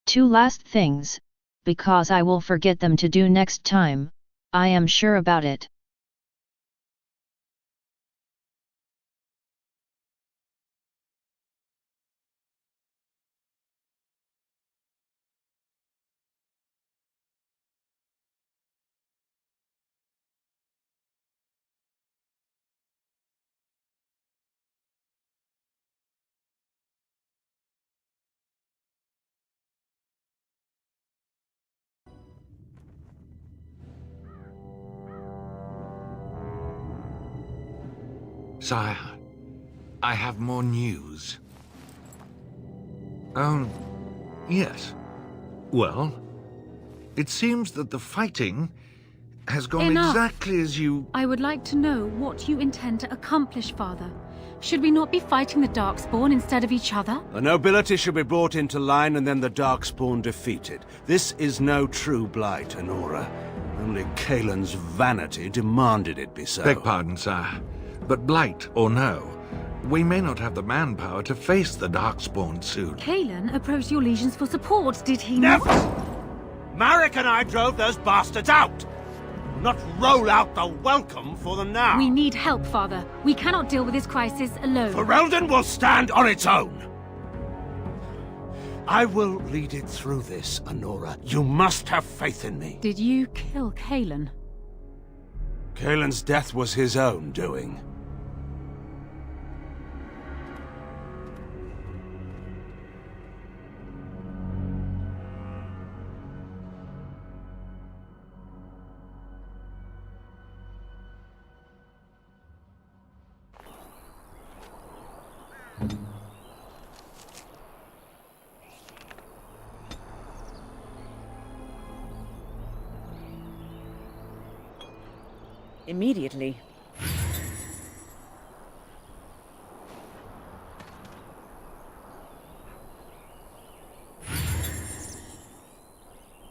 Speaker 9: Two last things, because I will forget them to do next time, I am sure about it.
Speaker 13: Sire, I have more news. Yes. Well, it seems that the fighting has gone
Speaker 11: Enough.
Speaker 13: exactly as you...
Speaker 11: I would like to know what you intend to accomplish, Father. Should we not be fighting the Darkspawn instead of each other?
Speaker 2: The nobility should be brought into line and then the Darkspawn defeated. This is no true blight, Anora. Only Kaelin's vanity demanded it be so.
Speaker 13: Beg pardon, sire. But blight or no, we may not have the manpower to face the Darkspawn soon.
Speaker 11: Kaelin approached your legions for support, did he not?
Speaker 2: Marek and I drove those bastards out! Not roll out the welcome for them now!
Speaker 11: We need help, Father. We cannot deal with this crisis alone.
Speaker 2: Ferelden will stand on its own! I will lead it through this, Anora. You must have faith in me.
Speaker 11: Did you kill Kaelin?
Speaker 2: Kaelin's death was his own doing.
Speaker 10: Immediately.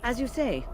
Speaker 10: As you say.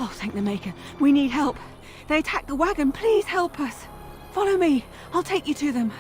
Speaker 12: Oh, thank the Maker. We need help. They attacked the wagon. Please help us. Follow me. I'll take you to them.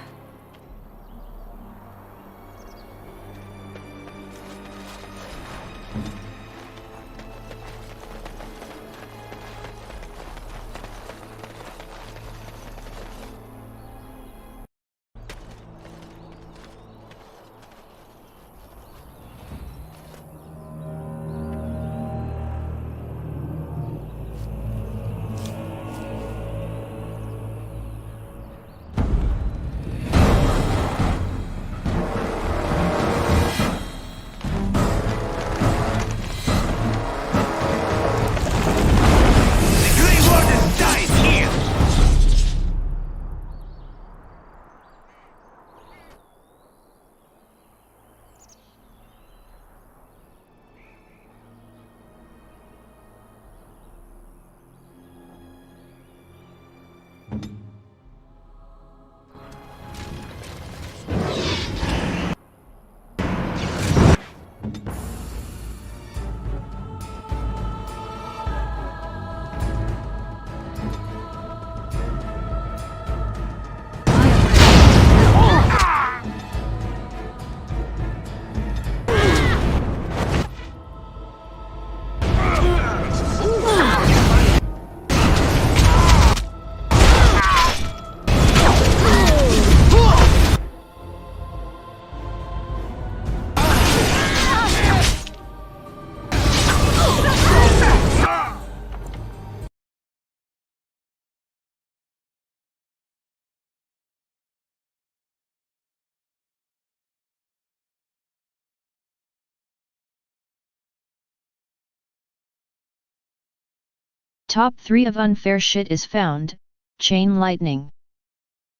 Speaker 9: Top 3 of unfair shit is found, chain lightning.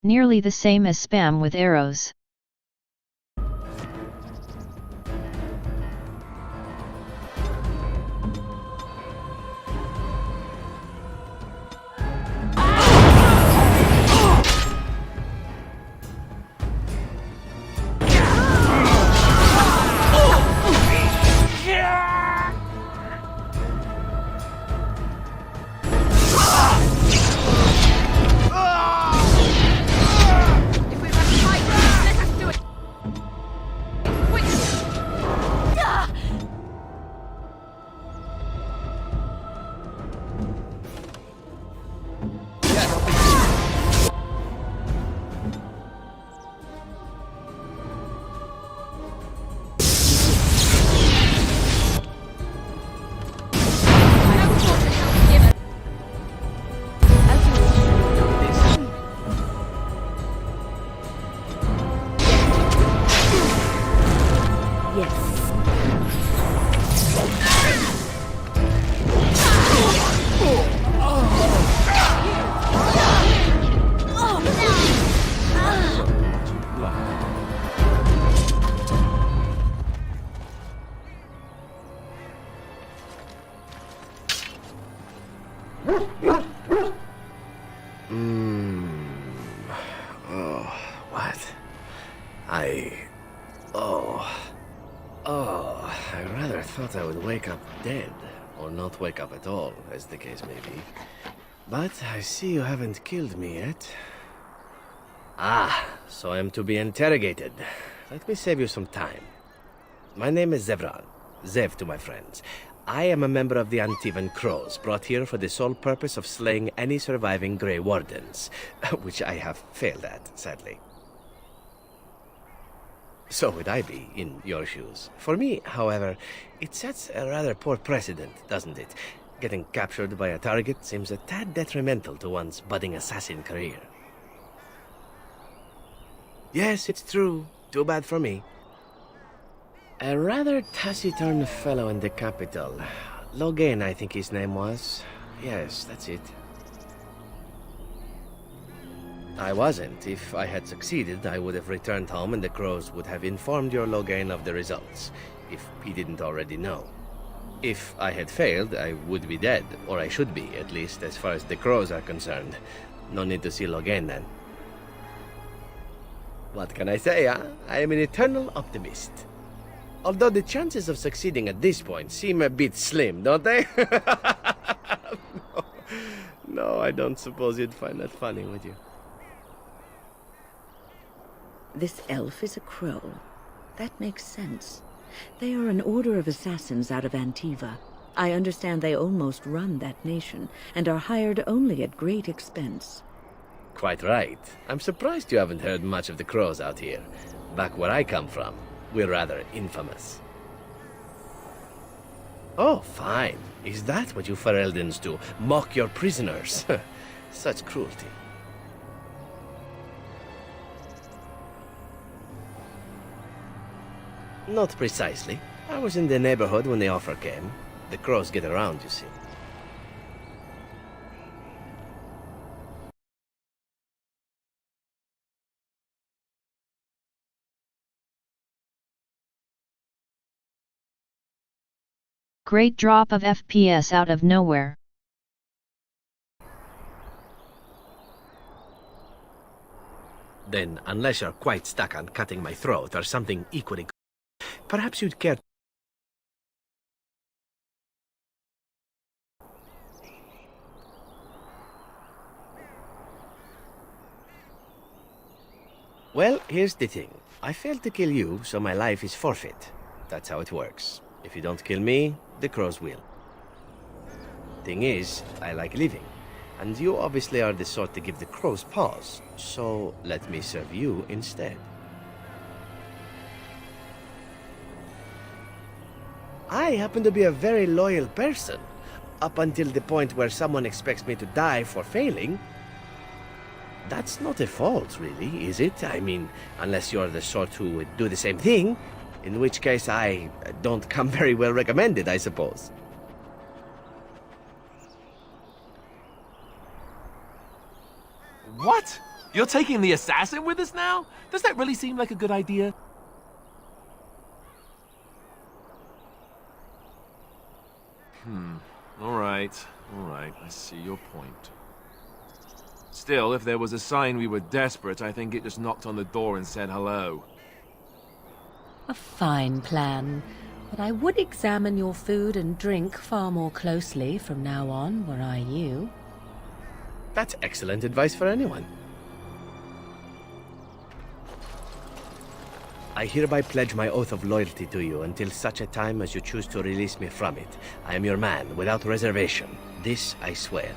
Speaker 9: Nearly the same as spam with arrows.
Speaker 14: I rather thought I would wake up dead, or not wake up at all, as the case may be. But I see you haven't killed me yet. Ah, so I'm to be interrogated. Let me save you some time. My name is Zevran. Zev to my friends. I am a member of the Antivan Crows, brought here for the sole purpose of slaying any surviving Grey Wardens, which I have failed at, sadly. So would I be, in your shoes. For me, however, it sets a rather poor precedent, doesn't it? Getting captured by a target seems a tad detrimental to one's budding assassin career. Yes, it's true. Too bad for me. A rather taciturn fellow in the capital. Logan, I think his name was. Yes, that's it. I wasn't. If I had succeeded, I would have returned home and the Crows would have informed your Logan of the results, if he didn't already know. If I had failed, I would be dead, or I should be, at least as far as the Crows are concerned. No need to see Logan then. What can I say, huh? I am an eternal optimist. Although the chances of succeeding at this point seem a bit slim, don't they? No, I don't suppose you'd find that funny, would you?
Speaker 10: This elf is a crow. That makes sense. They are an order of assassins out of Antiva. I understand they almost run that nation, and are hired only at great expense.
Speaker 14: Quite right. I'm surprised you haven't heard much of the crows out here. Back where I come from, we're rather infamous. Oh, fine. Is that what you Fereldans do? Mock your prisoners? Such cruelty. Not precisely. I was in the neighborhood when the offer came. The crows get around, you see.
Speaker 9: Great drop of FPS out of nowhere.
Speaker 14: Then, unless you're quite stuck on cutting my throat or something equally, perhaps you'd care. Well, here's the thing. I failed to kill you, so my life is forfeit. That's how it works. If you don't kill me, the crows will. Thing is, I like living. And you obviously are the sort to give the crows pause. So let me serve you instead. I happen to be a very loyal person. Up until the point where someone expects me to die for failing. That's not a fault, really, is it? I mean, unless you're the sort who would do the same thing, in which case I don't come very well recommended, I suppose.
Speaker 4: What? You're taking the assassin with us now? Does that really seem like a good idea? All right, I see your point. Still, if there was a sign we were desperate, I think it just knocked on the door and said hello.
Speaker 1: A fine plan, but I would examine your food and drink far more closely from now on, were I you.
Speaker 14: That's excellent advice for anyone. I hereby pledge my oath of loyalty to you until such a time as you choose to release me from it. I am your man, without reservation. This I swear.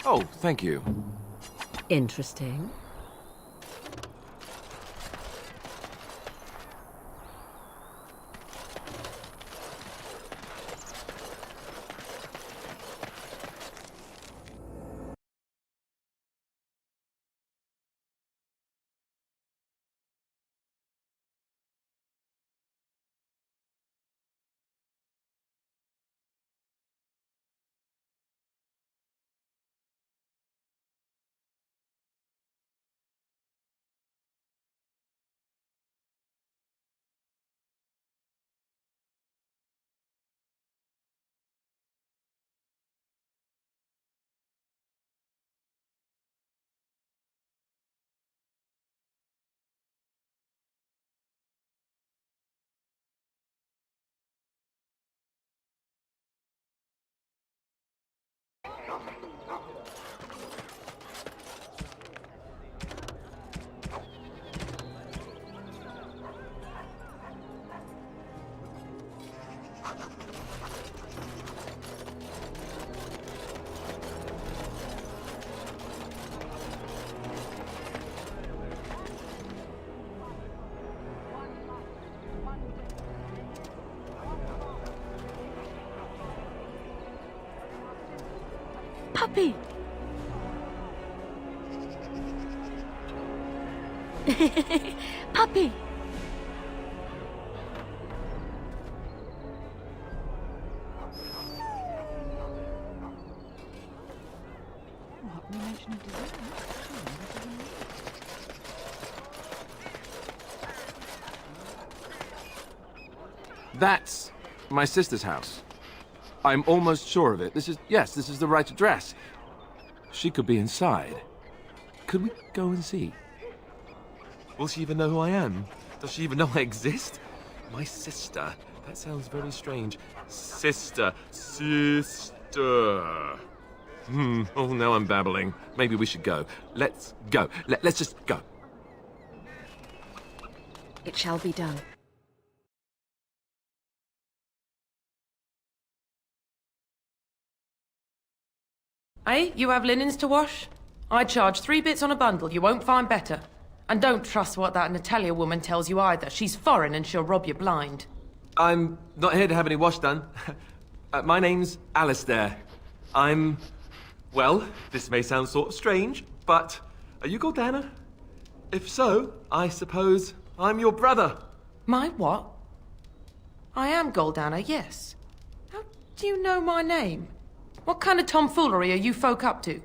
Speaker 4: Oh, thank you.
Speaker 1: Interesting.
Speaker 5: Puppy! Puppy!
Speaker 4: That's my sister's house. I'm almost sure of it. This is the right address. She could be inside. Could we go and see? Will she even know who I am? Does she even know I exist? My sister. That sounds very strange. Sister. Oh, now I'm babbling. Maybe we should go. Let's go. Let's just go.
Speaker 11: It shall be done.
Speaker 18: Hey, you have linens to wash? I charge 3 bits on a bundle. You won't find better. And don't trust what that Natalia woman tells you either. She's foreign and she'll rob you blind.
Speaker 4: I'm not here to have any wash done. My name's Alistair. Well, this may sound sort of strange, but are you Gordana? If so, I suppose I'm your brother.
Speaker 18: My what? I am Goldana, yes. How do you know my name? What kind of tomfoolery are you folk up to?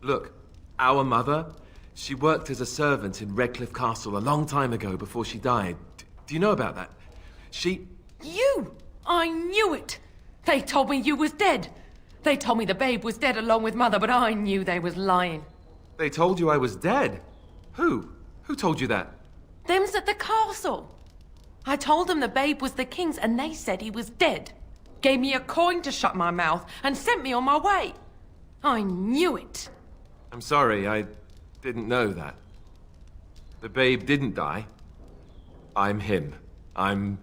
Speaker 4: Look, our mother, she worked as a servant in Redcliffe Castle a long time ago before she died. Do you know about that?
Speaker 18: You! I knew it! They told me you was dead. They told me the babe was dead along with mother, but I knew they was lying.
Speaker 4: They told you I was dead? Who? Who told you that?
Speaker 18: Them's at the castle. I told them the babe was the king's and they said he was dead. Gave me a coin to shut my mouth and sent me on my way. I knew it.
Speaker 4: I'm sorry, I didn't know that. The babe didn't die. I'm him. I'm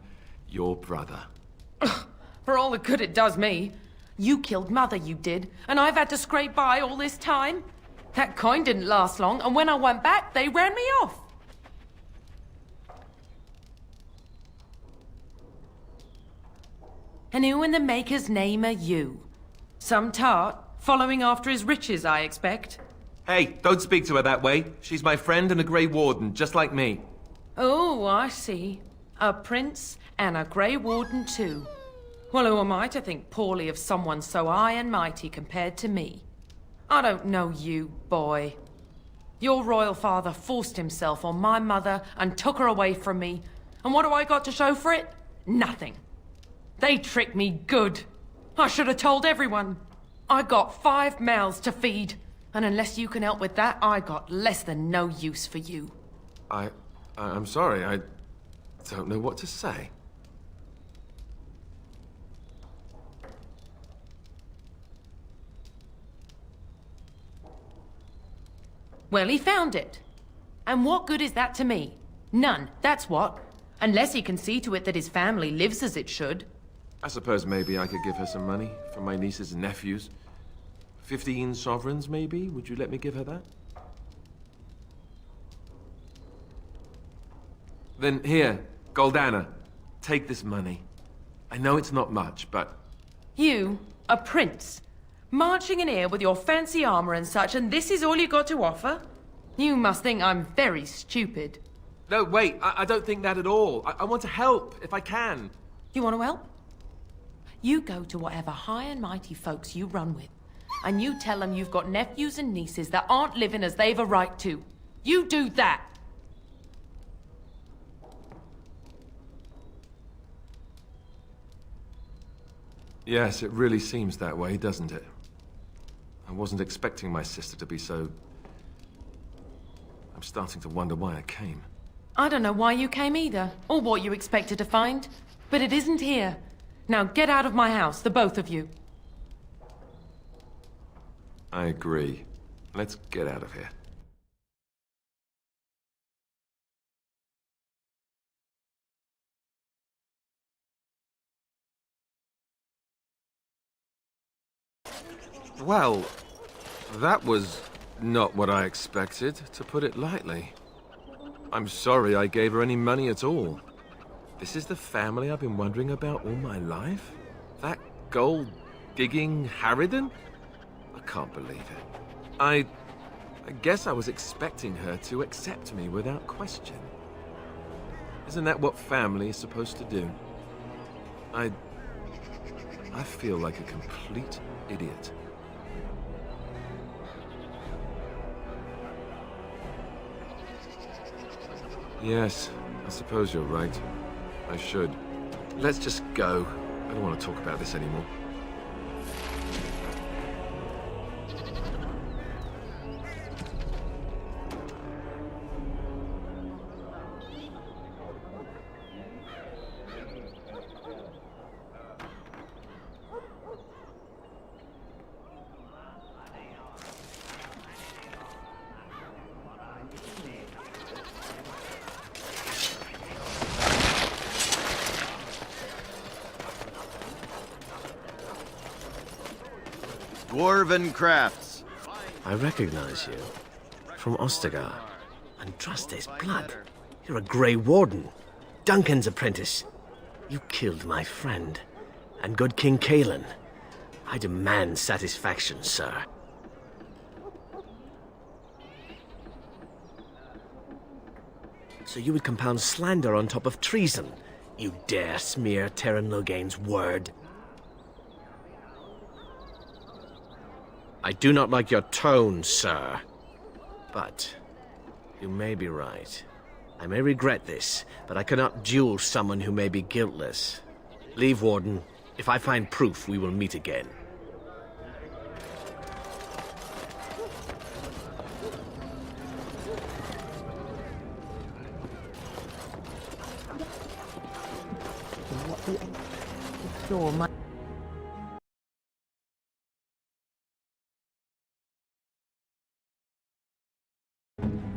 Speaker 4: your brother.
Speaker 18: For all the good it does me. You killed mother, you did, and I've had to scrape by all this time. That coin didn't last long, and when I went back, they ran me off. And who in the Maker's name are you? Some tart, following after his riches, I expect.
Speaker 4: Hey, don't speak to her that way. She's my friend and a Grey Warden, just like me.
Speaker 18: Oh, I see. A prince and a Grey Warden too. Well, who am I to think poorly of someone so high and mighty compared to me? I don't know you, boy. Your royal father forced himself on my mother and took her away from me. And what do I got to show for it? Nothing. They tricked me good. I should have told everyone. I got 5 mouths to feed. And unless you can help with that, I got less than no use for you.
Speaker 4: I'm sorry, I don't know what to say.
Speaker 18: Well, he found it. And what good is that to me? None, that's what. Unless he can see to it that his family lives as it should.
Speaker 4: I suppose maybe I could give her some money for my nieces and nephews. 15 sovereigns, maybe? Would you let me give her that? Then here, Goldana, take this money. I know it's not much, but...
Speaker 18: You, a prince, marching in here with your fancy armor and such, and this is all you got to offer? You must think I'm very stupid.
Speaker 4: No, wait, I don't think that at all. I want to help, if I can.
Speaker 18: You want to help? You go to whatever high and mighty folks you run with, and you tell them you've got nephews and nieces that aren't living as they've a right to. You do that!
Speaker 4: Yes, it really seems that way, doesn't it? I wasn't expecting my sister to be so... I'm starting to wonder why I came.
Speaker 18: I don't know why you came either, or what you expected to find, but it isn't here. Now get out of my house, the both of you.
Speaker 4: I agree. Let's get out of here. Well, that was not what I expected, to put it lightly. I'm sorry I gave her any money at all. This is the family I've been wondering about all my life? That gold-digging harridan? I can't believe it. I guess I was expecting her to accept me without question. Isn't that what family is supposed to do? I feel like a complete idiot. Yes, I suppose you're right. I should. Let's just go. I don't want to talk about this anymore.
Speaker 6: Dwarven crafts.
Speaker 14: I recognize you. From Ostagar. And Andraste's blood. You're a Grey Warden. Duncan's apprentice. You killed my friend. And good King Cailan. I demand satisfaction, sir. So you would compound slander on top of treason? You dare smear Terran Loghain's word? I do not like your tone, sir. But you may be right. I may regret this, but I cannot duel someone who may be guiltless. Leave, Warden. If I find proof, we will meet again.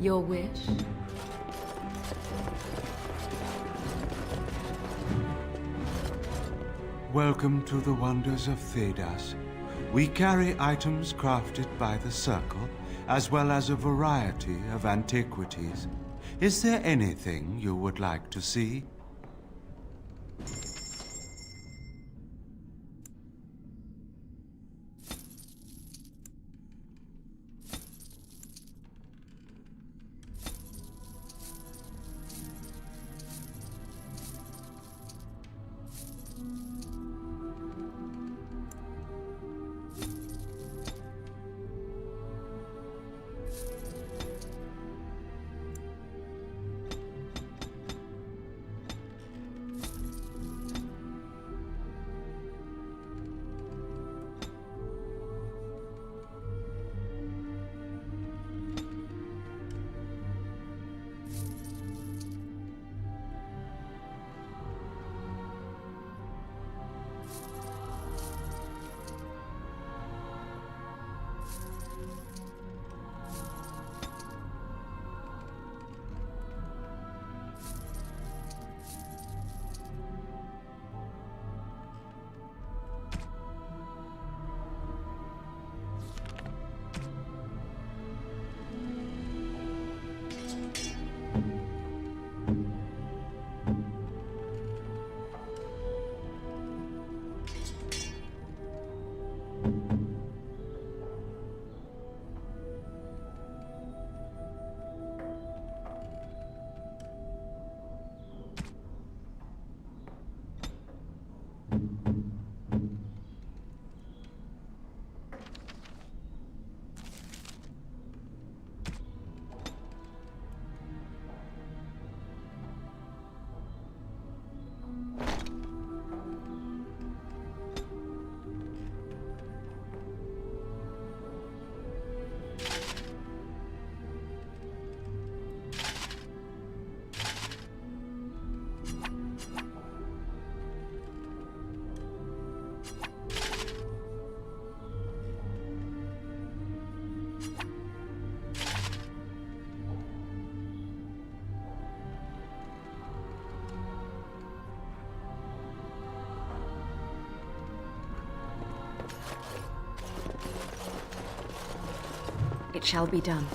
Speaker 1: Your wish?
Speaker 22: Welcome to the wonders of Thedas. We carry items crafted by the Circle, as well as a variety of antiquities. Is there anything you would like to see?
Speaker 1: It shall be done.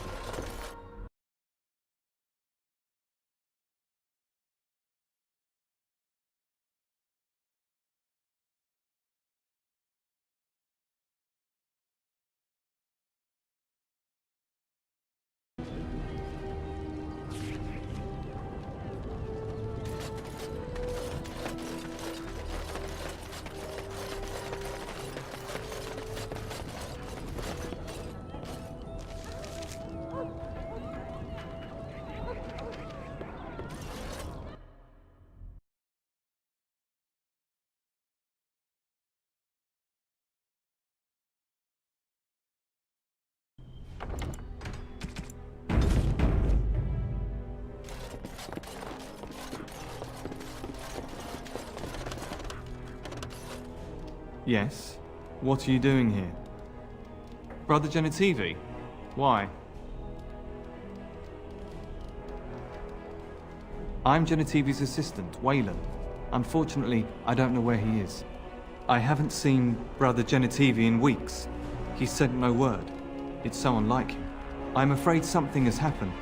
Speaker 3: Yes? What are you doing here? Brother Genetivi? Why? I'm Genetivi's assistant, Waylon. Unfortunately, I don't know where he is. I haven't seen Brother Genetivi in weeks. He sent no word. It's so unlike him. I'm afraid something has happened.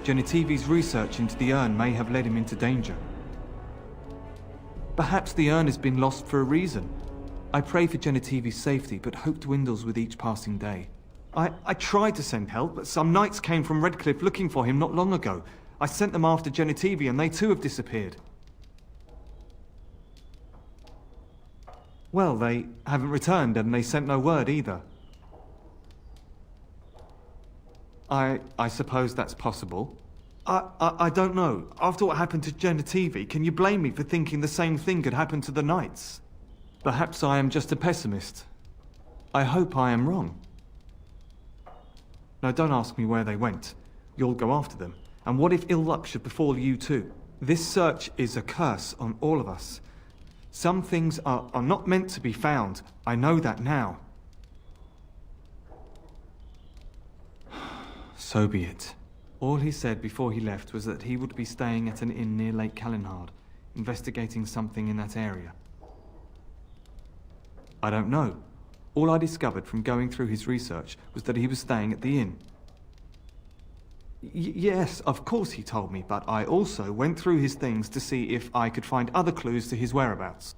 Speaker 3: Genetivi's research into the urn may have led him into danger. Perhaps the urn has been lost for a reason. I pray for Genetivi's safety, but hope dwindles with each passing day. I tried to send help, but some knights came from Redcliffe looking for him not long ago. I sent them after Genetivi, and they too have disappeared. Well, they haven't returned, and they sent no word either. I suppose that's possible. I don't know. After what happened to Genetivi, can you blame me for thinking the same thing could happen to the knights? Perhaps I am just a pessimist. I hope I am wrong. Now, don't ask me where they went. You'll go after them. And what if ill luck should befall you too? This search is a curse on all of us. Some things are not meant to be found. I know that now. So be it. All he said before he left was that he would be staying at an inn near Lake Calenhard, investigating something in that area. I don't know. All I discovered from going through his research was that he was staying at the inn. Yes, of course he told me, but I also went through his things to see if I could find other clues to his whereabouts.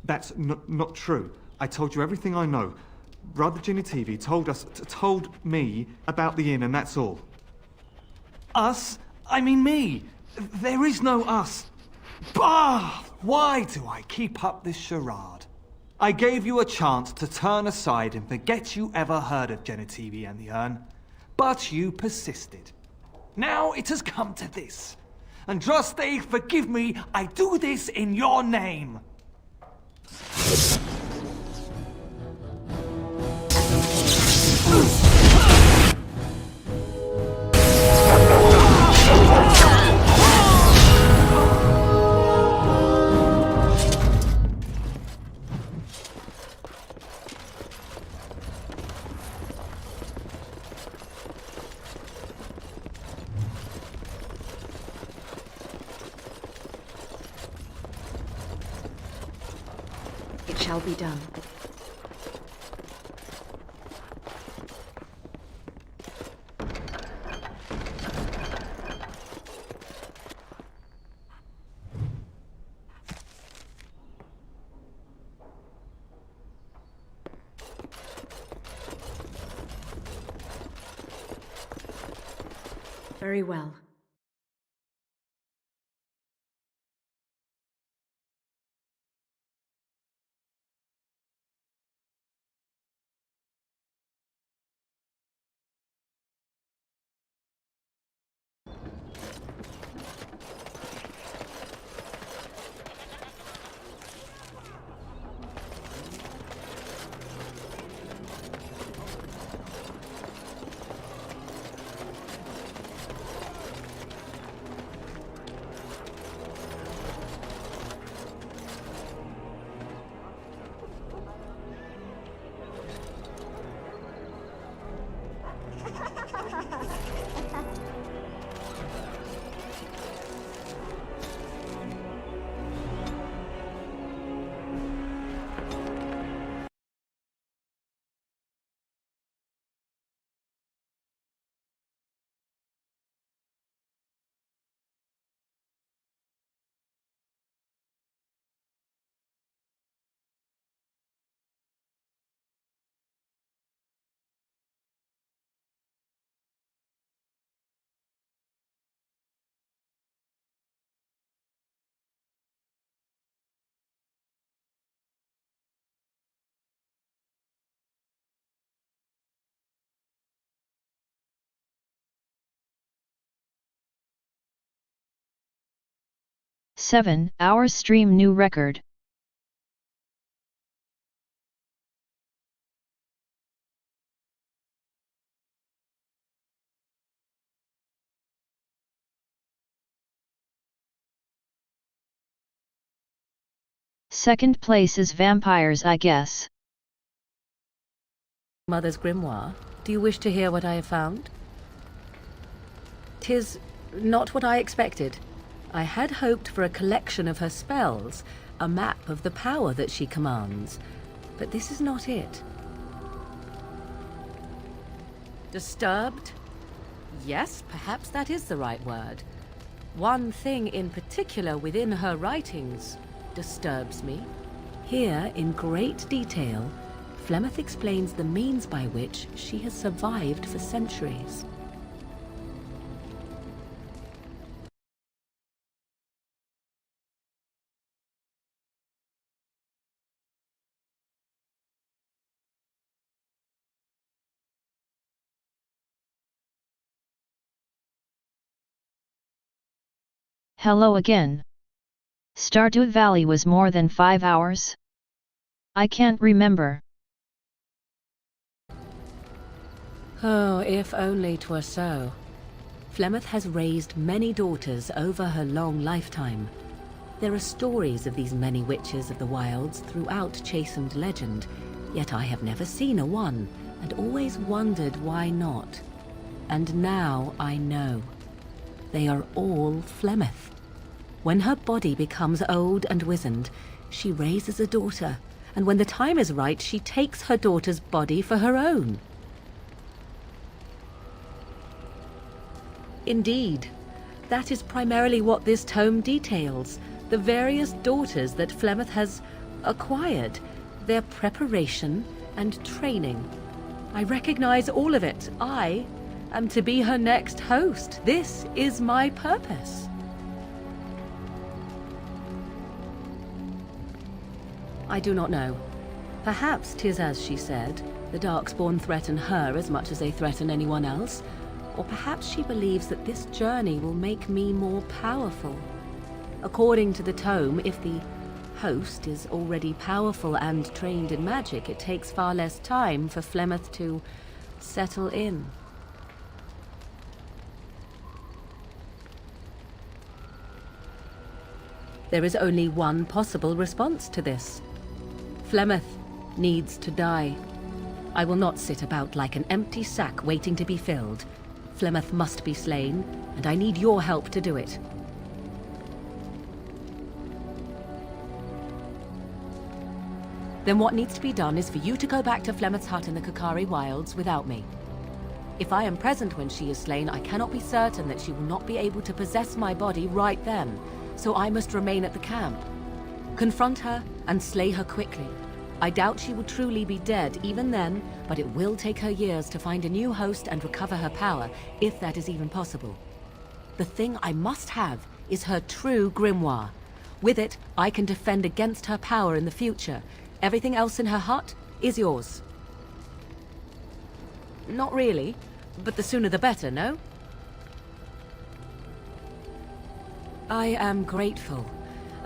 Speaker 3: That's not true. I told you everything I know. Brother Genetivi told me about the inn, and that's all. Us? I mean me. There is no us. Bah! Why do I keep up this charade? I gave you a chance to turn aside and forget you ever heard of Genetivi and the urn, but you persisted. Now it has come to this. Andraste, forgive me, I do this in your name.
Speaker 1: It shall be done. Very well.
Speaker 9: Seven-hour stream new record. Second place is vampires, I guess.
Speaker 1: Mother's grimoire. Do you wish to hear what I have found? 'Tis not what I expected. I had hoped for a collection of her spells, a map of the power that she commands, but this is not it. Disturbed? Yes, perhaps that is the right word. One thing in particular within her writings disturbs me. Here, in great detail, Flemeth explains the means by which she has survived for centuries.
Speaker 9: Hello again. Stardew Valley was more than 5 hours? I can't remember.
Speaker 1: Oh, if only 'twere so. Flemeth has raised many daughters over her long lifetime. There are stories of these many witches of the wilds throughout chastened legend, yet I have never seen a one, and always wondered why not. And now I know. They are all Flemeth. When her body becomes old and wizened, she raises a daughter, and when the time is right, she takes her daughter's body for her own. Indeed, that is primarily what this tome details, the various daughters that Flemeth has acquired, their preparation and training. I recognize all of it. I am to be her next host. This is my purpose. I do not know. Perhaps 'tis as she said, the Darkspawn threaten her as much as they threaten anyone else. Or perhaps she believes that this journey will make me more powerful. According to the tome, if the host is already powerful and trained in magic, it takes far less time for Flemeth to settle in. There is only one possible response to this. Flemeth needs to die. I will not sit about like an empty sack waiting to be filled. Flemeth must be slain, and I need your help to do it. Then what needs to be done is for you to go back to Flemeth's hut in the Kakari Wilds without me. If I am present when she is slain, I cannot be certain that she will not be able to possess my body right then, so I must remain at the camp. Confront her and slay her quickly. I doubt she will truly be dead even then, but it will take her years to find a new host and recover her power, if that is even possible. The thing I must have is her true grimoire. With it, I can defend against her power in the future. Everything else in her hut is yours. Not really, but the sooner the better, no? I am grateful.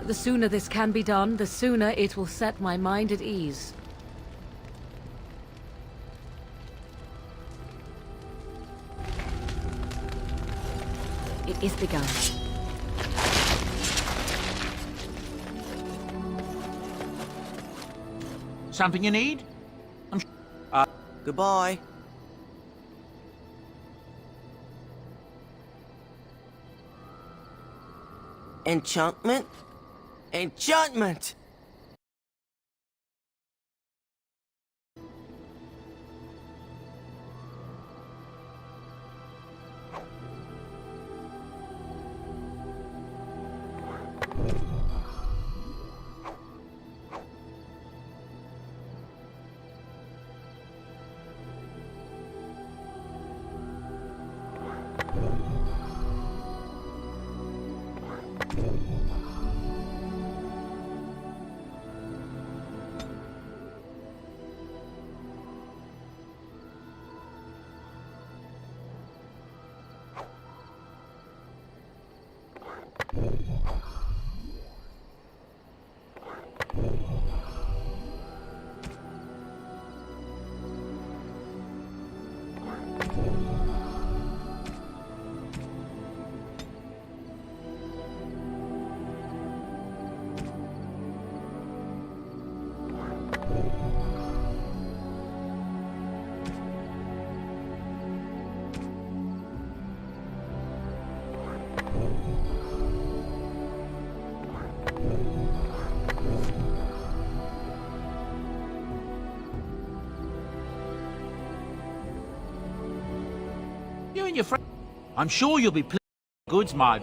Speaker 1: The sooner this can be done, the sooner it will set my mind at ease. It is begun.
Speaker 16: Something you need?
Speaker 7: Goodbye. Enchantment? Enchantment!
Speaker 16: and your friend. I'm sure you'll be pleased with the goods, my...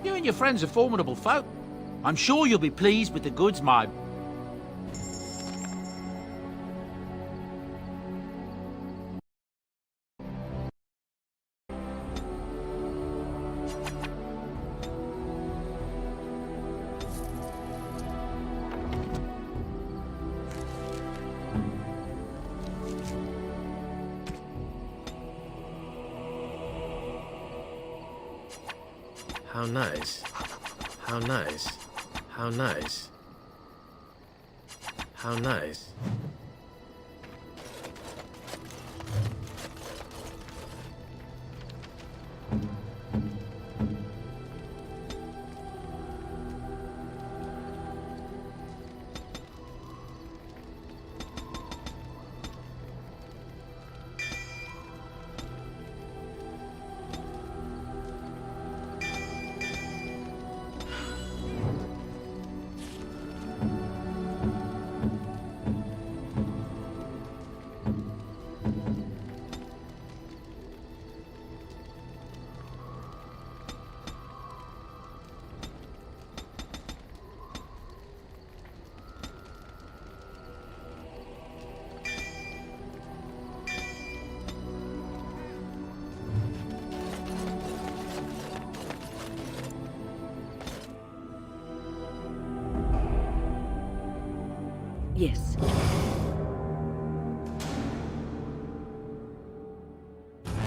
Speaker 16: You and your friends are formidable folk. I'm sure you'll be pleased with the goods, my...
Speaker 14: How nice. How nice. How nice. How nice.
Speaker 10: Yes.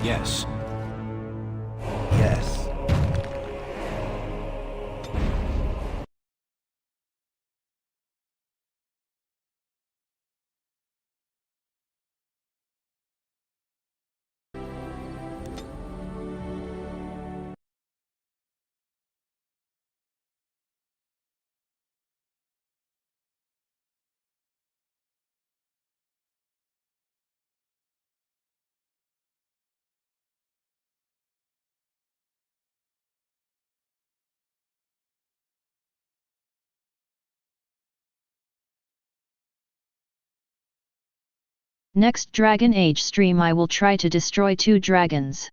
Speaker 13: Yes.
Speaker 8: Yes.
Speaker 9: Next Dragon Age stream I will try to destroy 2 dragons.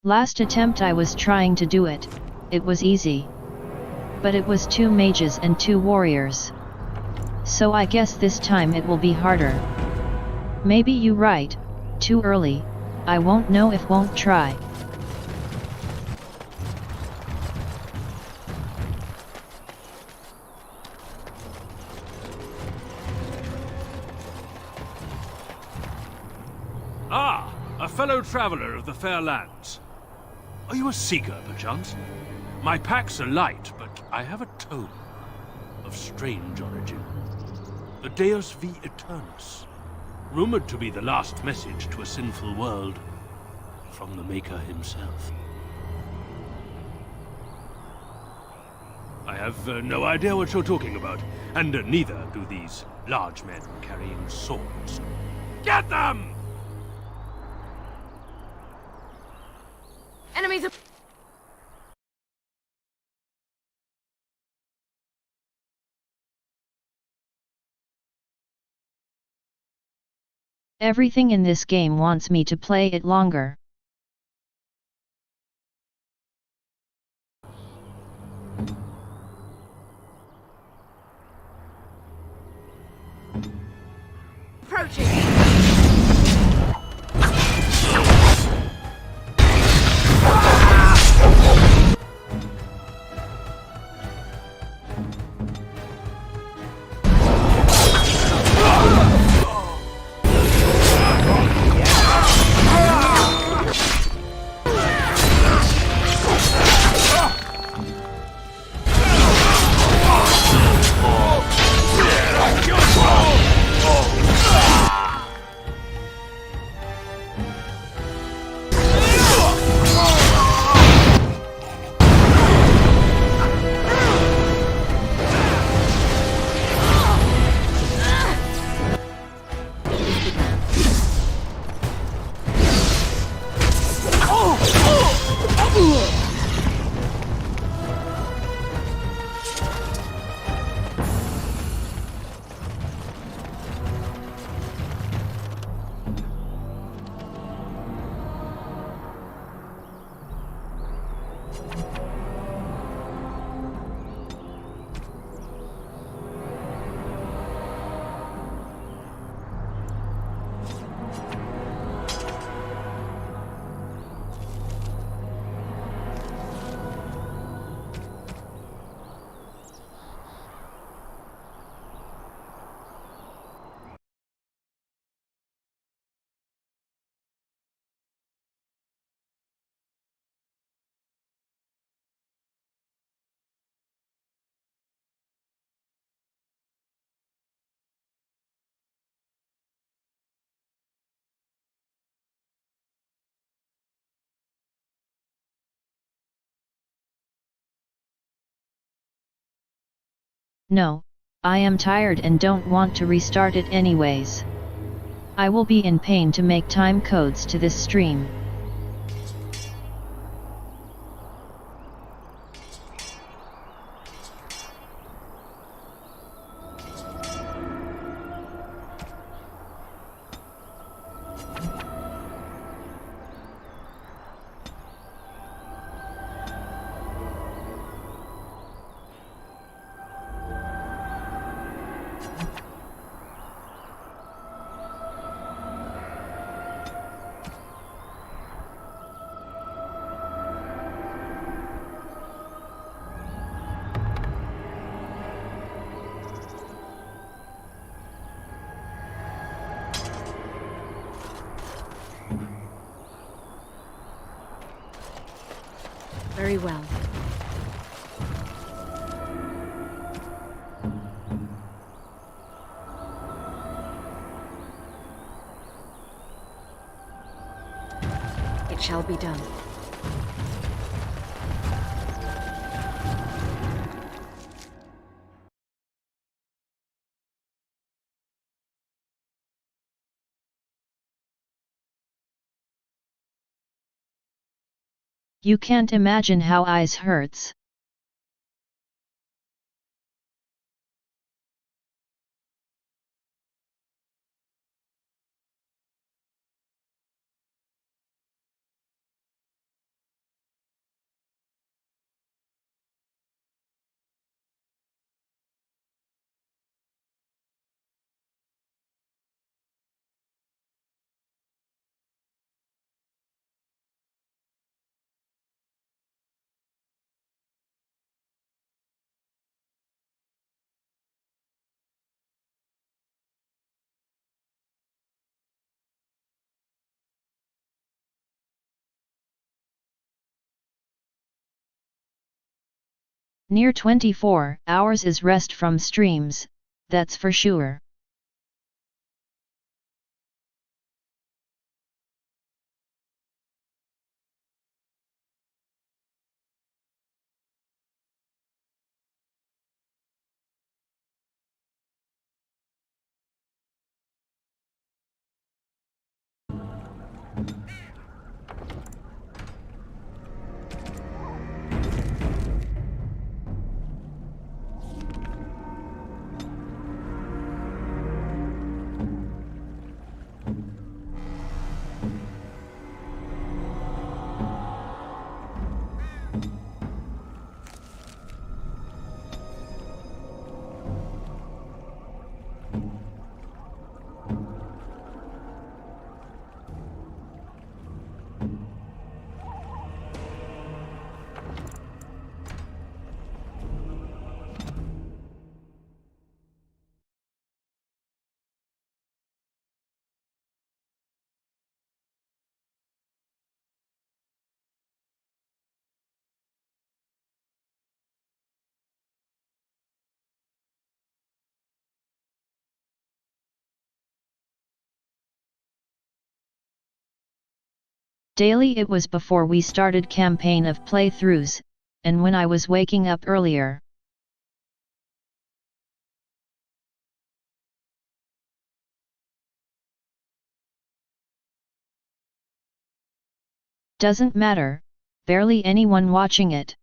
Speaker 9: Last attempt I was trying to do it, it was easy. but it was 2 mages and 2 warriors. So I guess this time it will be harder. Maybe you right, too early, I won't know if won't try.
Speaker 8: Ah, a fellow traveler of the fair lands. Are you a seeker, perchance? My packs are light, but I have a tome of strange origin. The Deus V Eternus, rumored to be the last message to a sinful world from the Maker himself. I have no idea what you're talking about, and neither do these large men carrying swords. Get them!
Speaker 20: Enemies are...
Speaker 9: Everything in this game wants me to play it longer.
Speaker 20: Approaching!
Speaker 9: No, I am tired and don't want to restart it anyways. I will be in pain to make time codes to this stream.
Speaker 1: Very well. It shall be done.
Speaker 9: You can't imagine how eyes hurts. Near 24 hours is rest from streams, that's for sure. Daily it was before we started campaign of playthroughs, and when I was waking up earlier. Doesn't matter, barely anyone watching it.